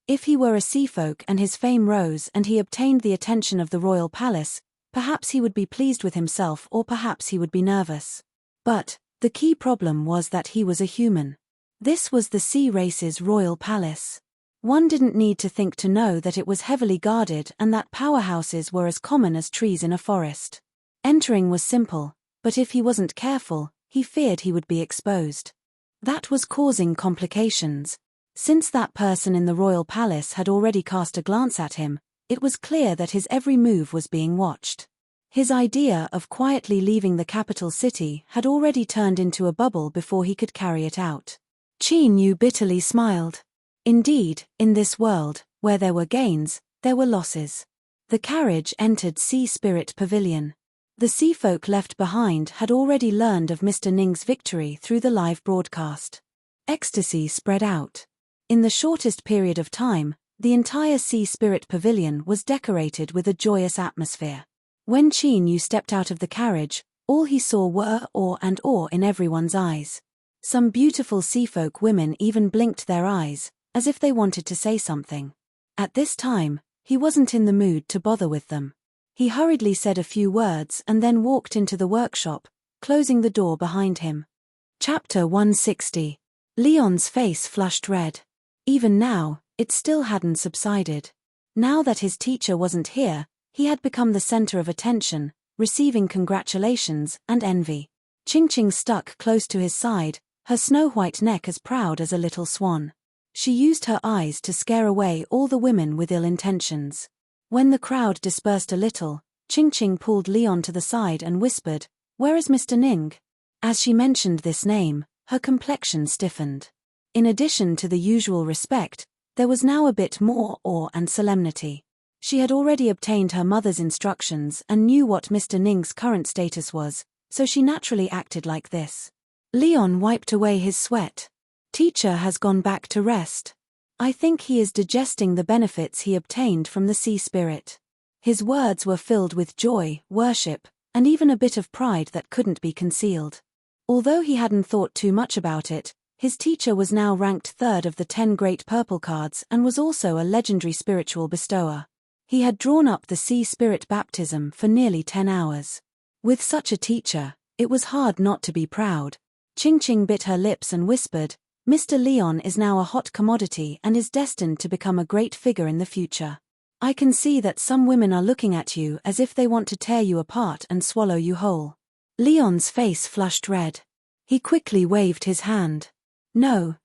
If he were a seafolk and his fame rose and he obtained the attention of the royal palace, perhaps he would be pleased with himself or perhaps he would be nervous. But, the key problem was that he was a human. This was the sea race's royal palace. One didn't need to think to know that it was heavily guarded and that powerhouses were as common as trees in a forest. Entering was simple, but if he wasn't careful, he feared he would be exposed. That was causing complications. Since that person in the royal palace had already cast a glance at him, it was clear that his every move was being watched. His idea of quietly leaving the capital city had already turned into a bubble before he could carry it out. Qin Yu bitterly smiled. Indeed, in this world, where there were gains, there were losses. The carriage entered Sea Spirit Pavilion. The sea folk left behind had already learned of Mr. Ning's victory through the live broadcast. Ecstasy spread out. In the shortest period of time, the entire Sea Spirit Pavilion was decorated with a joyous atmosphere. When Qin Yu stepped out of the carriage, all he saw were awe and awe in everyone's eyes. Some beautiful seafolk women even blinked their eyes, as if they wanted to say something. At this time, he wasn't in the mood to bother with them. He hurriedly said a few words and then walked into the workshop, closing the door behind him. Chapter 160. Leon's face flushed red. Even now, it still hadn't subsided. Now that his teacher wasn't here, he had become the center of attention, receiving congratulations and envy. Qing stuck close to his side, her snow-white neck as proud as a little swan. She used her eyes to scare away all the women with ill intentions. When the crowd dispersed a little, Qing pulled Leon to the side and whispered, "Where is Mr. Ning?" As she mentioned this name, her complexion stiffened. In addition to the usual respect, there was now a bit more awe and solemnity. She had already obtained her mother's instructions and knew what Mr. Ning's current status was, so she naturally acted like this. Leon wiped away his sweat. "Teacher has gone back to rest. I think he is digesting the benefits he obtained from the sea spirit." His words were filled with joy, worship, and even a bit of pride that couldn't be concealed. Although he hadn't thought too much about it, his teacher was now ranked third of the 10 great purple cards and was also a legendary spiritual bestower. He had drawn up the sea spirit baptism for nearly 10 hours. With such a teacher, it was hard not to be proud. Qing bit her lips and whispered, "Mr. Leon is now a hot commodity and is destined to become a great figure in the future. I can see that some women are looking at you as if they want to tear you apart and swallow you whole." Leon's face flushed red. He quickly waved his hand. No,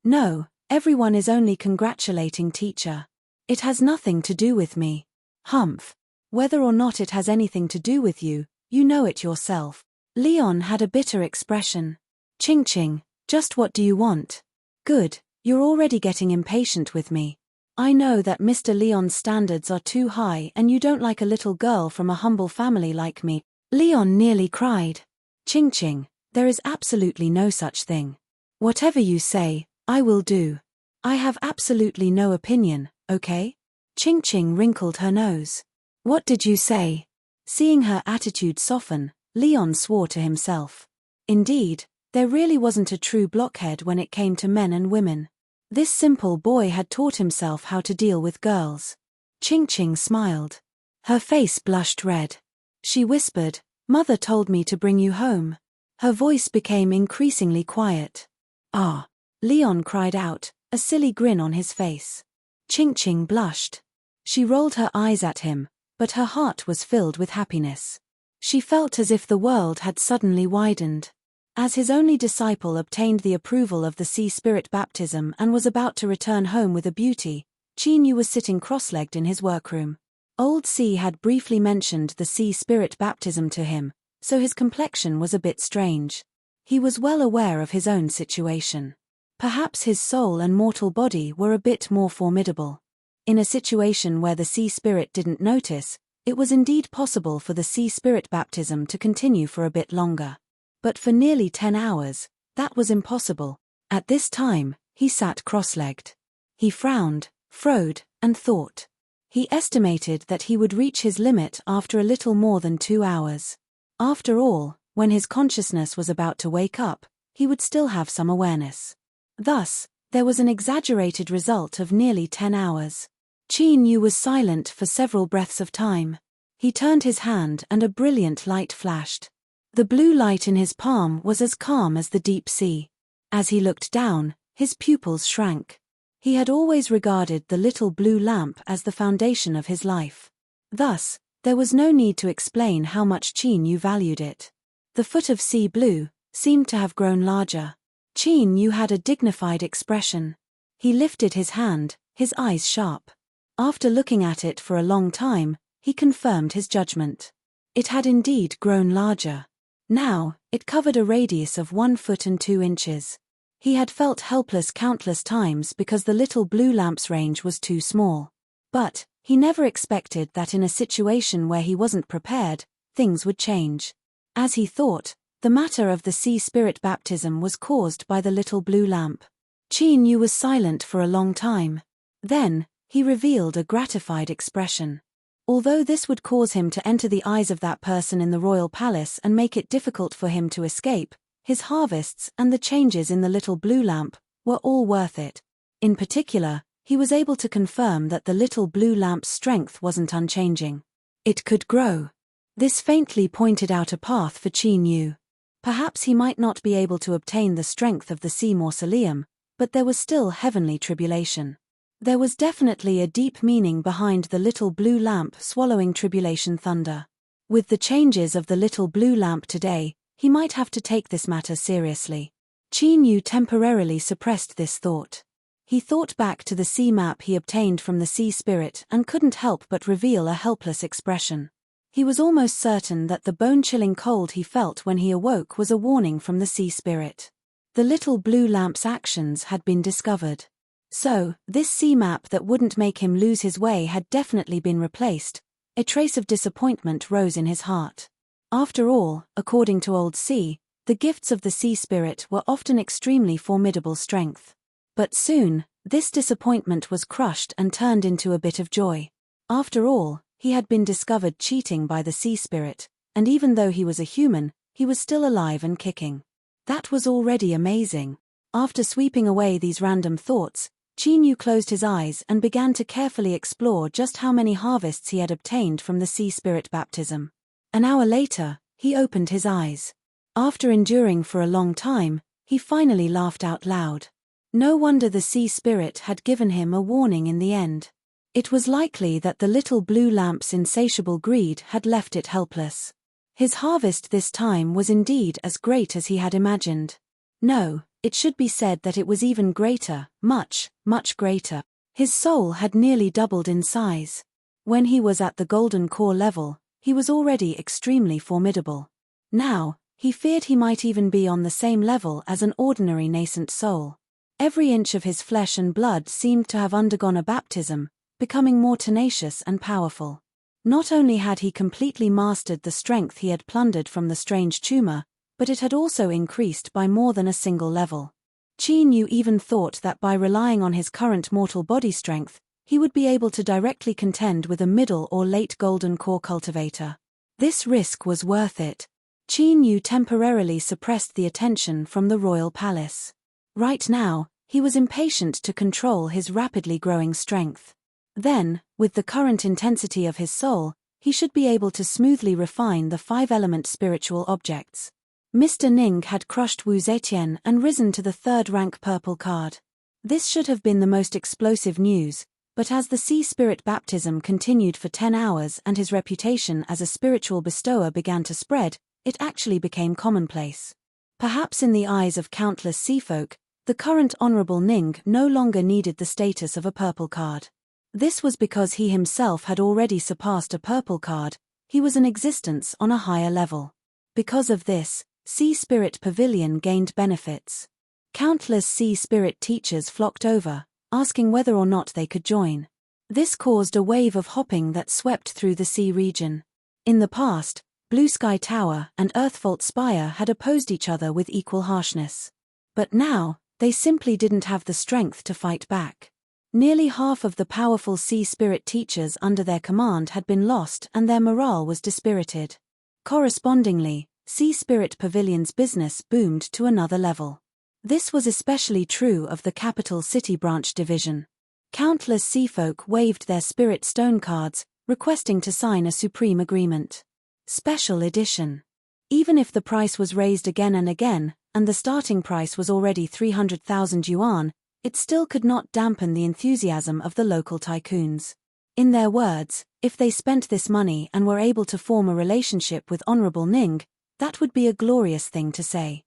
everyone is only congratulating teacher. It has nothing to do with me." "Humph. Whether or not it has anything to do with you, you know it yourself." Leon had a bitter expression. Qing, just what do you want?" "Good, you're already getting impatient with me. I know that Mr. Leon's standards are too high and you don't like a little girl from a humble family like me." Leon nearly cried. Qing, there is absolutely no such thing. Whatever you say, I will do. I have absolutely no opinion, okay? Qing wrinkled her nose. "What did you say?" Seeing her attitude soften, Leon swore to himself. Indeed, there really wasn't a true blockhead when it came to men and women. This simple boy had taught himself how to deal with girls. Qing smiled. Her face blushed red. She whispered, "Mother told me to bring you home." Her voice became increasingly quiet. "Ah!" Leon cried out, a silly grin on his face. Qing blushed. She rolled her eyes at him, but her heart was filled with happiness. She felt as if the world had suddenly widened. As his only disciple obtained the approval of the sea spirit baptism and was about to return home with a beauty, Qin Yu was sitting cross-legged in his workroom. Old Sea had briefly mentioned the sea spirit baptism to him, so his complexion was a bit strange. He was well aware of his own situation. Perhaps his soul and mortal body were a bit more formidable. In a situation where the sea spirit didn't notice, it was indeed possible for the sea spirit baptism to continue for a bit longer. But for nearly 10 hours, that was impossible. At this time, he sat cross-legged. He frowned, frowed, and thought. He estimated that he would reach his limit after a little more than 2 hours. After all, when his consciousness was about to wake up, he would still have some awareness. Thus, there was an exaggerated result of nearly 10 hours. Qin Yu was silent for several breaths of time. He turned his hand and a brilliant light flashed. The blue light in his palm was as calm as the deep sea. As he looked down, his pupils shrank. He had always regarded the little blue lamp as the foundation of his life. Thus, there was no need to explain how much Qin Yu valued it. The foot of sea blue seemed to have grown larger. Qin Yu had a dignified expression. He lifted his hand, his eyes sharp. After looking at it for a long time, he confirmed his judgment. It had indeed grown larger. Now, it covered a radius of 1 foot and 2 inches. He had felt helpless countless times because the little blue lamp's range was too small. But he never expected that in a situation where he wasn't prepared, things would change. As he thought, the matter of the sea spirit baptism was caused by the little blue lamp. Qin Yu was silent for a long time. Then, he revealed a gratified expression. Although this would cause him to enter the eyes of that person in the royal palace and make it difficult for him to escape, his harvests and the changes in the little blue lamp were all worth it. In particular, he was able to confirm that the little blue lamp's strength wasn't unchanging. It could grow. This faintly pointed out a path for Qin Yu. Perhaps he might not be able to obtain the strength of the sea mausoleum, but there was still heavenly tribulation. There was definitely a deep meaning behind the little blue lamp swallowing tribulation thunder. With the changes of the little blue lamp today, he might have to take this matter seriously. Qin Yu temporarily suppressed this thought. He thought back to the sea map he obtained from the sea spirit and couldn't help but reveal a helpless expression. He was almost certain that the bone-chilling cold he felt when he awoke was a warning from the sea spirit. The little blue lamp's actions had been discovered. So, this sea map that wouldn't make him lose his way had definitely been replaced. A trace of disappointment rose in his heart. After all, according to Old Sea, the gifts of the sea spirit were often extremely formidable strength. But soon, this disappointment was crushed and turned into a bit of joy. After all, he had been discovered cheating by the sea spirit, and even though he was a human, he was still alive and kicking. That was already amazing. After sweeping away these random thoughts, Qin Yu closed his eyes and began to carefully explore just how many harvests he had obtained from the sea spirit baptism. An hour later, he opened his eyes. After enduring for a long time, he finally laughed out loud. No wonder the sea spirit had given him a warning in the end. It was likely that the little blue lamp's insatiable greed had left it helpless. His harvest this time was indeed as great as he had imagined. No, it should be said that it was even greater, much, much greater. His soul had nearly doubled in size. When he was at the golden core level, he was already extremely formidable. Now, he feared he might even be on the same level as an ordinary nascent soul. Every inch of his flesh and blood seemed to have undergone a baptism, becoming more tenacious and powerful. Not only had he completely mastered the strength he had plundered from the strange tumor, but it had also increased by more than a single level. Qin Yu even thought that by relying on his current mortal body strength, he would be able to directly contend with a middle or late golden core cultivator. This risk was worth it. Qin Yu temporarily suppressed the attention from the royal palace. Right now, he was impatient to control his rapidly growing strength. Then, with the current intensity of his soul, he should be able to smoothly refine the five-element spiritual objects. Mr. Ning had crushed Wu Zetian and risen to the third-rank purple card. This should have been the most explosive news, but as the sea spirit baptism continued for 10 hours and his reputation as a spiritual bestower began to spread, it actually became commonplace. Perhaps in the eyes of countless seafolk, the current Honorable Ning no longer needed the status of a purple card. This was because he himself had already surpassed a purple card. He was in existence on a higher level. Because of this, Sea Spirit Pavilion gained benefits. Countless sea spirit teachers flocked over, asking whether or not they could join. This caused a wave of hopping that swept through the sea region. In the past, Blue Sky Tower and Earthfault Spire had opposed each other with equal harshness. But now, they simply didn't have the strength to fight back. Nearly half of the powerful sea spirit teachers under their command had been lost and their morale was dispirited. Correspondingly, Sea Spirit Pavilion's business boomed to another level. This was especially true of the Capital City Branch Division. Countless seafolk waved their spirit stone cards, requesting to sign a supreme agreement. Special edition. Even if the price was raised again and again, and the starting price was already 300,000 yuan, it still could not dampen the enthusiasm of the local tycoons. In their words, if they spent this money and were able to form a relationship with Honorable Ning, that would be a glorious thing to say.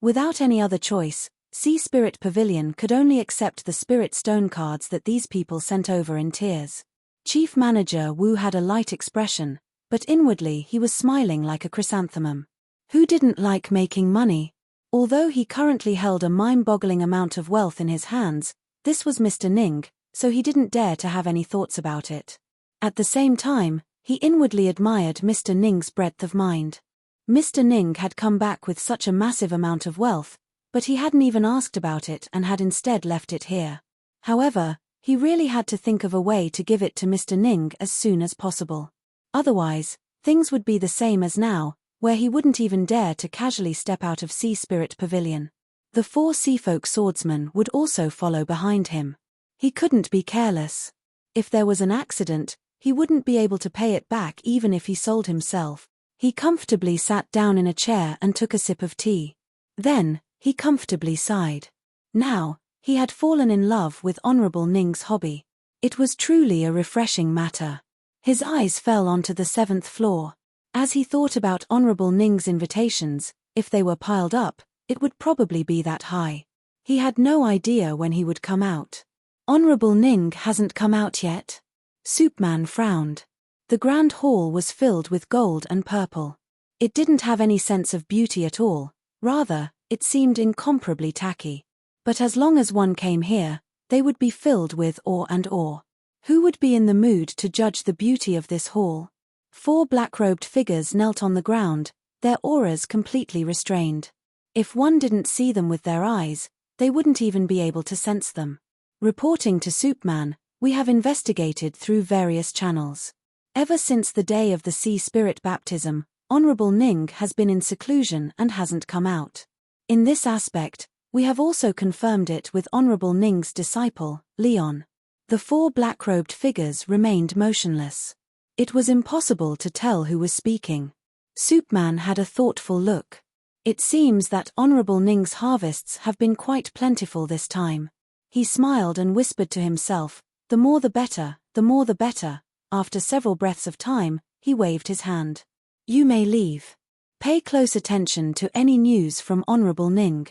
Without any other choice, Sea Spirit Pavilion could only accept the spirit stone cards that these people sent over in tears. Chief Manager Wu had a light expression, but inwardly he was smiling like a chrysanthemum. Who didn't like making money? Although he currently held a mind-boggling amount of wealth in his hands, this was Mr. Ning, so he didn't dare to have any thoughts about it. At the same time, He inwardly admired Mr. Ning's breadth of mind. Mr. Ning had come back with such a massive amount of wealth, but he hadn't even asked about it and had instead left it here. However, he really had to think of a way to give it to Mr. Ning as soon as possible. Otherwise, things would be the same as now, where he wouldn't even dare to casually step out of Sea Spirit Pavilion. The 4 Seafolk swordsmen would also follow behind him. He couldn't be careless. If there was an accident, he wouldn't be able to pay it back even if he sold himself. He comfortably sat down in a chair and took a sip of tea. Then, he comfortably sighed. Now, he had fallen in love with Honorable Ning's hobby. It was truly a refreshing matter. His eyes fell onto the 7th floor. As he thought about Honorable Ning's invitations, if they were piled up, it would probably be that high. He had no idea when he would come out. Honorable Ning hasn't come out yet? Soupman frowned. The grand hall was filled with gold and purple. It didn't have any sense of beauty at all, rather, it seemed incomparably tacky. But as long as one came here, they would be filled with awe and awe. Who would be in the mood to judge the beauty of this hall? 4 black-robed figures knelt on the ground, their auras completely restrained. If one didn't see them with their eyes, they wouldn't even be able to sense them. Reporting to Soupman, we have investigated through various channels. Ever since the day of the Sea Spirit baptism, Honorable Ning has been in seclusion and hasn't come out. In this aspect, we have also confirmed it with Honorable Ning's disciple, Leon. The 4 black-robed figures remained motionless. It was impossible to tell who was speaking. Soupman had a thoughtful look. It seems that Honorable Ning's harvests have been quite plentiful this time. He smiled and whispered to himself, the more the better, the more the better. After several breaths of time, he waved his hand. You may leave. Pay close attention to any news from Honorable Ning.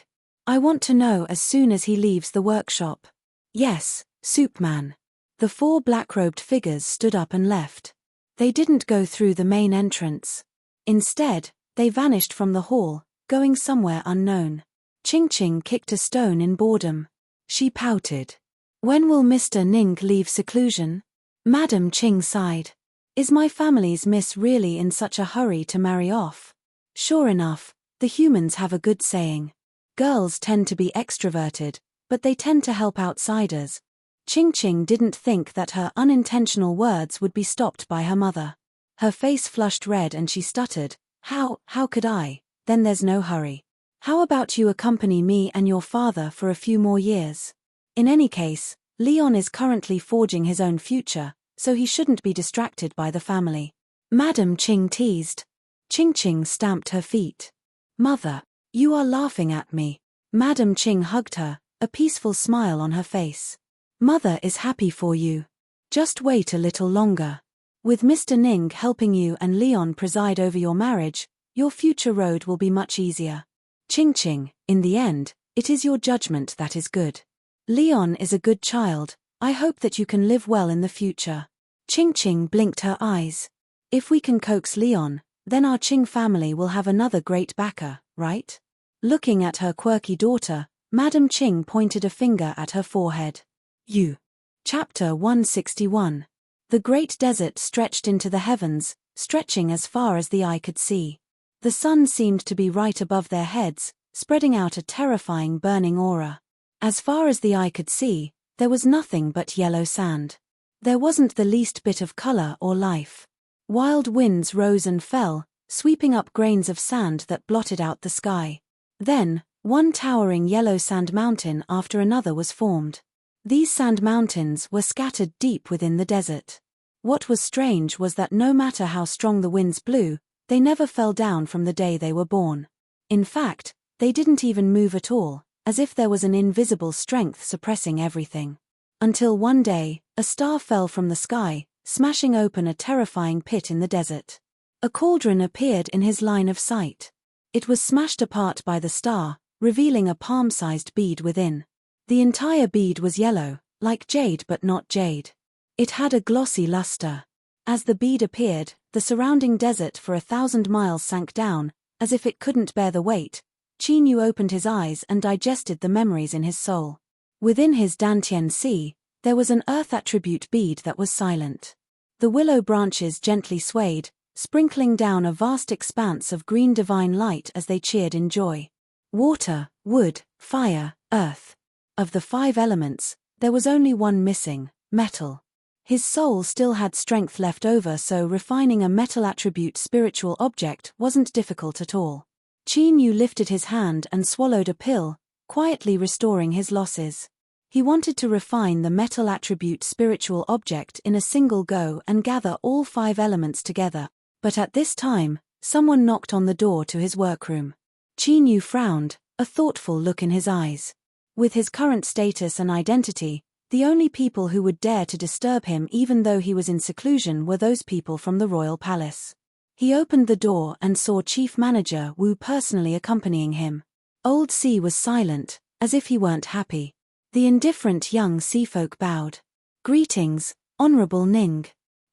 I want to know as soon as he leaves the workshop. Yes, Soupman. The 4 black-robed figures stood up and left. They didn't go through the main entrance. Instead, they vanished from the hall, going somewhere unknown. Ching kicked a stone in boredom. She pouted. When will Mr. Ning leave seclusion? Madam Ching sighed. Is my family's miss really in such a hurry to marry off? Sure enough, the humans have a good saying. Girls tend to be extroverted, but they tend to help outsiders. Ching didn't think that her unintentional words would be stopped by her mother. Her face flushed red and she stuttered, How could I? Then there's no hurry. How about you accompany me and your father for a few more years? In any case, Leon is currently forging his own future, so he shouldn't be distracted by the family. Madam Ching teased. Ching stamped her feet. Mother, you are laughing at me. Madam Ching hugged her, a peaceful smile on her face. Mother is happy for you. Just wait a little longer. With Mr. Ning helping you and Leon preside over your marriage, your future road will be much easier. Ching, in the end, it is your judgment that is good. Leon is a good child, I hope that you can live well in the future. Ching blinked her eyes. If we can coax Leon, then our Ching family will have another great backer, right? Looking at her quirky daughter, Madam Ching pointed a finger at her forehead. You. Chapter 161. The great desert stretched into the heavens, stretching as far as the eye could see. The sun seemed to be right above their heads, spreading out a terrifying burning aura. As far as the eye could see, there was nothing but yellow sand. There wasn't the least bit of color or life. Wild winds rose and fell, sweeping up grains of sand that blotted out the sky. Then, one towering yellow sand mountain after another was formed. These sand mountains were scattered deep within the desert. What was strange was that no matter how strong the winds blew, they never fell down from the day they were born. In fact, they didn't even move at all, as if there was an invisible strength suppressing everything. Until one day, a star fell from the sky, smashing open a terrifying pit in the desert. A cauldron appeared in his line of sight. It was smashed apart by the star, revealing a palm-sized bead within. The entire bead was yellow, like jade but not jade. It had a glossy luster. As the bead appeared, the surrounding desert for 1,000 miles sank down, as if it couldn't bear the weight. Qinyu opened his eyes and digested the memories in his soul. Within his Dantian Sea, there was an earth attribute bead that was silent. The willow branches gently swayed, sprinkling down a vast expanse of green divine light as they cheered in joy. Water, wood, fire, earth. Of the 5 elements, there was only one missing: metal. His soul still had strength left over, so refining a metal attribute spiritual object wasn't difficult at all. Qin Yu lifted his hand and swallowed a pill, quietly restoring his losses. He wanted to refine the metal attribute spiritual object in a single go and gather all 5 elements together, but at this time, someone knocked on the door to his workroom. Qin Yu frowned, a thoughtful look in his eyes. With his current status and identity, the only people who would dare to disturb him even though he was in seclusion were those people from the royal palace. He opened the door and saw Chief Manager Wu personally accompanying him. Old C was silent, as if he weren't happy. The indifferent young seafolk bowed. "Greetings, Honorable Ning.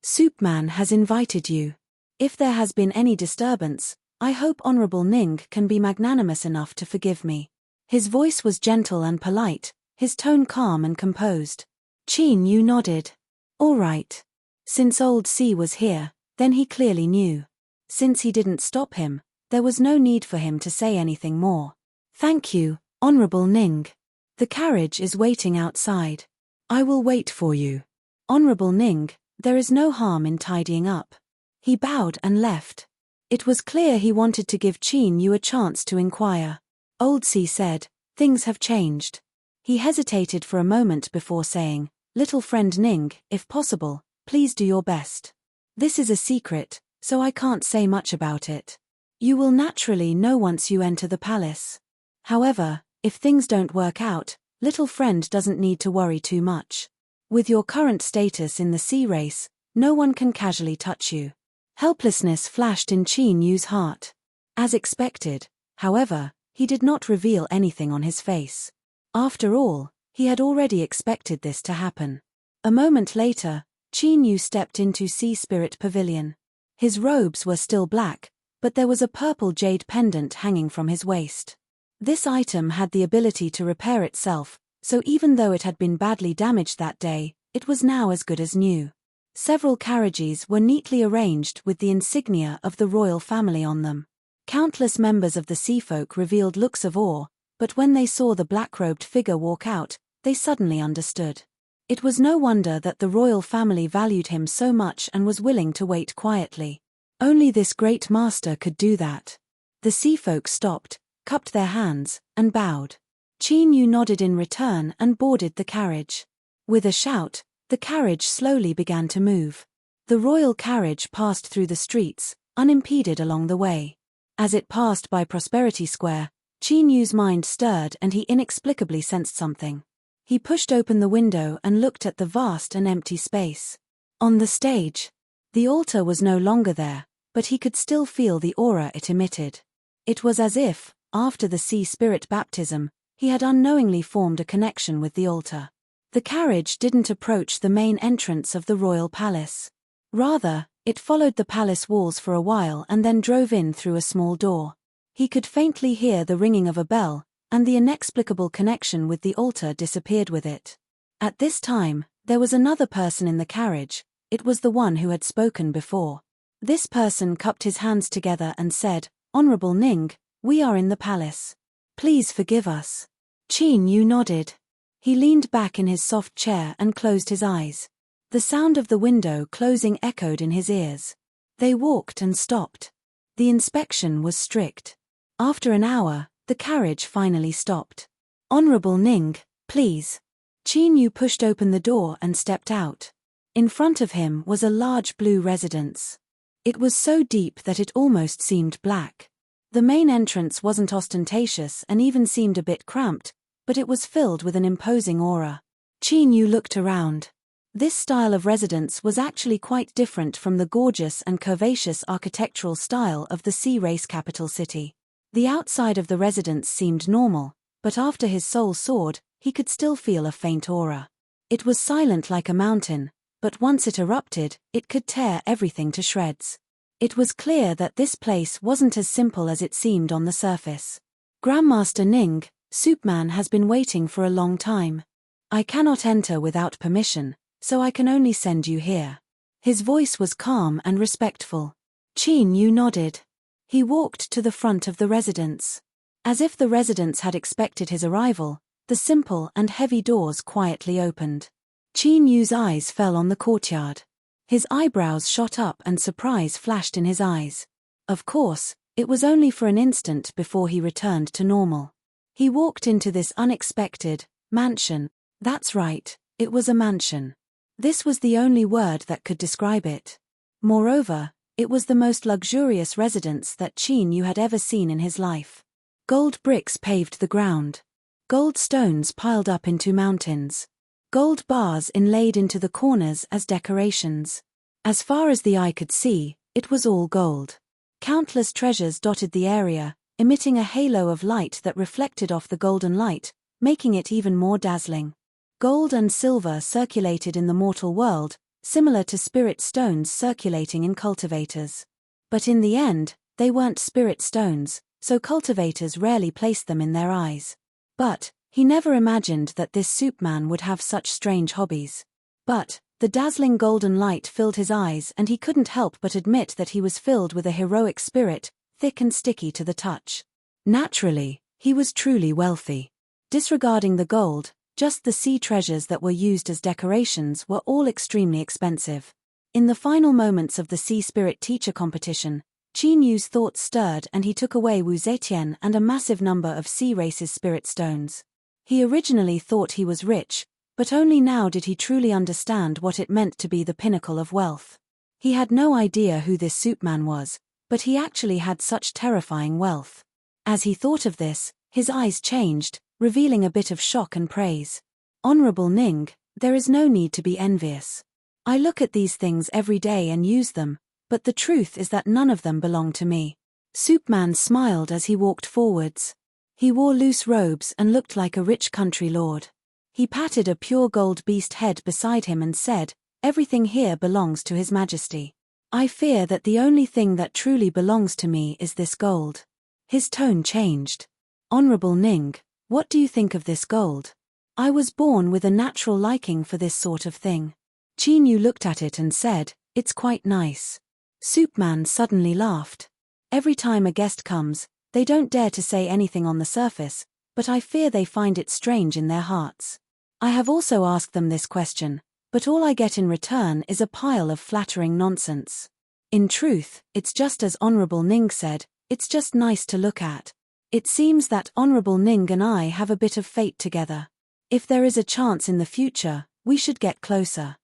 Soupman has invited you. If there has been any disturbance, I hope Honorable Ning can be magnanimous enough to forgive me." His voice was gentle and polite, his tone calm and composed. Qin Yu nodded. All right. Since Old C was here, then he clearly knew. Since he didn't stop him, there was no need for him to say anything more. "Thank you, Honorable Ning. The carriage is waiting outside. I will wait for you. Honorable Ning, there is no harm in tidying up." He bowed and left. It was clear he wanted to give Qin Yu a chance to inquire. Old C said, "Things have changed." He hesitated for a moment before saying, "Little friend Ning, if possible, please do your best. This is a secret, so I can't say much about it. You will naturally know once you enter the palace. However, if things don't work out, little friend doesn't need to worry too much. With your current status in the sea race, no one can casually touch you." Helplessness flashed in Qin Yu's heart. As expected, however, he did not reveal anything on his face. After all, he had already expected this to happen. A moment later, Qin Yu stepped into Sea Spirit Pavilion. His robes were still black, but there was a purple jade pendant hanging from his waist. This item had the ability to repair itself, so even though it had been badly damaged that day, it was now as good as new. Several carriages were neatly arranged with the insignia of the royal family on them. Countless members of the seafolk revealed looks of awe, but when they saw the black-robed figure walk out, they suddenly understood. It was no wonder that the royal family valued him so much and was willing to wait quietly. Only this great master could do that. The seafolk stopped, cupped their hands, and bowed. Qin Yu nodded in return and boarded the carriage. With a shout, the carriage slowly began to move. The royal carriage passed through the streets, unimpeded along the way. As it passed by Prosperity Square, Qin Yu's mind stirred and he inexplicably sensed something. He pushed open the window and looked at the vast and empty space. On the stage, the altar was no longer there, but he could still feel the aura it emitted. It was as if, after the sea spirit baptism, he had unknowingly formed a connection with the altar. The carriage didn't approach the main entrance of the royal palace. Rather, it followed the palace walls for a while and then drove in through a small door. He could faintly hear the ringing of a bell, and the inexplicable connection with the altar disappeared with it. At this time, there was another person in the carriage. It was the one who had spoken before. This person cupped his hands together and said, "Honorable Ning, we are in the palace. Please forgive us." Qin Yu nodded. He leaned back in his soft chair and closed his eyes. The sound of the window closing echoed in his ears. They walked and stopped. The inspection was strict. After an hour, the carriage finally stopped. "Honorable Ning, please." Qin Yu pushed open the door and stepped out. In front of him was a large blue residence. It was so deep that it almost seemed black. The main entrance wasn't ostentatious and even seemed a bit cramped, but it was filled with an imposing aura. Qin Yu looked around. This style of residence was actually quite different from the gorgeous and curvaceous architectural style of the sea race capital city. The outside of the residence seemed normal, but after his soul soared, he could still feel a faint aura. It was silent like a mountain, but once it erupted, it could tear everything to shreds. It was clear that this place wasn't as simple as it seemed on the surface. "Grandmaster Ning, Soupman has been waiting for a long time. I cannot enter without permission, so I can only send you here." His voice was calm and respectful. Qin Yu nodded. He walked to the front of the residence. As if the residents had expected his arrival, the simple and heavy doors quietly opened. Qin Yu's eyes fell on the courtyard. His eyebrows shot up and surprise flashed in his eyes. Of course, it was only for an instant before he returned to normal. He walked into this unexpected mansion. That's right, it was a mansion. This was the only word that could describe it. Moreover, it was the most luxurious residence that Qin Yu had ever seen in his life. Gold bricks paved the ground. Gold stones piled up into mountains. Gold bars inlaid into the corners as decorations. As far as the eye could see, it was all gold. Countless treasures dotted the area, emitting a halo of light that reflected off the golden light, making it even more dazzling. Gold and silver circulated in the mortal world, similar to spirit stones circulating in cultivators. But in the end, they weren't spirit stones, so cultivators rarely placed them in their eyes. But he never imagined that this soup man would have such strange hobbies. But the dazzling golden light filled his eyes and he couldn't help but admit that he was filled with a heroic spirit, thick and sticky to the touch. Naturally, he was truly wealthy. Disregarding the gold, just the sea treasures that were used as decorations were all extremely expensive. In the final moments of the Sea Spirit Teacher competition, Qin Yu's thoughts stirred and he took away Wu Zetian and a massive number of sea races spirit stones. He originally thought he was rich, but only now did he truly understand what it meant to be the pinnacle of wealth. He had no idea who this soup man was, but he actually had such terrifying wealth. As he thought of this, his eyes changed, revealing a bit of shock and praise. Honorable Ning, there is no need to be envious. I look at these things every day and use them, but the truth is that none of them belong to me. Soupman smiled as he walked forwards. He wore loose robes and looked like a rich country lord. He patted a pure gold beast head beside him and said, "Everything here belongs to His Majesty. I fear that the only thing that truly belongs to me is this gold." His tone changed. "Honorable Ning, what do you think of this gold? I was born with a natural liking for this sort of thing." Qin Yu looked at it and said, "It's quite nice." Soupman suddenly laughed. "Every time a guest comes, they don't dare to say anything on the surface, but I fear they find it strange in their hearts. I have also asked them this question, but all I get in return is a pile of flattering nonsense. In truth, it's just as Honorable Ning said, it's just nice to look at. It seems that Honorable Ning and I have a bit of fate together. If there is a chance in the future, we should get closer.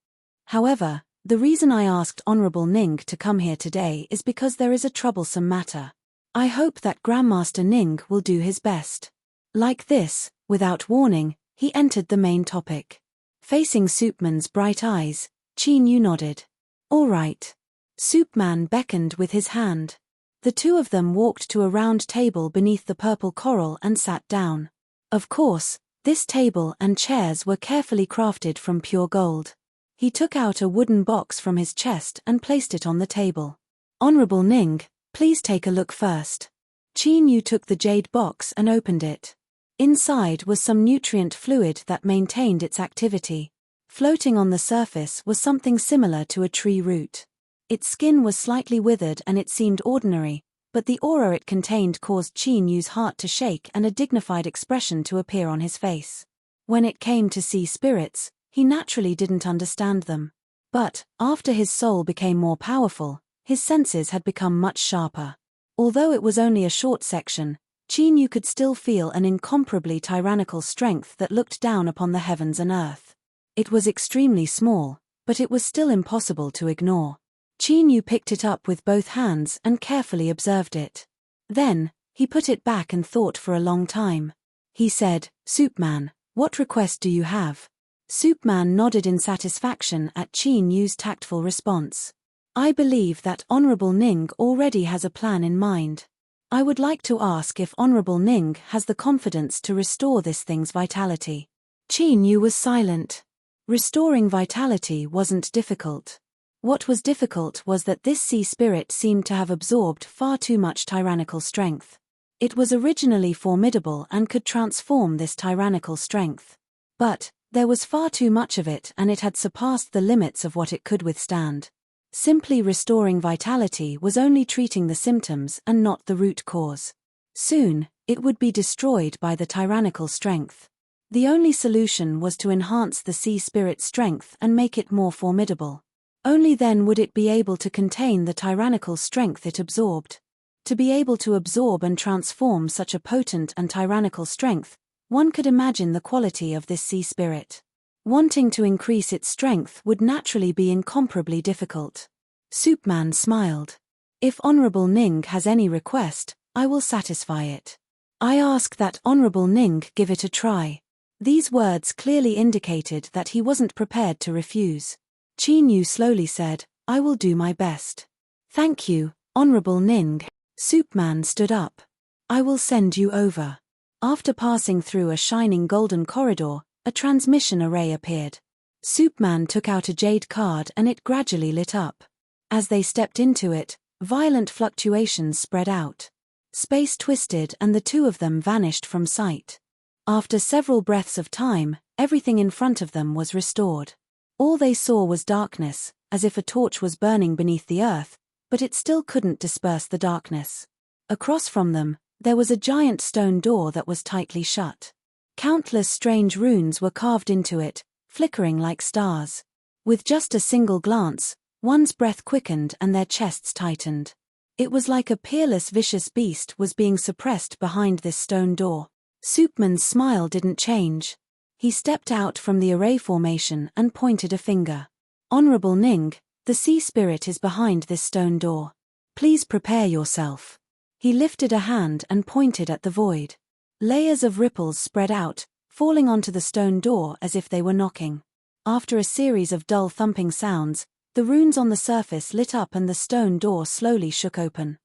However, the reason I asked Honorable Ning to come here today is because there is a troublesome matter. I hope that Grandmaster Ning will do his best." Like this, without warning, he entered the main topic. Facing Soupman's bright eyes, Qin Yu nodded. "All right." Soupman beckoned with his hand. The two of them walked to a round table beneath the purple coral and sat down. Of course, this table and chairs were carefully crafted from pure gold. He took out a wooden box from his chest and placed it on the table. "Honorable Ning, please take a look first." Qin Yu took the jade box and opened it. Inside was some nutrient fluid that maintained its activity. Floating on the surface was something similar to a tree root. Its skin was slightly withered and it seemed ordinary, but the aura it contained caused Qin Yu's heart to shake and a dignified expression to appear on his face. When it came to sea spirits, he naturally didn't understand them. But, after his soul became more powerful, his senses had become much sharper. Although it was only a short section, Qin Yu could still feel an incomparably tyrannical strength that looked down upon the heavens and earth. It was extremely small, but it was still impossible to ignore. Qin Yu picked it up with both hands and carefully observed it. Then, he put it back and thought for a long time. He said, "Soupman, what request do you have?" Soupman nodded in satisfaction at Qin Yu's tactful response. "I believe that Honorable Ning already has a plan in mind. I would like to ask if Honorable Ning has the confidence to restore this thing's vitality." Qin Yu was silent. Restoring vitality wasn't difficult. What was difficult was that this sea spirit seemed to have absorbed far too much tyrannical strength. It was originally formidable and could transform this tyrannical strength. But there was far too much of it and it had surpassed the limits of what it could withstand. Simply restoring vitality was only treating the symptoms and not the root cause. Soon, it would be destroyed by the tyrannical strength. The only solution was to enhance the sea spirit's strength and make it more formidable. Only then would it be able to contain the tyrannical strength it absorbed. To be able to absorb and transform such a potent and tyrannical strength, one could imagine the quality of this sea spirit. Wanting to increase its strength would naturally be incomparably difficult. Soupman smiled. If Honorable Ning has any request, I will satisfy it. I ask that Honorable Ning give it a try. These words clearly indicated that he wasn't prepared to refuse. Qin Yu slowly said, I will do my best. Thank you, Honorable Ning. Soupman stood up. I will send you over. After passing through a shining golden corridor, a transmission array appeared. Soupman took out a jade card and it gradually lit up. As they stepped into it, violent fluctuations spread out. Space twisted and the two of them vanished from sight. After several breaths of time, everything in front of them was restored. All they saw was darkness, as if a torch was burning beneath the earth, but it still couldn't disperse the darkness. Across from them, there was a giant stone door that was tightly shut. Countless strange runes were carved into it, flickering like stars. With just a single glance, one's breath quickened and their chests tightened. It was like a peerless vicious beast was being suppressed behind this stone door. Soupman's smile didn't change. He stepped out from the array formation and pointed a finger. Honorable Ning, the sea spirit is behind this stone door. Please prepare yourself. He lifted a hand and pointed at the void. Layers of ripples spread out, falling onto the stone door as if they were knocking. After a series of dull thumping sounds, the runes on the surface lit up and the stone door slowly shook open.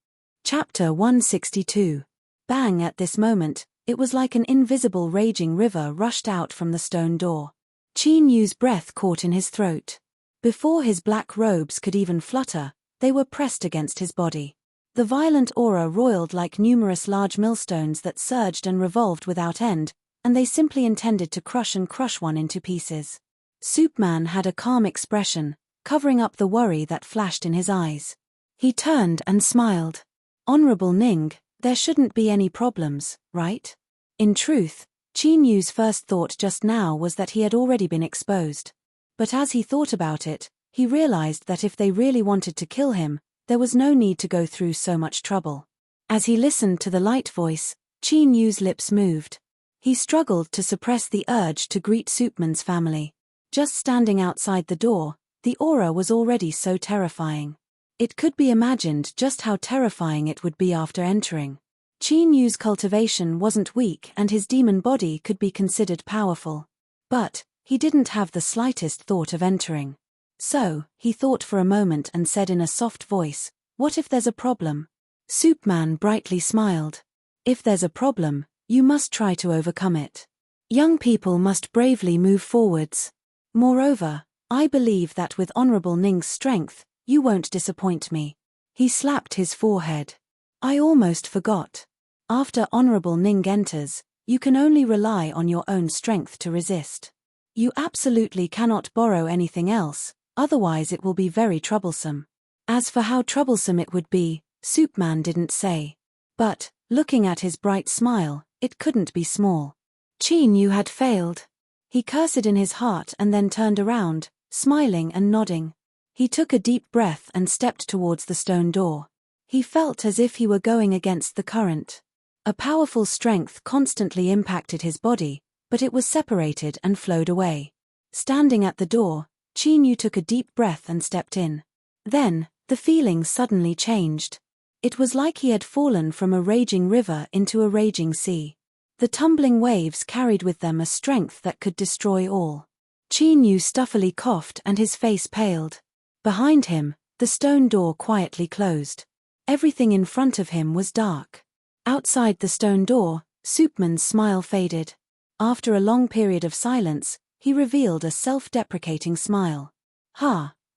Chapter 162. Bang! At this moment, it was like an invisible raging river rushed out from the stone door. Qin Yu's breath caught in his throat. Before his black robes could even flutter, they were pressed against his body. The violent aura roiled like numerous large millstones that surged and revolved without end, and they simply intended to crush one into pieces. Soupman had a calm expression, covering up the worry that flashed in his eyes. He turned and smiled. Honorable Ning, there shouldn't be any problems, right? In truth, Qin Yu's first thought just now was that he had already been exposed. But as he thought about it, he realized that if they really wanted to kill him, there was no need to go through so much trouble. As he listened to the light voice, Qin Yu's lips moved. He struggled to suppress the urge to greet Soupman's family. Just standing outside the door, the aura was already so terrifying. It could be imagined just how terrifying it would be after entering. Qin Yu's cultivation wasn't weak and his demon body could be considered powerful. But he didn't have the slightest thought of entering. So, he thought for a moment and said in a soft voice, what if there's a problem? Soupman brightly smiled. If there's a problem, you must try to overcome it. Young people must bravely move forwards. Moreover, I believe that with Honorable Ning's strength, you won't disappoint me. He slapped his forehead. I almost forgot. After Honorable Ning enters, you can only rely on your own strength to resist. You absolutely cannot borrow anything else, otherwise it will be very troublesome. As for how troublesome it would be, Soupman didn't say. But, looking at his bright smile, it couldn't be small. Qin Yu had failed. He cursed in his heart and then turned around, smiling and nodding. He took a deep breath and stepped towards the stone door. He felt as if he were going against the current. A powerful strength constantly impacted his body, but it was separated and flowed away. Standing at the door, Qin Yu took a deep breath and stepped in. Then, the feeling suddenly changed. It was like he had fallen from a raging river into a raging sea. The tumbling waves carried with them a strength that could destroy all. Qin Yu stuffily coughed and his face paled. Behind him, the stone door quietly closed. Everything in front of him was dark. Outside the stone door, Soupman's smile faded. After a long period of silence, he revealed a self-deprecating smile.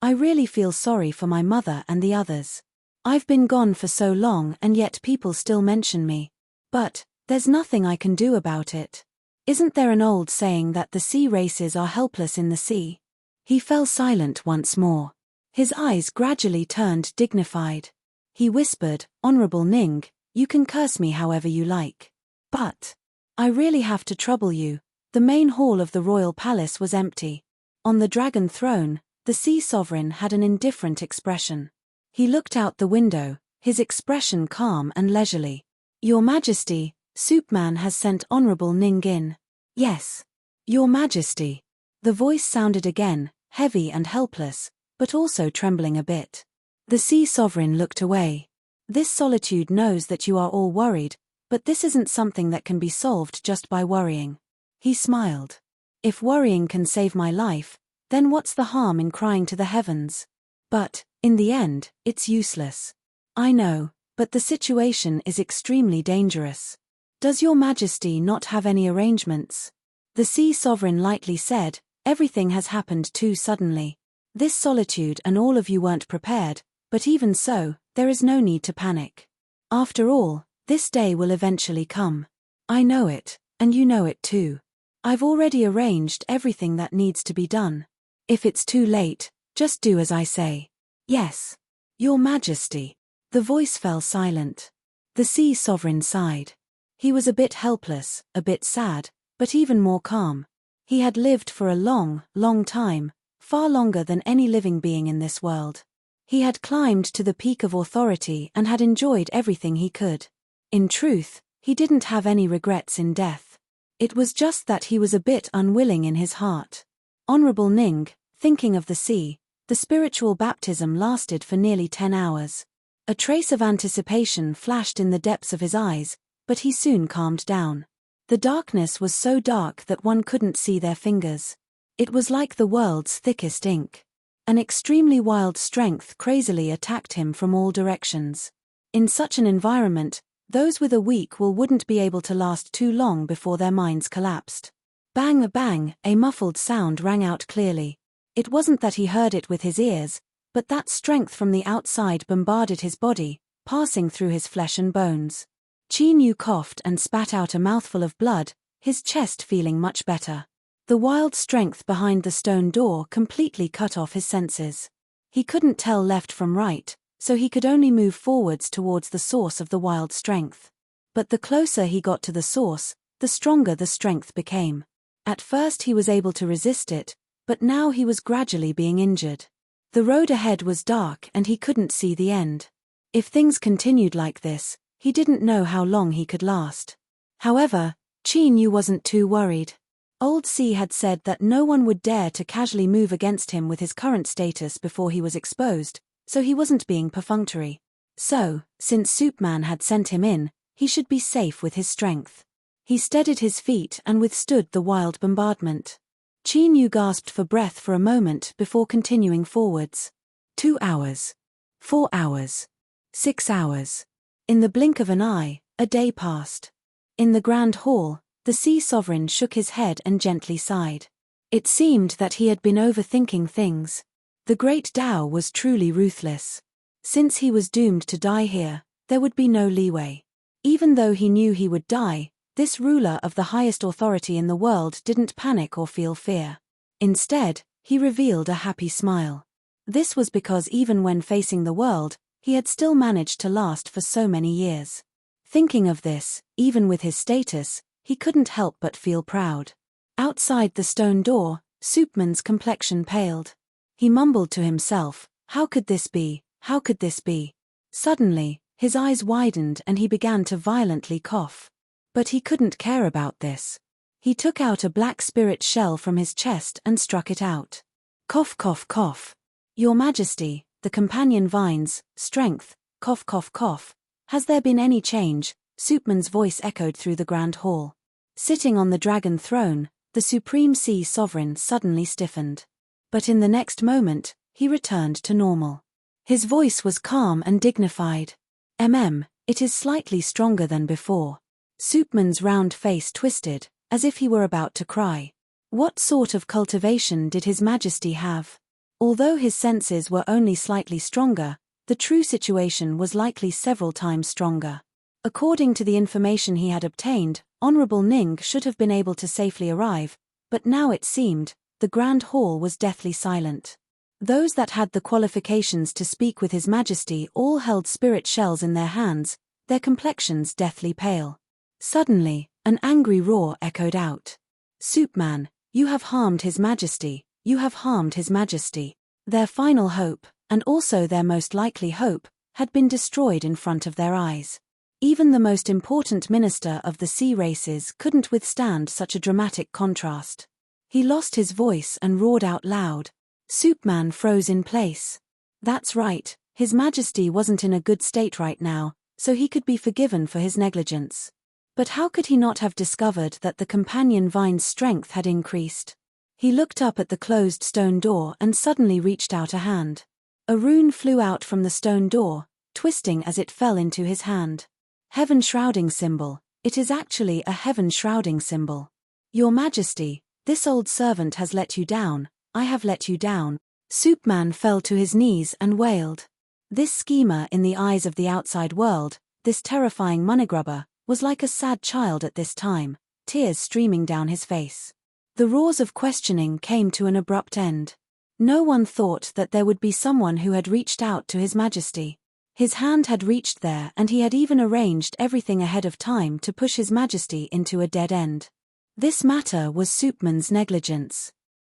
I really feel sorry for my mother and the others. I've been gone for so long and yet people still mention me. But, there's nothing I can do about it. Isn't there an old saying that the sea races are helpless in the sea? He fell silent once more. His eyes gradually turned dignified. He whispered, "Honorable Ning, you can curse me however you like. But I really have to trouble you." The main hall of the royal palace was empty. On the dragon throne, the sea sovereign had an indifferent expression. He looked out the window, his expression calm and leisurely. "Your Majesty, Soupman has sent Honorable Ning in." "Yes. Your Majesty." The voice sounded again, heavy and helpless, but also trembling a bit. The sea sovereign looked away. "This solitude knows that you are all worried, but this isn't something that can be solved just by worrying." He smiled. "If worrying can save my life, then what's the harm in crying to the heavens? But, in the end, it's useless. I know, but the situation is extremely dangerous. Does your Majesty not have any arrangements?" The sea sovereign lightly said, "Everything has happened too suddenly. This solitude and all of you weren't prepared, but even so, there is no need to panic. After all, this day will eventually come. I know it, and you know it too. I've already arranged everything that needs to be done. If it's too late, just do as I say." "Yes. Your Majesty." The voice fell silent. The sea sovereign sighed. He was a bit helpless, a bit sad, but even more calm. He had lived for a long, long time, far longer than any living being in this world. He had climbed to the peak of authority and had enjoyed everything he could. In truth, he didn't have any regrets in death. It was just that he was a bit unwilling in his heart. Honorable Ning, thinking of the sea, the spiritual baptism lasted for nearly 10 hours. A trace of anticipation flashed in the depths of his eyes, but he soon calmed down. The darkness was so dark that one couldn't see their fingers. It was like the world's thickest ink. An extremely wild strength crazily attacked him from all directions. In such an environment, those with a weak will wouldn't be able to last too long before their minds collapsed. Bang a bang, a muffled sound rang out clearly. It wasn't that he heard it with his ears, but that strength from the outside bombarded his body, passing through his flesh and bones. Qin Yu coughed and spat out a mouthful of blood, his chest feeling much better. The wild strength behind the stone door completely cut off his senses. He couldn't tell left from right, so he could only move forwards towards the source of the wild strength. But the closer he got to the source, the stronger the strength became. At first he was able to resist it, but now he was gradually being injured. The road ahead was dark and he couldn't see the end. If things continued like this, he didn't know how long he could last. However, Qin Yu wasn't too worried. Old C had said that no one would dare to casually move against him with his current status before he was exposed, so he wasn't being perfunctory. So, since Soupman had sent him in, he should be safe with his strength. He steadied his feet and withstood the wild bombardment. Qin Yu gasped for breath for a moment before continuing forwards. 2 hours. 4 hours. 6 hours. In the blink of an eye, a day passed. In the grand hall, the sea sovereign shook his head and gently sighed. It seemed that he had been overthinking things. The great Tao was truly ruthless. Since he was doomed to die here, there would be no leeway. Even though he knew he would die, this ruler of the highest authority in the world didn't panic or feel fear. Instead, he revealed a happy smile. This was because even when facing the world, he had still managed to last for so many years. Thinking of this, even with his status, he couldn't help but feel proud. Outside the stone door, Soupman's complexion paled. He mumbled to himself, "How could this be? How could this be?" Suddenly, his eyes widened and he began to violently cough. But he couldn't care about this. He took out a black spirit shell from his chest and struck it out. Cough cough cough. "Your Majesty, the companion vines, strength, cough cough cough. Has there been any change?" Soupman's voice echoed through the grand hall. Sitting on the dragon throne, the supreme sea sovereign suddenly stiffened. But in the next moment, he returned to normal. His voice was calm and dignified. It is slightly stronger than before." Soupman's round face twisted, as if he were about to cry. What sort of cultivation did His Majesty have? Although his senses were only slightly stronger, the true situation was likely several times stronger. According to the information he had obtained, Honorable Ning should have been able to safely arrive, but now it seemed, the grand hall was deathly silent. Those that had the qualifications to speak with His Majesty all held spirit shells in their hands, their complexions deathly pale. Suddenly, an angry roar echoed out. "Superman, you have harmed His Majesty, you have harmed His Majesty." Their final hope, and also their most likely hope, had been destroyed in front of their eyes. Even the most important minister of the sea races couldn't withstand such a dramatic contrast. He lost his voice and roared out loud. Superman froze in place. That's right, His Majesty wasn't in a good state right now, so he could be forgiven for his negligence. But how could he not have discovered that the companion vine's strength had increased? He looked up at the closed stone door and suddenly reached out a hand. A rune flew out from the stone door, twisting as it fell into his hand. Heaven shrouding symbol. It is actually a heaven shrouding symbol. Your Majesty, this old servant has let you down. I have let you down. Superman fell to his knees and wailed. This schemer in the eyes of the outside world, this terrifying moneygrubber, was like a sad child at this time, tears streaming down his face. The roars of questioning came to an abrupt end. No one thought that there would be someone who had reached out to His Majesty. His hand had reached there and he had even arranged everything ahead of time to push His Majesty into a dead end. This matter was Superman's negligence.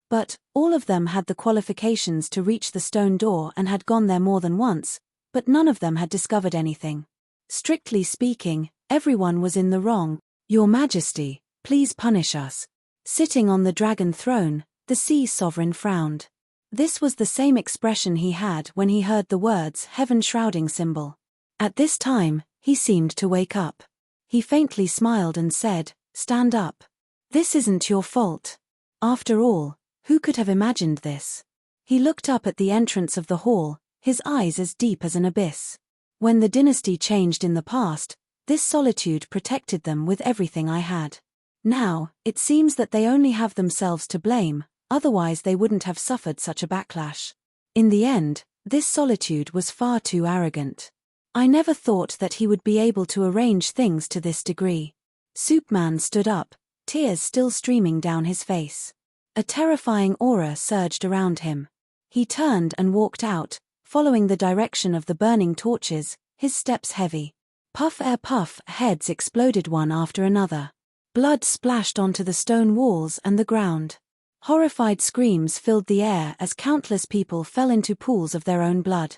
But, all of them had the qualifications to reach the stone door and had gone there more than once, but none of them had discovered anything. Strictly speaking, everyone was in the wrong. Your Majesty, please punish us. Sitting on the dragon throne, the sea sovereign frowned. This was the same expression he had when he heard the words heaven shrouding symbol. At this time, he seemed to wake up. He faintly smiled and said, "Stand up. This isn't your fault. After all, who could have imagined this?" He looked up at the entrance of the hall, his eyes as deep as an abyss. When the dynasty changed in the past, this solitude protected them with everything I had. Now, it seems that they only have themselves to blame, otherwise they wouldn't have suffered such a backlash. In the end, this solitude was far too arrogant. I never thought that he would be able to arrange things to this degree. Superman stood up, tears still streaming down his face. A terrifying aura surged around him. He turned and walked out, following the direction of the burning torches, his steps heavy. Puff air puff, heads exploded one after another. Blood splashed onto the stone walls and the ground. Horrified screams filled the air as countless people fell into pools of their own blood.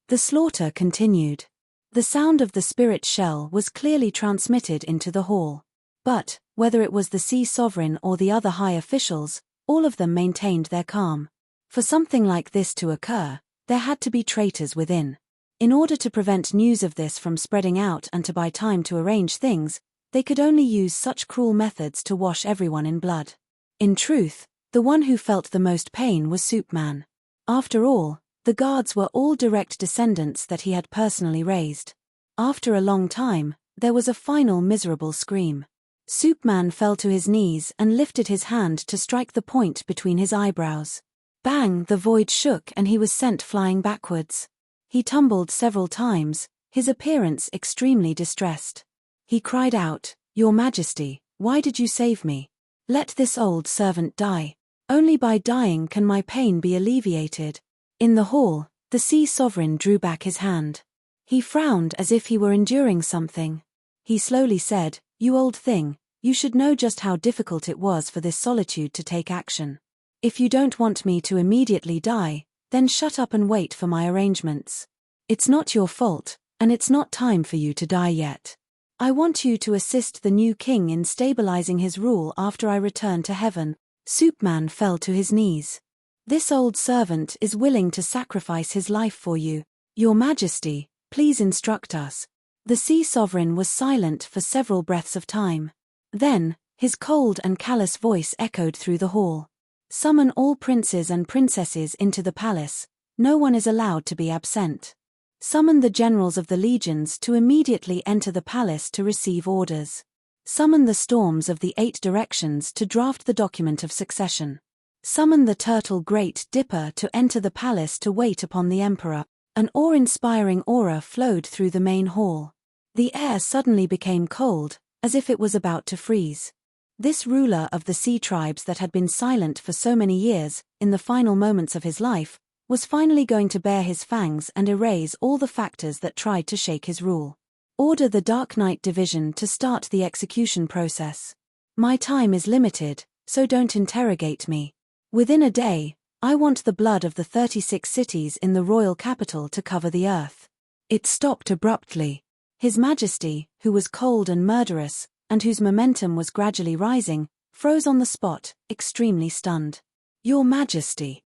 The slaughter continued. The sound of the spirit shell was clearly transmitted into the hall. But, whether it was the sea sovereign or the other high officials, all of them maintained their calm. For something like this to occur, there had to be traitors within. In order to prevent news of this from spreading out and to buy time to arrange things, they could only use such cruel methods to wash everyone in blood. In truth, the one who felt the most pain was Superman. After all, the guards were all direct descendants that he had personally raised. After a long time, there was a final miserable scream. Superman fell to his knees and lifted his hand to strike the point between his eyebrows. Bang! The void shook and he was sent flying backwards. He tumbled several times, his appearance extremely distressed. He cried out, "Your Majesty, why did you save me? Let this old servant die. Only by dying can my pain be alleviated." In the hall, the sea sovereign drew back his hand. He frowned as if he were enduring something. He slowly said, "You old thing, you should know just how difficult it was for this solitude to take action. If you don't want me to immediately die, then shut up and wait for my arrangements. It's not your fault, and it's not time for you to die yet. I want you to assist the new king in stabilizing his rule after I return to heaven." Superman fell to his knees. "This old servant is willing to sacrifice his life for you. Your Majesty, please instruct us." The sea sovereign was silent for several breaths of time. Then, his cold and callous voice echoed through the hall. "Summon all princes and princesses into the palace. No one is allowed to be absent. Summon the generals of the legions to immediately enter the palace to receive orders. Summon the storms of the 8 directions to draft the document of succession. Summon the turtle Great Dipper to enter the palace to wait upon the emperor." An awe-inspiring aura flowed through the main hall. The air suddenly became cold, as if it was about to freeze. This ruler of the sea tribes that had been silent for so many years, in the final moments of his life, was finally going to bare his fangs and erase all the factors that tried to shake his rule. Order the Dark Knight Division to start the execution process. My time is limited, so don't interrogate me. Within a day, I want the blood of the 36 cities in the royal capital to cover the earth. It stopped abruptly. His Majesty, who was cold and murderous, and whose momentum was gradually rising, froze on the spot, extremely stunned. Your Majesty,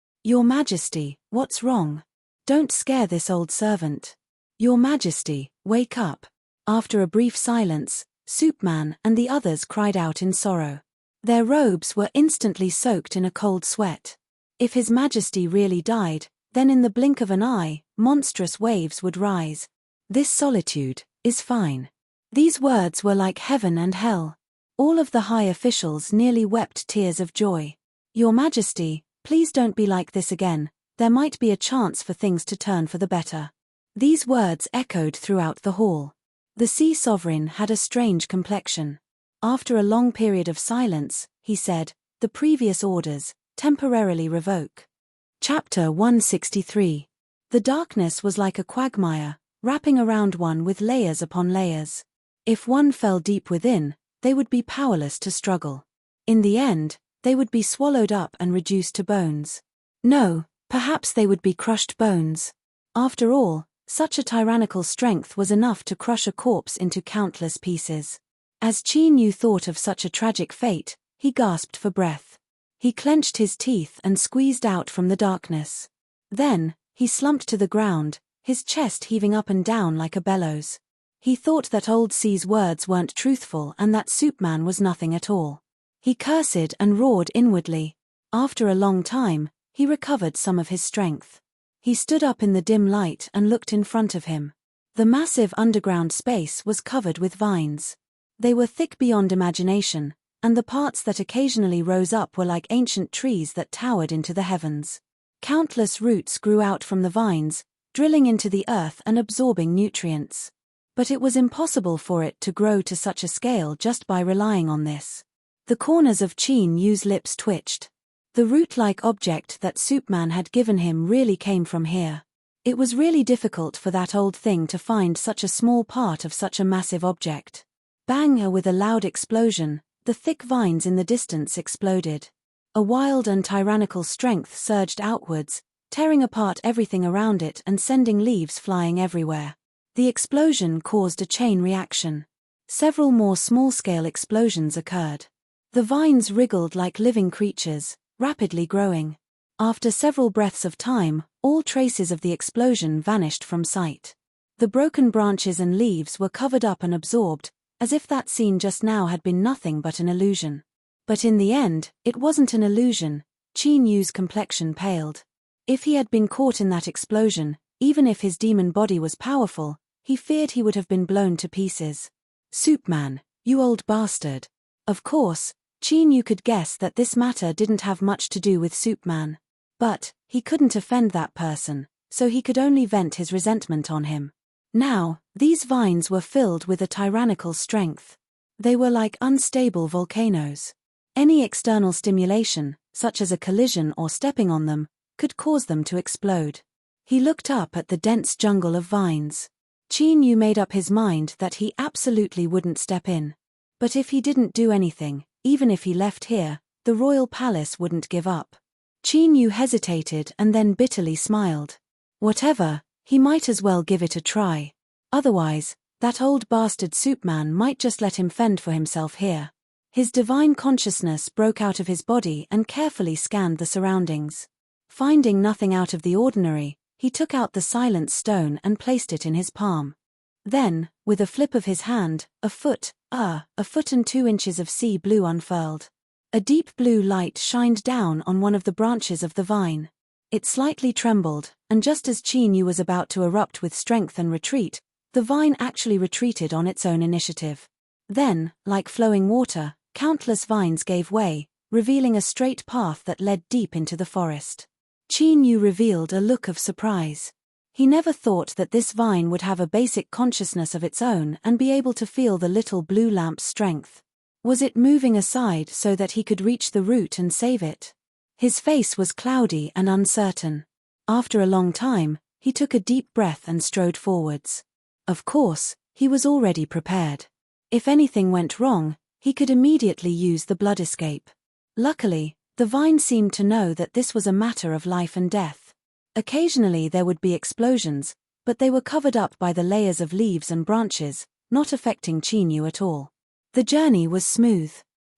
what's wrong? Don't scare this old servant. Your Majesty, wake up. After a brief silence, Soupman and the others cried out in sorrow. Their robes were instantly soaked in a cold sweat. If His Majesty really died, then in the blink of an eye, monstrous waves would rise. This solitude is fine. These words were like heaven and hell. All of the high officials nearly wept tears of joy. Your Majesty, please don't be like this again, there might be a chance for things to turn for the better. These words echoed throughout the hall. The Sea Sovereign had a strange complexion. After a long period of silence, he said, "The previous orders, temporarily revoke." Chapter 163. The darkness was like a quagmire, wrapping around one with layers upon layers. If one fell deep within, they would be powerless to struggle. In the end, they would be swallowed up and reduced to bones. No, perhaps they would be crushed bones. After all, such a tyrannical strength was enough to crush a corpse into countless pieces. As Qin Yu thought of such a tragic fate, he gasped for breath. He clenched his teeth and squeezed out from the darkness. Then, he slumped to the ground, his chest heaving up and down like a bellows. He thought that Old C's words weren't truthful and that Soupman was nothing at all. He cursed and roared inwardly. After a long time, he recovered some of his strength. He stood up in the dim light and looked in front of him. The massive underground space was covered with vines. They were thick beyond imagination, and the parts that occasionally rose up were like ancient trees that towered into the heavens. Countless roots grew out from the vines, drilling into the earth and absorbing nutrients. But it was impossible for it to grow to such a scale just by relying on this. The corners of Qin Yu's lips twitched. The root-like object that Soupman had given him really came from here. It was really difficult for that old thing to find such a small part of such a massive object. Bang! With a loud explosion, the thick vines in the distance exploded. A wild and tyrannical strength surged outwards, tearing apart everything around it and sending leaves flying everywhere. The explosion caused a chain reaction. Several more small-scale explosions occurred. The vines wriggled like living creatures, rapidly growing. After several breaths of time, all traces of the explosion vanished from sight. The broken branches and leaves were covered up and absorbed, as if that scene just now had been nothing but an illusion. But in the end, it wasn't an illusion. Qin Yu's complexion paled. If he had been caught in that explosion, even if his demon body was powerful, he feared he would have been blown to pieces. Soupman, you old bastard. Of course, Qin Yu could guess that this matter didn't have much to do with Soupman. But, he couldn't offend that person, so he could only vent his resentment on him. Now, these vines were filled with a tyrannical strength. They were like unstable volcanoes. Any external stimulation, such as a collision or stepping on them, could cause them to explode. He looked up at the dense jungle of vines. Qin Yu made up his mind that he absolutely wouldn't step in. But if he didn't do anything, even if he left here, the royal palace wouldn't give up. Qin Yu hesitated and then bitterly smiled. Whatever, he might as well give it a try. Otherwise, that old bastard Soupman might just let him fend for himself here. His divine consciousness broke out of his body and carefully scanned the surroundings. Finding nothing out of the ordinary, he took out the silent stone and placed it in his palm. Then, with a flip of his hand, a foot and 2 inches of sea blue unfurled. A deep blue light shined down on one of the branches of the vine. It slightly trembled, and just as Qin Yu was about to erupt with strength and retreat, the vine actually retreated on its own initiative. Then, like flowing water, countless vines gave way, revealing a straight path that led deep into the forest. Qin Yu revealed a look of surprise. He never thought that this vine would have a basic consciousness of its own and be able to feel the little blue lamp's strength. Was it moving aside so that he could reach the root and save it? His face was cloudy and uncertain. After a long time, he took a deep breath and strode forwards. Of course, he was already prepared. If anything went wrong, he could immediately use the blood escape. Luckily, the vine seemed to know that this was a matter of life and death. Occasionally there would be explosions, but they were covered up by the layers of leaves and branches, not affecting Chinyu at all. The journey was smooth.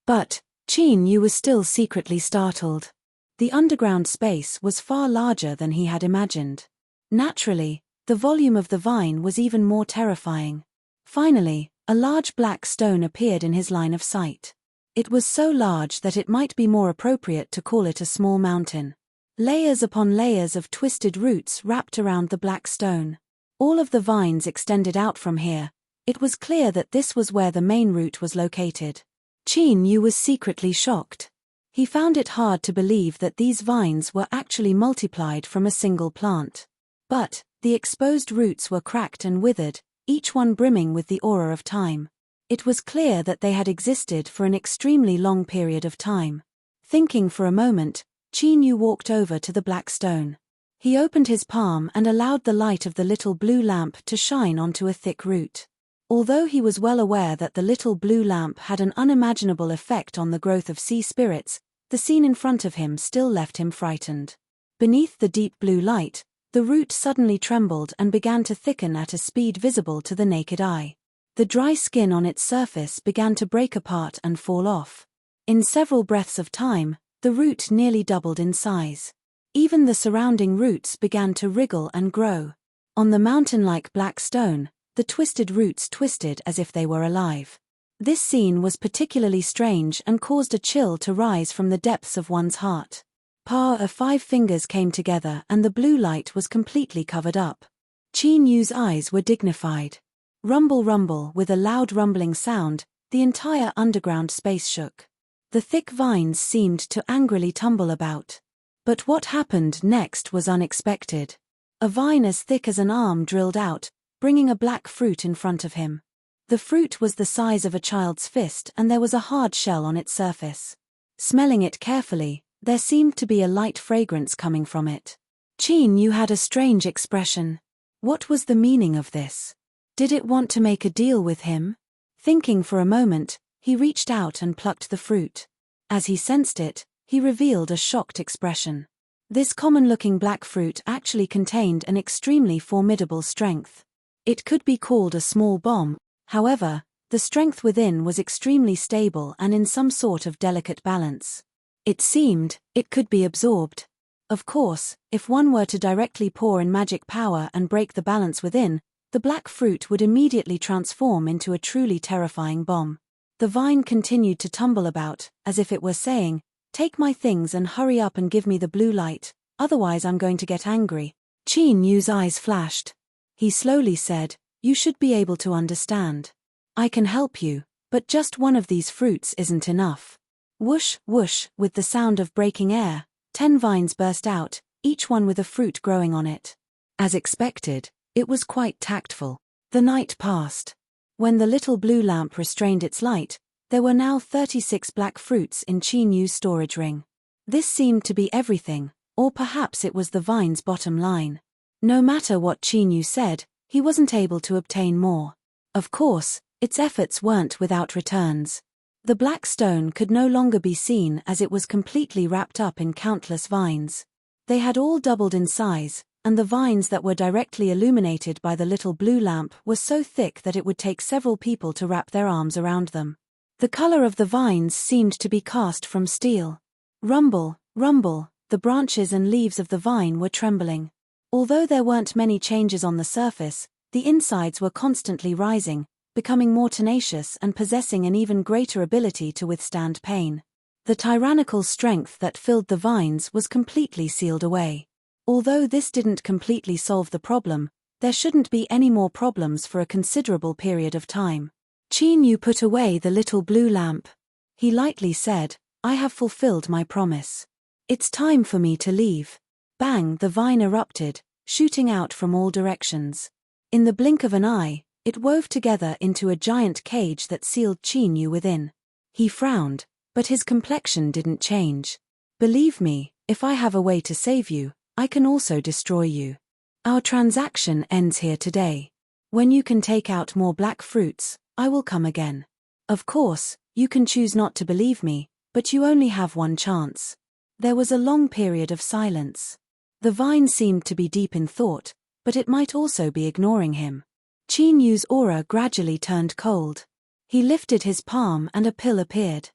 But Chinyu was still secretly startled. The underground space was far larger than he had imagined. Naturally, the volume of the vine was even more terrifying. Finally, a large black stone appeared in his line of sight. It was so large that it might be more appropriate to call it a small mountain. Layers upon layers of twisted roots wrapped around the black stone. All of the vines extended out from here. It was clear that this was where the main root was located. Chinyu was secretly shocked. He found it hard to believe that these vines were actually multiplied from a single plant. But the exposed roots were cracked and withered, each one brimming with the aura of time. It was clear that they had existed for an extremely long period of time. Thinking for a moment, Chinyu walked over to the black stone. He opened his palm and allowed the light of the little blue lamp to shine onto a thick root. Although he was well aware that the little blue lamp had an unimaginable effect on the growth of sea spirits, the scene in front of him still left him frightened. Beneath the deep blue light, the root suddenly trembled and began to thicken at a speed visible to the naked eye. The dry skin on its surface began to break apart and fall off. In several breaths of time, the root nearly doubled in size. Even the surrounding roots began to wriggle and grow. On the mountain-like black stone, the twisted roots twisted as if they were alive. This scene was particularly strange and caused a chill to rise from the depths of one's heart. Paw of 5 fingers came together and the blue light was completely covered up. Chinyu's eyes were dignified. Rumble rumble, with a loud rumbling sound, the entire underground space shook. The thick vines seemed to angrily tumble about. But what happened next was unexpected. A vine as thick as an arm drilled out, bringing a black fruit in front of him. The fruit was the size of a child's fist and there was a hard shell on its surface. Smelling it carefully, there seemed to be a light fragrance coming from it. Chinyu had a strange expression. What was the meaning of this? Did it want to make a deal with him? Thinking for a moment, he reached out and plucked the fruit. As he sensed it, he revealed a shocked expression. This common-looking black fruit actually contained an extremely formidable strength. It could be called a small bomb, however, the strength within was extremely stable and in some sort of delicate balance. It seemed it could be absorbed. Of course, if one were to directly pour in magic power and break the balance within, the black fruit would immediately transform into a truly terrifying bomb. The vine continued to tumble about, as if it were saying, "Take my things and hurry up and give me the blue light, otherwise I'm going to get angry." Chinyu's eyes flashed. He slowly said, "You should be able to understand. I can help you, but just one of these fruits isn't enough." Whoosh, whoosh, with the sound of breaking air, 10 vines burst out, each one with a fruit growing on it. As expected, it was quite tactful. The night passed. When the little blue lamp restrained its light, there were now 36 black fruits in Chinyu's storage ring. This seemed to be everything, or perhaps it was the vine's bottom line. No matter what Chinyu said, he wasn't able to obtain more. Of course, its efforts weren't without returns. The black stone could no longer be seen as it was completely wrapped up in countless vines. They had all doubled in size, and the vines that were directly illuminated by the little blue lamp were so thick that it would take several people to wrap their arms around them. The color of the vines seemed to be cast from steel. Rumble, rumble, the branches and leaves of the vine were trembling. Although there weren't many changes on the surface, the insides were constantly rising, becoming more tenacious and possessing an even greater ability to withstand pain. The tyrannical strength that filled the vines was completely sealed away. Although this didn't completely solve the problem, there shouldn't be any more problems for a considerable period of time. Chinyu put away the little blue lamp. He lightly said, "I have fulfilled my promise. It's time for me to leave." Bang, the vine erupted, shooting out from all directions. In the blink of an eye, it wove together into a giant cage that sealed Chinyu within. He frowned, but his complexion didn't change. "Believe me, if I have a way to save you, I can also destroy you. Our transaction ends here today. When you can take out more black fruits, I will come again. Of course, you can choose not to believe me, but you only have one chance. There was a long period of silence. The vine seemed to be deep in thought, but it might also be ignoring him. Qin Yu's aura gradually turned cold. He lifted his palm and a pill appeared.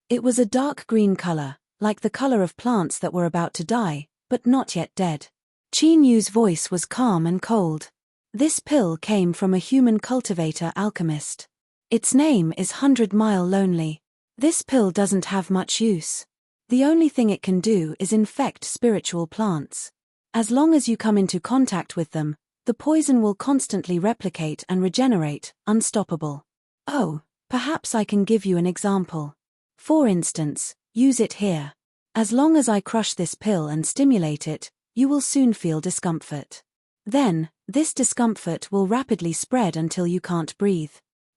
It was a dark green color, like the color of plants that were about to die, but not yet dead. Qin Yu's voice was calm and cold. This pill came from a human cultivator alchemist. Its name is 100-Mile Lonely. This pill doesn't have much use. The only thing it can do is infect spiritual plants. As long as you come into contact with them, the poison will constantly replicate and regenerate, unstoppable. Oh, perhaps I can give you an example. For instance, use it here. As long as I crush this pill and stimulate it, you will soon feel discomfort. Then, this discomfort will rapidly spread until you can't breathe.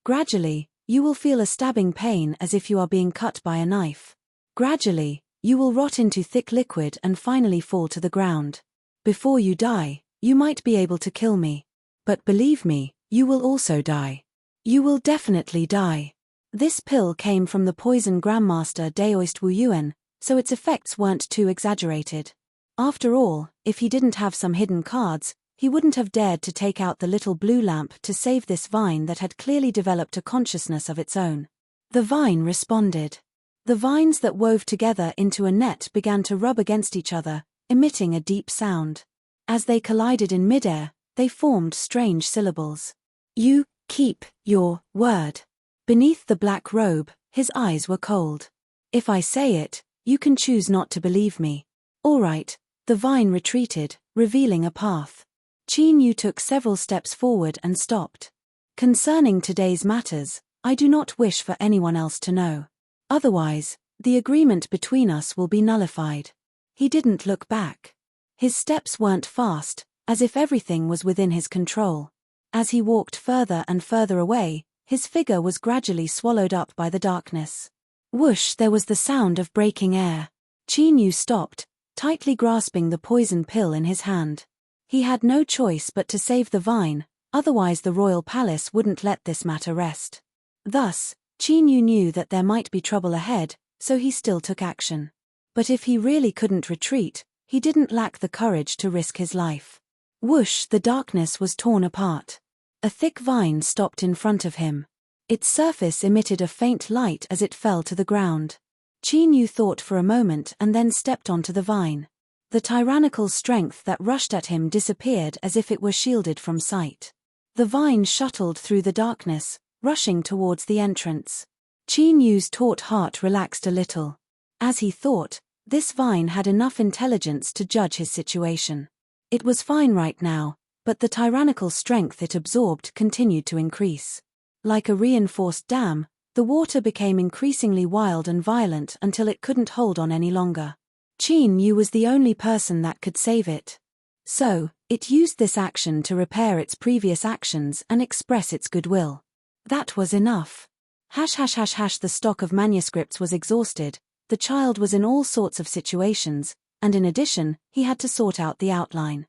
Gradually, you will feel a stabbing pain as if you are being cut by a knife. Gradually, you will rot into thick liquid and finally fall to the ground. Before you die, you might be able to kill me. But believe me, you will also die. You will definitely die. This pill came from the poison Grandmaster Daoist Wu Yuan, so its effects weren't too exaggerated. After all, if he didn't have some hidden cards, he wouldn't have dared to take out the little blue lamp to save this vine that had clearly developed a consciousness of its own. The vine responded. The vines that wove together into a net began to rub against each other, emitting a deep sound. As they collided in midair, they formed strange syllables. You keep your word. Beneath the black robe, his eyes were cold. If I say it, you can choose not to believe me. All right. The vine retreated, revealing a path. Qin Yu took several steps forward and stopped. Concerning today's matters, I do not wish for anyone else to know. Otherwise, the agreement between us will be nullified. He didn't look back. His steps weren't fast, as if everything was within his control. As he walked further and further away, his figure was gradually swallowed up by the darkness. Whoosh! There was the sound of breaking air. Qin Yu stopped, tightly grasping the poison pill in his hand. He had no choice but to save the vine, otherwise the royal palace wouldn't let this matter rest. Thus, Qin Yu knew that there might be trouble ahead, so he still took action. But if he really couldn't retreat, he didn't lack the courage to risk his life. Whoosh! The darkness was torn apart. A thick vine stopped in front of him. Its surface emitted a faint light as it fell to the ground. Qin Yu thought for a moment and then stepped onto the vine. The tyrannical strength that rushed at him disappeared as if it were shielded from sight. The vine shuttled through the darkness, rushing towards the entrance. Qin Yu's taut heart relaxed a little. As he thought, this vine had enough intelligence to judge his situation. It was fine right now, but the tyrannical strength it absorbed continued to increase. Like a reinforced dam, the water became increasingly wild and violent until it couldn't hold on any longer. Qin Yu was the only person that could save it. So, it used this action to repair its previous actions and express its goodwill. That was enough. The stock of manuscripts was exhausted, the child was in all sorts of situations, and in addition, he had to sort out the outline.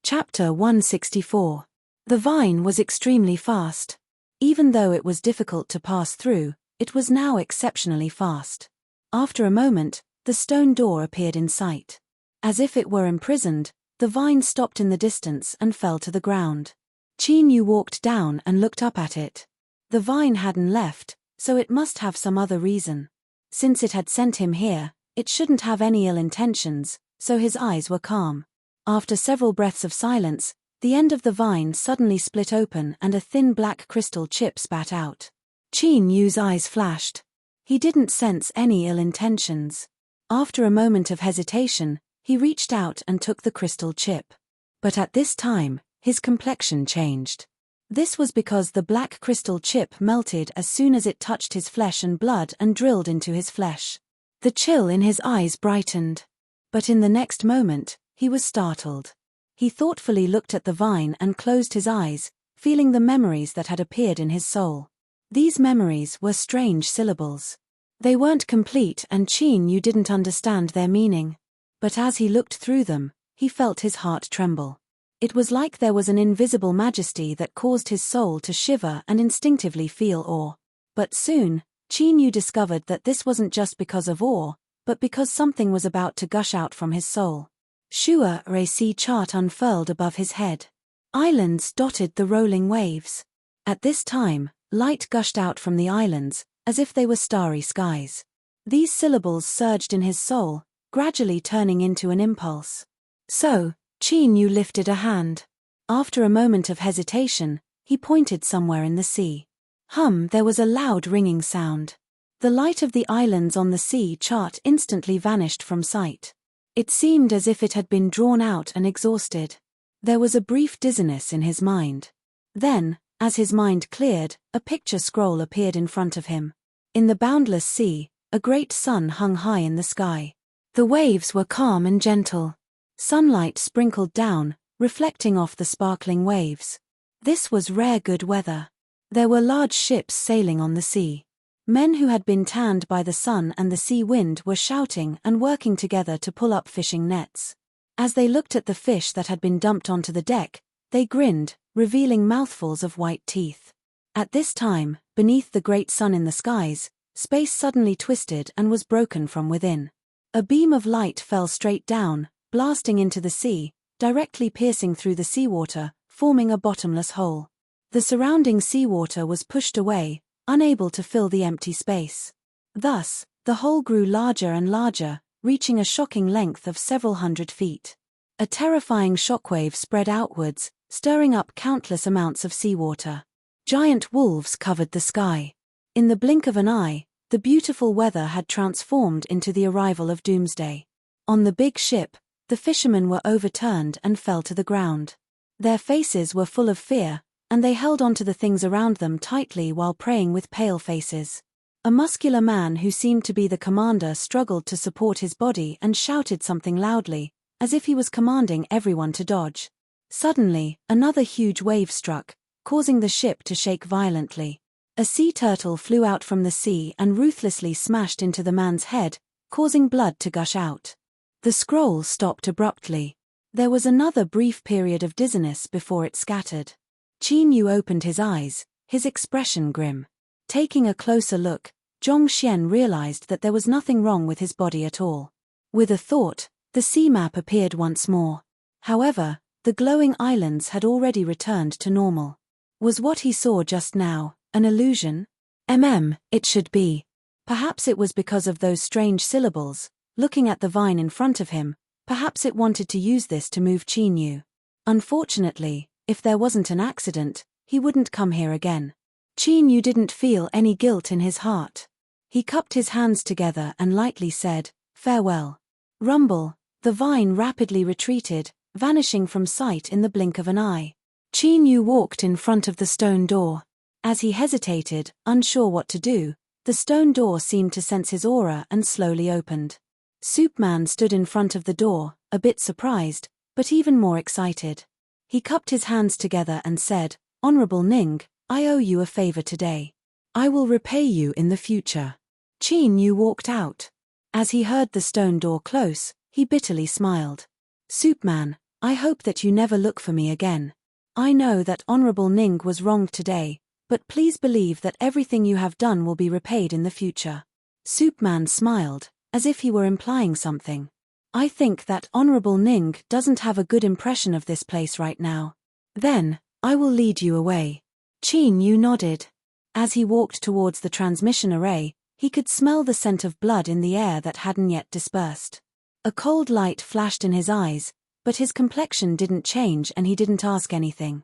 Chapter 164. The vine was extremely fast. Even though it was difficult to pass through, it was now exceptionally fast. After a moment, the stone door appeared in sight. As if it were imprisoned, the vine stopped in the distance and fell to the ground. Qin Yu walked down and looked up at it. The vine hadn't left, so it must have some other reason. Since it had sent him here, it shouldn't have any ill intentions, so his eyes were calm. After several breaths of silence, the end of the vine suddenly split open and a thin black crystal chip spat out. Qin Yu's eyes flashed. He didn't sense any ill intentions. After a moment of hesitation, he reached out and took the crystal chip. But at this time, his complexion changed. This was because the black crystal chip melted as soon as it touched his flesh and blood and drilled into his flesh. The chill in his eyes brightened. But in the next moment, he was startled. He thoughtfully looked at the vine and closed his eyes, feeling the memories that had appeared in his soul. These memories were strange syllables. They weren't complete and Qin Yu didn't understand their meaning. But as he looked through them, he felt his heart tremble. It was like there was an invisible majesty that caused his soul to shiver and instinctively feel awe. But soon, Qin Yu discovered that this wasn't just because of awe, but because something was about to gush out from his soul. Shua Ray sea chart unfurled above his head. Islands dotted the rolling waves. At this time, light gushed out from the islands, as if they were starry skies. These syllables surged in his soul, gradually turning into an impulse. So, Qin Yu lifted a hand. After a moment of hesitation, he pointed somewhere in the sea. There was a loud ringing sound. The light of the islands on the sea chart instantly vanished from sight. It seemed as if it had been drawn out and exhausted. There was a brief dizziness in his mind. Then, as his mind cleared, a picture scroll appeared in front of him. In the boundless sea, a great sun hung high in the sky. The waves were calm and gentle. Sunlight sprinkled down, reflecting off the sparkling waves. This was rare good weather. There were large ships sailing on the sea. Men who had been tanned by the sun and the sea wind were shouting and working together to pull up fishing nets. As they looked at the fish that had been dumped onto the deck, they grinned, revealing mouthfuls of white teeth. At this time, beneath the great sun in the skies, space suddenly twisted and was broken from within. A beam of light fell straight down, blasting into the sea, directly piercing through the seawater, forming a bottomless hole. The surrounding seawater was pushed away, unable to fill the empty space. Thus, the hole grew larger and larger, reaching a shocking length of several hundred feet. A terrifying shockwave spread outwards, stirring up countless amounts of seawater. Giant wolves covered the sky. In the blink of an eye, the beautiful weather had transformed into the arrival of doomsday. On the big ship, the fishermen were overturned and fell to the ground. Their faces were full of fear, and they held onto the things around them tightly while praying with pale faces. A muscular man who seemed to be the commander struggled to support his body and shouted something loudly, as if he was commanding everyone to dodge. Suddenly, another huge wave struck, causing the ship to shake violently. A sea turtle flew out from the sea and ruthlessly smashed into the man's head, causing blood to gush out. The scroll stopped abruptly. There was another brief period of dizziness before it scattered. Qin Yu opened his eyes, his expression grim. Taking a closer look, Zhong Xian realized that there was nothing wrong with his body at all. With a thought, the sea map appeared once more. However, the glowing islands had already returned to normal. Was what he saw just now an illusion? It should be. Perhaps it was because of those strange syllables. Looking at the vine in front of him, perhaps it wanted to use this to move Qin Yu. Unfortunately, if there wasn't an accident, he wouldn't come here again. Qin Yu didn't feel any guilt in his heart. He cupped his hands together and lightly said, "Farewell." Rumble, the vine rapidly retreated, vanishing from sight in the blink of an eye. Qin Yu walked in front of the stone door. As he hesitated, unsure what to do, the stone door seemed to sense his aura and slowly opened. Superman stood in front of the door, a bit surprised, but even more excited. He cupped his hands together and said, "Honorable Ning, I owe you a favor today. I will repay you in the future." Qin Yu walked out. As he heard the stone door close, he bitterly smiled. "Superman, I hope that you never look for me again. I know that Honorable Ning was wronged today, but please believe that everything you have done will be repaid in the future." Superman smiled, as if he were implying something. "I think that Honorable Ning doesn't have a good impression of this place right now. Then, I will lead you away." Qin Yu nodded. As he walked towards the transmission array, he could smell the scent of blood in the air that hadn't yet dispersed. A cold light flashed in his eyes, but his complexion didn't change and he didn't ask anything.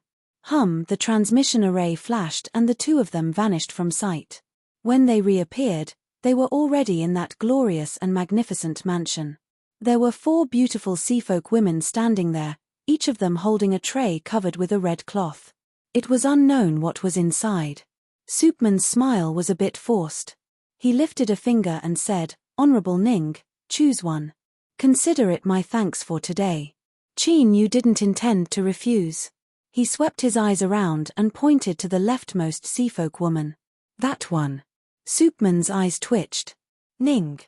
The transmission array flashed and the two of them vanished from sight. When they reappeared, they were already in that glorious and magnificent mansion. There were 4 beautiful seafolk women standing there, each of them holding a tray covered with a red cloth. It was unknown what was inside. Superman's smile was a bit forced. He lifted a finger and said, "Honorable Ning, choose one. Consider it my thanks for today." Qin Yu didn't intend to refuse. He swept his eyes around and pointed to the leftmost seafolk woman. "That one." Superman's eyes twitched. "Ning.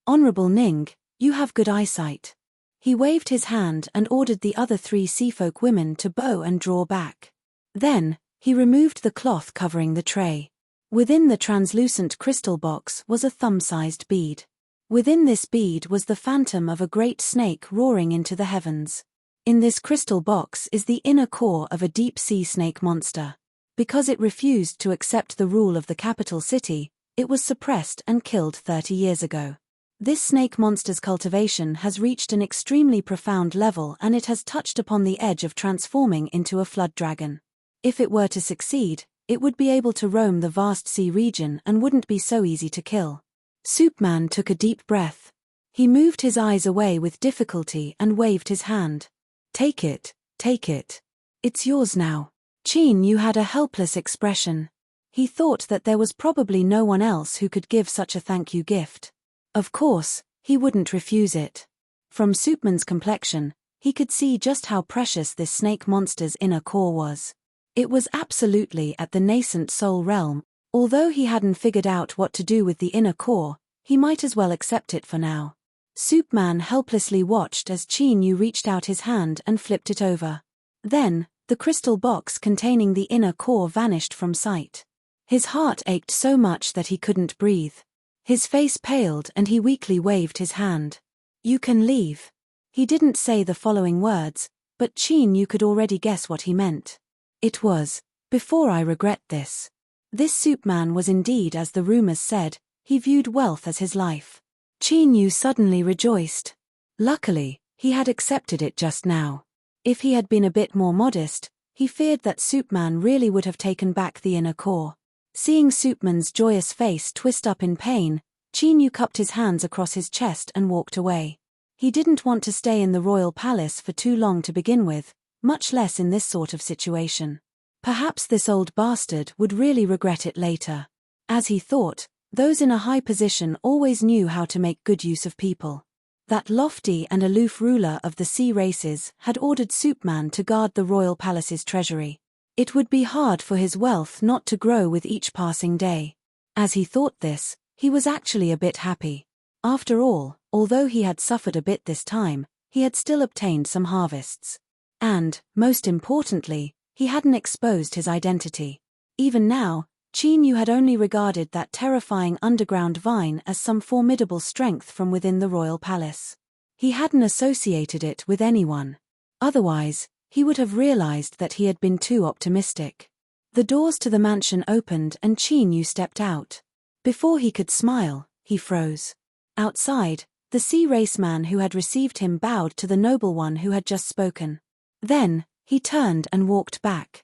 Honorable Ning, you have good eyesight. He waved his hand and ordered the other 3 seafolk women to bow and draw back. Then, he removed the cloth covering the tray. Within the translucent crystal box was a thumb-sized bead. Within this bead was the phantom of a great snake roaring into the heavens. In this crystal box is the inner core of a deep-sea snake monster. Because it refused to accept the rule of the capital city, it was suppressed and killed 30 years ago. This snake monster's cultivation has reached an extremely profound level, and it has touched upon the edge of transforming into a flood dragon. If it were to succeed, it would be able to roam the vast sea region and wouldn't be so easy to kill. Soupman took a deep breath. He moved his eyes away with difficulty and waved his hand. Take it, take it. It's yours now. Qin Yu had a helpless expression. He thought that there was probably no one else who could give such a thank you gift. Of course, he wouldn't refuse it. From Soupman's complexion, he could see just how precious this snake monster's inner core was. It was absolutely at the nascent soul realm. Although he hadn't figured out what to do with the inner core, he might as well accept it for now. Soupman helplessly watched as Qin Yu reached out his hand and flipped it over. Then, the crystal box containing the inner core vanished from sight. His heart ached so much that he couldn't breathe. His face paled and he weakly waved his hand. You can leave. He didn't say the following words, but Qin Yu could already guess what he meant. It was, before I regret this. This Soupman was indeed, as the rumors said, he viewed wealth as his life. Qin Yu suddenly rejoiced. Luckily, he had accepted it just now. If he had been a bit more modest, he feared that Soupman really would have taken back the inner core. Seeing Soupman's joyous face twist up in pain, Qin Yu cupped his hands across his chest and walked away. He didn't want to stay in the royal palace for too long to begin with, much less in this sort of situation. Perhaps this old bastard would really regret it later. As he thought, those in a high position always knew how to make good use of people. That lofty and aloof ruler of the sea races had ordered Soupman to guard the royal palace's treasury. It would be hard for his wealth not to grow with each passing day. As he thought this, he was actually a bit happy. After all, although he had suffered a bit this time, he had still obtained some harvests. And, most importantly, he hadn't exposed his identity. Even now, Qin Yu had only regarded that terrifying underground vine as some formidable strength from within the royal palace. He hadn't associated it with anyone. Otherwise, he would have realized that he had been too optimistic. The doors to the mansion opened and Qin Yu stepped out. Before he could smile, he froze. Outside, the sea raceman who had received him bowed to the noble one who had just spoken. Then, he turned and walked back.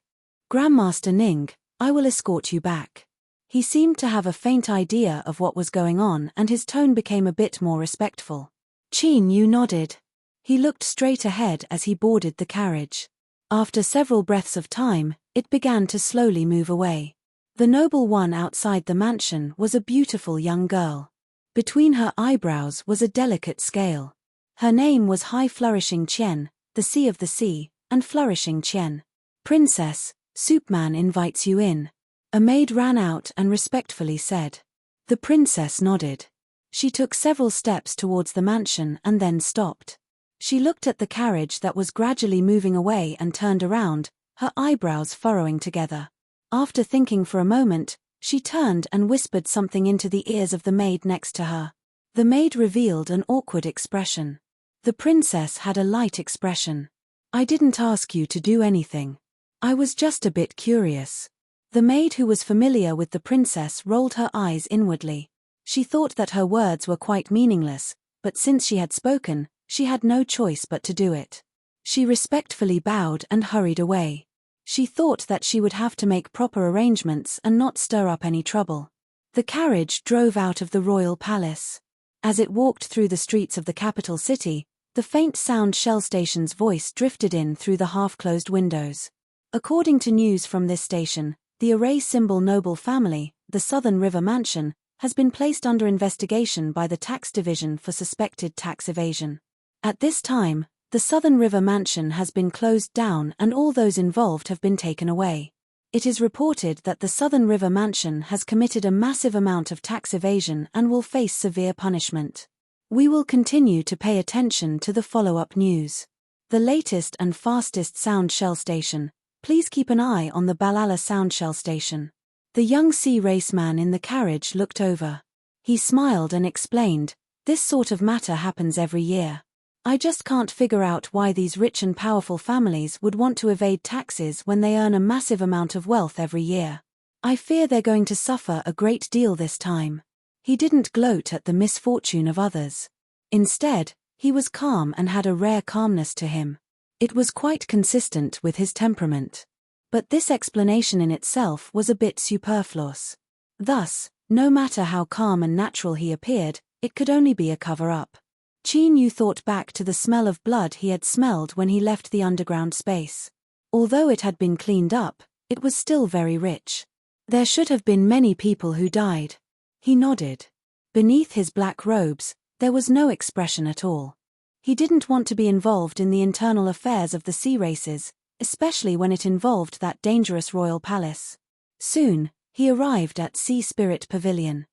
Grandmaster Ning, I will escort you back. He seemed to have a faint idea of what was going on and his tone became a bit more respectful. Qin Yu nodded. He looked straight ahead as he boarded the carriage. After several breaths of time, it began to slowly move away. The noble one outside the mansion was a beautiful young girl. Between her eyebrows was a delicate scale. Her name was High Flourishing Qian, the Sea of the Sea, and Flourishing Qian. Princess, Soupman invites you in. A maid ran out and respectfully said. The princess nodded. She took several steps towards the mansion and then stopped. She looked at the carriage that was gradually moving away and turned around, her eyebrows furrowing together. After thinking for a moment, she turned and whispered something into the ears of the maid next to her. The maid revealed an awkward expression. The princess had a light expression. I didn't ask you to do anything. I was just a bit curious. The maid who was familiar with the princess rolled her eyes inwardly. She thought that her words were quite meaningless, but since she had spoken, she had no choice but to do it. She respectfully bowed and hurried away. She thought that she would have to make proper arrangements and not stir up any trouble. The carriage drove out of the royal palace. As it walked through the streets of the capital city, the faint sound Shell Station's voice drifted in through the half-closed windows. According to news from this station, the array symbol noble family, the Southern River Mansion, has been placed under investigation by the tax division for suspected tax evasion. At this time, the Southern River Mansion has been closed down and all those involved have been taken away. It is reported that the Southern River Mansion has committed a massive amount of tax evasion and will face severe punishment. We will continue to pay attention to the follow-up news. The latest and fastest sound shell station. Please keep an eye on the Balala sound shell station. The young sea raceman in the carriage looked over. He smiled and explained, "This sort of matter happens every year. I just can't figure out why these rich and powerful families would want to evade taxes when they earn a massive amount of wealth every year. I fear they're going to suffer a great deal this time." He didn't gloat at the misfortune of others. Instead, he was calm and had a rare calmness to him. It was quite consistent with his temperament. But this explanation in itself was a bit superfluous. Thus, no matter how calm and natural he appeared, it could only be a cover-up. Qin Yu thought back to the smell of blood he had smelled when he left the underground space. Although it had been cleaned up, it was still very rich. There should have been many people who died. He nodded. Beneath his black robes, there was no expression at all. He didn't want to be involved in the internal affairs of the sea races, especially when it involved that dangerous royal palace. Soon, he arrived at Sea Spirit Pavilion.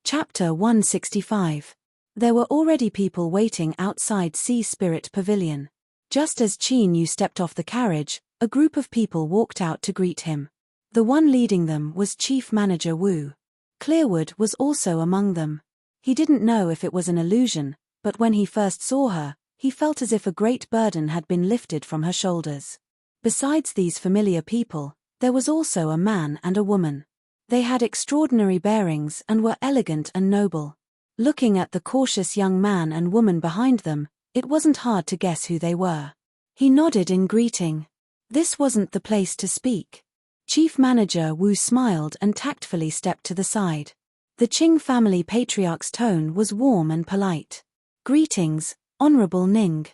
Chapter 165. There were already people waiting outside Sea Spirit Pavilion. Just as Qin Yu stepped off the carriage, a group of people walked out to greet him. The one leading them was Chief Manager Wu. Clearwood was also among them. He didn't know if it was an illusion, but when he first saw her, he felt as if a great burden had been lifted from her shoulders. Besides these familiar people, there was also a man and a woman. They had extraordinary bearings and were elegant and noble. Looking at the cautious young man and woman behind them, it wasn't hard to guess who they were. He nodded in greeting. This wasn't the place to speak. Chief Manager Wu smiled and tactfully stepped to the side. The Qing family patriarch's tone was warm and polite. "Greetings, Honorable Ning."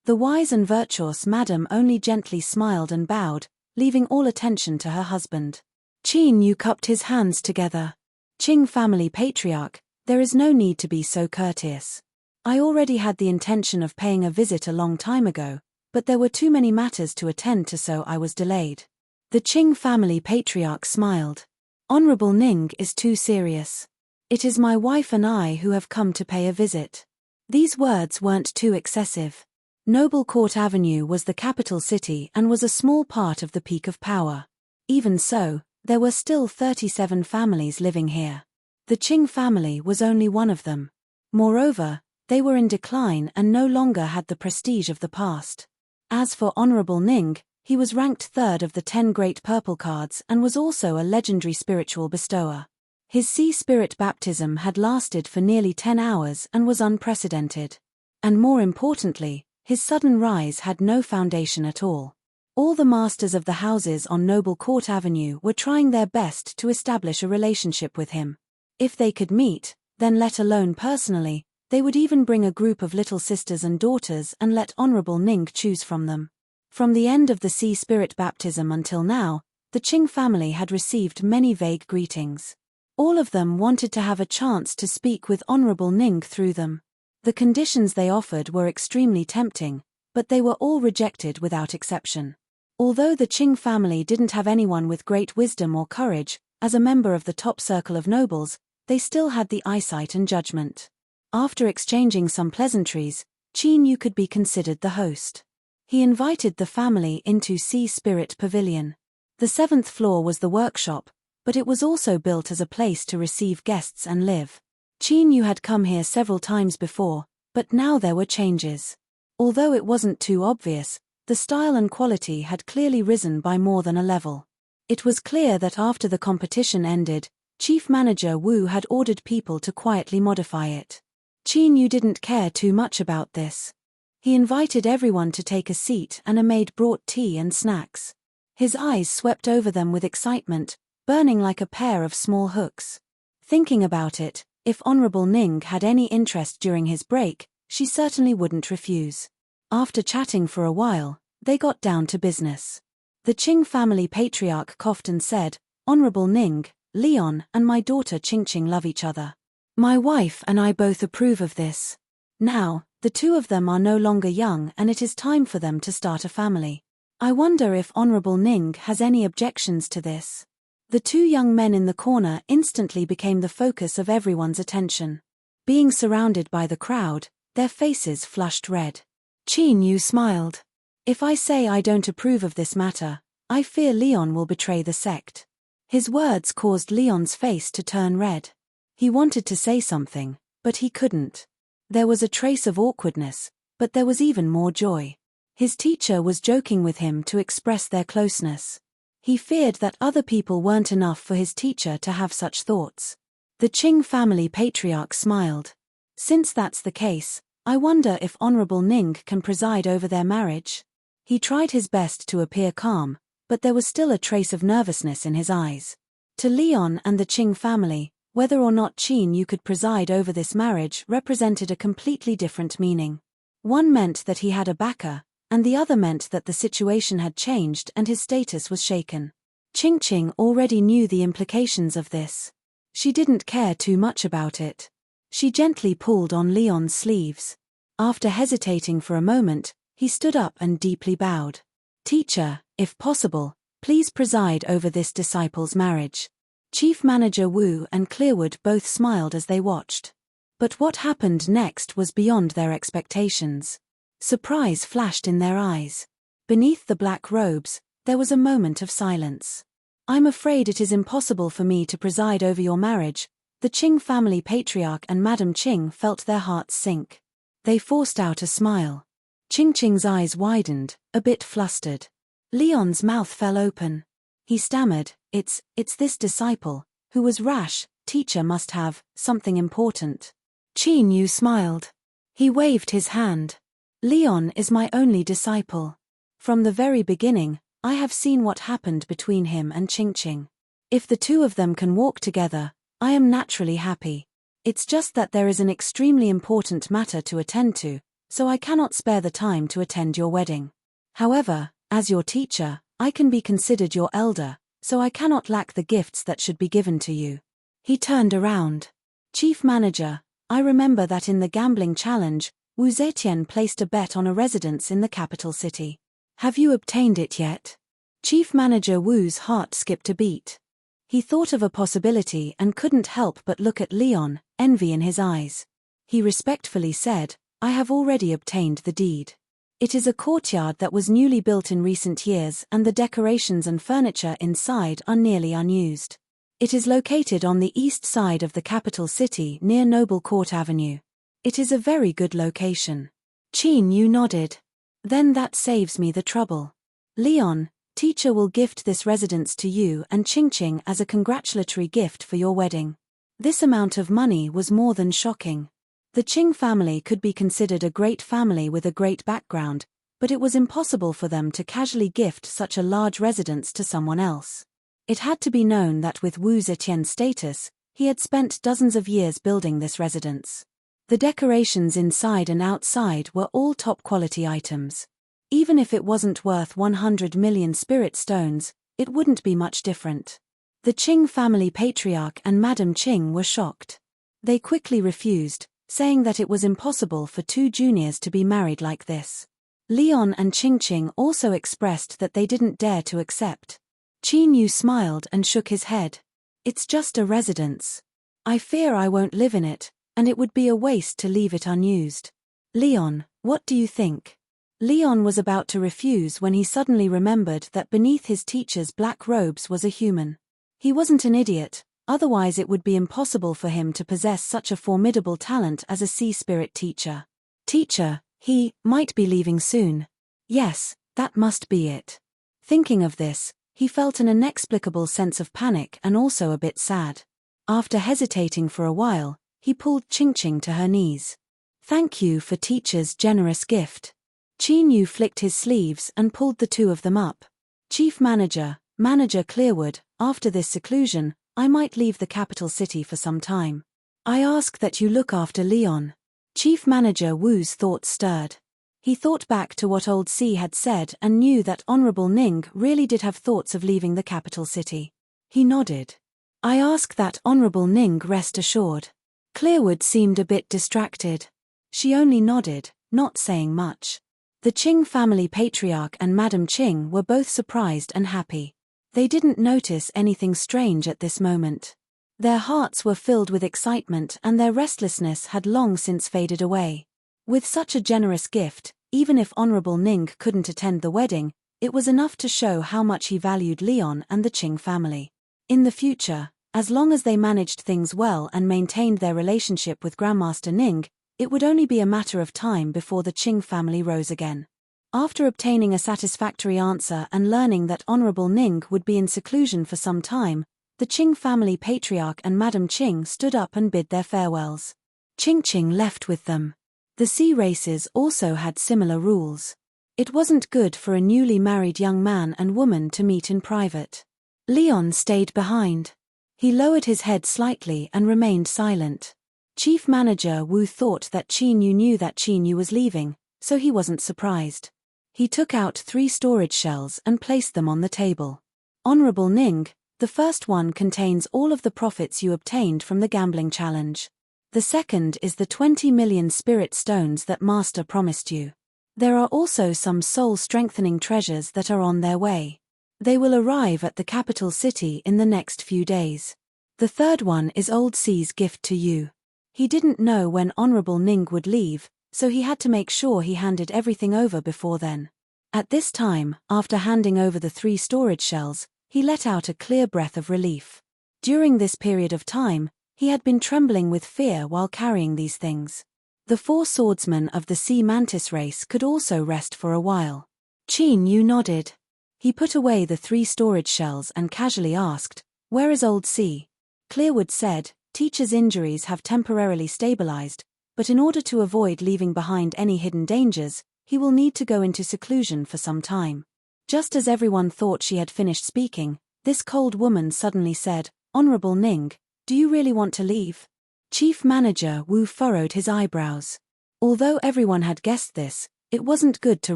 The wise and virtuous madam only gently smiled and bowed, leaving all attention to her husband. Qin Yu cupped his hands together. "Qing family patriarch, there is no need to be so courteous. I already had the intention of paying a visit a long time ago, but there were too many matters to attend to, so I was delayed." The Qing family patriarch smiled. "Honorable Ning is too serious. It is my wife and I who have come to pay a visit." These words weren't too excessive. Noble Court Avenue was the capital city and was a small part of the peak of power. Even so, there were still 37 families living here. The Qing family was only one of them. Moreover, they were in decline and no longer had the prestige of the past. As for Honorable Ning, he was ranked third of the 10 great purple cards and was also a legendary spiritual bestower. His sea spirit baptism had lasted for nearly 10 hours and was unprecedented. And more importantly, his sudden rise had no foundation at all. All the masters of the houses on Noble Court Avenue were trying their best to establish a relationship with him. If they could meet, then let alone personally, they would even bring a group of little sisters and daughters and let Honorable Ning choose from them. From the end of the sea spirit baptism until now, the Qing family had received many vague greetings. All of them wanted to have a chance to speak with Honorable Ning through them. The conditions they offered were extremely tempting, but they were all rejected without exception. Although the Qing family didn't have anyone with great wisdom or courage, as a member of the top circle of nobles, they still had the eyesight and judgment. After exchanging some pleasantries, Qin Yu could be considered the host. He invited the family into Sea Spirit Pavilion. The 7th floor was the workshop, but it was also built as a place to receive guests and live. Qin Yu had come here several times before, but now there were changes. Although it wasn't too obvious, the style and quality had clearly risen by more than a level. It was clear that after the competition ended, Chief Manager Wu had ordered people to quietly modify it. Qin Yu didn't care too much about this. He invited everyone to take a seat and a maid brought tea and snacks. His eyes swept over them with excitement, burning like a pair of small hooks. Thinking about it, if Honorable Ning had any interest during his break, she certainly wouldn't refuse. After chatting for a while, they got down to business. The Qing family patriarch coughed and said, "Honorable Ning, Leon and my daughter Qingqing love each other. My wife and I both approve of this. Now, the two of them are no longer young and it is time for them to start a family. I wonder if Honorable Ning has any objections to this." The two young men in the corner instantly became the focus of everyone's attention. Being surrounded by the crowd, their faces flushed red. Qin Yu smiled. If I say I don't approve of this matter, I fear Leon will betray the sect. His words caused Leon's face to turn red. He wanted to say something, but he couldn't. There was a trace of awkwardness, but there was even more joy. His teacher was joking with him to express their closeness. He feared that other people weren't enough for his teacher to have such thoughts. The Qing family patriarch smiled. Since that's the case, I wonder if Honorable Ning can preside over their marriage. He tried his best to appear calm, but there was still a trace of nervousness in his eyes. To Leon and the Qing family, whether or not Qin Yu could preside over this marriage represented a completely different meaning. One meant that he had a backer, and the other meant that the situation had changed and his status was shaken. Qing already knew the implications of this. She didn't care too much about it. She gently pulled on Leon's sleeves. After hesitating for a moment, he stood up and deeply bowed. Teacher, if possible, please preside over this disciple's marriage. Chief Manager Wu and Clearwood both smiled as they watched. But what happened next was beyond their expectations. Surprise flashed in their eyes. Beneath the black robes, there was a moment of silence. I'm afraid it is impossible for me to preside over your marriage. The Qing family patriarch and Madam Qing felt their hearts sink. They forced out a smile. Qing's eyes widened, a bit flustered. Leon's mouth fell open. He stammered, It's this disciple, who was rash. Teacher must have something important. Qin Yu smiled. He waved his hand. Leon is my only disciple. From the very beginning, I have seen what happened between him and Qing. If the two of them can walk together, I am naturally happy. It's just that there is an extremely important matter to attend to, so I cannot spare the time to attend your wedding. However, as your teacher, I can be considered your elder, so I cannot lack the gifts that should be given to you. He turned around. Chief Manager, I remember that in the gambling challenge, Wu Zetian placed a bet on a residence in the capital city. Have you obtained it yet? Chief Manager Wu's heart skipped a beat. He thought of a possibility and couldn't help but look at Leon, envy in his eyes. He respectfully said, I have already obtained the deed. It is a courtyard that was newly built in recent years and the decorations and furniture inside are nearly unused. It is located on the east side of the capital city near Noble Court Avenue. It is a very good location. Qin Yu nodded. Then that saves me the trouble. Leon, teacher will gift this residence to you and Qing as a congratulatory gift for your wedding. This amount of money was more than shocking. The Qing family could be considered a great family with a great background, but it was impossible for them to casually gift such a large residence to someone else. It had to be known that with Wu Zetian's status, he had spent dozens of years building this residence. The decorations inside and outside were all top-quality items. Even if it wasn't worth 100 million spirit stones, it wouldn't be much different. The Qing family patriarch and Madam Qing were shocked. They quickly refused, saying that it was impossible for two juniors to be married like this. Leon and Qing also expressed that they didn't dare to accept. Qin Yu smiled and shook his head. It's just a residence. I fear I won't live in it, and it would be a waste to leave it unused. Leon, what do you think? Leon was about to refuse when he suddenly remembered that beneath his teacher's black robes was a human. He wasn't an idiot, otherwise it would be impossible for him to possess such a formidable talent as a sea spirit teacher. Teacher, he might be leaving soon. Yes, that must be it. Thinking of this, he felt an inexplicable sense of panic and also a bit sad. After hesitating for a while, he pulled Qing to her knees. Thank you for teacher's generous gift. Qin Yu flicked his sleeves and pulled the two of them up. Chief Manager, Manager Clearwood, after this seclusion, I might leave the capital city for some time. I ask that you look after Leon. Chief Manager Wu's thoughts stirred. He thought back to what Old C had said and knew that Honorable Ning really did have thoughts of leaving the capital city. He nodded. I ask that Honorable Ning rest assured. Clearwood seemed a bit distracted. She only nodded, not saying much. The Qing family patriarch and Madam Qing were both surprised and happy. They didn't notice anything strange at this moment. Their hearts were filled with excitement and their restlessness had long since faded away. With such a generous gift, even if Honorable Ning couldn't attend the wedding, it was enough to show how much he valued Leon and the Qing family. In the future, as long as they managed things well and maintained their relationship with Grandmaster Ning, it would only be a matter of time before the Qing family rose again. After obtaining a satisfactory answer and learning that Honorable Ning would be in seclusion for some time, the Qing family patriarch and Madame Qing stood up and bid their farewells. Qing left with them. The sea races also had similar rules. It wasn't good for a newly married young man and woman to meet in private. Leon stayed behind. He lowered his head slightly and remained silent. Chief Manager Wu thought that Qin Yu knew that Qin Yu was leaving, so he wasn't surprised. He took out 3 storage shells and placed them on the table. Honorable Ning, the first one contains all of the profits you obtained from the gambling challenge. The second is the 20 million spirit stones that Master promised you. There are also some soul-strengthening treasures that are on their way. They will arrive at the capital city in the next few days. The third one is Old C's gift to you. He didn't know when Honorable Ning would leave, so he had to make sure he handed everything over before then. At this time, after handing over the 3 storage shells, he let out a clear breath of relief. During this period of time, he had been trembling with fear while carrying these things. The 4 swordsmen of the sea mantis race could also rest for a while. Qin Yu nodded. He put away the 3 storage shells and casually asked, "Where is Old C?" Clearwood said, "Teacher's injuries have temporarily stabilized, but in order to avoid leaving behind any hidden dangers, he will need to go into seclusion for some time." Just as everyone thought she had finished speaking, this cold woman suddenly said, "Honorable Ning, do you really want to leave?" Chief Manager Wu furrowed his eyebrows. Although everyone had guessed this, it wasn't good to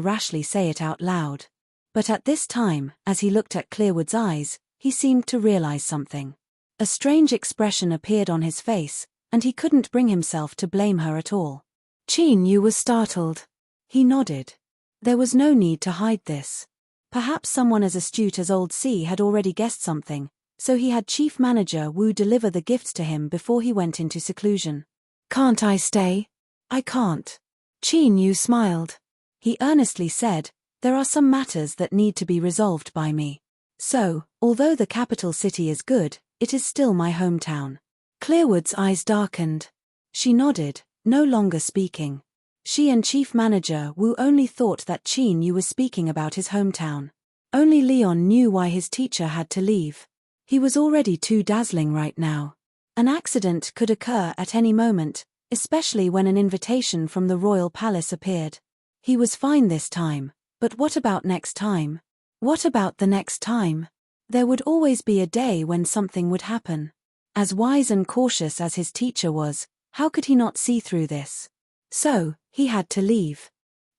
rashly say it out loud. But at this time, as he looked at Clearwood's eyes, he seemed to realize something. A strange expression appeared on his face, and he couldn't bring himself to blame her at all. Qin Yu was startled. He nodded. There was no need to hide this. Perhaps someone as astute as Old C had already guessed something, so he had Chief Manager Wu deliver the gifts to him before he went into seclusion. "Can't I stay?" "I can't." Qin Yu smiled. He earnestly said, "There are some matters that need to be resolved by me. So, although the capital city is good, it is still my hometown." Clearwood's eyes darkened. She nodded, no longer speaking. She and Chief Manager Wu only thought that Qin Yu was speaking about his hometown. Only Leon knew why his teacher had to leave. He was already too dazzling right now. An accident could occur at any moment, especially when an invitation from the royal palace appeared. He was fine this time, but what about next time? What about the next time? There would always be a day when something would happen. As wise and cautious as his teacher was, how could he not see through this? So, he had to leave.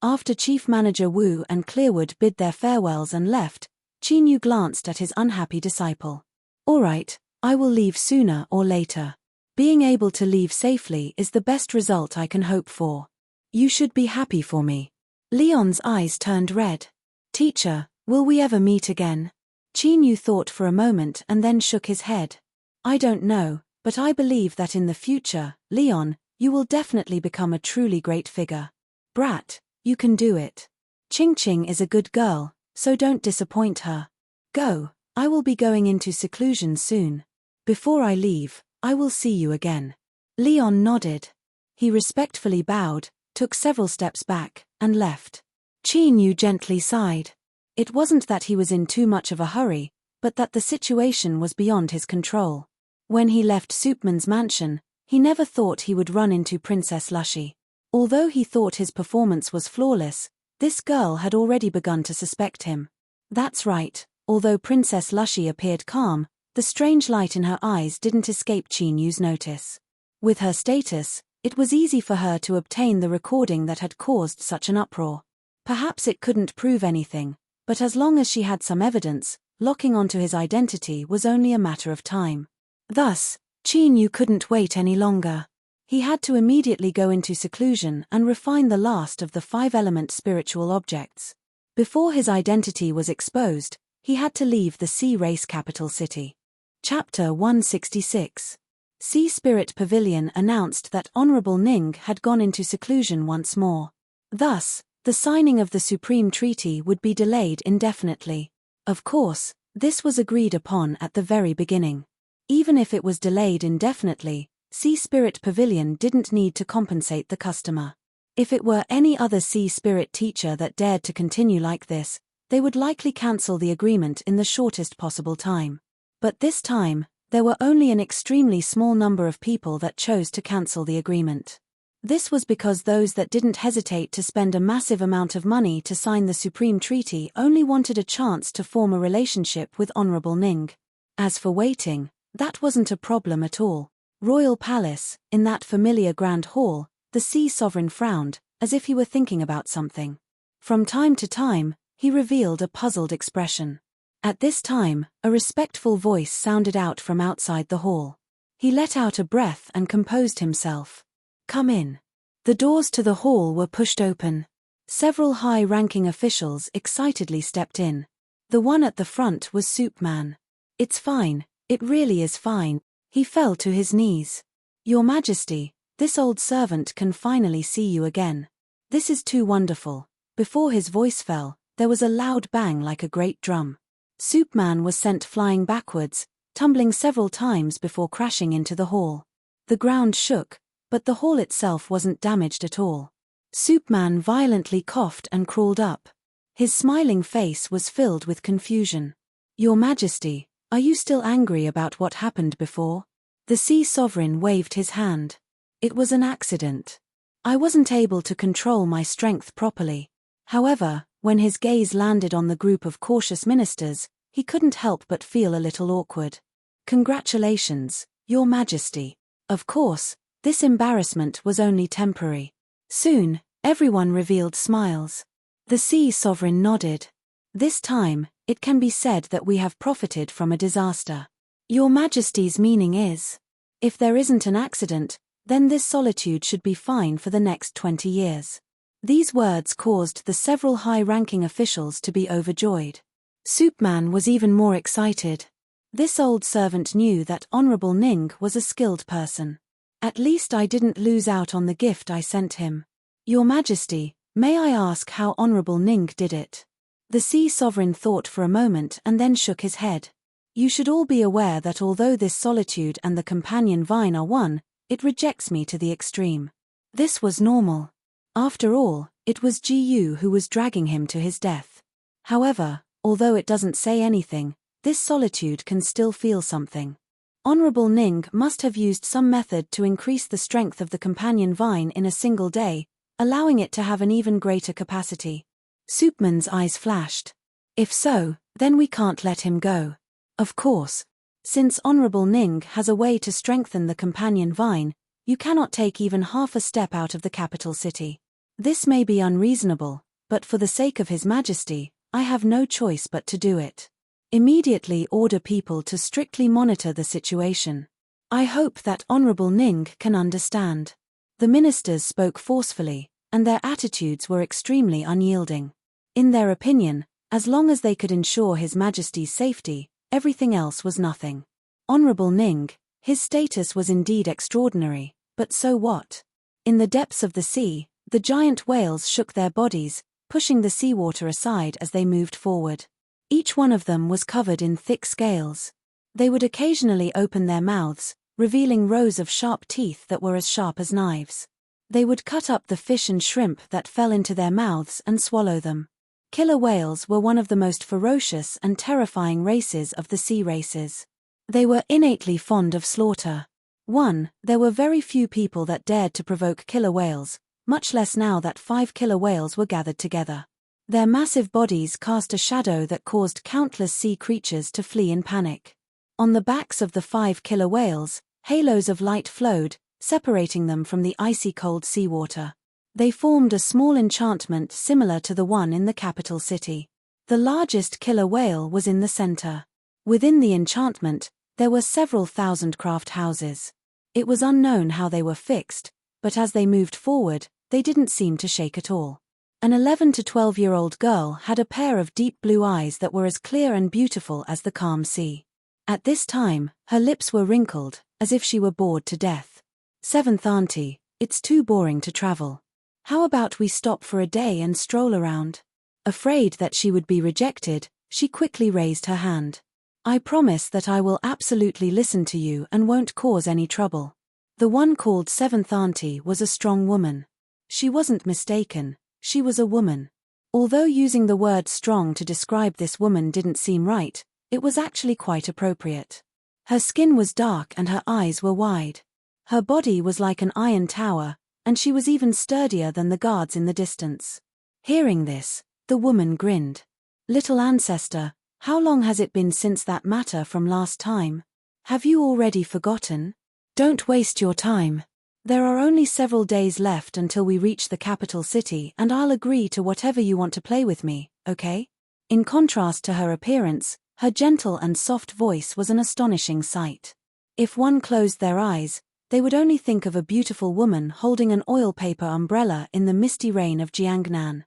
After Chief Manager Wu and Clearwood bid their farewells and left, Qin Yu glanced at his unhappy disciple. "All right, I will leave sooner or later. Being able to leave safely is the best result I can hope for. You should be happy for me." Leon's eyes turned red. "Teacher, will we ever meet again?" Qin Yu thought for a moment and then shook his head. "I don't know, but I believe that in the future, Leon, you will definitely become a truly great figure. Brat, you can do it. Qing is a good girl, so don't disappoint her. Go, I will be going into seclusion soon. Before I leave, I will see you again." Leon nodded. He respectfully bowed, took several steps back, and left. Qin Yu gently sighed. It wasn't that he was in too much of a hurry, but that the situation was beyond his control. When he left Soupman's mansion, he never thought he would run into Princess Lushy. Although he thought his performance was flawless, this girl had already begun to suspect him. That's right, although Princess Lushy appeared calm, the strange light in her eyes didn't escape Qin Yu's notice. With her status, it was easy for her to obtain the recording that had caused such an uproar. Perhaps it couldn't prove anything, but as long as she had some evidence, locking onto his identity was only a matter of time. Thus, Qin Yu couldn't wait any longer. He had to immediately go into seclusion and refine the last of the 5-element spiritual objects. Before his identity was exposed, he had to leave the sea race capital city. Chapter 166. Sea Spirit Pavilion announced that Honorable Ning had gone into seclusion once more. Thus, the signing of the Supreme Treaty would be delayed indefinitely. Of course, this was agreed upon at the very beginning. Even if it was delayed indefinitely, Sea Spirit Pavilion didn't need to compensate the customer. If it were any other Sea Spirit teacher that dared to continue like this, they would likely cancel the agreement in the shortest possible time. But this time, there were only an extremely small number of people that chose to cancel the agreement. This was because those that didn't hesitate to spend a massive amount of money to sign the Supreme Treaty only wanted a chance to form a relationship with Honorable Ning. As for waiting, that wasn't a problem at all. Royal Palace, in that familiar Grand Hall, the Sea Sovereign frowned, as if he were thinking about something. From time to time, he revealed a puzzled expression. At this time, a respectful voice sounded out from outside the hall. He let out a breath and composed himself. "Come in." The doors to the hall were pushed open. Several high-ranking officials excitedly stepped in. The one at the front was Soupman. "It's fine, it really is fine." He fell to his knees. "Your Majesty, this old servant can finally see you again. This is too wonderful." Before his voice fell, there was a loud bang like a great drum. Soupman was sent flying backwards, tumbling several times before crashing into the hall. The ground shook, but the hall itself wasn't damaged at all. Soupman violently coughed and crawled up. His smiling face was filled with confusion. "Your Majesty, are you still angry about what happened before?" The Sea Sovereign waved his hand. "It was an accident. I wasn't able to control my strength properly." However, when his gaze landed on the group of cautious ministers, he couldn't help but feel a little awkward. "Congratulations, Your Majesty." Of course, this embarrassment was only temporary. Soon, everyone revealed smiles. The Sea Sovereign nodded. "This time, it can be said that we have profited from a disaster. Your Majesty's meaning is, if there isn't an accident, then this solitude should be fine for the next 20 years. These words caused the several high-ranking officials to be overjoyed. Soupman was even more excited. This old servant knew that Honorable Ning was a skilled person. "At least I didn't lose out on the gift I sent him. Your Majesty, may I ask how Honorable Ning did it?" The Sea Sovereign thought for a moment and then shook his head. "You should all be aware that although this solitude and the companion vine are one, it rejects me to the extreme." This was normal. After all, it was Gu who was dragging him to his death. However, although it doesn't say anything, this solitude can still feel something. Honorable Ning must have used some method to increase the strength of the companion vine in a single day, allowing it to have an even greater capacity. Soupman's eyes flashed. "If so, then we can't let him go. Of course. Since Honorable Ning has a way to strengthen the companion vine, you cannot take even half a step out of the capital city. This may be unreasonable, but for the sake of His Majesty, I have no choice but to do it. Immediately order people to strictly monitor the situation. I hope that Honorable Ning can understand." The ministers spoke forcefully, and their attitudes were extremely unyielding. In their opinion, as long as they could ensure His Majesty's safety, everything else was nothing. Honorable Ning, his status was indeed extraordinary, but so what? In the depths of the sea, the giant whales shook their bodies, pushing the seawater aside as they moved forward. Each one of them was covered in thick scales. They would occasionally open their mouths, revealing rows of sharp teeth that were as sharp as knives. They would cut up the fish and shrimp that fell into their mouths and swallow them. Killer whales were one of the most ferocious and terrifying races of the sea races. They were innately fond of slaughter. There were very few people that dared to provoke killer whales, much less now that 5 killer whales were gathered together. Their massive bodies cast a shadow that caused countless sea creatures to flee in panic. On the backs of the 5 killer whales, halos of light flowed, separating them from the icy cold seawater. They formed a small enchantment similar to the one in the capital city. The largest killer whale was in the center. Within the enchantment, there were several thousand craft houses. It was unknown how they were fixed, but as they moved forward, they didn't seem to shake at all. An 11 to 12-year-old girl had a pair of deep blue eyes that were as clear and beautiful as the calm sea. At this time, her lips were wrinkled, as if she were bored to death. "Seventh auntie, it's too boring to travel. How about we stop for a day and stroll around?" Afraid that she would be rejected, she quickly raised her hand. "I promise that I will absolutely listen to you and won't cause any trouble." The one called Seventh Auntie was a strong woman. She wasn't mistaken, she was a woman. Although using the word strong to describe this woman didn't seem right, it was actually quite appropriate. Her skin was dark and her eyes were wide. Her body was like an iron tower, and she was even sturdier than the guards in the distance. Hearing this, the woman grinned. "Little ancestor, how long has it been since that matter from last time? Have you already forgotten? Don't waste your time. There are only several days left until we reach the capital city, and I'll agree to whatever you want to play with me, okay?" In contrast to her appearance, her gentle and soft voice was an astonishing sight. If one closed their eyes, they would only think of a beautiful woman holding an oil paper umbrella in the misty rain of Jiangnan.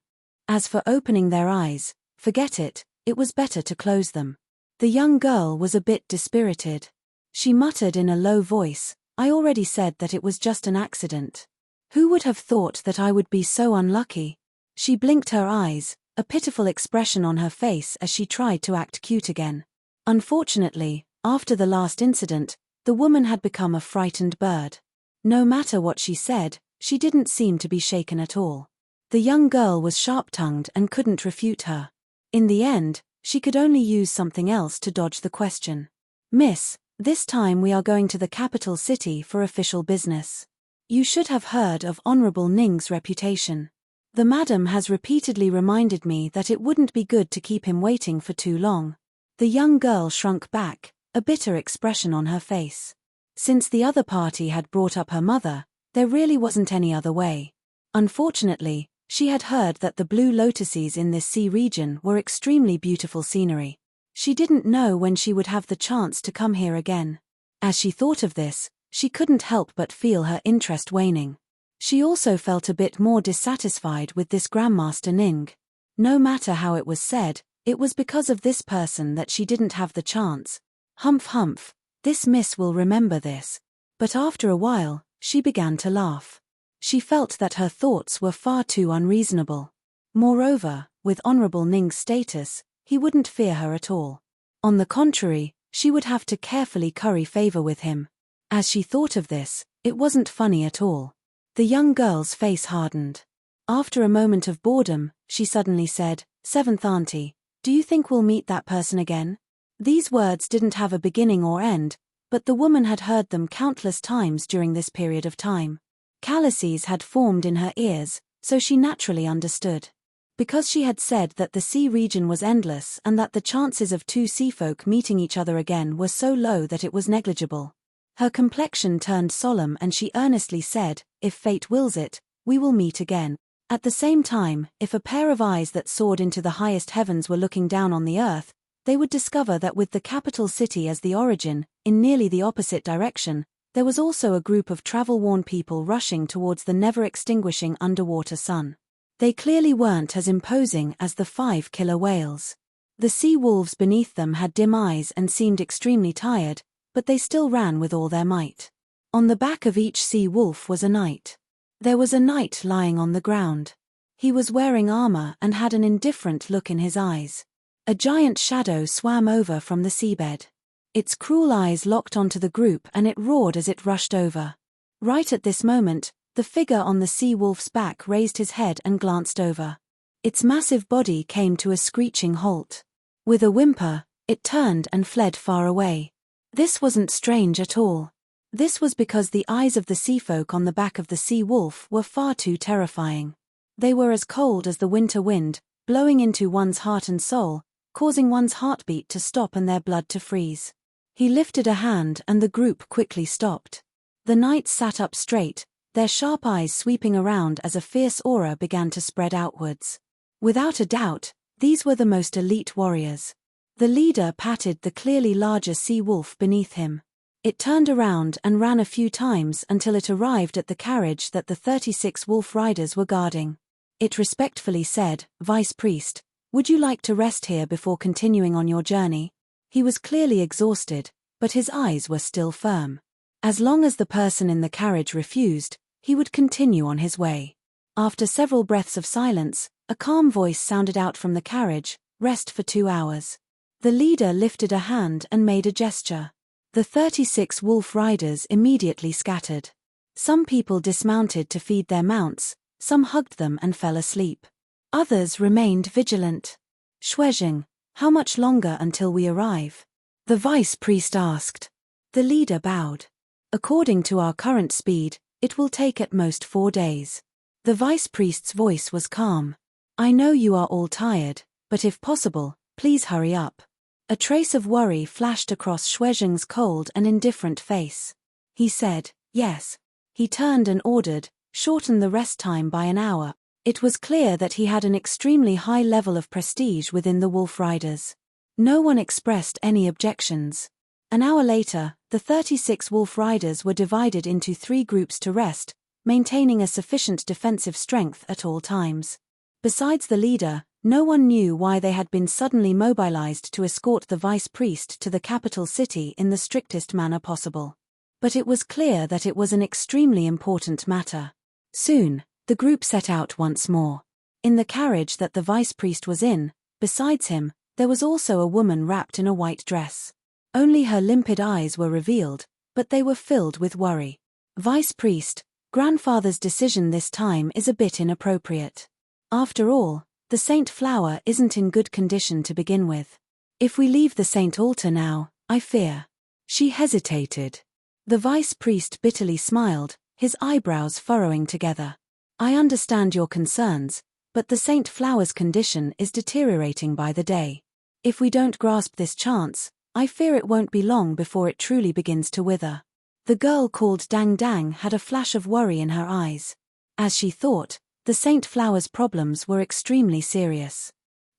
As for opening their eyes, forget it, it was better to close them. The young girl was a bit dispirited. She muttered in a low voice, "I already said that it was just an accident. Who would have thought that I would be so unlucky?" She blinked her eyes, a pitiful expression on her face as she tried to act cute again. Unfortunately, after the last incident, the woman had become a frightened bird. No matter what she said, she didn't seem to be shaken at all. The young girl was sharp-tongued and couldn't refute her. In the end, she could only use something else to dodge the question. "Miss, this time we are going to the capital city for official business. You should have heard of Honorable Ning's reputation. The madam has repeatedly reminded me that it wouldn't be good to keep him waiting for too long." The young girl shrunk back, a bitter expression on her face. Since the other party had brought up her mother, there really wasn't any other way. Unfortunately, she had heard that the blue lotuses in this sea region were extremely beautiful scenery. She didn't know when she would have the chance to come here again. As she thought of this, she couldn't help but feel her interest waning. She also felt a bit more dissatisfied with this Grandmaster Ning. No matter how it was said, it was because of this person that she didn't have the chance. Humph humph, this miss will remember this. But after a while, she began to laugh. She felt that her thoughts were far too unreasonable. Moreover, with Honorable Ning's status, he wouldn't fear her at all. On the contrary, she would have to carefully curry favor with him. As she thought of this, it wasn't funny at all. The young girl's face hardened. After a moment of boredom, she suddenly said, "Seventh Auntie, do you think we'll meet that person again?" These words didn't have a beginning or end, but the woman had heard them countless times during this period of time. Calluses had formed in her ears, so she naturally understood. Because she had said that the sea region was endless and that the chances of two seafolk meeting each other again were so low that it was negligible. Her complexion turned solemn and she earnestly said, "If fate wills it, we will meet again." At the same time, if a pair of eyes that soared into the highest heavens were looking down on the earth, they would discover that with the capital city as the origin, in nearly the opposite direction, there was also a group of travel-worn people rushing towards the never-extinguishing underwater sun. They clearly weren't as imposing as the 5 killer whales. The sea wolves beneath them had dim eyes and seemed extremely tired, but they still ran with all their might. On the back of each sea wolf was a knight. There was a knight lying on the ground. He was wearing armor and had an indifferent look in his eyes. A giant shadow swam over from the seabed. Its cruel eyes locked onto the group and it roared as it rushed over. Right at this moment, the figure on the sea wolf's back raised his head and glanced over. Its massive body came to a screeching halt. With a whimper, it turned and fled far away. This wasn't strange at all. This was because the eyes of the seafolk on the back of the sea wolf were far too terrifying. They were as cold as the winter wind, blowing into one's heart and soul, causing one's heartbeat to stop and their blood to freeze. He lifted a hand and the group quickly stopped. The knights sat up straight, their sharp eyes sweeping around as a fierce aura began to spread outwards. Without a doubt, these were the most elite warriors. The leader patted the clearly larger sea wolf beneath him. It turned around and ran a few times until it arrived at the carriage that the 36 wolf riders were guarding. It respectfully said, "Vice Priest, would you like to rest here before continuing on your journey?" He was clearly exhausted, but his eyes were still firm. As long as the person in the carriage refused, he would continue on his way. After several breaths of silence, a calm voice sounded out from the carriage, "Rest for 2 hours." The leader lifted a hand and made a gesture. The 36 wolf riders immediately scattered. Some people dismounted to feed their mounts, some hugged them and fell asleep. Others remained vigilant. "Shuizheng, how much longer until we arrive?" the vice priest asked. The leader bowed. "According to our current speed, it will take at most 4 days." The vice priest's voice was calm. "I know you are all tired, but if possible, please hurry up." A trace of worry flashed across Shuizheng's cold and indifferent face. He said, "Yes." He turned and ordered, "Shorten the rest time by an hour." It was clear that he had an extremely high level of prestige within the wolf riders. No one expressed any objections. An hour later, the 36 wolf riders were divided into 3 groups to rest, maintaining a sufficient defensive strength at all times. Besides the leader, no one knew why they had been suddenly mobilized to escort the vice priest to the capital city in the strictest manner possible. But it was clear that it was an extremely important matter. Soon, the group set out once more. In the carriage that the vice priest was in, besides him, there was also a woman wrapped in a white dress. Only her limpid eyes were revealed, but they were filled with worry. "Vice priest, grandfather's decision this time is a bit inappropriate. After all, the saint flower isn't in good condition to begin with. If we leave the saint altar now, I fear." She hesitated. The vice priest bitterly smiled, his eyebrows furrowing together. "I understand your concerns, but the saint flower's condition is deteriorating by the day. If we don't grasp this chance, I fear it won't be long before it truly begins to wither." The girl called Dang Dang had a flash of worry in her eyes. As she thought, the saint flower's problems were extremely serious.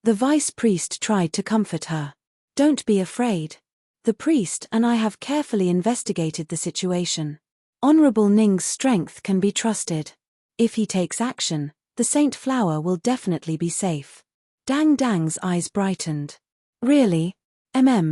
The vice priest tried to comfort her. "Don't be afraid. The priest and I have carefully investigated the situation. Honorable Ning's strength can be trusted. If he takes action, the saint flower will definitely be safe." Dang Dang's eyes brightened. "Really?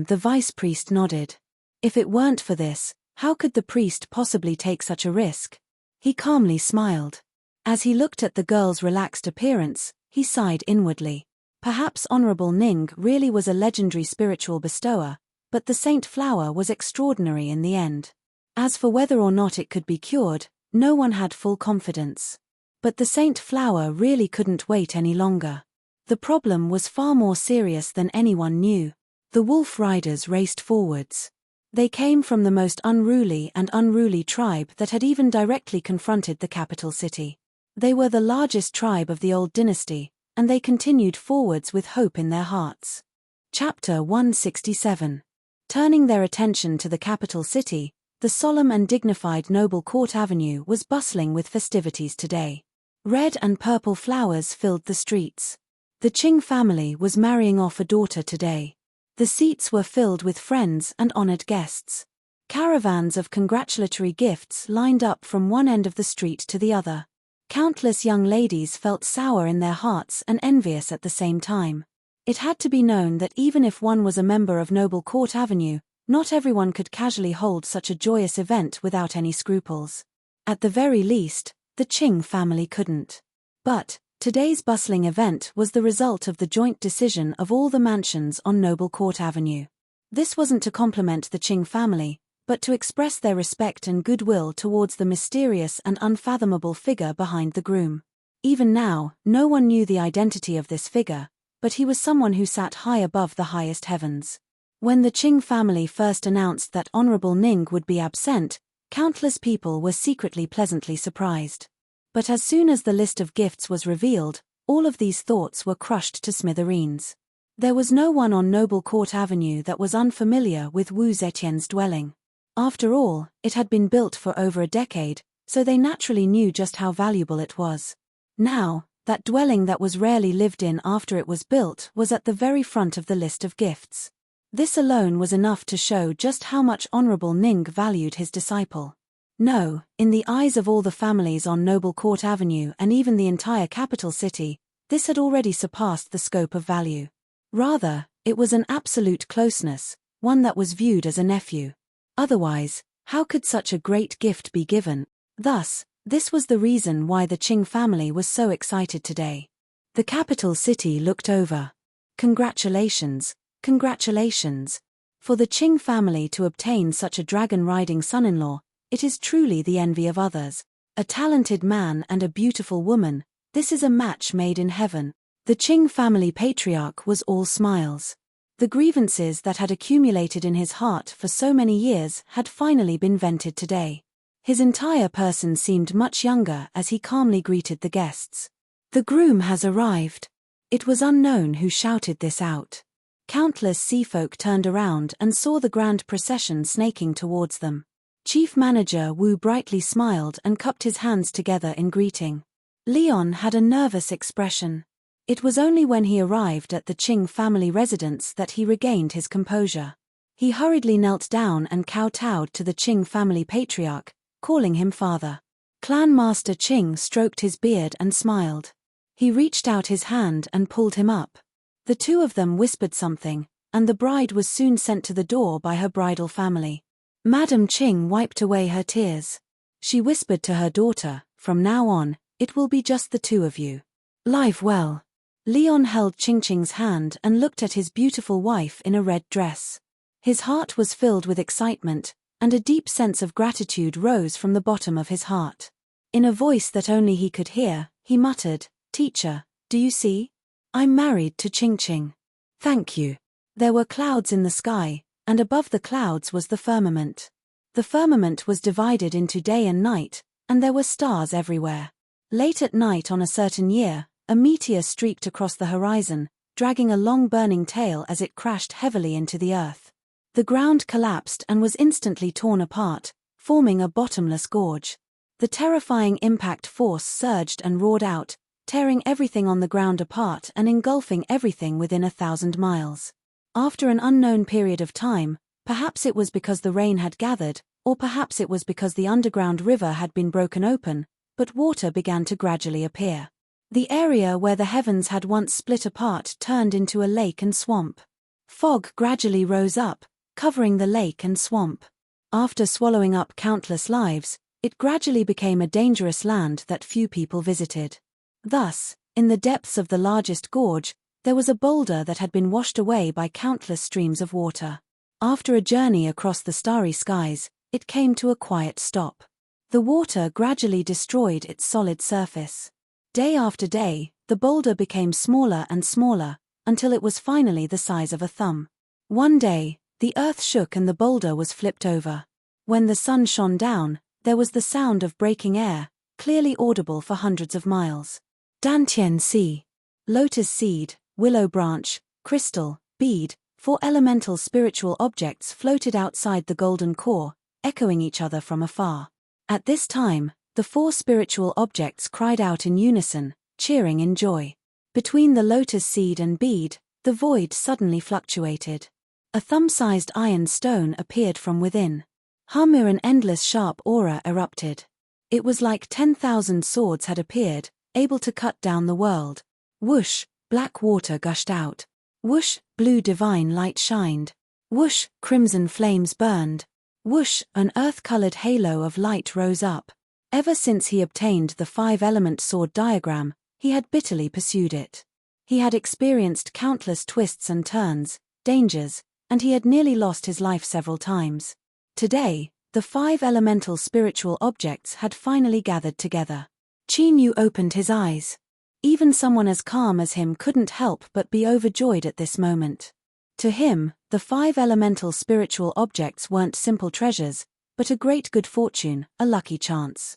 The vice priest nodded. If it weren't for this, how could the priest possibly take such a risk? He calmly smiled. As he looked at the girl's relaxed appearance, he sighed inwardly. Perhaps Honorable Ning really was a legendary spiritual bestower, but the saint flower was extraordinary in the end. As for whether or not it could be cured, no one had full confidence. But the saint flower really couldn't wait any longer. The problem was far more serious than anyone knew. The wolf riders raced forwards. They came from the most unruly tribe that had even directly confronted the capital city. They were the largest tribe of the old dynasty, and they continued forwards with hope in their hearts. Chapter 167. Turning their attention to the capital city, the solemn and dignified Noble Court Avenue was bustling with festivities today. Red and purple flowers filled the streets. The Qing family was marrying off a daughter today. The seats were filled with friends and honored guests. Caravans of congratulatory gifts lined up from one end of the street to the other. Countless young ladies felt sour in their hearts and envious at the same time. It had to be known that even if one was a member of Noble Court Avenue, not everyone could casually hold such a joyous event without any scruples. At the very least, the Qing family couldn't. But today's bustling event was the result of the joint decision of all the mansions on Noble Court Avenue. This wasn't to compliment the Qing family, but to express their respect and goodwill towards the mysterious and unfathomable figure behind the groom. Even now, no one knew the identity of this figure, but he was someone who sat high above the highest heavens. When the Qing family first announced that Honorable Ning would be absent, countless people were secretly pleasantly surprised. But as soon as the list of gifts was revealed, all of these thoughts were crushed to smithereens. There was no one on Noble Court Avenue that was unfamiliar with Wu Zetian's dwelling. After all, it had been built for over a decade, so they naturally knew just how valuable it was. Now, that dwelling that was rarely lived in after it was built was at the very front of the list of gifts. This alone was enough to show just how much Honorable Ning valued his disciple. No, in the eyes of all the families on Noble Court Avenue and even the entire capital city, this had already surpassed the scope of value. Rather, it was an absolute closeness, one that was viewed as a nephew. Otherwise, How could such a great gift be given? Thus, this was the reason why the Qing family was so excited today. The capital city looked over. Congratulations, congratulations. For the Qing family to obtain such a dragon-riding son-in-law, it is truly the envy of others. A talented man and a beautiful woman, this is a match made in heaven. The Qing family patriarch was all smiles. The grievances that had accumulated in his heart for so many years had finally been vented today. His entire person seemed much younger as he calmly greeted the guests. The groom has arrived. It was unknown who shouted this out. Countless seafolk turned around and saw the grand procession snaking towards them. Chief Manager Wu brightly smiled and cupped his hands together in greeting. Leon had a nervous expression. It was only when he arrived at the Qing family residence that he regained his composure. He hurriedly knelt down and kowtowed to the Qing family patriarch, calling him father. Clan Master Qing stroked his beard and smiled. He reached out his hand and pulled him up. The two of them whispered something, and the bride was soon sent to the door by her bridal family. Madame Qing wiped away her tears. She whispered to her daughter, "From now on, it will be just the two of you. Live well." Leon held Qingqing's hand and looked at his beautiful wife in a red dress. His heart was filled with excitement, and a deep sense of gratitude rose from the bottom of his heart. In a voice that only he could hear, he muttered, "Teacher, do you see? I'm married to Qingqing." "Thank you." There were clouds in the sky, and above the clouds was the firmament. The firmament was divided into day and night, and there were stars everywhere. Late at night on a certain year, a meteor streaked across the horizon, dragging a long burning tail as it crashed heavily into the earth. The ground collapsed and was instantly torn apart, forming a bottomless gorge. The terrifying impact force surged and roared out, tearing everything on the ground apart and engulfing everything within 1,000 miles. After an unknown period of time, perhaps it was because the rain had gathered, or perhaps it was because the underground river had been broken open, but water began to gradually appear. The area where the heavens had once split apart turned into a lake and swamp. Fog gradually rose up, covering the lake and swamp. After swallowing up countless lives, it gradually became a dangerous land that few people visited. Thus, in the depths of the largest gorge, there was a boulder that had been washed away by countless streams of water. After a journey across the starry skies, it came to a quiet stop. The water gradually destroyed its solid surface. Day after day, the boulder became smaller and smaller, until it was finally the size of a thumb. One day, the earth shook and the boulder was flipped over. When the sun shone down, there was the sound of breaking air, clearly audible for hundreds of miles. Dantian Si. Lotus seed, willow branch, crystal, bead, 4 elemental spiritual objects floated outside the golden core, echoing each other from afar. At this time, the 4 spiritual objects cried out in unison, cheering in joy. Between the lotus seed and bead, the void suddenly fluctuated. A thumb-sized iron stone appeared from within. Humir, an endless sharp aura erupted. It was like 10,000 swords had appeared, able to cut down the world. Whoosh, black water gushed out. Whoosh, blue divine light shined. Whoosh, crimson flames burned. Whoosh, an earth-colored halo of light rose up. Ever since he obtained the 5-element sword diagram, he had bitterly pursued it. He had experienced countless twists and turns, dangers, and he had nearly lost his life several times. Today, the 5 elemental spiritual objects had finally gathered together. Qin Yu opened his eyes. Even someone as calm as him couldn't help but be overjoyed at this moment. To him, the 5 elemental spiritual objects weren't simple treasures, but a great good fortune, a lucky chance.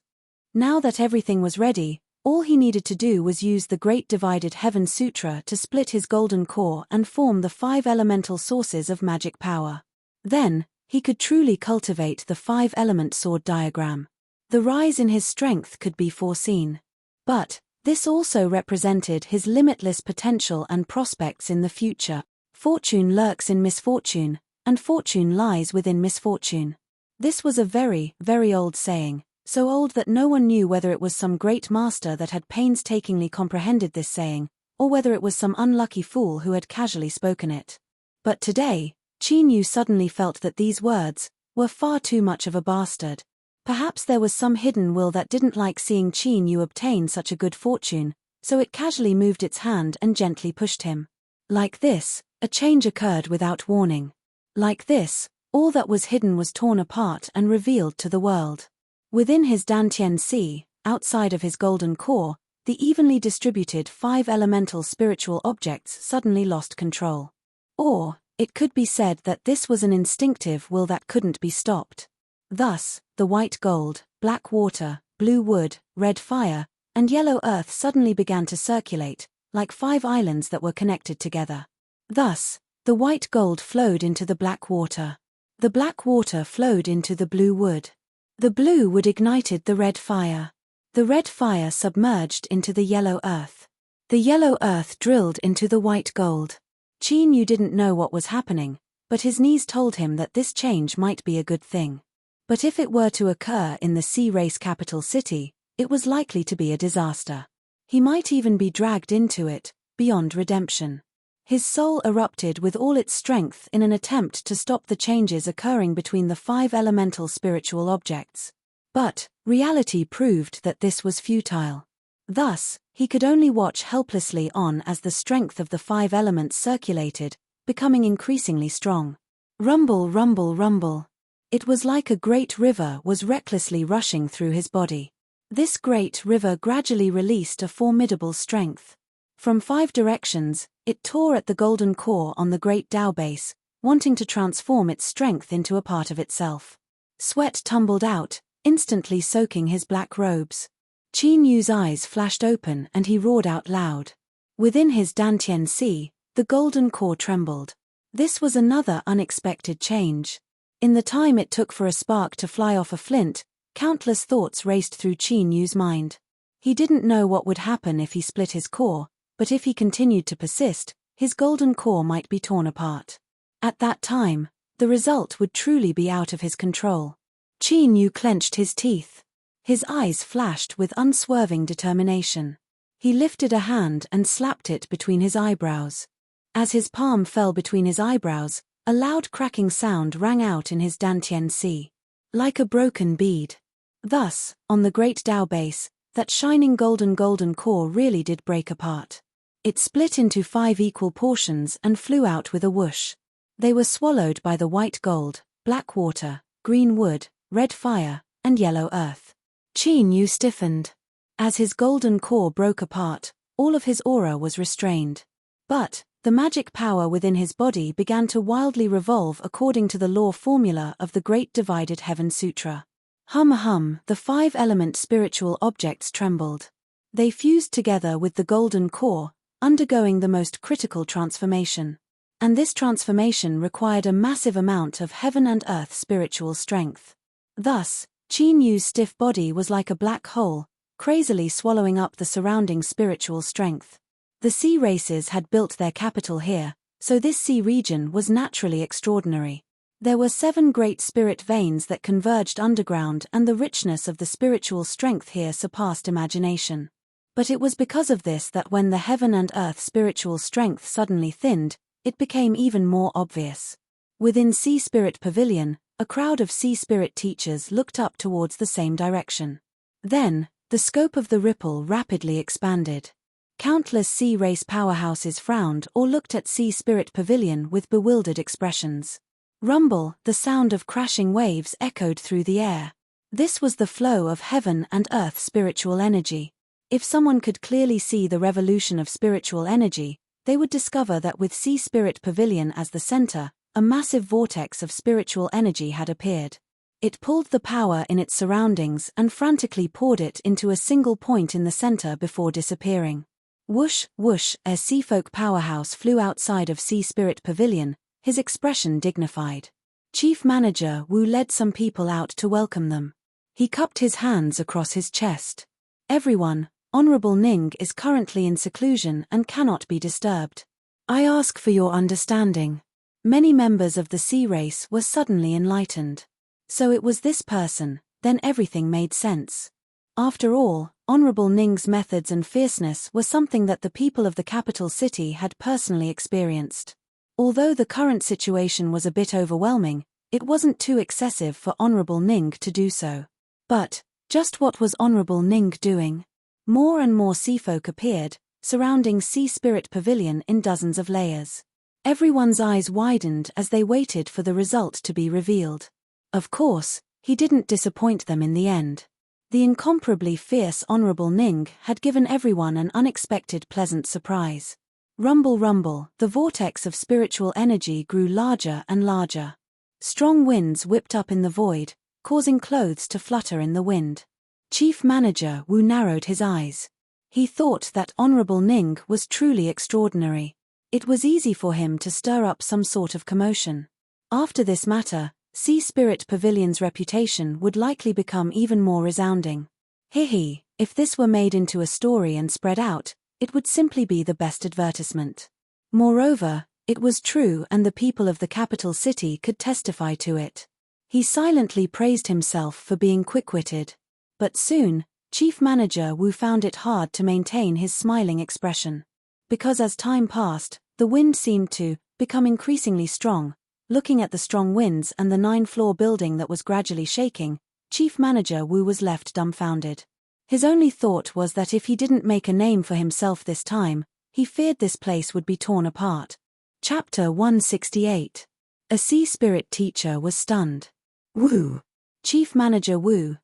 Now that everything was ready, all he needed to do was use the Great Divided Heaven Sutra to split his golden core and form the 5 elemental sources of magic power. Then, he could truly cultivate the 5-element sword diagram. The rise in his strength could be foreseen. But, this also represented his limitless potential and prospects in the future. Fortune lurks in misfortune, and fortune lies within misfortune. This was a very, very old saying, so old that no one knew whether it was some great master that had painstakingly comprehended this saying, or whether it was some unlucky fool who had casually spoken it. But today, Qin Yu suddenly felt that these words, were far too much of a bastard. Perhaps there was some hidden will that didn't like seeing Qin Yu obtain such a good fortune, so it casually moved its hand and gently pushed him. Like this, a change occurred without warning. Like this, all that was hidden was torn apart and revealed to the world. Within his Dantian Sea, outside of his golden core, the evenly distributed 5 elemental spiritual objects suddenly lost control. Or, it could be said that this was an instinctive will that couldn't be stopped. Thus, the white gold, black water, blue wood, red fire, and yellow earth suddenly began to circulate, like 5 islands that were connected together. Thus, the white gold flowed into the black water. The black water flowed into the blue wood. The blue wood ignited the red fire. The red fire submerged into the yellow earth. The yellow earth drilled into the white gold. Qin Yu didn't know what was happening, but his knees told him that this change might be a good thing. But if it were to occur in the sea race capital city, it was likely to be a disaster. He might even be dragged into it, beyond redemption. His soul erupted with all its strength in an attempt to stop the changes occurring between the 5 elemental spiritual objects. But, reality proved that this was futile. Thus, he could only watch helplessly on as the strength of the 5 elements circulated, becoming increasingly strong. Rumble, rumble, rumble. It was like a great river was recklessly rushing through his body. This great river gradually released a formidable strength. From 5 directions, it tore at the golden core on the great Tao base, wanting to transform its strength into a part of itself. Sweat tumbled out, instantly soaking his black robes. Qin Yu's eyes flashed open and he roared out loud. Within his Dantian Sea, the golden core trembled. This was another unexpected change. In the time it took for a spark to fly off a flint, countless thoughts raced through Qin Yu's mind. He didn't know what would happen if he split his core, but if he continued to persist, his golden core might be torn apart. At that time, the result would truly be out of his control. Qin Yu clenched his teeth. His eyes flashed with unswerving determination. He lifted a hand and slapped it between his eyebrows. As his palm fell between his eyebrows, a loud cracking sound rang out in his Dantian Sea. Like a broken bead. Thus, on the great Tao base, that shining golden core really did break apart. It split into 5 equal portions and flew out with a whoosh. They were swallowed by the white gold, black water, green wood, red fire, and yellow earth. Qin Yu stiffened. As his golden core broke apart, all of his aura was restrained. But, the magic power within his body began to wildly revolve according to the law formula of the Great Divided Heaven Sutra. Hum, the 5-element spiritual objects trembled. They fused together with the golden core, undergoing the most critical transformation. And this transformation required a massive amount of heaven and earth spiritual strength. Thus, Qin Yu's stiff body was like a black hole, crazily swallowing up the surrounding spiritual strength. The sea races had built their capital here, so this sea region was naturally extraordinary. There were 7 great spirit veins that converged underground, and the richness of the spiritual strength here surpassed imagination. But it was because of this that when the heaven and earth spiritual strength suddenly thinned, it became even more obvious. Within Sea Spirit Pavilion, a crowd of sea spirit teachers looked up towards the same direction. Then, the scope of the ripple rapidly expanded. Countless sea race powerhouses frowned or looked at Sea Spirit Pavilion with bewildered expressions. Rumble, the sound of crashing waves echoed through the air. This was the flow of heaven and earth spiritual energy. If someone could clearly see the revolution of spiritual energy, they would discover that with Sea Spirit Pavilion as the center, a massive vortex of spiritual energy had appeared. It pulled the power in its surroundings and frantically poured it into a single point in the center before disappearing. Whoosh, whoosh, as Seafolk Powerhouse flew outside of Sea Spirit Pavilion, his expression dignified. Chief Manager Wu led some people out to welcome them. He cupped his hands across his chest. Everyone, Honorable Ning is currently in seclusion and cannot be disturbed. I ask for your understanding. Many members of the sea race were suddenly enlightened. So it was this person, then everything made sense. After all, Honorable Ning's methods and fierceness were something that the people of the capital city had personally experienced. Although the current situation was a bit overwhelming, It wasn't too excessive for Honorable Ning to do so. But, just what was Honorable Ning doing? More and more sea folk appeared, surrounding Sea Spirit Pavilion in dozens of layers. Everyone's eyes widened as they waited for the result to be revealed. Of course, he didn't disappoint them in the end. The incomparably fierce Honorable Ning had given everyone an unexpected pleasant surprise. Rumble rumble, the vortex of spiritual energy grew larger and larger. Strong winds whipped up in the void, causing clothes to flutter in the wind. Chief Manager Wu narrowed his eyes. He thought that Honorable Ning was truly extraordinary. It was easy for him to stir up some sort of commotion. After this matter, Sea Spirit Pavilion's reputation would likely become even more resounding. If this were made into a story and spread out, it would simply be the best advertisement. Moreover, it was true and the people of the capital city could testify to it. He silently praised himself for being quick-witted. But soon, Chief Manager Wu found it hard to maintain his smiling expression. Because as time passed, the wind seemed to become increasingly strong. Looking at the strong winds and the 9-floor building that was gradually shaking, Chief Manager Wu was left dumbfounded. His only thought was that if he didn't make a name for himself this time, he feared this place would be torn apart. Chapter 168. A Sea Spirit Teacher was stunned. Wu. Chief Manager Wu,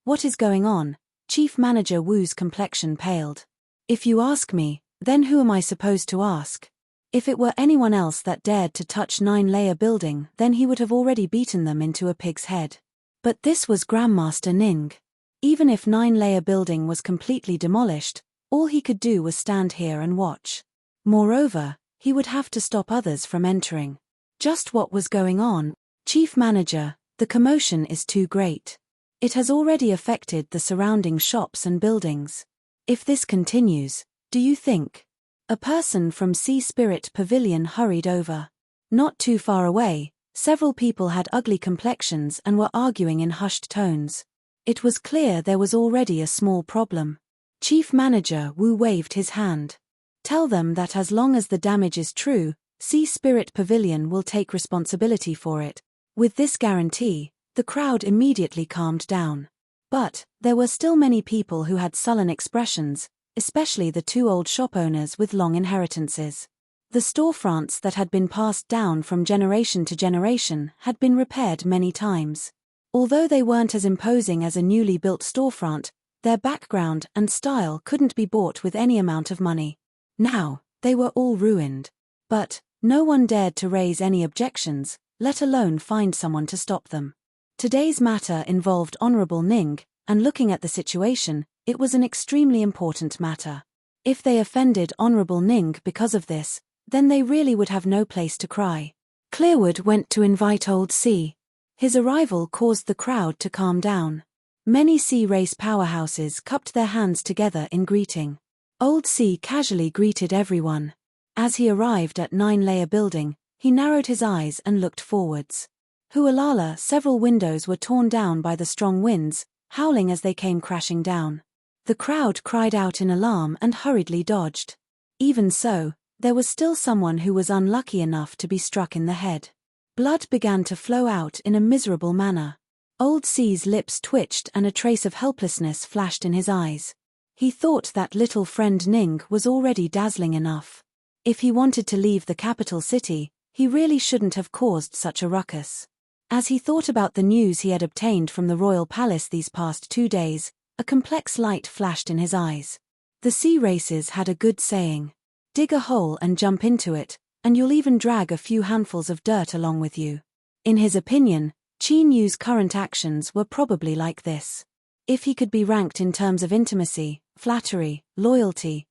what is going on? Chief Manager Wu's complexion paled. If you ask me, then who am I supposed to ask? If it were anyone else that dared to touch 9-layer building, then he would have already beaten them into a pig's head. But this was Grandmaster Ning. Even if 9-layer building was completely demolished, all he could do was stand here and watch. Moreover, he would have to stop others from entering. Just what was going on? Chief Manager, the commotion is too great. It has already affected the surrounding shops and buildings. If this continues, do you think? A person from Sea Spirit Pavilion hurried over. Not too far away, several people had ugly complexions and were arguing in hushed tones. It was clear there was already a small problem. Chief Manager Wu waved his hand. Tell them that as long as the damage is true, Sea Spirit Pavilion will take responsibility for it. With this guarantee, the crowd immediately calmed down. But there were still many people who had sullen expressions, especially the 2 old shop owners with long inheritances. The storefronts that had been passed down from generation to generation had been repaired many times. Although they weren't as imposing as a newly built storefront, their background and style couldn't be bought with any amount of money. Now, they were all ruined. But no one dared to raise any objections, let alone find someone to stop them. Today's matter involved Honorable Ning, and looking at the situation, it was an extremely important matter. If they offended Honorable Ning because of this, then they really would have no place to cry. Clearwood went to invite Old Sea. His arrival caused the crowd to calm down. Many sea race powerhouses cupped their hands together in greeting. Old Sea casually greeted everyone. As he arrived at 9-layer building, he narrowed his eyes and looked forwards. Hualala, several windows were torn down by the strong winds, howling as they came crashing down. The crowd cried out in alarm and hurriedly dodged. Even so, there was still someone who was unlucky enough to be struck in the head. Blood began to flow out in a miserable manner. Old Sea's lips twitched and a trace of helplessness flashed in his eyes. He thought that little friend Ning was already dazzling enough. If he wanted to leave the capital city, he really shouldn't have caused such a ruckus. As he thought about the news he had obtained from the royal palace these past 2 days, a complex light flashed in his eyes. The sea races had a good saying. Dig a hole and jump into it, and you'll even drag a few handfuls of dirt along with you. In his opinion, Qin Yu's current actions were probably like this. If he could be ranked in terms of intimacy, flattery, loyalty,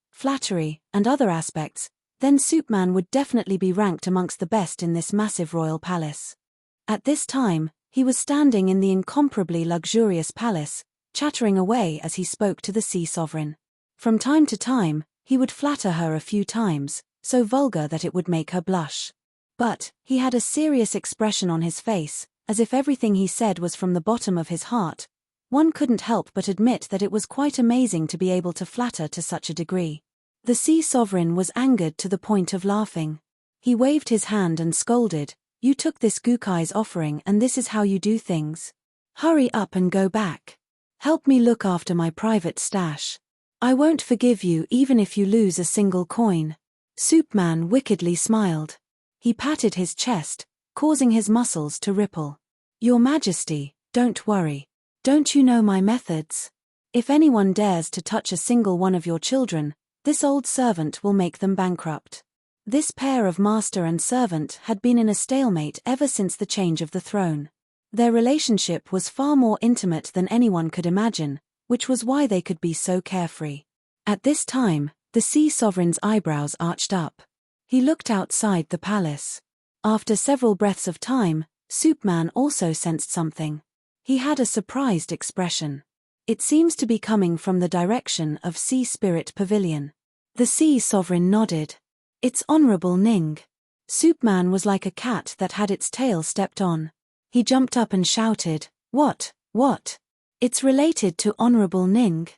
and other aspects, then Superman would definitely be ranked amongst the best in this massive royal palace. At this time, he was standing in the incomparably luxurious palace, chattering away as he spoke to the sea sovereign. From time to time, he would flatter her a few times, so vulgar that it would make her blush. But he had a serious expression on his face, as if everything he said was from the bottom of his heart. One couldn't help but admit that it was quite amazing to be able to flatter to such a degree. The sea sovereign was angered to the point of laughing. He waved his hand and scolded, You took this Gukai's offering and this is how you do things. Hurry up and go back. Help me look after my private stash. I won't forgive you even if you lose a single coin. Soupman wickedly smiled. He patted his chest, causing his muscles to ripple. Your Majesty, don't worry. Don't you know my methods? If anyone dares to touch a single one of your children, this old servant will make them bankrupt. This pair of master and servant had been in a stalemate ever since the change of the throne. Their relationship was far more intimate than anyone could imagine, which was why they could be so carefree. At this time, the sea sovereign's eyebrows arched up. He looked outside the palace. After several breaths of time, Soupman also sensed something. He had a surprised expression. It seems to be coming from the direction of Sea Spirit Pavilion. The sea sovereign nodded. It's Honorable Ning. Soupman was like a cat that had its tail stepped on. He jumped up and shouted, What? It's related to Honorable Ning.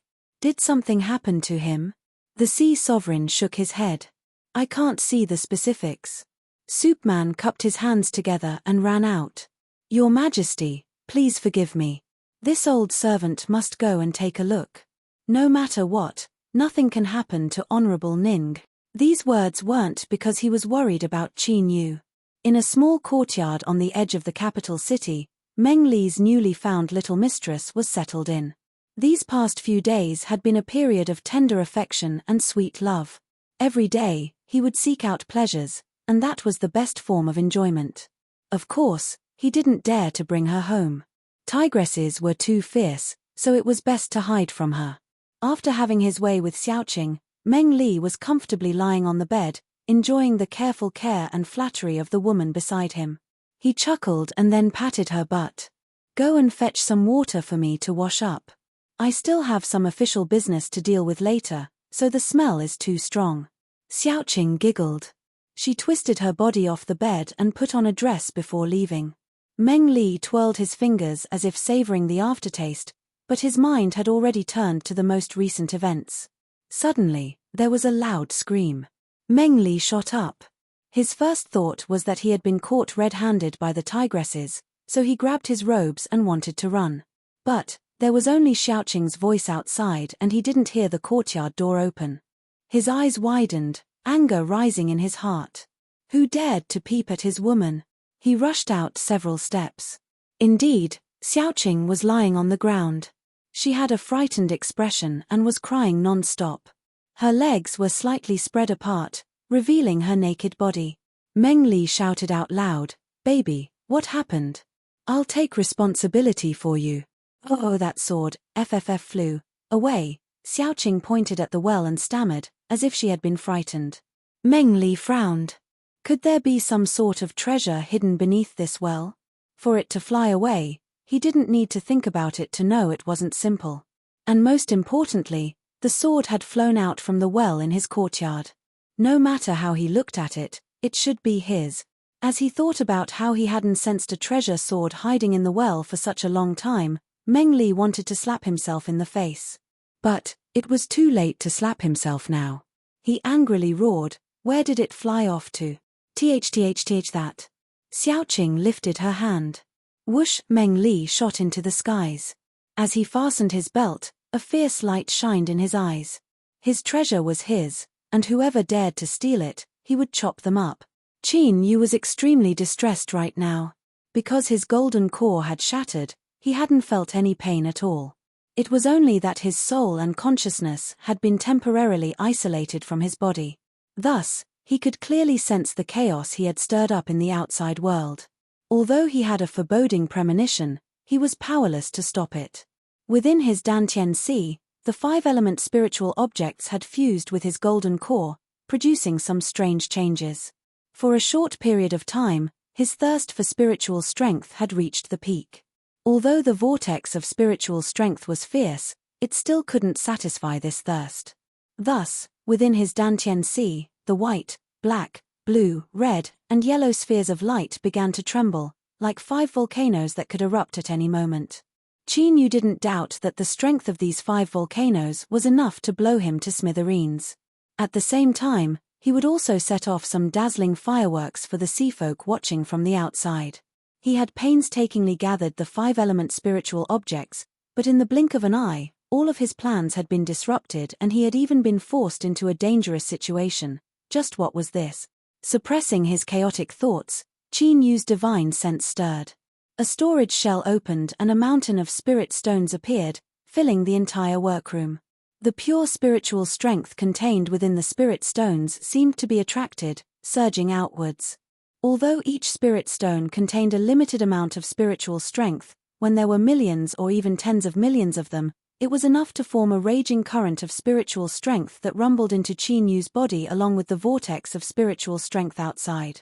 Did something happen to him? The sea sovereign shook his head. I can't see the specifics. Soupman cupped his hands together and ran out. Your Majesty, please forgive me. This old servant must go and take a look. No matter what, nothing can happen to Honorable Ning. These words weren't because he was worried about Qin Yu. In a small courtyard on the edge of the capital city, Meng Li's newly found little mistress was settled in. These past few days had been a period of tender affection and sweet love. Every day, he would seek out pleasures, and that was the best form of enjoyment. Of course, he didn't dare to bring her home. Tigresses were too fierce, so it was best to hide from her. After having his way with Xiaoqing, Meng Li was comfortably lying on the bed, enjoying the careful care and flattery of the woman beside him. He chuckled and then patted her butt. Go and fetch some water for me to wash up. I still have some official business to deal with later, so the smell is too strong. Xiaoqing giggled. She twisted her body off the bed and put on a dress before leaving. Meng Li twirled his fingers as if savoring the aftertaste, but his mind had already turned to the most recent events. Suddenly, there was a loud scream. Meng Li shot up. His first thought was that he had been caught red-handed by the tigresses, so he grabbed his robes and wanted to run. But there was only Xiaoqing's voice outside and he didn't hear the courtyard door open. His eyes widened, anger rising in his heart. Who dared to peep at his woman? He rushed out several steps. Indeed, Xiaoqing was lying on the ground. She had a frightened expression and was crying non-stop. Her legs were slightly spread apart, revealing her naked body. Meng Li shouted out loud, Baby, what happened? I'll take responsibility for you. Oh, that sword, flew away. Xiaoqing pointed at the well and stammered, as if she had been frightened. Meng Li frowned. Could there be some sort of treasure hidden beneath this well? For it to fly away, he didn't need to think about it to know it wasn't simple. And most importantly, the sword had flown out from the well in his courtyard. No matter how he looked at it, it should be his. As he thought about how he hadn't sensed a treasure sword hiding in the well for such a long time, Meng Li wanted to slap himself in the face. But it was too late to slap himself now. He angrily roared, Where did it fly off to? That. Xiaoqing lifted her hand. Whoosh! Meng Li shot into the skies. As he fastened his belt, a fierce light shined in his eyes. His treasure was his, and whoever dared to steal it, he would chop them up. Qin Yu was extremely distressed right now. Because his golden core had shattered, he hadn't felt any pain at all. It was only that his soul and consciousness had been temporarily isolated from his body. Thus, he could clearly sense the chaos he had stirred up in the outside world. Although he had a foreboding premonition, he was powerless to stop it. Within his Dantian Sea, the five-element spiritual objects had fused with his golden core, producing some strange changes. For a short period of time, his thirst for spiritual strength had reached the peak. Although the vortex of spiritual strength was fierce, it still couldn't satisfy this thirst. Thus, within his Dantian Sea, the white, black, blue, red, and yellow spheres of light began to tremble, like 5 volcanoes that could erupt at any moment. Qin Yu didn't doubt that the strength of these 5 volcanoes was enough to blow him to smithereens. At the same time, He would also set off some dazzling fireworks for the seafolk watching from the outside. He had painstakingly gathered the 5-element spiritual objects, but in the blink of an eye, all of his plans had been disrupted and he had even been forced into a dangerous situation. Just what was this? Suppressing his chaotic thoughts, Qin Yu's divine sense stirred. A storage shell opened and a mountain of spirit stones appeared, filling the entire workroom. The pure spiritual strength contained within the spirit stones seemed to be attracted, surging outwards. Although each spirit stone contained a limited amount of spiritual strength, when there were millions or even tens of millions of them, it was enough to form a raging current of spiritual strength that rumbled into Qin Yu's body along with the vortex of spiritual strength outside.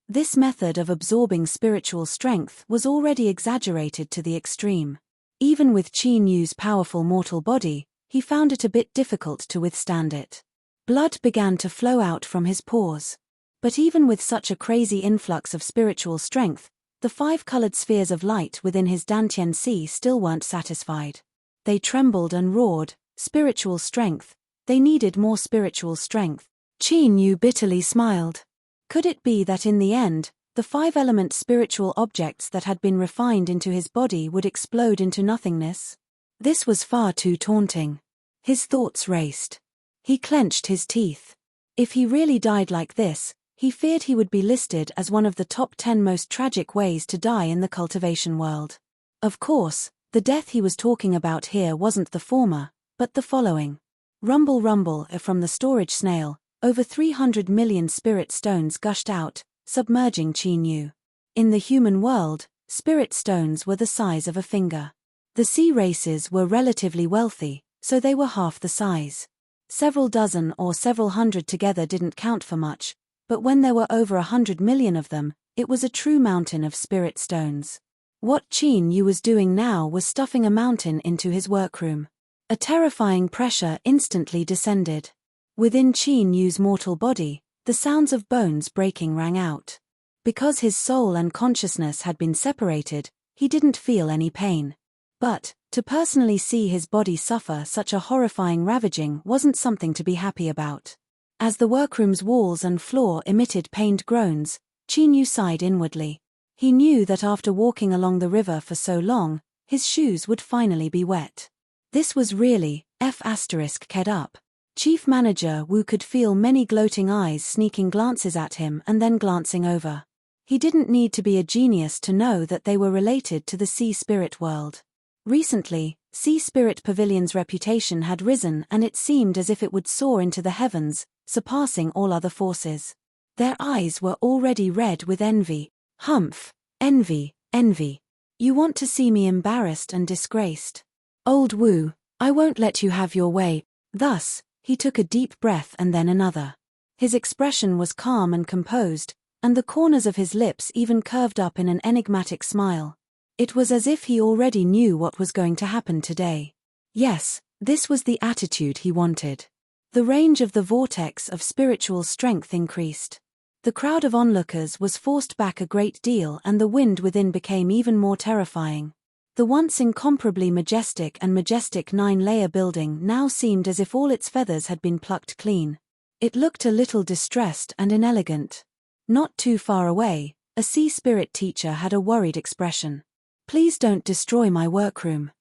This method of absorbing spiritual strength was already exaggerated to the extreme. Even with Qin Yu's powerful mortal body, he found it a bit difficult to withstand it. Blood began to flow out from his pores. But even with such a crazy influx of spiritual strength, the 5-colored spheres of light within his Dantian Sea still weren't satisfied. They trembled and roared, spiritual strength. They needed more spiritual strength. Qin Yu bitterly smiled. Could it be that in the end, the 5-element spiritual objects that had been refined into his body would explode into nothingness? This was far too taunting. His thoughts raced. He clenched his teeth. If he really died like this, he feared he would be listed as one of the top 10 most tragic ways to die in the cultivation world. Of course, the death he was talking about here wasn't the former, but the following. Rumble rumble from the storage snail, over 300 million spirit stones gushed out, submerging Qin Yu. In the human world, spirit stones were the size of a finger. The sea races were relatively wealthy, so they were half the size. Several dozen or several hundred together didn't count for much, but when there were over 100 million of them, it was a true mountain of spirit stones. What Qin Yu was doing now was stuffing a mountain into his workroom. A terrifying pressure instantly descended. Within Qin Yu's mortal body, the sounds of bones breaking rang out. Because his soul and consciousness had been separated, he didn't feel any pain. But, to personally see his body suffer such a horrifying ravaging wasn't something to be happy about. As the workroom's walls and floor emitted pained groans, Qin Yu sighed inwardly. He knew that after walking along the river for so long, his shoes would finally be wet. This was really F***ked up. Chief Manager Wu could feel many gloating eyes sneaking glances at him and then glancing over. He didn't need to be a genius to know that they were related to the sea spirit world. Recently, Sea Spirit Pavilion's reputation had risen and it seemed as if it would soar into the heavens, surpassing all other forces. Their eyes were already red with envy. Humph, envy, envy. You want to see me embarrassed and disgraced. Old Wu, I won't let you have your way. Thus, he took a deep breath and then another. His expression was calm and composed, and the corners of his lips even curved up in an enigmatic smile. It was as if he already knew what was going to happen today. Yes, this was the attitude he wanted. The range of the vortex of spiritual strength increased. The crowd of onlookers was forced back a great deal and the wind within became even more terrifying. The once incomparably majestic 9-layer building now seemed as if all its feathers had been plucked clean. It looked a little distressed and inelegant. Not too far away, a sea spirit teacher had a worried expression. Please don't destroy my workroom.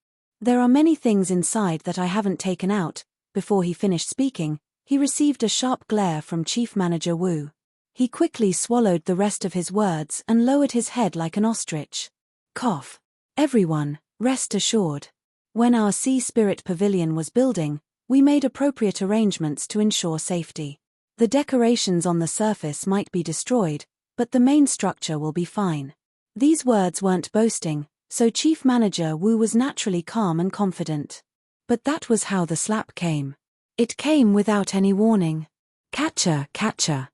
There are many things inside that I haven't taken out. Before he finished speaking, he received a sharp glare from Chief Manager Wu. He quickly swallowed the rest of his words and lowered his head like an ostrich. Cough. Everyone, rest assured. When our Sea Spirit Pavilion was building, we made appropriate arrangements to ensure safety. The decorations on the surface might be destroyed, but the main structure will be fine. These words weren't boasting, so Chief Manager Wu was naturally calm and confident. But that was how the slap came. It came without any warning. Catcher, catcher.